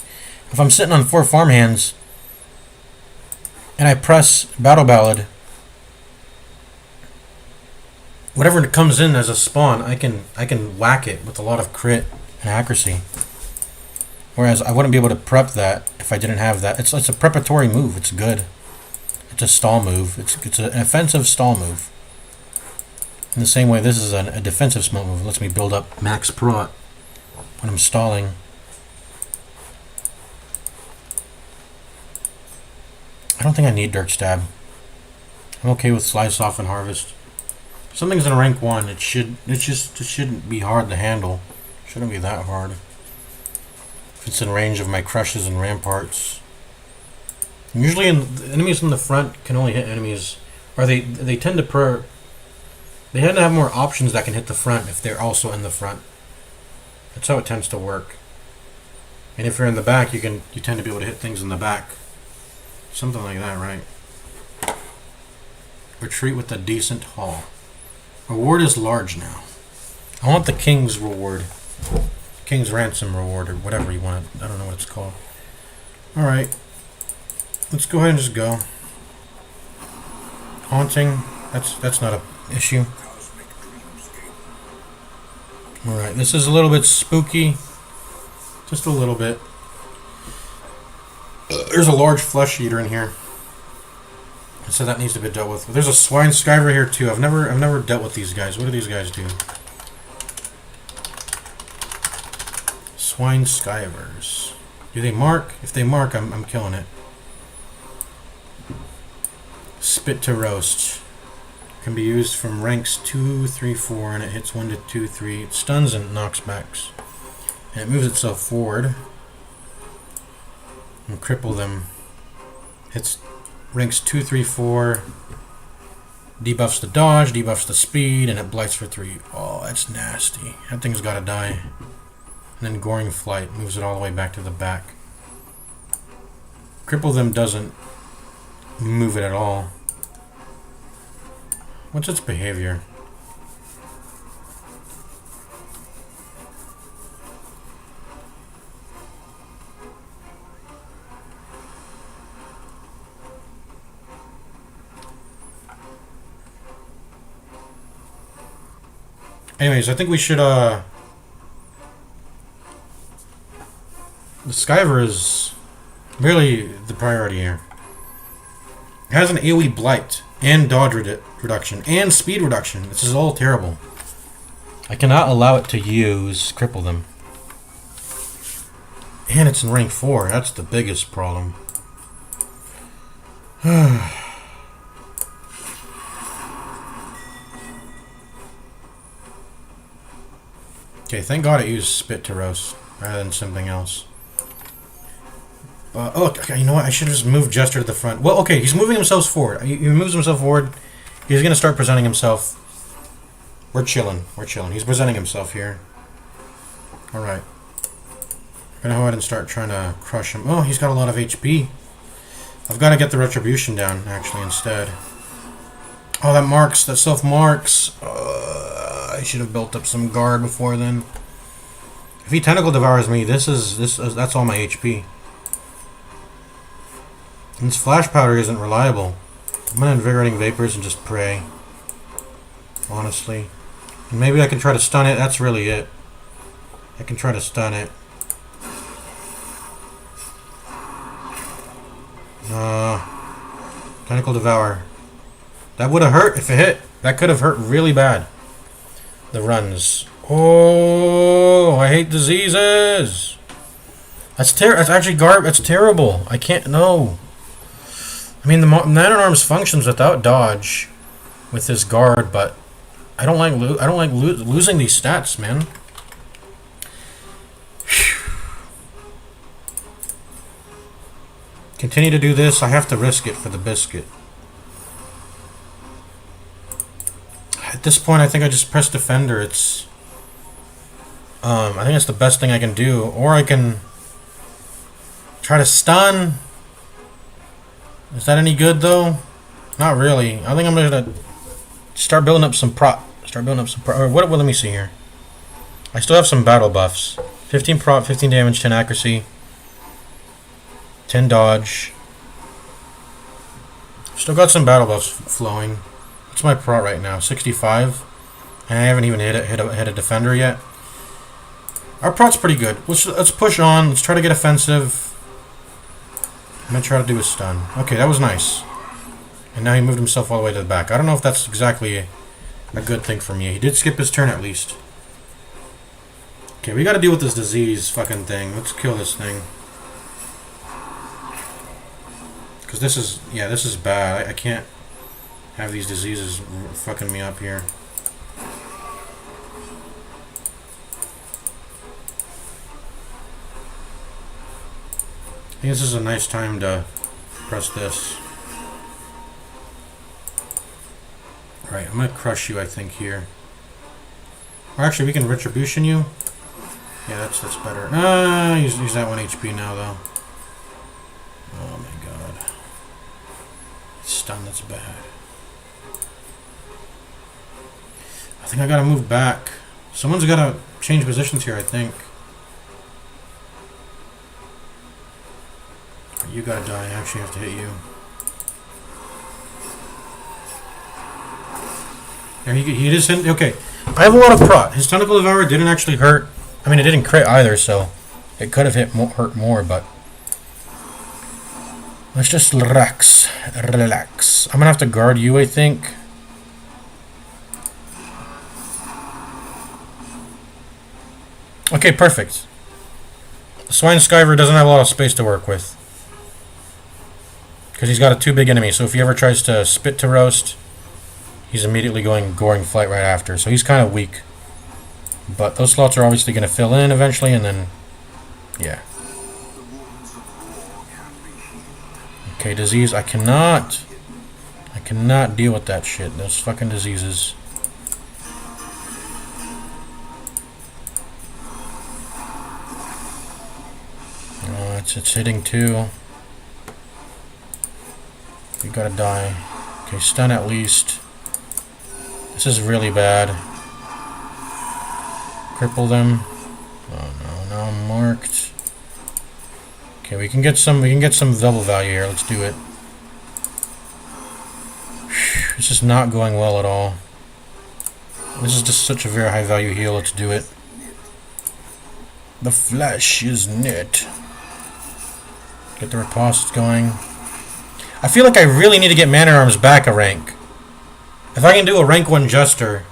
If I'm sitting on 4 farmhands and I press Battle Ballad, whatever comes in as a spawn, I can whack it with a lot of crit and accuracy. Whereas I wouldn't be able to prep that if I didn't have that. It's a preparatory move. It's good. It's a stall move. It's an offensive stall move. In the same way, this is a defensive smoke move. It lets me build up max prot when I'm stalling. I don't think I need Dirkstab. I'm okay with Slice Off and Harvest. If something's in rank 1, it shouldn't be hard to handle. It shouldn't be that hard. If it's in range of my crushes and ramparts. Usually enemies in the front can only hit enemies, or they tend to they tend to have more options that can hit the front if they're also in the front. That's how it tends to work. And if you're in the back, you tend to be able to hit things in the back. Something like that, right? Retreat with a decent haul. Reward is large now. I want the King's reward. King's Ransom reward, or whatever you want. I don't know what it's called. Alright. Let's go ahead and just go. Haunting. That's not an issue. Alright, this is a little bit spooky. Just a little bit. There's a large flesh eater in here. So that needs to be dealt with. There's a swine skiver here too. I've never dealt with these guys. What do these guys do? Swine skivers. Do they mark? If they mark, I'm killing it. Spit to roast. Can be used from ranks 2, 3, 4, and it hits 1 to 2, 3. It stuns and knocks backs. And it moves itself forward. And cripple them. Hits ranks 2, 3, 4. Debuffs the dodge, debuffs the speed, and it blights for 3. Oh, that's nasty. That thing's gotta die. And then Goring Flight moves it all the way back to the back. Cripple them doesn't move it at all. What's its behavior? Anyways, I think we should, the Skiver is really the priority here. It has an AoE blight and dodge reduction and speed reduction. This is all terrible. I cannot allow it to use cripple them. And it's in rank 4. That's the biggest problem. Okay, thank God it used spit to roast rather than something else. Oh, okay, you know what? I should have just moved Jester to the front. Well, okay, he's moving himself forward. He moves himself forward. He's going to start presenting himself. We're chilling. We're chilling. He's presenting himself here. Alright. I'm going to go ahead and start trying to crush him. Oh, he's got a lot of HP. I've got to get the retribution down, actually, instead. Oh, that marks. That self-marks. I should have built up some guard before then. If he tentacle devours me, that's all my HP. And this flash powder isn't reliable. I'm gonna invigorating vapors and just pray. Honestly. And maybe I can try to stun it. That's really it. I can try to stun it. Tentacle devour. That would have hurt if it hit. That could have hurt really bad. The runs. Oh, I hate diseases. That's actually that's terrible. I can't. No. I mean, the Man-at-Arms functions without dodge with this guard, but I don't like losing these stats, man. Continue to do this. I have to risk it for the biscuit. At this point, I think I just press defender. It's I think it's the best thing I can do, or I can try to stun. Is that any good though? Not really. I think I'm gonna start building up some prop. Or what? Let me see here. I still have some battle buffs. 15 prop, 15 damage, 10 accuracy, 10 dodge. Still got some battle buffs flowing. What's my prot right now? 65. And I haven't even hit a defender yet. Our prot's pretty good. Let's push on. Let's try to get offensive. I'm gonna try to do a stun. Okay, that was nice. And now he moved himself all the way to the back. I don't know if that's exactly a good thing for me. He did skip his turn at least. Okay, we gotta deal with this disease fucking thing. Let's kill this thing. Because this is bad. I can't have these diseases fucking me up here. I think this is a nice time to press this. Alright, I'm gonna crush you, I think, here. Or actually, we can retribution you. Yeah, that's better. He's at 1 HP now, though. Oh my god. Stun, that's bad. I think I gotta move back. Someone's gotta change positions here, I think. You gotta die. I actually have to hit you. There, he just hit. Okay. I have a lot of prot. His Tentacle Devourer didn't actually hurt. I mean, it didn't crit either, so it could have hurt more, but let's just relax. Relax. I'm gonna have to guard you, I think. Okay, perfect. The Swine Skyver doesn't have a lot of space to work with. Because he's got a too big enemy, so if he ever tries to spit to roast, he's immediately going Goring Flight right after. So he's kind of weak. But those slots are obviously going to fill in eventually, and then, yeah. Okay, disease. I cannot deal with that shit. Those fucking diseases. Oh, it's hitting too. You gotta die. Okay, stun at least. This is really bad. Cripple them. Oh no, now I'm marked. Okay, we can get some double value here. Let's do it. This is not going well at all. This is just such a very high value heal. Let's do it. The flesh is knit. Get the riposte going. I feel like I really need to get Man-at-Arms back a rank. If I can do a rank 1 Juster,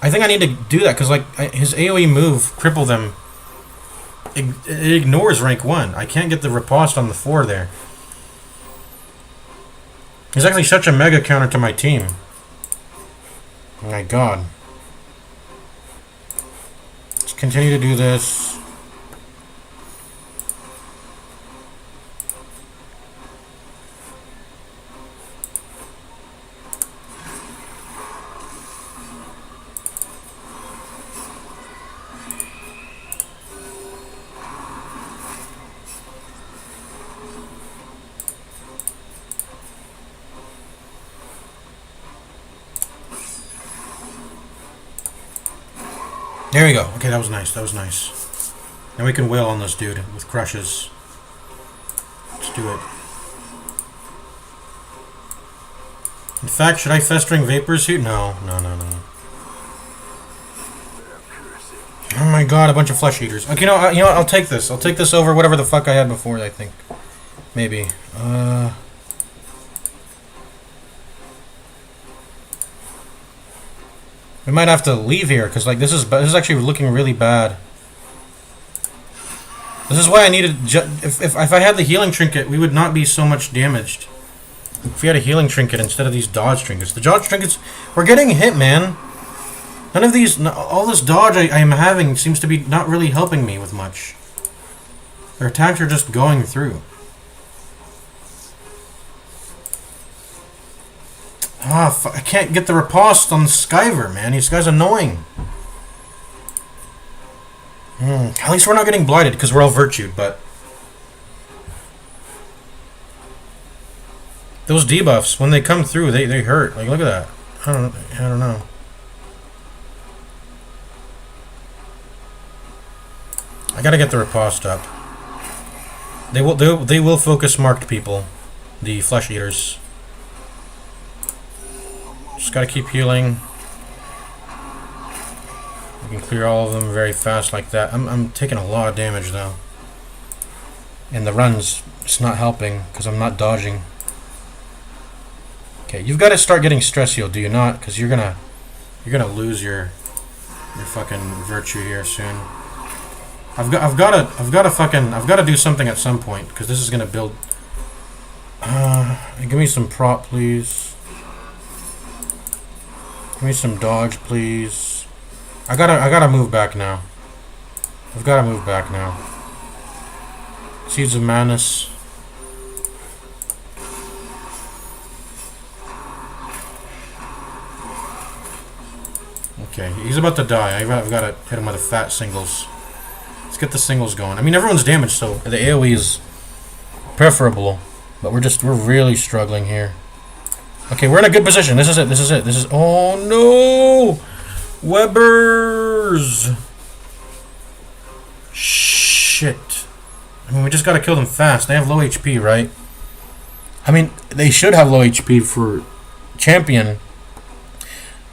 I think I need to do that, because like his AoE move, Cripple Them, it ignores rank 1. I can't get the riposte on the 4 there. He's actually such a mega counter to my team. Oh my god. Let's continue to do this. There we go. Okay, that was nice. That was nice. Now we can wail on this dude with crushes. Let's do it. In fact, should I Festering Vapor Suit? No. No, no, no. Oh my god, a bunch of Flesh Eaters. Okay, you know what? I'll take this. I'll take this over whatever the fuck I had before, I think. Maybe. We might have to leave here, because like this is actually looking really bad. This is why I needed... If I had the healing trinket, we would not be so much damaged. If we had a healing trinket instead of these dodge trinkets. The dodge trinkets... We're getting hit, man. None of these... All this dodge I am having seems to be not really helping me with much. Their attacks are just going through. Ah, I can't get the riposte on Skyver, man. This guy's annoying. At least we're not getting blighted, because we're all virtued, but... Those debuffs, when they come through, they hurt. Like, look at that. I don't know. I gotta get the riposte up. They will focus marked people. The Flesh Eaters. Just gotta keep healing. We can clear all of them very fast like that. I'm taking a lot of damage though. And the runs, it's not helping because I'm not dodging. Okay, you've got to start getting stress heal, do you not? Because you're gonna lose your fucking virtue here soon. I've got to do something at some point because this is gonna build. Give me some prop, please. Give me some dodge, please. I gotta move back now. I've gotta move back now. Seeds of Madness. Okay, he's about to die. I've got to hit him with the fat singles. Let's get the singles going. I mean, everyone's damaged, so the AoE is preferable. But we're really struggling here. Okay, we're in a good position. This is it. Oh no! Webbers! Shit. I mean, we just gotta kill them fast. They have low HP, right? I mean, they should have low HP for champion.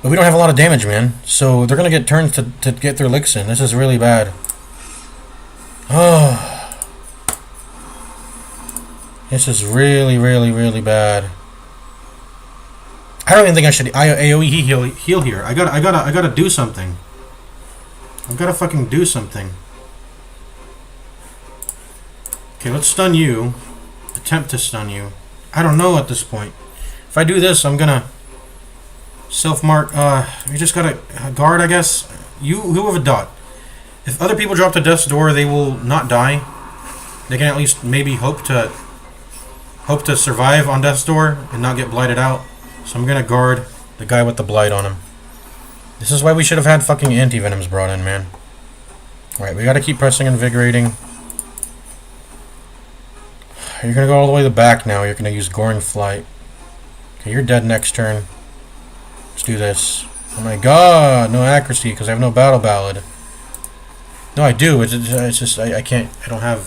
But we don't have a lot of damage, man. So they're gonna get turns to get their licks in. This is really bad. Oh. This is really, really, really bad. I don't even think I should AoE heal here. I gotta do something. I've gotta fucking do something. Okay, let's stun you. Attempt to stun you. I don't know at this point. If I do this, I'm gonna self-mark. You just gotta guard, I guess. You have a dot. If other people drop to Death's Door, they will not die. They can at least maybe hope to survive on Death's Door and not get blighted out. So I'm gonna guard the guy with the blight on him. This is why we should have had fucking anti-venoms brought in, man. Alright, we gotta keep pressing Invigorating. You're gonna go all the way to the back now. You're gonna use Goring Flight. Okay, you're dead next turn. Let's do this. Oh my god, no accuracy because I have no Battle Ballad. No, I do. It's just I can't. I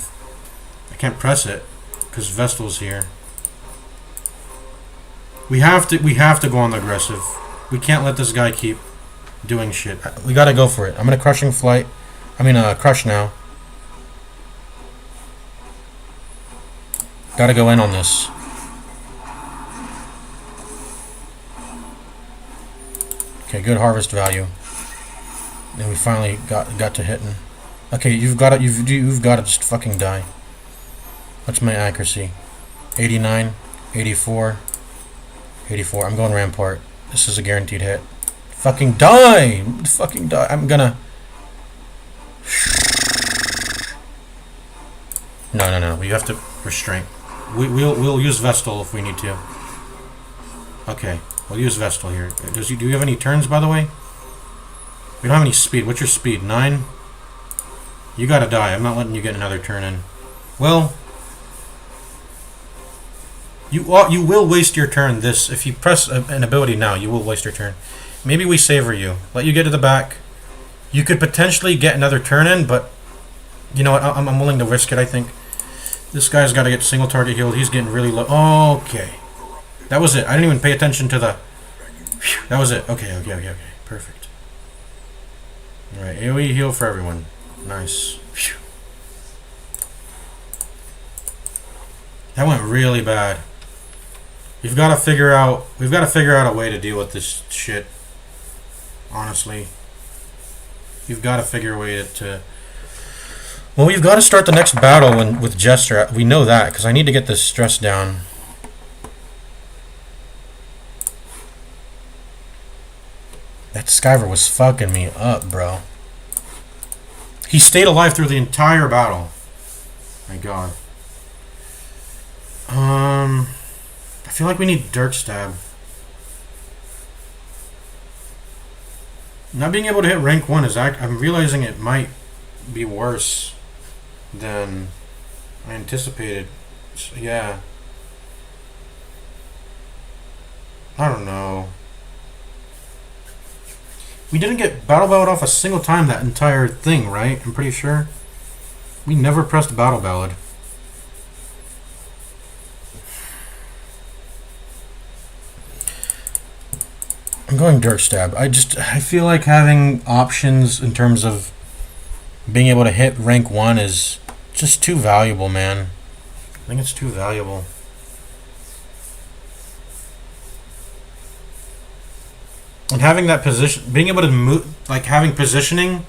can't press it because Vestal's here. We have to go on the aggressive. We can't let this guy keep doing shit. We gotta go for it. I'm gonna Crushing Flight. Crush now. Gotta go in on this. Okay, good harvest value. And we finally got to hitting. Okay, you've got to just fucking die. What's my accuracy? 89, 84, 84. I'm going Rampart. This is a guaranteed hit. Fucking die! Fucking die! I'm gonna. No. We have to restraint. We'll use Vestal if we need to. Okay, we'll use Vestal here. Do you have any turns, by the way? We don't have any speed. What's your speed? 9? You gotta die. I'm not letting you get another turn in. Well, you will waste your turn. This, if you press an ability now, you will waste your turn. Maybe we savor you. Let you get to the back. You could potentially get another turn in, but you know what? I'm willing to risk it, I think. This guy's got to get single target healed. He's getting really low. Okay. That was it. I didn't even pay attention to the... Whew, that was it. Okay. Perfect. Alright, AoE heal for everyone. Nice. Whew. That went really bad. We've got to figure out a way to deal with this shit. Honestly. You've got to figure a way to... Well, we've got to start the next battle with Jester. We know that, because I need to get this stress down. That Skyver was fucking me up, bro. He stayed alive through the entire battle. My god. I feel like we need Dirk Stab. Not being able to hit rank 1 is... I'm realizing it might be worse than I anticipated. So, yeah. I don't know. We didn't get Battle Ballad off a single time that entire thing, right? I'm pretty sure. We never pressed Battle Ballad. I'm going Dirk Stab. I feel like having options in terms of being able to hit rank 1 is just too valuable, man. I think it's too valuable. And having that position, being able to move, like having a positioning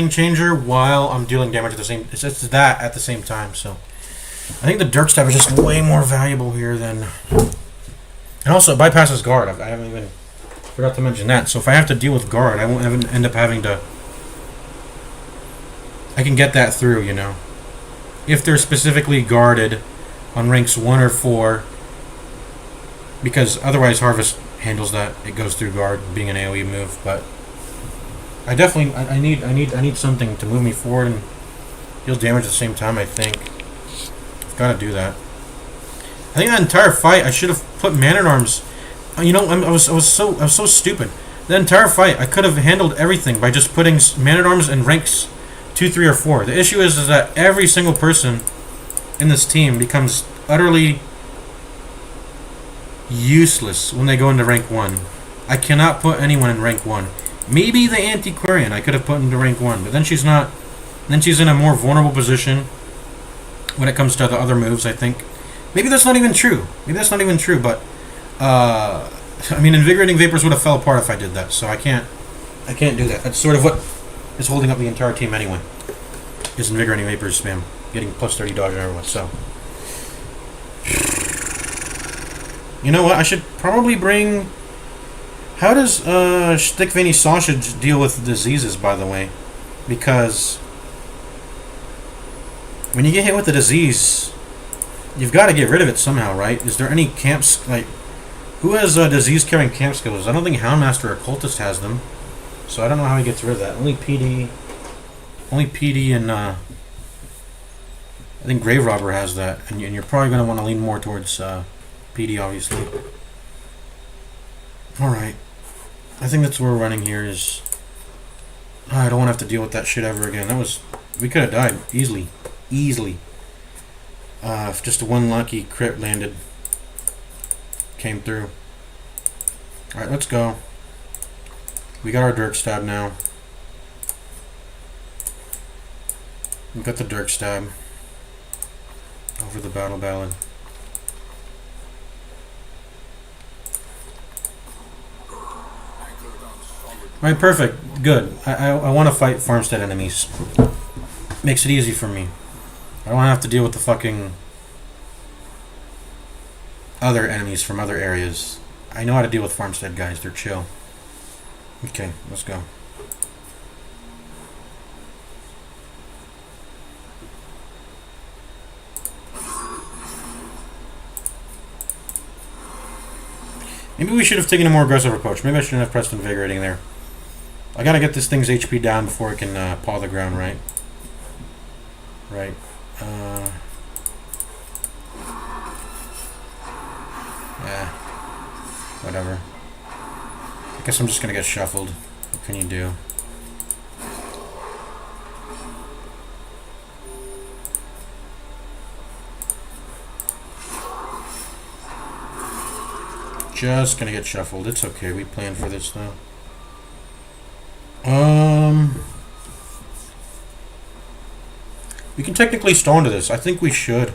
changer while I'm dealing damage at the same, it's that at the same time. So I think the Dirk Stab is just way more valuable here than, and also it bypasses guard. I haven't even forgot to mention that. So if I have to deal with guard, I won't end up having to. I can get that through, you know, if they're specifically guarded on ranks 1 or 4, because otherwise Harvest handles that. It goes through guard, being an AoE move. But I definitely I need something to move me forward and deal damage at the same time. I think I've got to do that. I think that entire fight I should have put Man-at-Arms. You know, I was so stupid. The entire fight I could have handled everything by just putting Man-at-Arms in ranks 2, 3, or 4. The issue is that every single person in this team becomes utterly useless when they go into rank 1. I cannot put anyone in rank 1. Maybe the Antiquarian I could have put into rank 1, but then she's not. Then she's in a more vulnerable position when it comes to the other moves, I think. Maybe that's not even true. But I mean, Invigorating Vapors would have fell apart if I did that, so I can't do that. That's sort of what is holding up the entire team anyway. Is Invigorating Vapors spam. Getting plus 30 dodge on everyone, so. You know what? I should probably bring... How does Thick Veiny Sausage deal with diseases, by the way? Because when you get hit with a disease, you've got to get rid of it somehow, right? Is there any camps... like, who has disease-carrying camp skills? I don't think Houndmaster or Cultist has them. So I don't know how he gets rid of that. Only PD and I think Grave Robber has that, and you're probably going to want to lean more towards PD, obviously. All right, I think that's where we're running here. Is I don't want to have to deal with that shit ever again. We could have died easily. If just one lucky crit came through. All right, let's go. We got our Dirk Stab now. We got the Dirk Stab over the Battle Ballad. Alright, perfect. Good. I want to fight farmstead enemies. Makes it easy for me. I don't have to deal with the fucking other enemies from other areas. I know how to deal with farmstead guys. They're chill. Okay, let's go. Maybe we should have taken a more aggressive approach. Maybe I shouldn't have pressed invigorating there. I gotta get this thing's HP down before it can paw the ground, right? Right. Yeah. Whatever. I guess I'm just gonna get shuffled. What can you do? Just gonna get shuffled. It's okay. We planned for this though. We can technically stall into this. I think we should.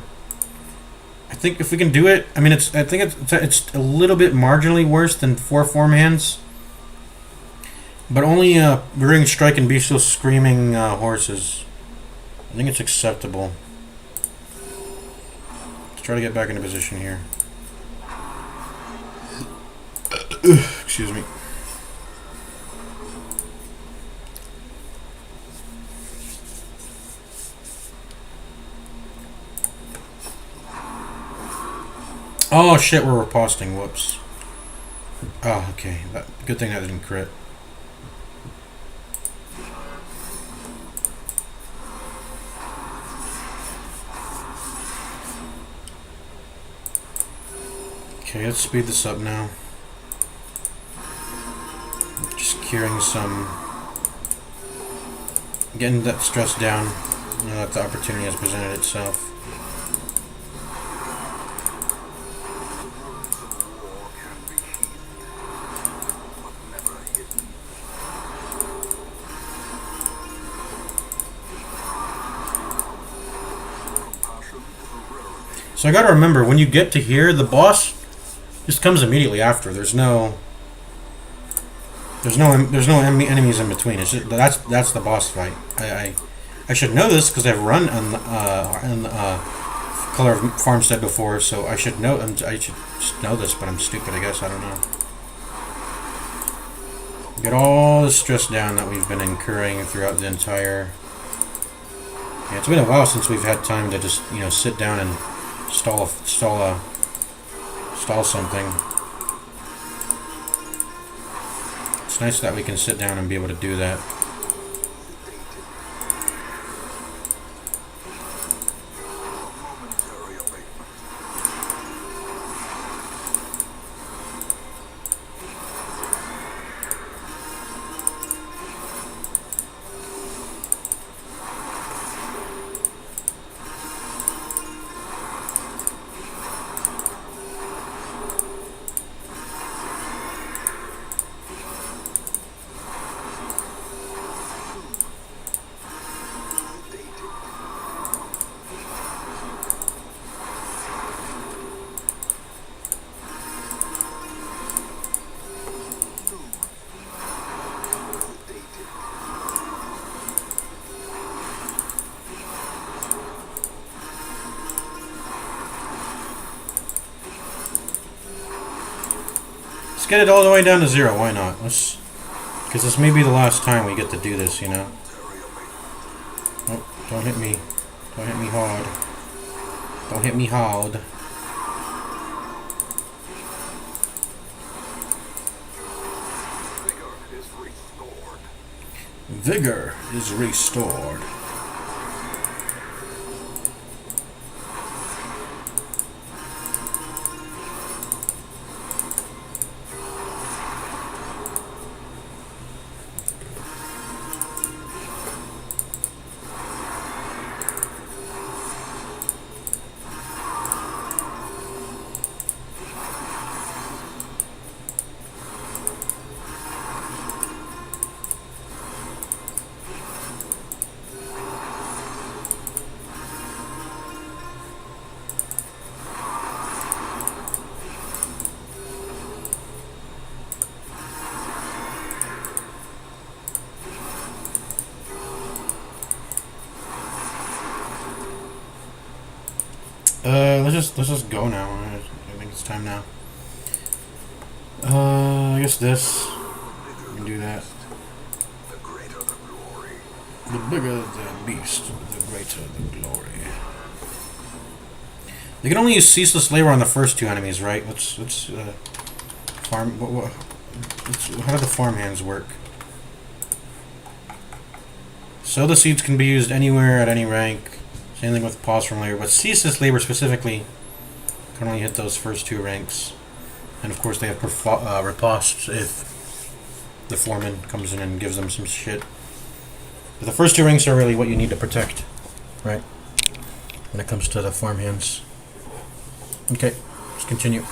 I think if we can do it, I mean, I think it's a little bit marginally worse than 4 form hands, but only Rearing Strike and Bestial Screaming horses. I think it's acceptable. Let's try to get back into position here. Excuse me. Oh shit, we're riposting. Whoops. Oh, okay. Good thing that didn't crit. Okay, let's speed this up now. Just curing some... Getting that stress down now that the opportunity has presented itself. So I gotta remember, when you get to here, the boss just comes immediately after. There's no enemies in between. It's just, that's the boss fight. I should know this because I've run on Color of Farmstead before, so I should know. I should just know this, but I'm stupid. I guess I don't know. Get all the stress down that we've been incurring throughout the entire. Yeah, it's been a while since we've had time to just sit down and stall something. It's nice that we can sit down and be able to do that. Get it all the way down to 0. Why not? Because this may be the last time we get to do this, Oh, don't hit me. Don't hit me hard. Don't hit me hard. Vigor is restored. Let's just go now. I think it's time now. I guess this. We can do that. The greater the glory. The bigger the beast, the greater the glory. You can only use ceaseless labor on the first two enemies, right? Let's farm. How do the farm hands work? So the seeds can be used anywhere at any rank. Same thing with pause from labor, but ceaseless labor specifically can only hit those first two ranks. And of course, they have riposte if the foreman comes in and gives them some shit. But the first two ranks are really what you need to protect, right? When it comes to the farmhands. Okay, let's continue.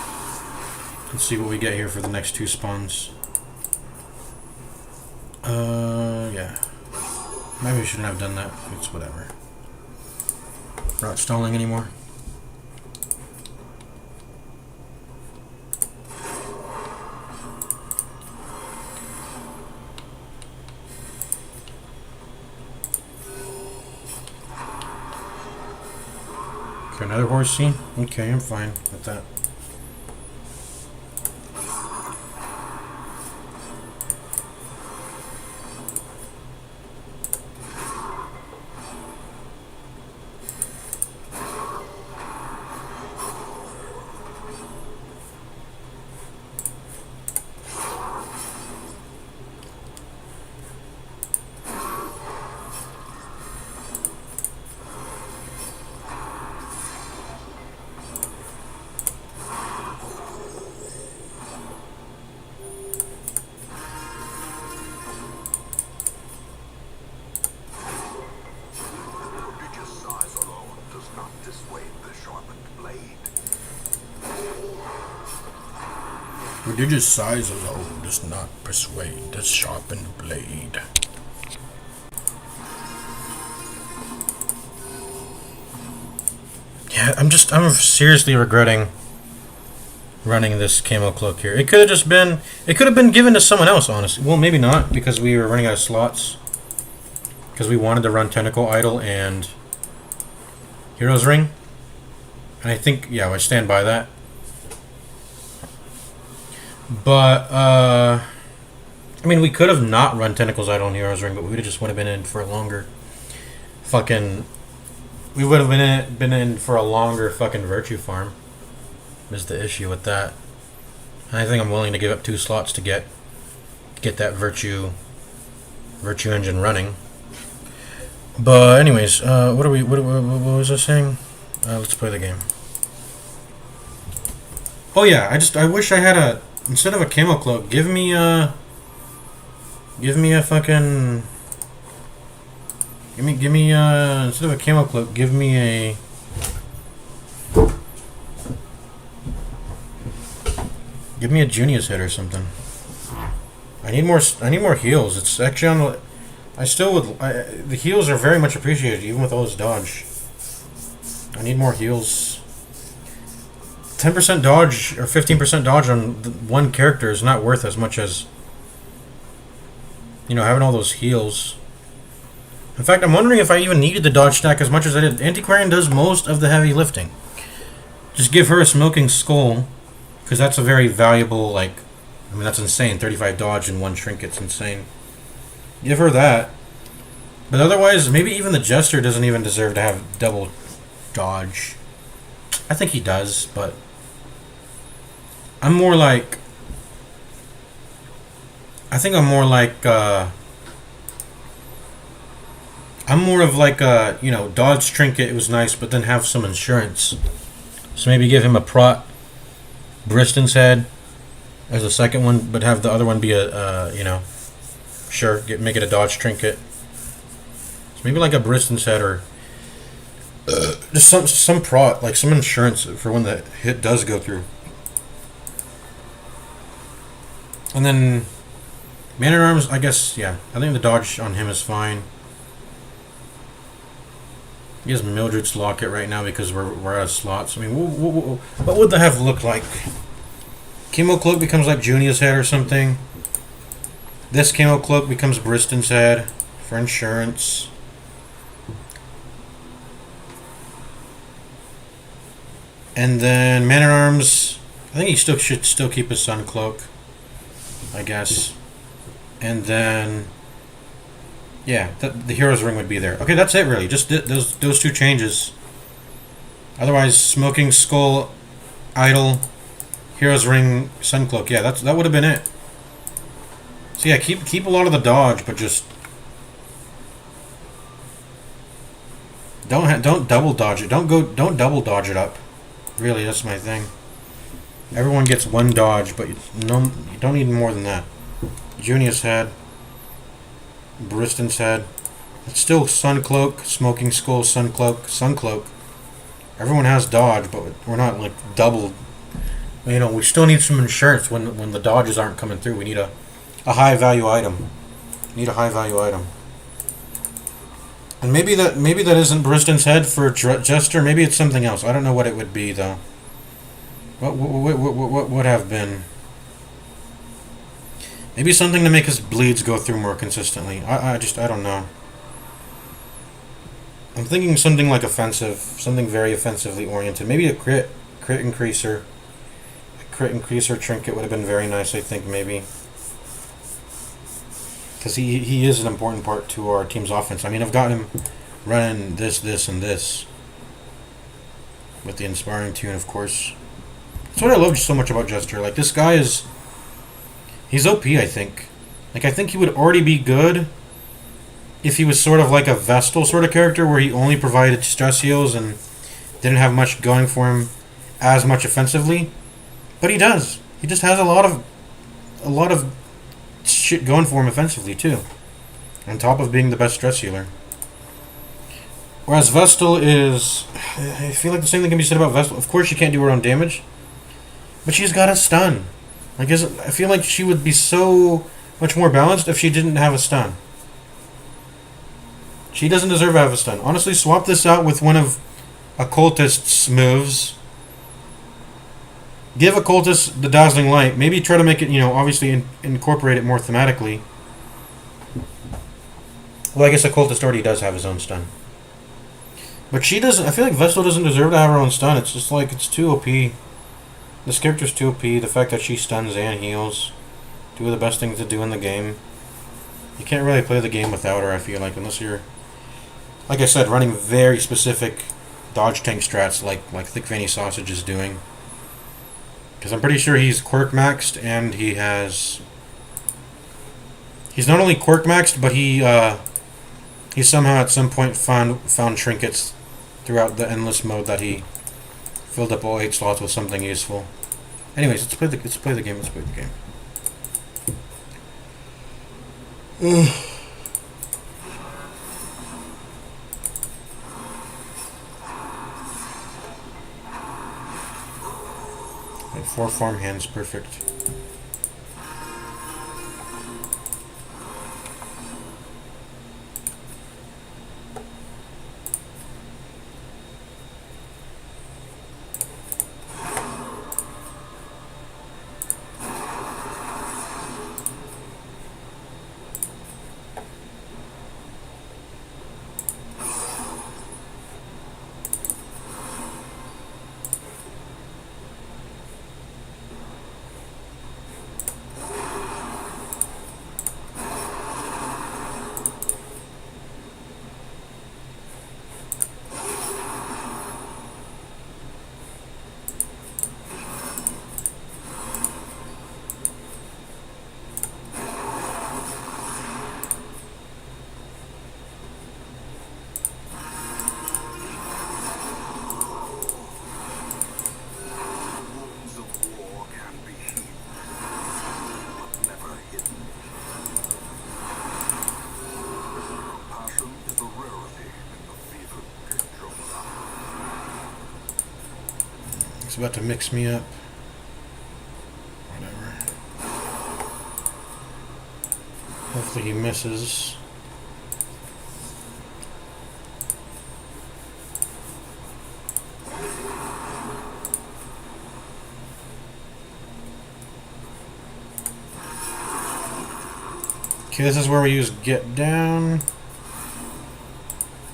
Let's see what we get here for the next two spawns. Yeah. Maybe we shouldn't have done that. It's whatever. We're not stalling anymore. Okay, another horse scene? Okay, I'm fine with that. Prodigious size alone does not dissuade the sharpened blade. Prodigious size alone does not persuade the sharpened blade. Yeah, I'm seriously regretting running this camo cloak here. It could have been given to someone else, honestly. Well, maybe not, because we were running out of slots. Because we wanted to run Tentacle Idol and Hero's Ring. And I think, yeah, I stand by that. But, I mean, we could have not run Tentacles Idol and Hero's Ring, but we would have just would have been in for a longer fucking... We would have been in for a longer fucking Virtue farm. Is the issue with that. And I think I'm willing to give up 2 slots to get that Virtue engine running. But anyways, what was I saying? Let's play the game. Oh yeah, I wish I had instead of a camo cloak, give me a fucking give me instead of a camo cloak, give me a Junius hit or something. I need more heals. It's actually on the... the heals are very much appreciated, even with all this dodge. I need more heals. 10% dodge or 15% dodge on one character is not worth as much as, you know, having all those heals. In fact, I'm wondering if I even needed the dodge stack as much as I did. Antiquarian does most of the heavy lifting. Just give her a Smoking Skull, because that's a very valuable, like, I mean, that's insane. 35 dodge and 1 trinket's insane. Give her that. But otherwise, maybe even the Jester doesn't even deserve to have double dodge. I think he does, but I'm more like... I think I'm more like... I'm more of like a, you know, dodge trinket, it was nice, but then have some insurance. So maybe give him a prot Bristen's Head as the second one, but have the other one be a, you know, sure, make it a dodge trinket. So maybe like a Bristen's Head or just some prot, like some insurance for when the hit does go through. And then Man-at-Arms, I guess, yeah, I think the dodge on him is fine. He has Mildred's Locket right now because we're out of slots. I mean, what would that have looked like? Camo Cloak becomes like Junia's Head or something. This Camo Cloak becomes Bristen's Head for insurance. And then Man at Arms. I think he should still keep his Sun Cloak, I guess. And then, yeah, the Hero's Ring would be there. Okay, that's it really. Just those two changes. Otherwise, Smoking Skull, Idol, Hero's Ring, Sun Cloak. Yeah, that would have been it. So yeah, keep a lot of the dodge, but just don't double dodge it. Don't double dodge it up. Really, that's my thing. Everyone gets one dodge, but you don't need more than that. Junius head, Bristen's head. It's still Sun Cloak, Smoking Skull, Sun Cloak, Sun Cloak. Everyone has dodge, but we're not like double. You know, we still need some insurance when the dodges aren't coming through. We need a high value item. Need a high value item. And maybe that isn't Bristen's head for Jester. Maybe it's something else. I don't know what it would be though. What would have been? Maybe something to make his bleeds go through more consistently. I don't know. I'm thinking something like offensive, something very offensively oriented. Maybe a crit increaser. A crit increaser trinket would have been very nice, I think, maybe. Because he is an important part to our team's offense. I mean, I've got him running this, and this. With the Inspiring Tune, of course. That's what I love so much about Jester. Like, this guy is... He's OP, I think. Like, I think he would already be good if he was sort of like a Vestal sort of character where he only provided stress heals and didn't have much going for him as much offensively. But he does. He just has a lot of shit going for him offensively, too. On top of being the best stress healer. Whereas Vestal is... I feel like the same thing can be said about Vestal. Of course, she can't do her own damage. But she's got a stun. I feel like she would be so much more balanced if she didn't have a stun. She doesn't deserve to have a stun. Honestly, swap this out with one of Occultist's moves. Give Occultist the Dazzling Light. Maybe try to make it, obviously incorporate it more thematically. Well, I guess Occultist already does have his own stun. But she doesn't... I feel like Vestal doesn't deserve to have her own stun. It's just like, it's too OP. This character's too OP. The fact that she stuns and heals. Two of the best things to do in the game. You can't really play the game without her, I feel like, unless you're... Like I said, running very specific dodge tank strats like Thick Veiny Sausage is doing. Because I'm pretty sure he's quirk maxed and he has... He's not only quirk maxed, but he somehow at some point found trinkets throughout the endless mode that he filled up all 8 slots with something useful. Anyways, let's play the game. Right, 4 farm hands, perfect. Wounds of war can be healed, but never hidden. Passion is a rarity in the fevered pitch of life. He's about to mix me up. Whatever. Hopefully he misses. Okay, this is where we use Get Down.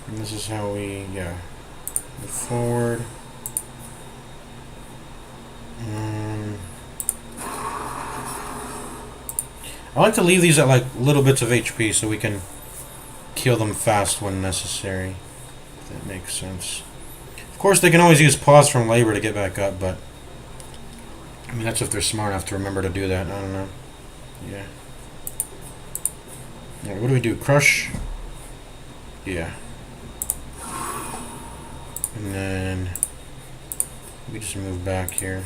And this is how we, move forward. I like to leave these at like little bits of HP so we can kill them fast when necessary. If that makes sense. Of course, they can always use pause from labor to get back up, but I mean that's if they're smart enough to remember to do that. I don't know. Yeah. Alright, what do we do? Crush? Yeah. And then we just move back here.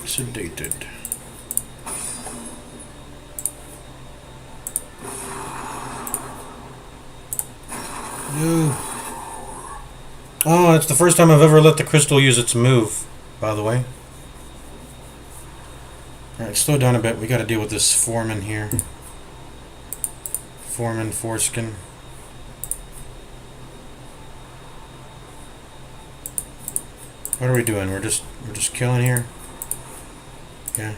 Sedated. No. Oh, it's the first time I've ever let the crystal use its move, by the way. Alright, slow down a bit. We gotta deal with this foreman here. Foreman foreskin. What are we doing? We're just killing here? Yeah.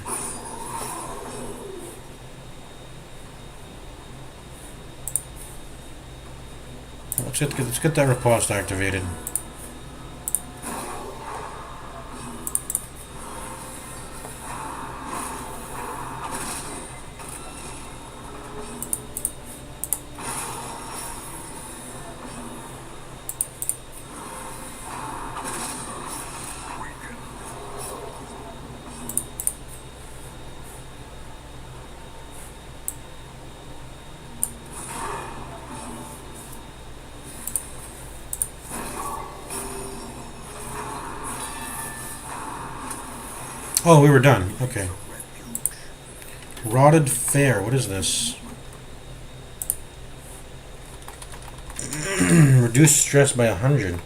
Let's get that riposte activated. Oh, we were done. Okay. Rotted Fair. What is this? Reduce stress by 100.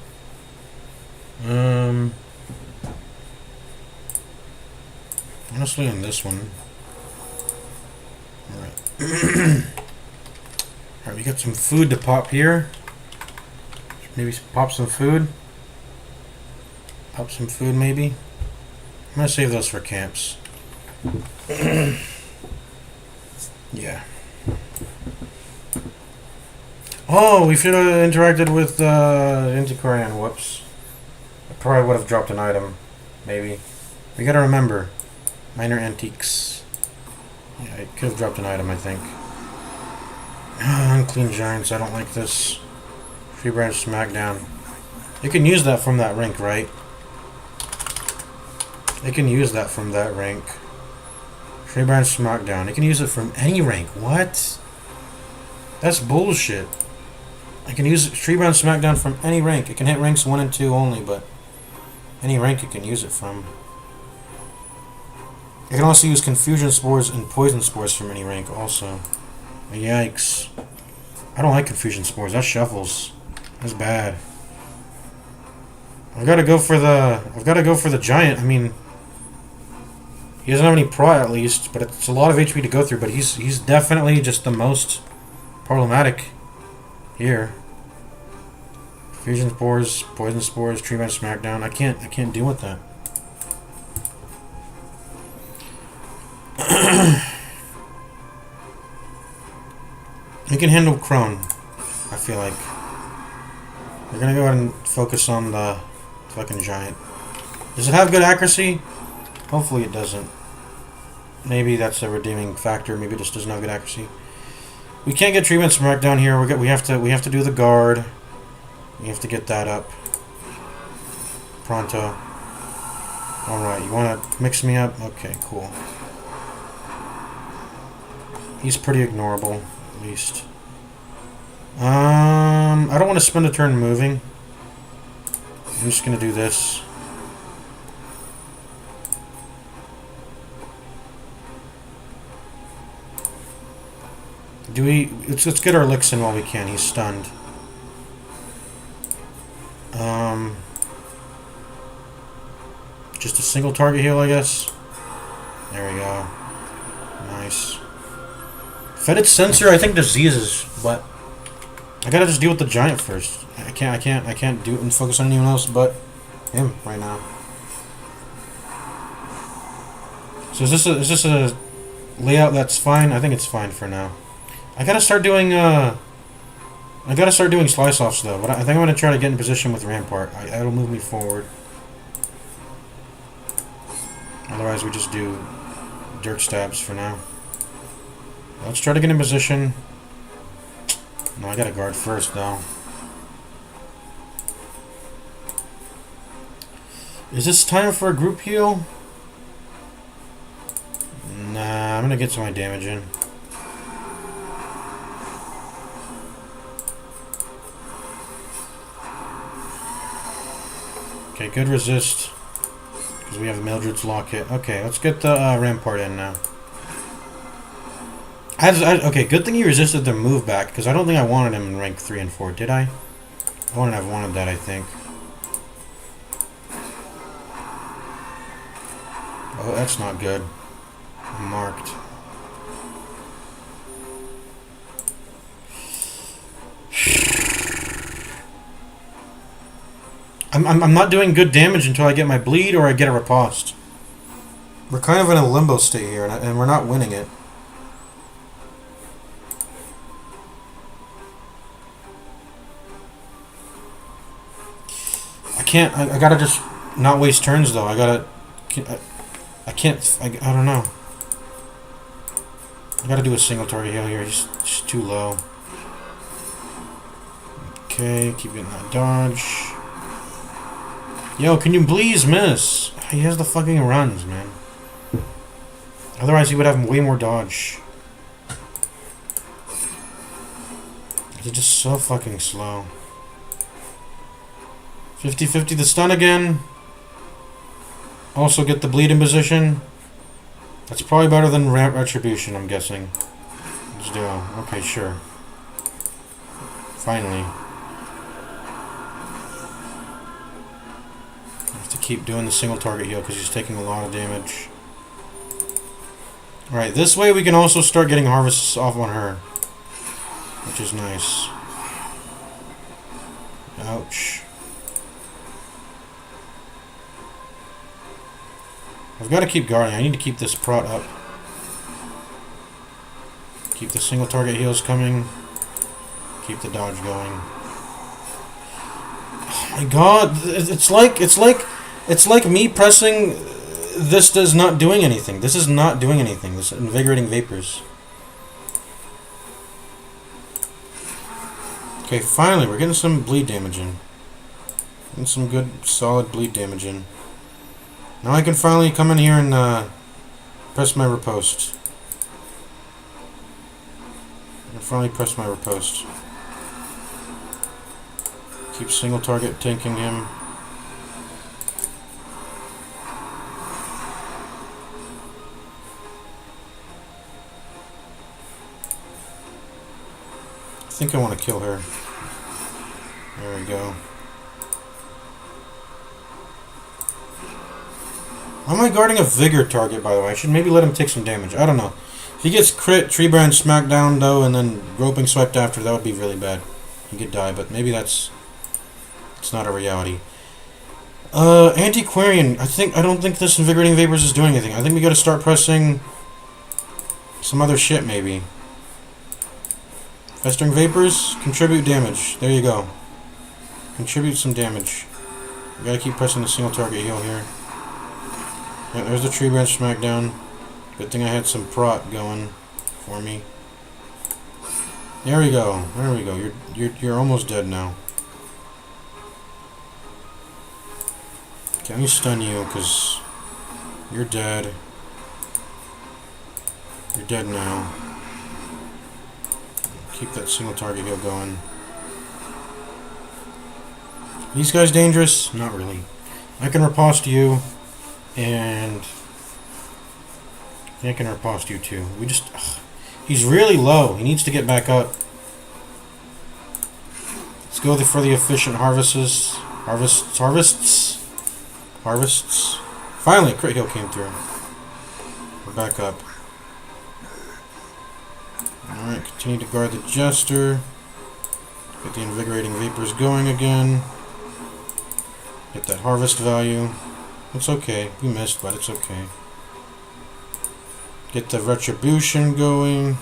Honestly, on this one. Alright. Alright, we got some food to pop here. Maybe pop some food. Pop some food, maybe. I'm gonna save those for camps. Yeah. Oh, we should have interacted with Intikorian. Whoops. I probably would have dropped an item. Maybe. We gotta remember. Minor antiques. Yeah, I could have dropped an item, I think. Unclean Giants. I don't like this. Tree Branch Smackdown. You can use that from that rank, right? They can use that from that rank. Tree Branch Smackdown. They can use it from any rank. What? That's bullshit. I can use Tree Branch Smackdown from any rank. It can hit ranks 1 and 2 only, but any rank you can use it from. You can also use Confusion Spores and Poison Spores from any rank also. Yikes. I don't like Confusion Spores. That shuffles. That's bad. I've got to go for the giant. I mean, he doesn't have any pry at least, but it's a lot of HP to go through. But he's definitely just the most problematic here. Fusion Spores, Poison Spores, Tree Branch Smackdown. I can't deal with that. You can handle Crone, I feel like. We're gonna go ahead and focus on the fucking giant. Does it have good accuracy? Hopefully it doesn't. Maybe that's a redeeming factor. Maybe it just doesn't have good accuracy. We can't get Tree Branch Smackdown here. We have to do the guard. We have to get that up. Pronto. Alright, you wanna mix me up? Okay, cool. He's pretty ignorable, at least. I don't want to spend a turn moving. I'm just gonna do this. Let's get our licks in while we can. He's stunned. Just a single target heal, I guess. There we go. Nice. Fetid Sensor, I think diseases, but I gotta just deal with the giant first. I can't do it and focus on anyone else but him right now. So is this a layout that's fine? I think it's fine for now. I gotta start doing slice offs though, but I think I'm gonna try to get in position with Rampart. That'll move me forward. Otherwise, we just do dirt stabs for now. Let's try to get in position. No, I gotta guard first though. Is this time for a group heal? Nah, I'm gonna get some of my damage in. Okay, good resist. Because we have Mildred's Locket. Okay, let's get the Rampart in now. Okay, good thing you resisted the move back, because I don't think I wanted him in rank 3 and 4, did I? I wouldn't have wanted that, I think. Oh, that's not good. Marked. I'm not doing good damage until I get my bleed or I get a riposte. We're kind of in a limbo state here, and we're not winning it. I gotta just not waste turns though. I don't know. I gotta do a single target heal here. He's too low. Okay, keep getting that dodge. Yo, can you please miss? He has the fucking runs, man. Otherwise, he would have way more dodge. They're just so fucking slow. 50-50 the stun again. Also get the bleed in position. That's probably better than Ramp Retribution, I'm guessing. Let's do it. Okay, sure. Finally. I have to keep doing the single target heal because he's taking a lot of damage. Alright, this way we can also start getting harvests off on her. Which is nice. Ouch. I've got to keep guarding. I need to keep this prot up. Keep the single target heals coming. Keep the dodge going. Oh my god, it's like me pressing this does not doing anything. This is not doing anything. This invigorating vapors. Okay, finally we're getting some bleed damage in. Getting some good solid bleed damage in. Now I can finally come in here and press my riposte. I can finally press my riposte. Keep single target tanking him. I think I want to kill her. There we go. Why am I guarding a Vigor target, by the way? I should maybe let him take some damage. I don't know. If he gets crit, Tree Brand smackdown, though, and then Groping swiped after, that would be really bad. He could die, but maybe it's not a reality. Antiquarian. I don't think this Invigorating Vapors is doing anything. I think we gotta start pressing some other shit, maybe. Festering Vapors, contribute damage. There you go. Contribute some damage. We gotta keep pressing the single target heal here. Yeah, there's the Tree Branch smackdown. Good thing I had some prot going for me. There we go. There we go. You're almost dead now. Okay, let me stun you because you're dead. You're dead now. Keep that single target heal going. These guys dangerous? Not really. I can riposte you. And I can riposte you too. We just... he's really low. He needs to get back up. Let's go for the efficient harvests. Harvests. Finally, a crit heal came through. We're back up. Alright, continue to guard the Jester. Get the invigorating vapors going again. Get that harvest value. It's okay. We missed, but it's okay. Get the retribution going.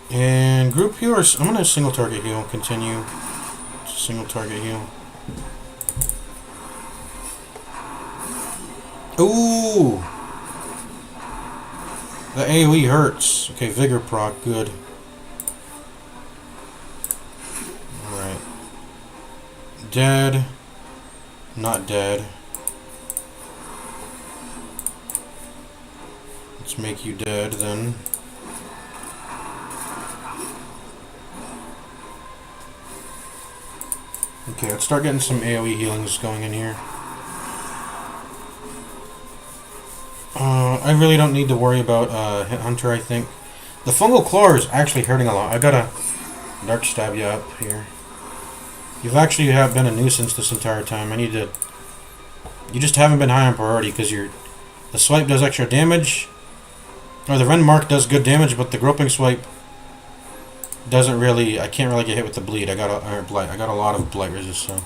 And group healers. I'm gonna single target heal. Continue. Single target heal. Ooh! The AoE hurts. Okay, Vigor proc, good. Alright. Dead. Not dead. Let's make you dead then. Okay, let's start getting some AoE healings going in here. I really don't need to worry about Hit Hunter, I think. The Fungal Claw is actually hurting a lot. I gotta Dark Stab you up here. You've actually been a nuisance this entire time. I need to... You just haven't been high on priority because the swipe does extra damage. Or the Rend Mark does good damage, but the Groping Swipe doesn't really... I can't really get hit with the bleed. I got a lot of blight resist, so...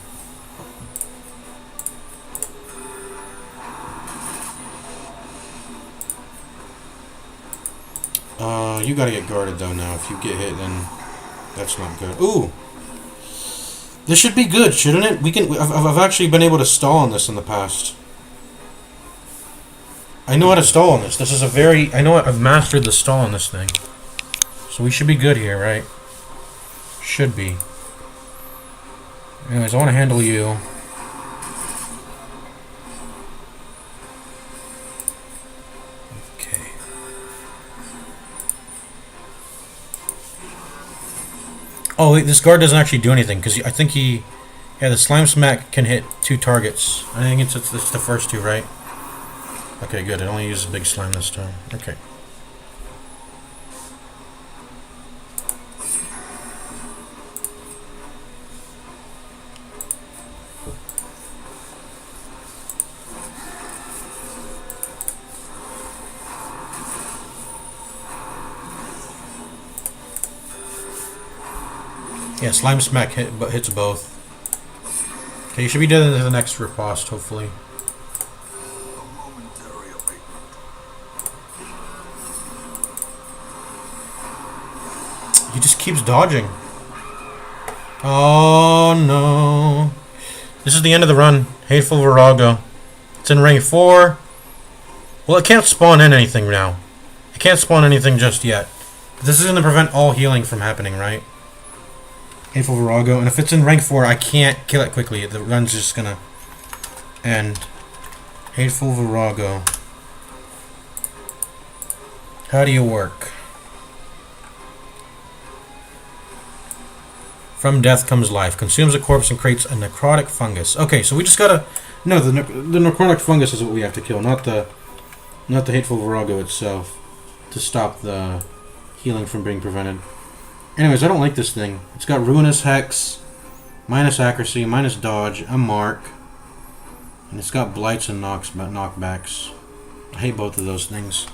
You gotta get guarded though now. If you get hit, then that's not good. Ooh! This should be good, shouldn't it? I've actually been able to stall on this in the past. I know how to stall on this. This is a very... I know I've mastered the stall on this thing. So we should be good here, right? Should be. Anyways, I want to handle you. Okay. Oh, wait, this guard doesn't actually do anything, because I think he... Yeah, the Slime Smack can hit 2 targets. I think it's the first 2, right? Okay, good. It only uses big slime this time. Okay. Yeah, Slime Smack hits both. Okay, you should be dead into the next riposte, hopefully. He just keeps dodging. Oh no. This is the end of the run. Hateful Virago. It's in rank 4. Well, it can't spawn in anything now. It can't spawn anything just yet. But this is going to prevent all healing from happening, right? Hateful Virago. And if it's in rank 4, I can't kill it quickly. The run's just going to end. Hateful Virago. How do you work? From death comes life. Consumes a corpse and creates a necrotic fungus. Okay, so we just gotta... No, the necrotic fungus is what we have to kill, not the Hateful Virago itself, to stop the healing from being prevented. Anyways, I don't like this thing. It's got Ruinous Hex, minus accuracy, minus dodge, a mark, and it's got blights and knockbacks. I hate both of those things.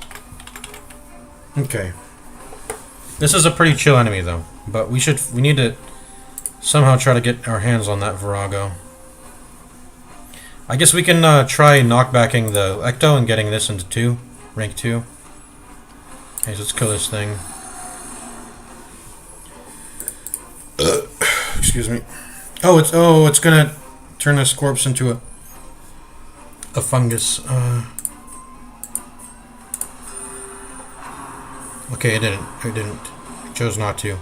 Okay. This is a pretty chill enemy, though, but we need to somehow try to get our hands on that Virago. I guess we can try knockbacking the Ecto and getting this into rank 2. Okay, so let's kill this thing. Excuse me. Oh, it's gonna turn this corpse into a fungus. Okay, it didn't. It chose not to.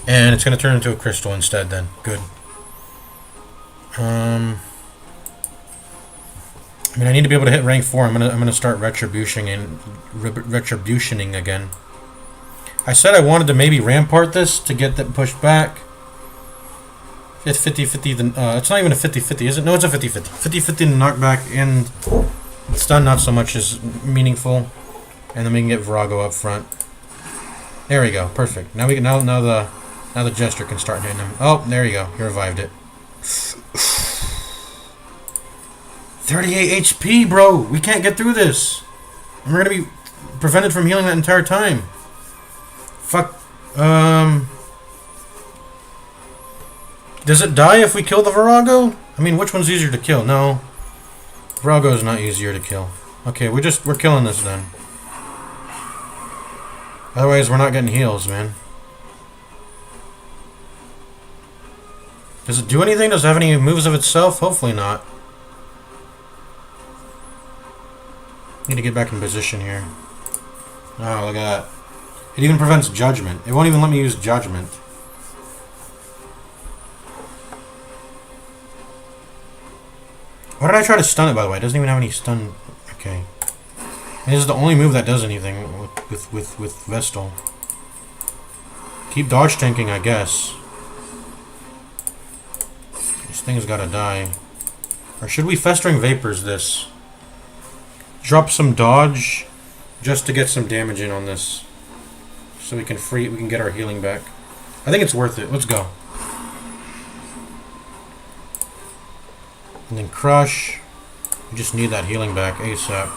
And it's going to turn into a crystal instead then. Good. I mean, I need to be able to hit rank 4. I'm gonna start retributioning again. I said I wanted to maybe rampart this to get that pushed back. 50-50, it's not even a 50-50, is it? No, it's a 50-50. 50-50 to knockback and stun not so much is meaningful. And then we can get Virago up front. There we go. Perfect. Now we can now the Jester can start hitting him. Oh, there you go. He revived it. 38 HP, bro. We can't get through this. And we're gonna be prevented from healing that entire time. Fuck Does it die if we kill the Virago? I mean, which one's easier to kill? No. Virago is not easier to kill. Okay, we're killing this then. Otherwise, we're not getting heals, man. Does it do anything? Does it have any moves of itself? Hopefully not. Need to get back in position here. Oh, look at that. It even prevents judgment. It won't even let me use judgment. Why did I try to stun it, by the way? It doesn't even have any stun. Okay. This is the only move that does anything with Vestal. Keep dodge tanking, I guess. This thing's gotta die. Or should we Festering Vapors this? Drop some dodge just to get some damage in on this. So we can get our healing back. I think it's worth it. Let's go. And then Crush. We just need that healing back ASAP.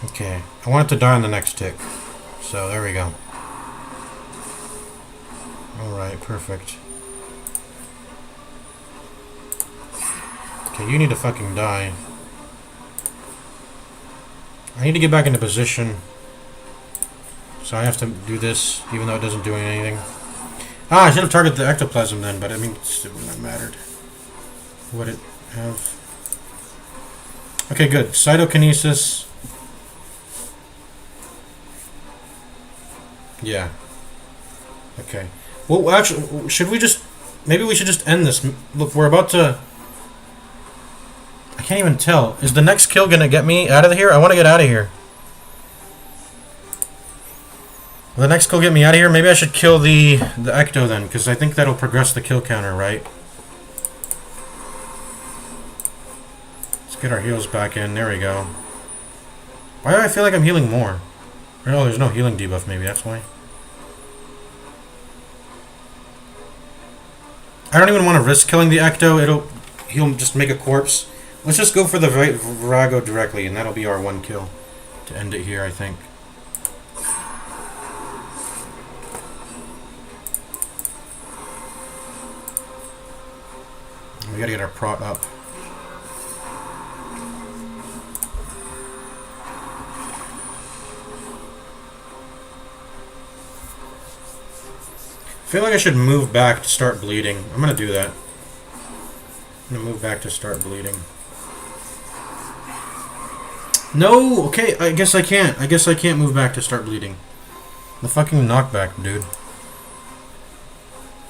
Okay. I want it to die on the next tick. So there we go. Alright, perfect. Okay, you need to fucking die. I need to get back into position. So I have to do this, even though it doesn't do anything. Ah, I should have targeted the ectoplasm then, but I mean, it wouldn't have mattered. Would it have? Okay, good. Cytokinesis. Yeah. Okay. Well, actually, should we just... Maybe we should just end this. Look, we're about to... I can't even tell. Is the next kill gonna get me out of here? I want to get out of here. Will the next kill get me out of here? Maybe I should kill the Ecto then, because I think that'll progress the kill counter, right? Let's get our heals back in. There we go. Why do I feel like I'm healing more? Oh, there's no healing debuff, maybe. That's why. I don't even want to risk killing the Ecto. He'll just make a corpse. Let's just go for the Virago directly, and that'll be our one kill to end it here, I think. We gotta get our prot up. I feel like I should move back to start bleeding. I'm gonna do that. I'm gonna move back to start bleeding. No! Okay, I guess I can't. I guess I can't move back to start bleeding. The fucking knockback, dude.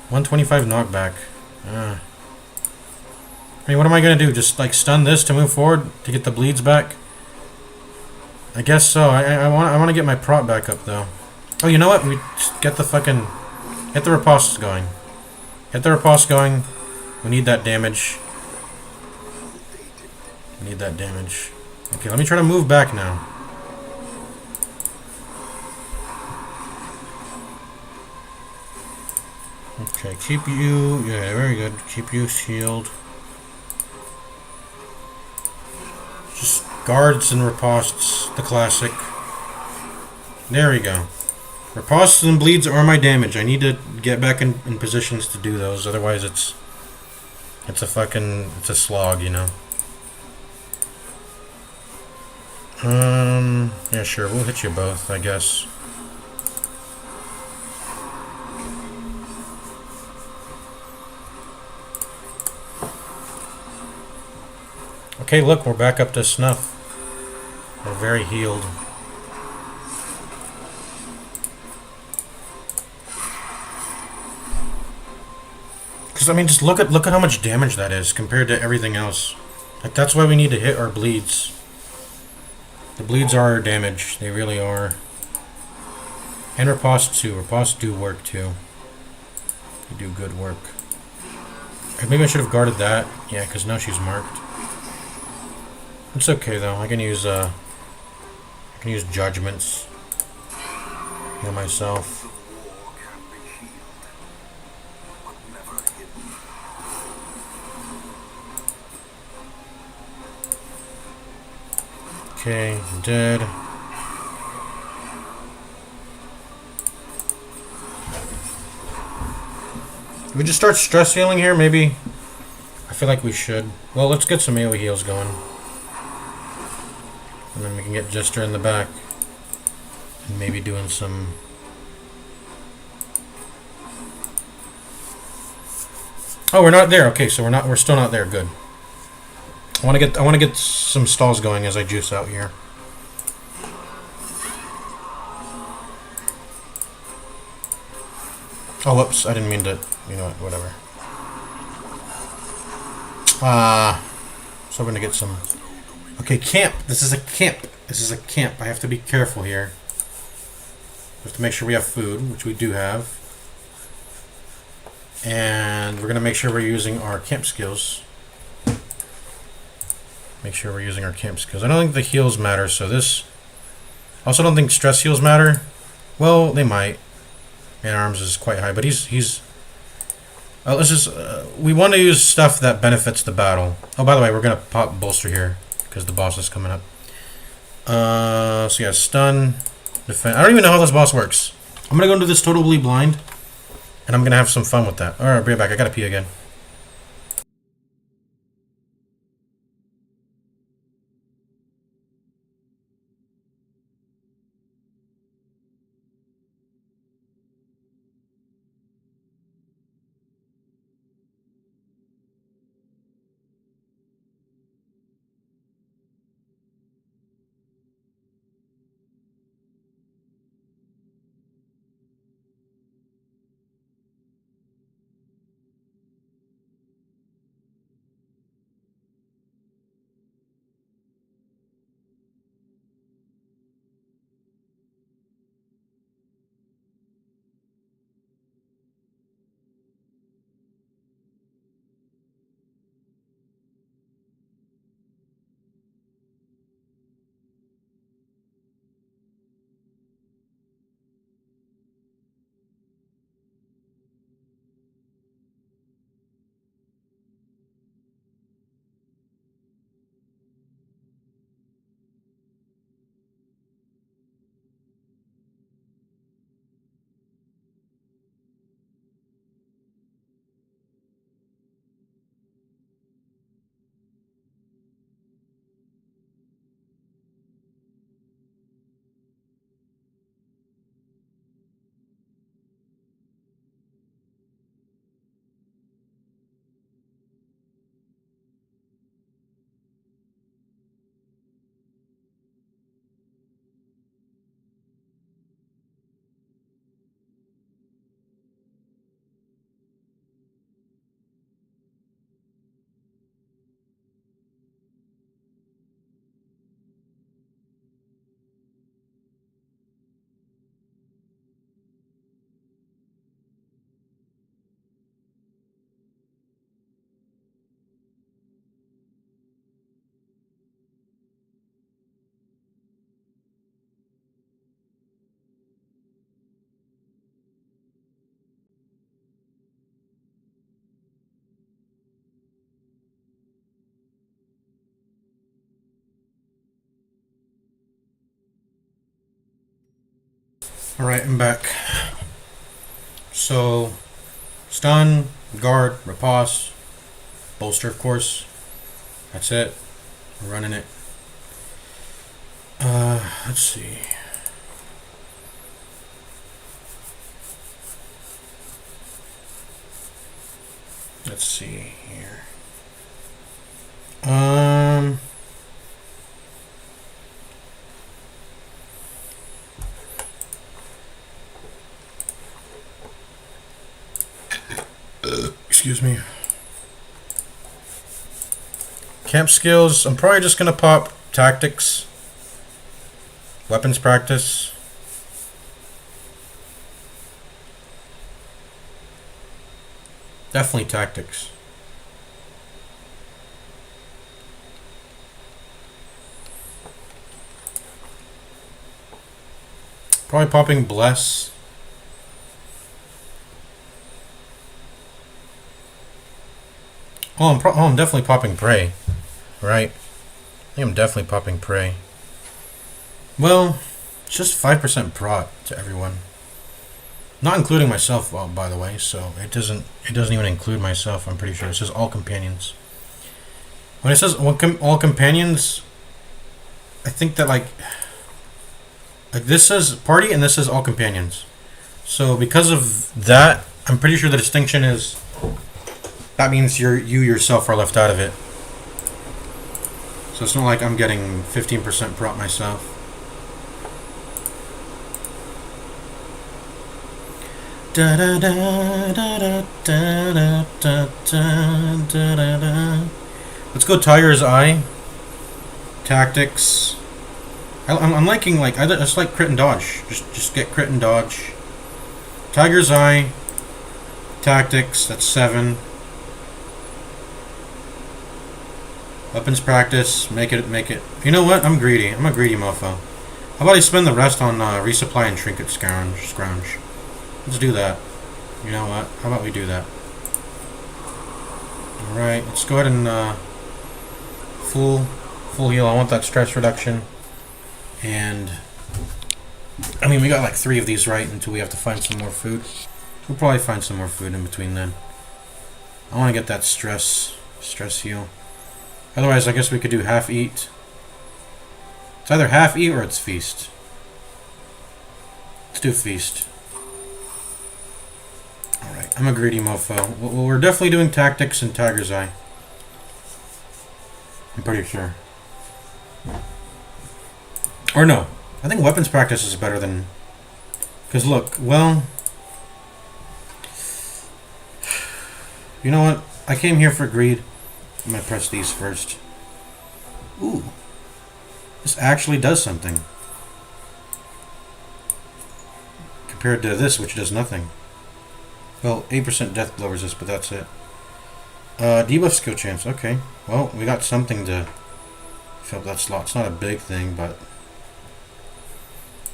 125 knockback. I mean, what am I gonna do? Just, like, stun this to move forward? To get the bleeds back? I guess so. I want to get my prot back up, though. Oh, you know what? We just get the fucking... Get the ripostes going. Get the riposte going. We need that damage. We need that damage. Okay, let me try to move back now. Okay, keep you... Yeah, very good. Keep you healed. Just guards and ripostes. The classic. There we go. Ripostes and bleeds are my damage. I need to get back in positions to do those. Otherwise, it's a slog, you know. Yeah, sure. We'll hit you both, I guess. Okay, look, we're back up to snuff. We're very healed. Because, I mean, just look at how much damage that is compared to everything else. Like, that's why we need to hit our bleeds. The bleeds are our damage. They really are. And ripostes too. Ripostes do work too. They do good work. Maybe I should have guarded that. Yeah, because now she's marked. It's okay though. I can use judgments. Heal myself. Okay, dead. We just start stress healing here, maybe? I feel like we should. Well, let's get some AoE heals going. And then we can get Jester in the back. And maybe doing some... Oh, we're not there. Okay, so we're still not there. Good. I want to get some stalls going as I juice out here. Oh, whoops! I didn't mean to. You know what? Whatever. So we're gonna get some. Okay, camp. This is a camp. This is a camp. I have to be careful here. We have to make sure we have food, which we do have. And we're gonna make sure we're using our camp skills. Make sure we're using our camp skills. I don't think the heals matter, so this... I also don't think stress heals matter. Well, they might. Man arms is quite high, but he's... let's just... we want to use stuff that benefits the battle. Oh, by the way, we're gonna pop bolster here, because the boss is coming up. So yeah, stun, defend... I don't even know how this boss works. I'm gonna go into this totally blind, and I'm gonna have some fun with that. Alright, be right back. I gotta pee again. Alright, I'm back. So, stun, guard, riposte, bolster, of course. That's it. We're running it. Let's see. Let's see here. Excuse me. Camp skills. I'm probably just gonna pop tactics, weapons practice. Definitely tactics. Probably popping bless. Oh, I'm definitely popping Prey, right? I think I'm definitely popping Prey. Well, it's just 5% prot to everyone. Not including myself, well, by the way, so it doesn't even include myself, I'm pretty sure. It says all companions. When it says all companions, I think that like this says party and this says all companions. So because of that, I'm pretty sure the distinction is that means you yourself are left out of it. So it's not like I'm getting 15% prot myself. Da da da da da da da da da da. Let's go Tiger's Eye. Tactics. I'm liking like I just like crit and dodge. Just get crit and dodge. Tiger's Eye. Tactics. That's 7. Weapons practice. Make it. You know what? I'm greedy. I'm a greedy mofo. How about I spend the rest on resupply and trinket scrounge? Let's do that. You know what? How about we do that? Alright, let's go ahead and full heal. I want that stress reduction. And I mean we got like 3 of these right until we have to find some more food. We'll probably find some more food in between then. I want to get that stress heal. Otherwise I guess we could do half eat. It's either half eat or it's feast. Let's do feast. Alright, I'm a greedy mofo. Well, we're definitely doing tactics and Tiger's Eye. I'm pretty sure. Or no. I think weapons practice is better than... Because look, well... You know what? I came here for greed. I'm going to press these first. Ooh. This actually does something. Compared to this, which does nothing. Well, 8% death blow resist, but that's it. Debuff skill chance. Okay. Well, we got something to fill up that slot. It's not a big thing, but...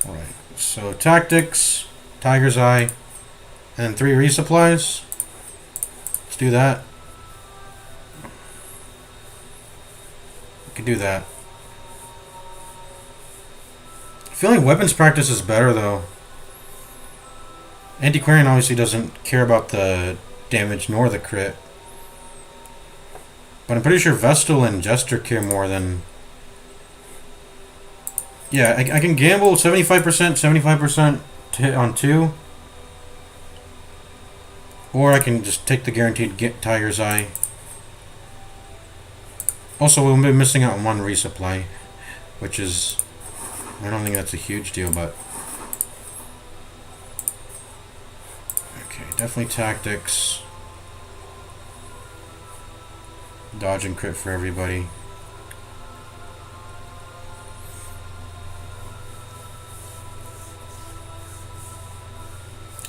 Alright. So, tactics, Tiger's Eye, and then 3 resupplies. Let's do that. We can do that. I feel like weapons practice is better, though. Antiquarian obviously doesn't care about the damage nor the crit. But I'm pretty sure Vestal and Jester care more than... Yeah, I can gamble 75%, 75% to hit on 2. Or I can just take the guaranteed Tiger's Eye. Also, we'll be missing out on 1 resupply. Which is... I don't think that's a huge deal, but... Okay, definitely tactics. Dodge and crit for everybody.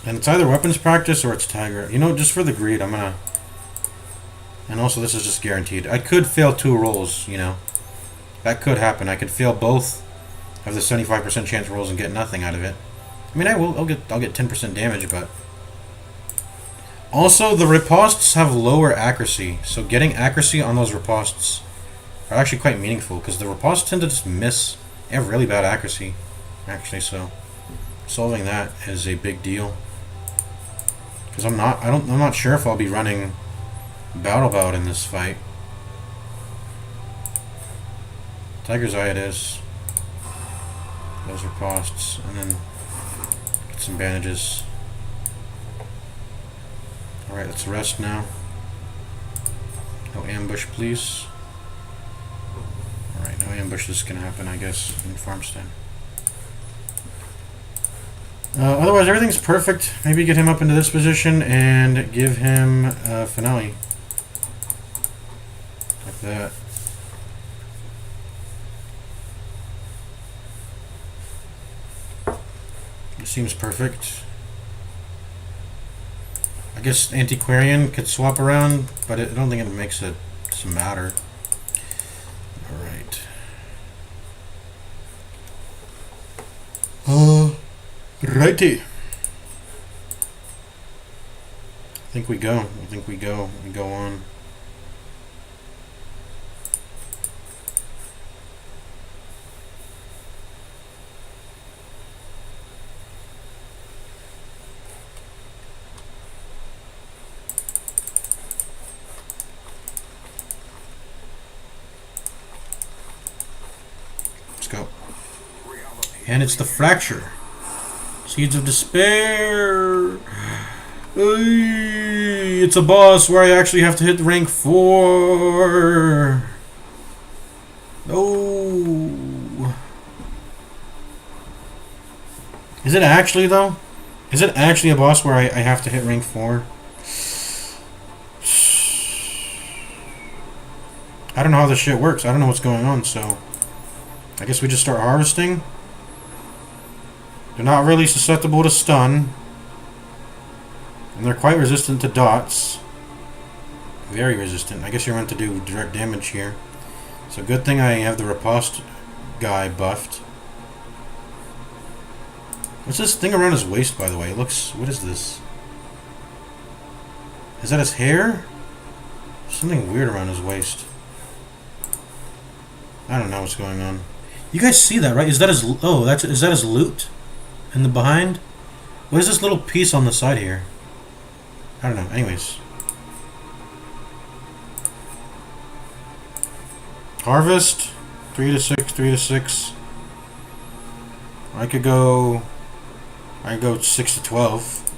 And it's either weapons practice or it's Tiger. You know, just for the greed, I'm gonna... And also, this is just guaranteed. I could fail 2 rolls, you know. That could happen. I could fail both of the 75% chance rolls and get nothing out of it. I mean, I'll get 10% damage, but... Also, the ripostes have lower accuracy, so getting accuracy on those ripostes are actually quite meaningful, because the ripostes tend to just miss. They have really bad accuracy, actually, so solving that is a big deal. Because I'm not sure if I'll be running Battle Bout in this fight. Tiger's Eye it is. Those ripostes, and then get some bandages. Alright, let's rest now. No ambush, please. Alright, no ambush is gonna happen, I guess, in Farmstead. Otherwise, everything's perfect. Maybe get him up into this position and give him finale. Like that. It seems perfect. I guess Antiquarian could swap around, but I don't think it makes it matter. Alright. Righty. I think we go. We go on. And it's the Fracture. Seeds of Despair. It's a boss where I actually have to hit rank 4. No. Is it actually, though? Is it actually a boss where I have to hit rank 4? I don't know how this shit works. I don't know what's going on, so I guess we just start harvesting. They're not really susceptible to stun. And they're quite resistant to dots. Very resistant. I guess you're meant to do direct damage here. So good thing I have the riposte guy buffed. What's this thing around his waist, by the way? It looks... What is this? Is that his hair? Something weird around his waist. I don't know what's going on. You guys see that, right? Is that his... Oh, is that his loot? In the behind? What is this little piece on the side here? I don't know. Anyways. Harvest. 3 to 6, 3 to 6. I could go 6 to 12.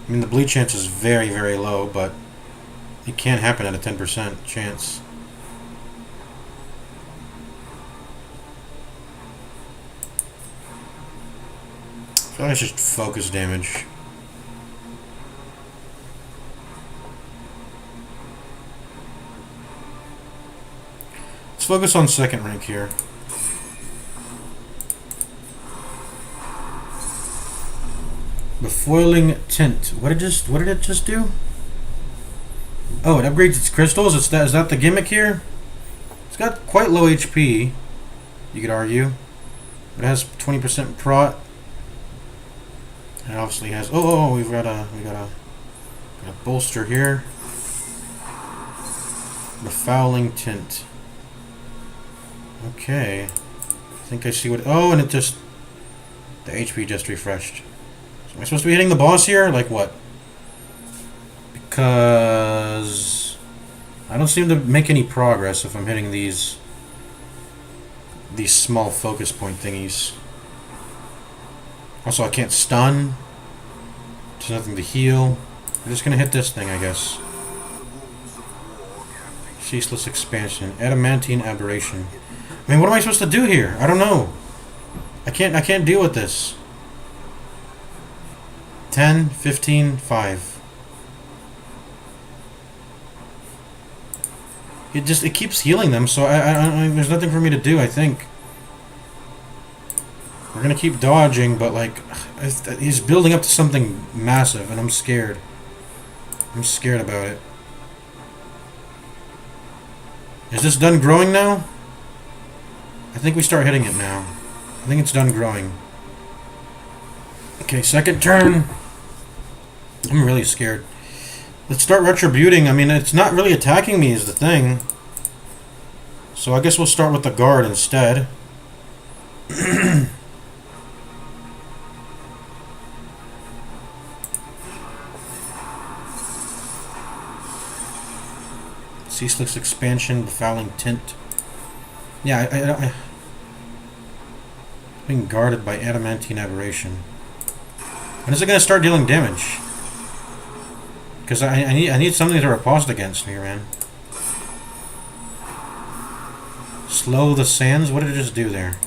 I mean, the bleed chance is very, very low, but it can happen at a 10% chance. I feel like it's just focus damage. Let's focus on second rank here. Befoiling tint. What did it just do? Oh, it upgrades its crystals. Is that the gimmick here? It's got quite low HP. You could argue. It has 20% prot. It obviously has. Oh, we got a bolster here. Befouling tint. Okay. I think I see what. Oh, and it just. The HP just refreshed. So am I supposed to be hitting the boss here? Like what? Because I don't seem to make any progress if I'm hitting these small focus point thingies. Also, I can't stun. There's nothing to heal. I'm just gonna hit this thing, I guess. Ceaseless expansion. Adamantine aberration. I mean, what am I supposed to do here? I don't know. I can't deal with this. 10, 15, 5. It keeps healing them, so I there's nothing for me to do, I think. We're gonna keep dodging, but like, he's building up to something massive, and I'm scared. I'm scared about it. Is this done growing now? I think we start hitting it now. I think it's done growing. Okay, second turn. I'm really scared. Let's start retributing. I mean, it's not really attacking me is the thing. So I guess we'll start with the guard instead. Ceaseless expansion, befouling tint. Yeah, I being guarded by adamantine aberration. When is it going to start dealing damage? Because I need something to riposte against here, man. Slow the sands? What did it just do there?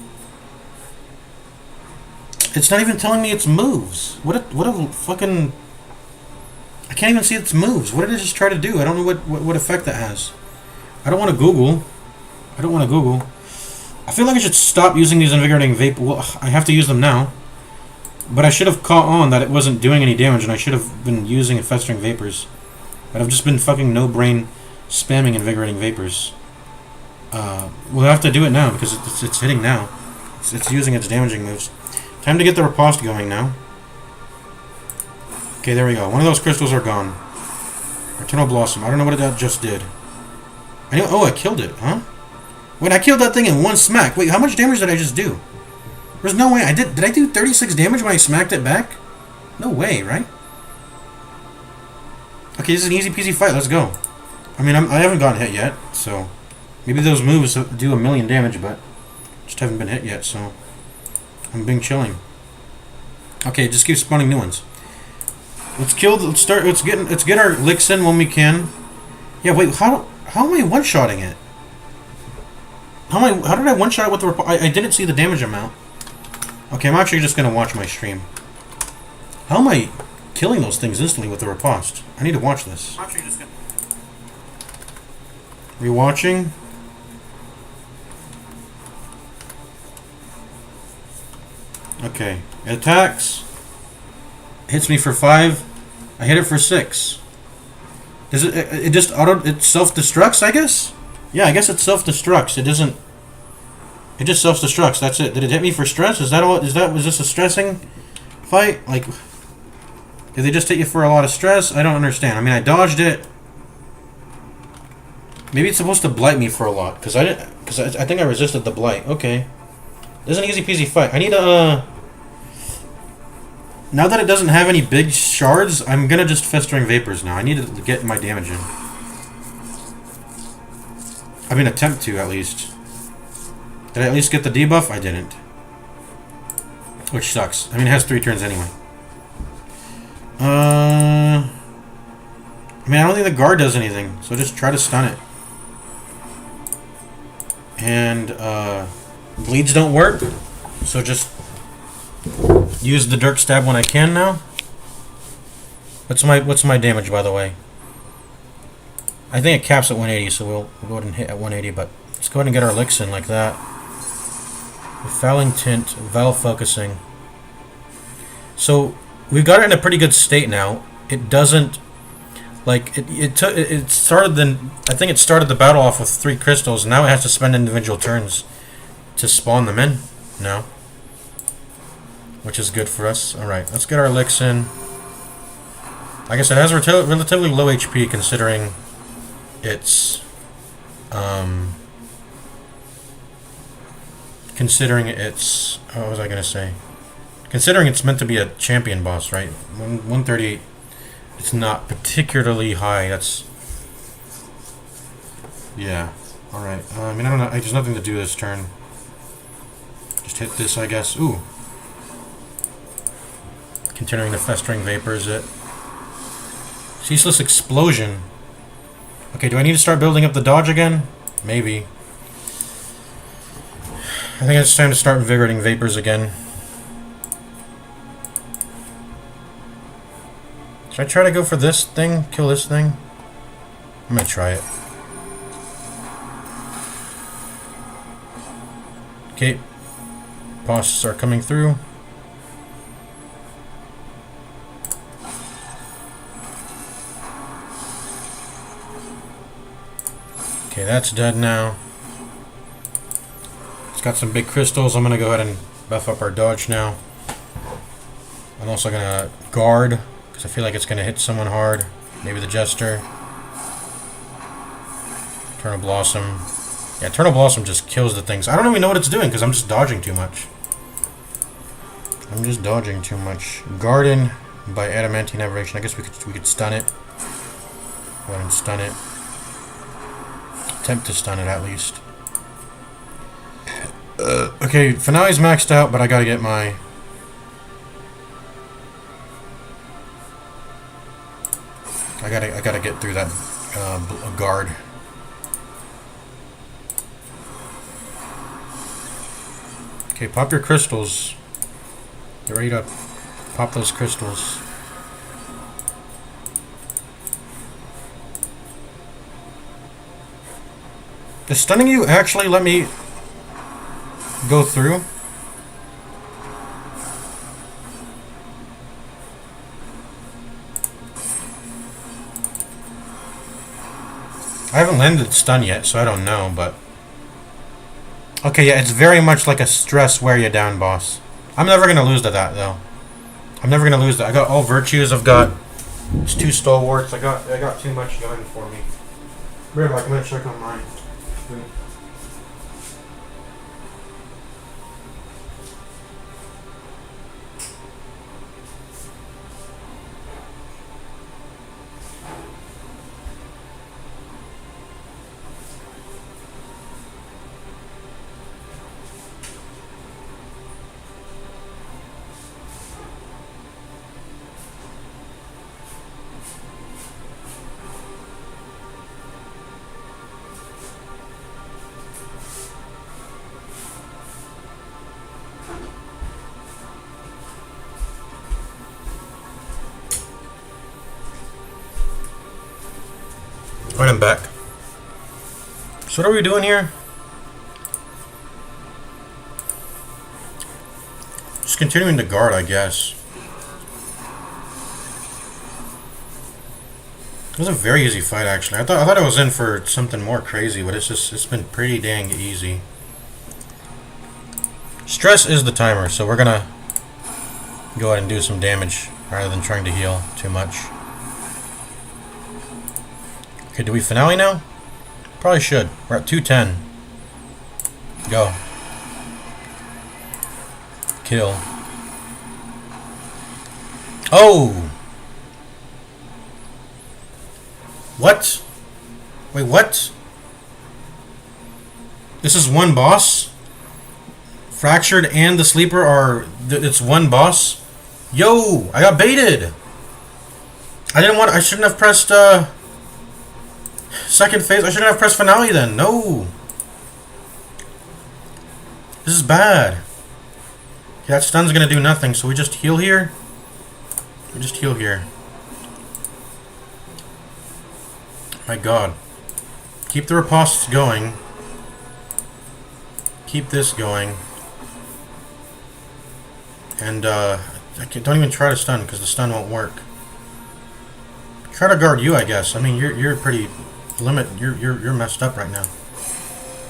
It's not even telling me its moves. What a fucking... I can't even see its moves. What did it just try to do? I don't know what effect that has. I don't want to Google. I don't want to Google. I feel like I should stop using these invigorating vapor. Well, I have to use them now. But I should have caught on that it wasn't doing any damage, and I should have been using festering vapors. But I've just been fucking no-brain spamming invigorating vapors. We'll have to do it now, because it's hitting now. It's using its damaging moves. Time to get the riposte going now. Okay, there we go. One of those crystals are gone. Eternal Blossom. I don't know what that just did. Oh, I killed it, huh? Wait, I killed that thing in one smack. Wait, how much damage did I just do? There's no way. Did I do 36 damage when I smacked it back? No way, right? Okay, this is an easy peasy fight. Let's go. I mean, I haven't gotten hit yet, so maybe those moves do 1,000,000 damage, but just haven't been hit yet, so I'm being chilling. Okay, just keep spawning new ones. Let's get our licks in when we can. Yeah, wait, how am I one-shotting it? How did I one-shot it with the I didn't see the damage amount. Okay, I'm actually just gonna watch my stream. How am I killing those things instantly with the riposte? I need to watch this. I'm actually just gonna. Rewatching. Okay, it attacks. Hits me for 5. I hit it for 6. Does it? It just it self-destructs, I guess. Yeah, I guess it self-destructs. It doesn't. It just self-destructs. That's it. Did it hit me for stress? Is that all? Was this a stressing fight? Like, did they just hit you for a lot of stress? I don't understand. I mean, I dodged it. Maybe it's supposed to blight me for a lot because I think I resisted the blight. Okay, this is an easy peasy fight. I need to. Now that it doesn't have any big shards, I'm gonna just Festering Vapors now. I need to get my damage in. I mean, attempt to, at least. Did I at least get the debuff? I didn't. Which sucks. I mean, it has 3 turns anyway. I mean, I don't think the guard does anything, so just try to stun it. And, bleeds don't work, so just use the Dirk Stab when I can now. What's my damage, by the way? I think it caps at 180, so we'll go ahead and hit at 180, but let's go ahead and get our licks in like that. Fouling Tint, Val Focusing. So, we've got it in a pretty good state now. It doesn't... Like, it started then... I think it started the battle off with 3 crystals, and now it has to spend individual turns to spawn them in now. Which is good for us. Alright, let's get our licks in. Like I said, it has relatively low HP considering it's... what was I going to say? Considering it's meant to be a champion boss, right? 138. It's not particularly high. That's... Yeah. Alright. I mean, I don't know. There's nothing to do this turn. Just hit this, I guess. Ooh. Continuing the Festering Vapors it. Ceaseless Explosion. Okay, do I need to start building up the dodge again? Maybe. I think it's time to start invigorating Vapors again. Should I try to go for this thing? Kill this thing? I'm gonna try it. Okay. Bosses are coming through. Okay, that's dead now. It's got some big crystals. I'm gonna go ahead and buff up our dodge now. I'm also gonna guard, because I feel like it's gonna hit someone hard. Maybe the Jester. Eternal Blossom. Yeah, Eternal Blossom just kills the things. I don't even know what it's doing, because I'm just dodging too much. Garden by Adamantine Aberration. I guess we could stun it. Go ahead and stun it. Attempt to stun it at least. Okay, Finale's maxed out, but I gotta get my... I gotta get through that guard. Okay, pop your crystals. Get ready to pop those crystals. Does stunning you actually let me go through? I haven't landed stun yet, so I don't know, but... Okay, yeah, it's very much like a stress wear you down boss. I'm never going to lose to that, though. I'm never going to lose that. I got all virtues, I've got... It's 2 stalwarts, I got too much going for me. Right back, I'm going to check on mine. Right, I'm back. So what are we doing here? Just continuing to guard, I guess. It was a very easy fight, actually. I thought I was in for something more crazy, but it's been pretty dang easy. Stress is the timer, so we're gonna go ahead and do some damage rather than trying to heal too much. Okay, do we finale now? Probably should. We're at 210. Go. Kill. Oh! What? Wait, what? This is one boss? Fractured and the Sleeper are... It's one boss? Yo! I got baited! I shouldn't have pressed, second phase. I shouldn't have pressed finale then. No! This is bad. Okay, that stun's gonna do nothing, so we just heal here? We just heal here. My god. Keep the ripostes going. Keep this going. And, don't even try to stun, because the stun won't work. Try to guard you, I guess. I mean, you're pretty... You're messed up right now.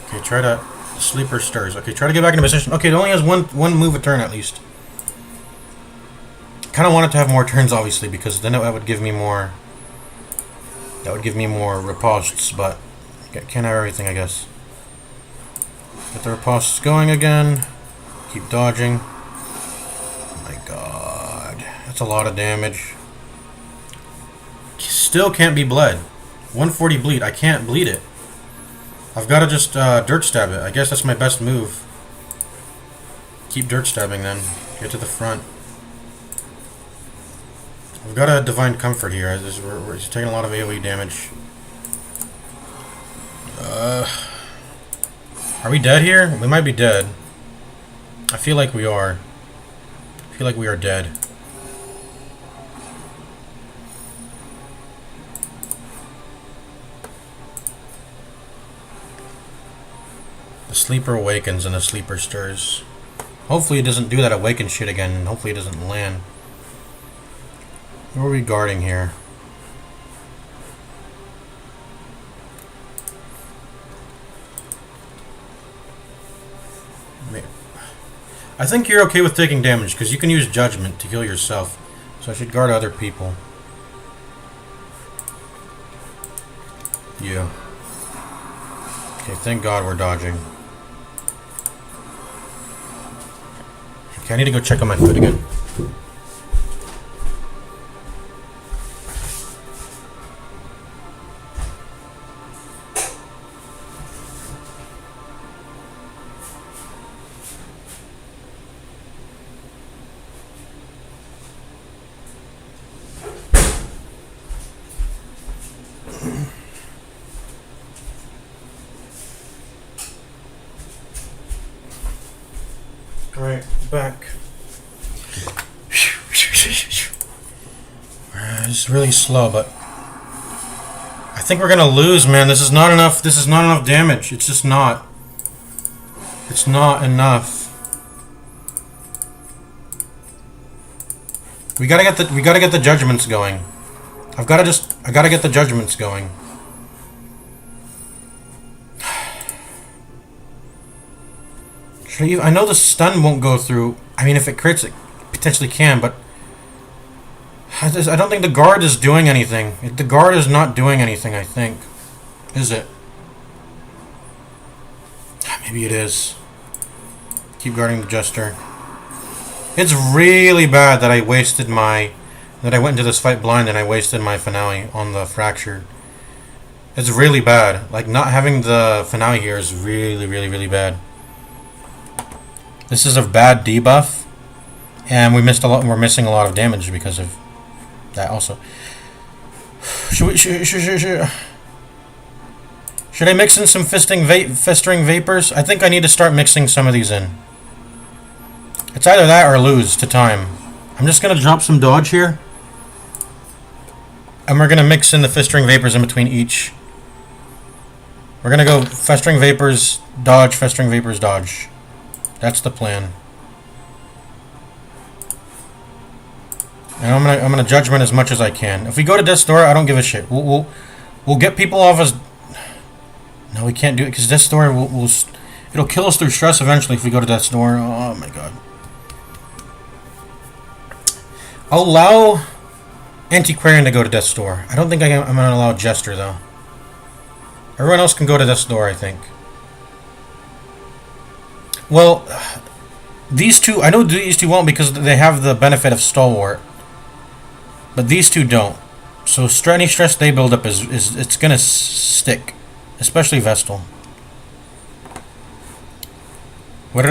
Okay, try to... Sleeper stirs. Okay, try to get back into position. Okay, it only has one move a turn, at least. Kind of wanted to have more turns, obviously, because then that would give me more... That would give me more ripostes, but can't have everything, I guess. Get the ripostes going again. Keep dodging. Oh my god. That's a lot of damage. Still can't be bled. 140 bleed. I can't bleed it. I've got to just dirt stab it. I guess that's my best move. Keep dirt stabbing then. Get to the front. We've got a Divine Comfort here. We're taking a lot of AoE damage. Are we dead here? We might be dead. I feel like we are. I feel like we are dead. The Sleeper awakens and the Sleeper stirs. Hopefully it doesn't do that awaken shit again, and hopefully it doesn't land. What are we guarding here? I think you're okay with taking damage, because you can use Judgment to heal yourself. So I should guard other people. You. Okay, thank God we're dodging. Okay, I need to go check on my food again. Alright, back. It's really slow, but I think we're gonna lose, man. This is not enough. This is not enough damage. It's just not. It's not enough. We gotta get the judgments going. I gotta get the judgments going. I know the stun won't go through. I mean, if it crits, it potentially can, but I don't think the guard is doing anything. The guard is not doing anything, I think. Is it? Maybe it is. Keep guarding the Jester. It's really bad that I wasted my... That I went into this fight blind and I wasted my finale on the Fractured. It's really bad. Like, not having the finale here is really, really, really bad. This is a bad debuff, and we missed a lot. We're missing a lot of damage because of that. Also, should I mix in some festering vapors? I think I need to start mixing some of these in. It's either that or lose to time. I'm just gonna drop some dodge here, and we're gonna mix in the festering vapors in between each We're gonna go Festering Vapors, dodge, Festering Vapors, dodge. That's the plan. And I'm gonna Judgment as much as I can. If we go to Death's Door, I don't give a shit. We'll get people off as... No, we can't do it, because Death's Door it'll kill us through stress eventually if we go to Death's Door. Oh my god. I'll allow Antiquarian to go to Death's Door. I don't think I'm gonna allow Jester, though. Everyone else can go to Death's Door, I think. Well, these two... I know these two won't because they have the benefit of Stalwart. But these two don't. So any stress they build up is it's gonna stick. Especially Vestal. What?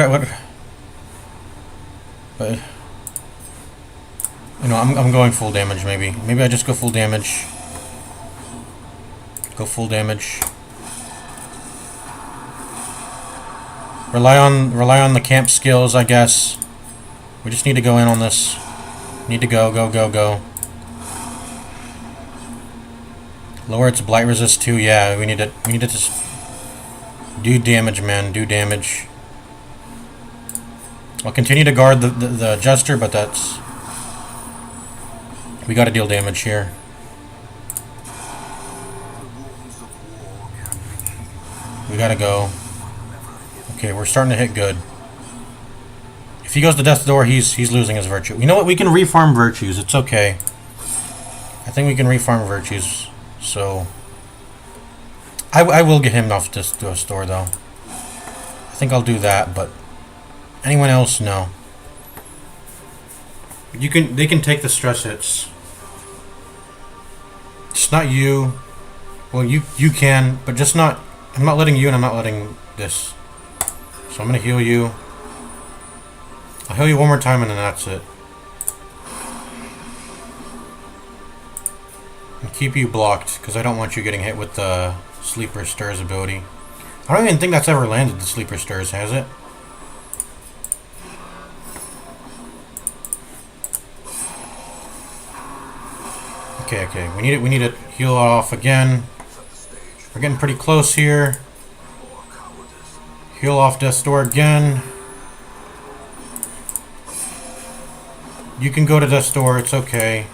You know, I'm going full damage maybe. Maybe I just go full damage. Go full damage. Rely on the camp skills, I guess. We just need to go in on this. Need to go. Lower its blight resist too. Yeah, we need to just do damage, man. Do damage. I'll continue to guard the Jester, but that's... We gotta deal damage here. We gotta go. Okay, we're starting to hit good. If he goes to Death's Door, he's losing his virtue. You know what? We can refarm virtues. It's okay. I think we can refarm virtues. So I will get him off Death's Door, though. I think I'll do that, but anyone else, no. They can take the stress hits. It's not you. Well, you can, but just not. I'm not letting you, and I'm not letting this. So I'm gonna heal you. I'll heal you one more time, and then that's it. And keep you blocked, because I don't want you getting hit with the Sleeper Stirs ability. I don't even think that's ever landed, the Sleeper Stirs, has it? Okay. We need to heal off again. We're getting pretty close here. Heal off Death's Door again. You can go to Death's Door, it's okay.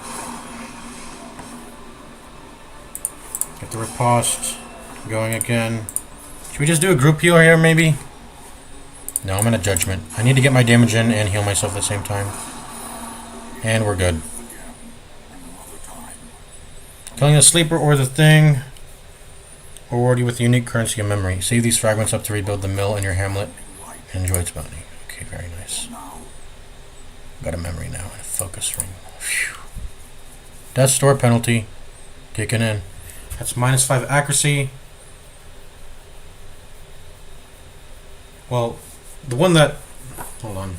Get the riposte going again. Should we just do a group heal here, maybe? No, I'm in a Judgment. I need to get my damage in and heal myself at the same time. And we're good. Killing the Sleeper or the Thing. Reward you with the unique currency of memory. Save these fragments up to rebuild the mill in your hamlet. And enjoy its bounty. Okay, very nice. Got a memory now and a focus ring. Phew. Death's Door penalty. Kicking in. That's -5 accuracy. Well, the one that... Hold on.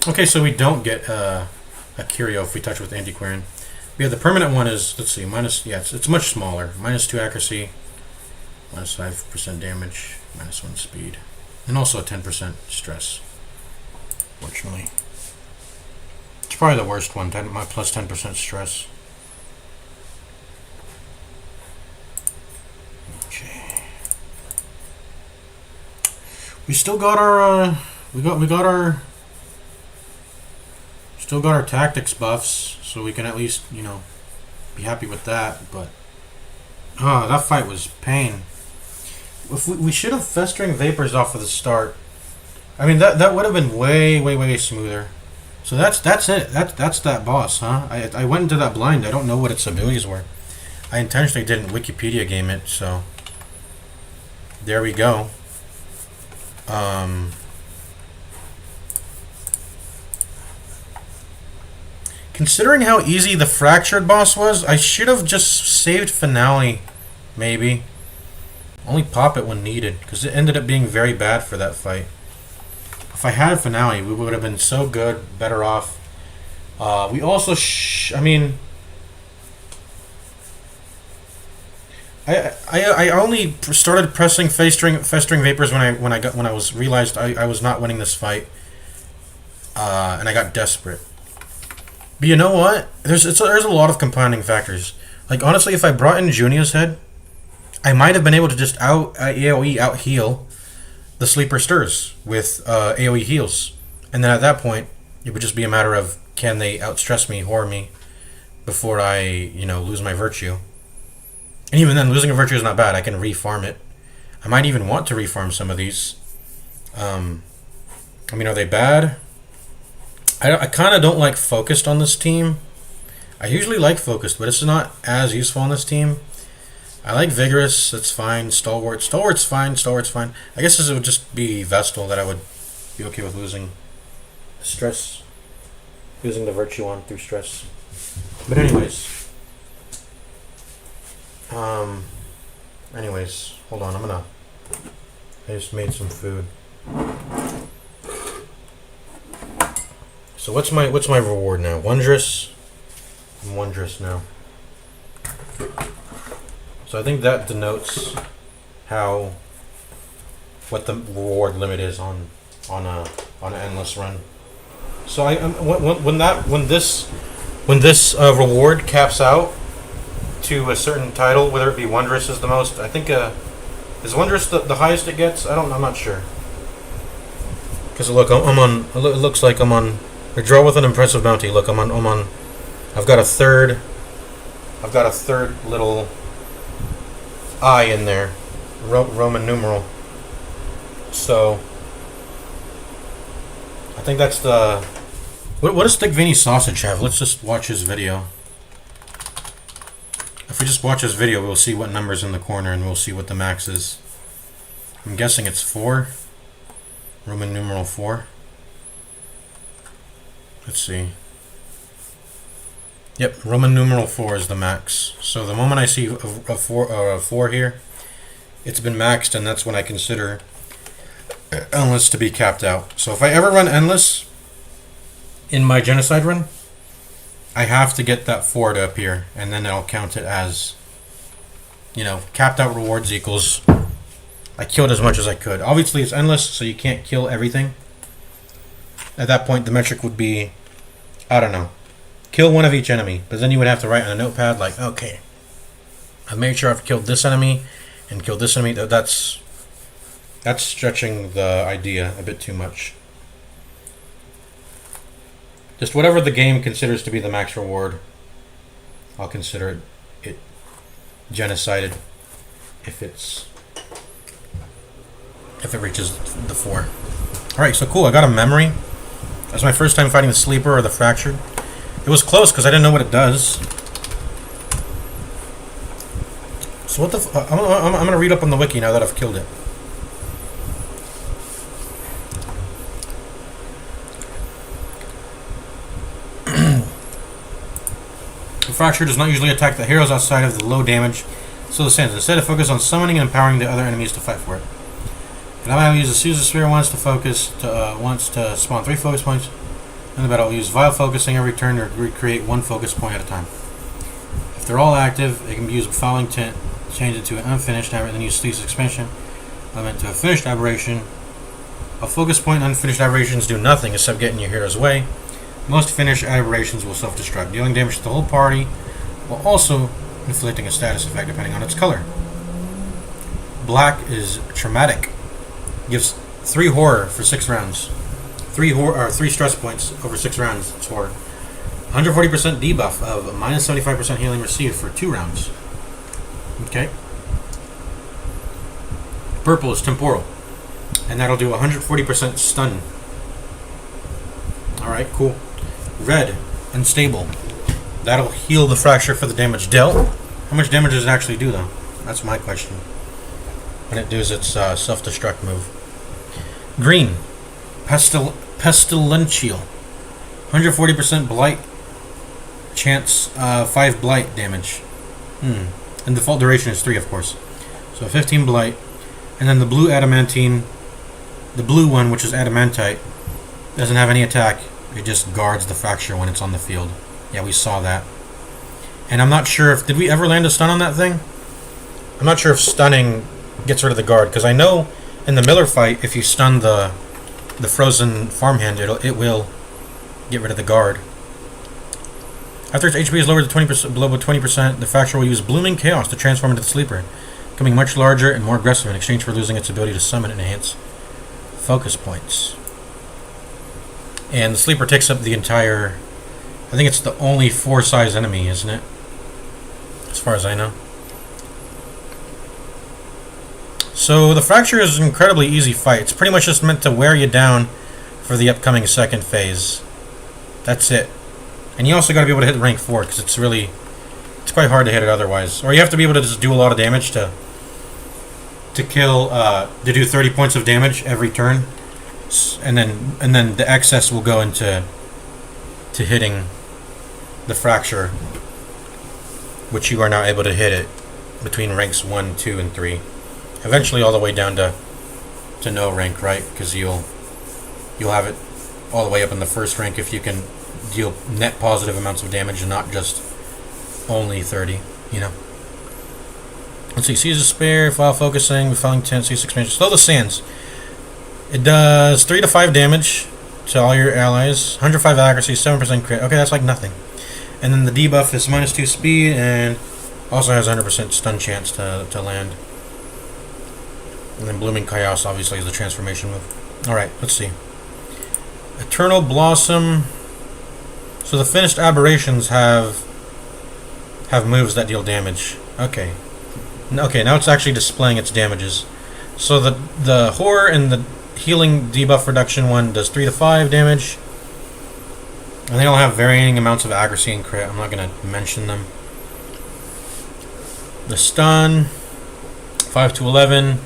Okay, so we don't get a Curio if we touch with Antiquarian. Yeah, the permanent one is, let's see, it's much smaller. -2 accuracy, -5% damage, -1 speed, and also a 10% stress. Fortunately. It's probably the worst one, my plus 10% stress. Okay. We still got our, still got our tactics buffs, so we can at least, you know, be happy with that, but... Oh, that fight was pain. If we should have Festering Vapors off of the start. I mean, that would have been way smoother. So that's it. That's that boss, huh? I went into that blind. I don't know what its abilities were. I intentionally didn't Wikipedia game it, so... There we go. Considering how easy the Fractured boss was, I should have just saved Finale, maybe. Only pop it when needed, because it ended up being very bad for that fight. If I had Finale, we would have been so good, better off. We also, I mean... I only started pressing Festering Vapors when I realized I was not winning this fight, and I got desperate. But you know what? There's a lot of compounding factors. Like, honestly, if I brought in Junia's head, I might have been able to just AoE out heal the Sleeper Stirs with AoE heals. And then at that point, it would just be a matter of can they outstress me, whore me, before I, lose my virtue. And even then, losing a virtue is not bad. I can refarm it. I might even want to refarm some of these. Are they bad? I kind of don't like Focused on this team. I usually like Focused, but it's not as useful on this team. I like Vigorous, that's fine. Stalwart's fine. I guess this would just be Vestal that I would be okay with losing. Stress. Losing the virtue on through stress. But anyways. Hold on, I just made some food. So what's my reward now? Wondrous? I'm Wondrous now. So I think that denotes what the reward limit is on an endless run. So when this reward caps out to a certain title, whether it be Wondrous is the most, I think is Wondrous the highest it gets? I'm not sure. Because look, I'm on. It looks like I'm on. A draw with an impressive bounty. Look, I'm on. I've got a third little I in there, Roman numeral. So I think that's the. What does Thick Veiny Sausage have? Let's just watch his video. If we just watch his video, we'll see what number's in the corner and we'll see what the max is. I'm guessing it's 4. Roman numeral 4. Let's see. Yep, Roman numeral 4 is the max. So the moment I see a 4 here, it's been maxed, and that's when I consider Endless to be capped out. So if I ever run Endless in my Genocide run, I have to get that 4 to appear, and then I'll count it as, capped out rewards equals I killed as much as I could. Obviously, it's Endless, so you can't kill everything. At that point, the metric would be, I don't know, kill one of each enemy. But then you would have to write on a notepad, like, okay, I've made sure I've killed this enemy and killed this enemy. That's stretching the idea a bit too much. Just whatever the game considers to be the max reward, I'll consider it genocided if it reaches the 4. Alright, so cool, I got a memory. That's my first time fighting the Sleeper or the Fractured. It was close because I didn't know what it does. So what the I'm going to read up on the wiki now that I've killed it. The Fractured does not usually attack the heroes outside of the low damage, so the sands. Instead, it focuses on summoning and empowering the other enemies to fight for it. And I will use the Caesar Sphere once to spawn 3 focus points. In the battle, I'll use Vile Focusing every turn to recreate 1 focus point at a time. If they're all active, it can be used with Fouling Tint, change it to an unfinished aberration, then use Sleeve's Expansion element to a finished aberration. A focus point and unfinished aberrations do nothing except get in your hero's way. Most finished aberrations will self-destruct, dealing damage to the whole party, while also inflicting a status effect depending on its color. Black is Traumatic. Gives 3 horror for 6 rounds. 3 stress points over 6 rounds. It's horror. 140% debuff of minus 75% healing received for 2 rounds. Okay. Purple is Temporal, and that'll do 140% stun. Alright, cool. Red, Unstable. That'll heal the Fracture for the damage dealt. How much damage does it actually do, though? That's my question. When it does its self-destruct move. Green, Pestilential. 140% Blight. Chance 5 Blight damage. And default duration is 3, of course. So 15 Blight. And then the blue Adamantine, the blue one, which is Adamantite, doesn't have any attack. It just guards the Fracture when it's on the field. Yeah, we saw that. And I'm not sure if... Did we ever land a stun on that thing? I'm not sure if stunning gets rid of the guard, because I know in the Miller fight, if you stun the frozen farmhand, it will get rid of the guard. After its HP is lowered to 20%, below 20%, the Fracture will use Blooming Chaos to transform into the Sleeper, becoming much larger and more aggressive in exchange for losing its ability to summon and enhance focus points. And the Sleeper takes up the entire... I think it's the only 4-size enemy, isn't it? As far as I know. So the Fracture is an incredibly easy fight. It's pretty much just meant to wear you down for the upcoming second phase. That's it. And you also got to be able to hit rank 4 because it's quite hard to hit it otherwise. Or you have to be able to just do a lot of damage to do 30 points of damage every turn, and then the excess will go into hitting the Fracture, which you are now able to hit it between ranks 1, 2, and 3. Eventually all the way down to no rank, right? Because you'll have it all the way up in the first rank if you can deal net positive amounts of damage and not just only 30, you know. Let's see, Seize Despair, File Focusing, Refiling Intent, Seize Expansion. Slow the Sands. It does 3 to 5 damage to all your allies, 105 accuracy, 7% crit. Okay, that's like nothing. And then the debuff is -2 speed and also has 100% stun chance to land. And then Blooming Chaos obviously is the transformation move. Alright, let's see. Eternal Blossom. So the finished aberrations have moves that deal damage. Okay. Okay, now it's actually displaying its damages. So the horror and the healing debuff reduction one does 3 to 5 damage. And they all have varying amounts of accuracy and crit. I'm not going to mention them. The stun, 5 to 11.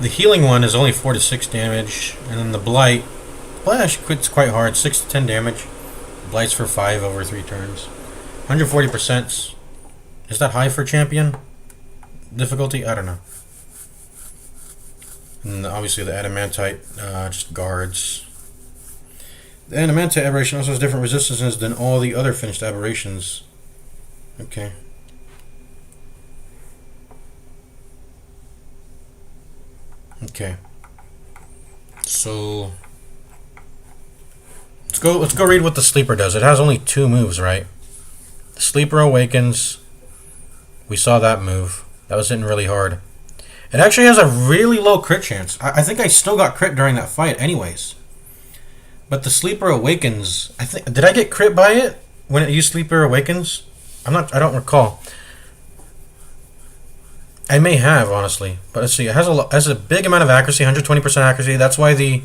The healing one is only 4 to 6 damage. And then the blight actually quits quite hard, 6 to 10 damage. Blights for 5 over 3 turns. 140%. Is that high for champion? Difficulty? I don't know. And obviously the Adamantite just guards. The Adamantite aberration also has different resistances than all the other finished aberrations. Okay. Okay. So let's go read what the Sleeper does. It has only 2 moves, right? The Sleeper Awakens. We saw that move. That was hitting really hard. It actually has a really low crit chance. I think I still got crit during that fight anyways. But the Sleeper Awakens, did I get crit by it when it used Sleeper Awakens? I don't recall. I may have, honestly. But let's see. It has a big amount of accuracy, 120% accuracy. That's why the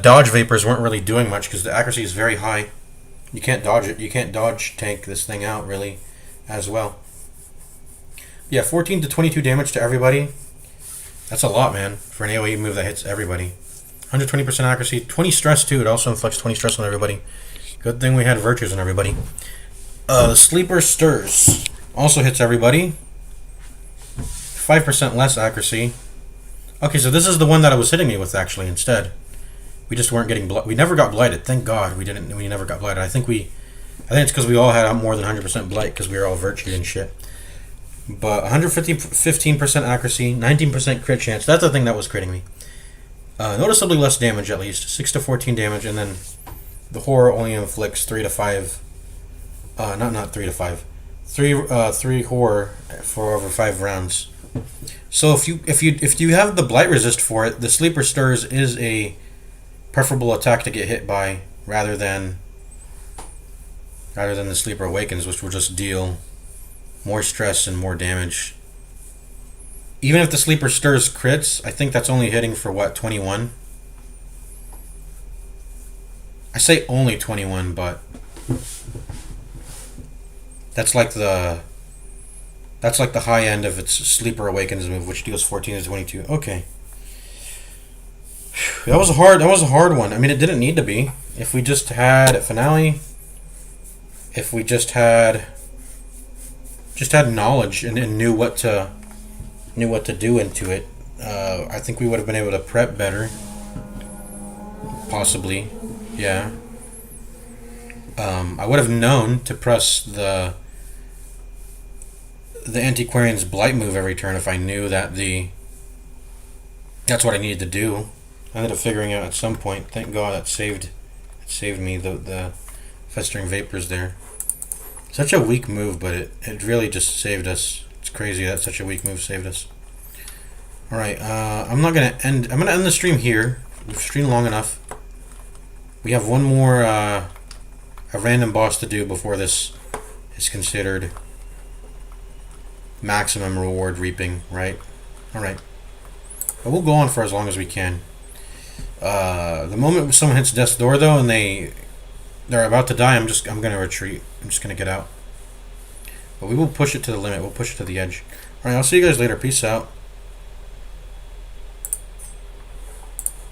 dodge vapors weren't really doing much, because the accuracy is very high. You can't dodge it. You can't dodge tank this thing out really as well. Yeah, 14 to 22 damage to everybody. That's a lot, man, for an AoE move that hits everybody. 120% accuracy, 20 stress too. It also inflicts 20 stress on everybody. Good thing we had virtues on everybody. The Sleeper Stirs also hits everybody. 5% less accuracy. Okay, so this is the one that I was hitting me with actually instead. We just weren't getting we never got blighted. Thank God we never got blighted. I think it's because we all had more than 100% blight because we were all virtued and shit. But 15% accuracy, 19% crit chance. That's the thing that was critting me. Noticeably less damage, at least 6 to 14 damage, and then the horror only inflicts 3 to 5. Not 3 to 5. 3 horror for over 5 rounds. So if you have the blight resist for it, the Sleeper Stirs is a preferable attack to get hit by rather than the Sleeper Awakens, which will just deal more stress and more damage. Even if the Sleeper Stirs crits, I think that's only hitting for what, 21? I say only 21, but that's like the high end of its Sleeper Awakens move, which deals 14 to 22. Okay. That was a hard one. I mean, it didn't need to be. If we just had Finale, if we just had knowledge and knew what to do into it, I think we would have been able to prep better. Possibly, yeah. I would have known to press the Antiquarian's Blight move every turn if I knew that that's what I needed to do. I ended up figuring out at some point. Thank God that saved me the festering vapors there. Such a weak move, but it really just saved us. It's crazy that such a weak move saved us. Alright, I'm gonna end the stream here. We've streamed long enough. We have one more a random boss to do before this is considered maximum reward reaping, right? Alright. But we'll go on for as long as we can. The moment someone hits death's door though and they're about to die, I'm gonna retreat. I'm just gonna get out. But we will push it to the limit. We'll push it to the edge. Alright, I'll see you guys later. Peace out.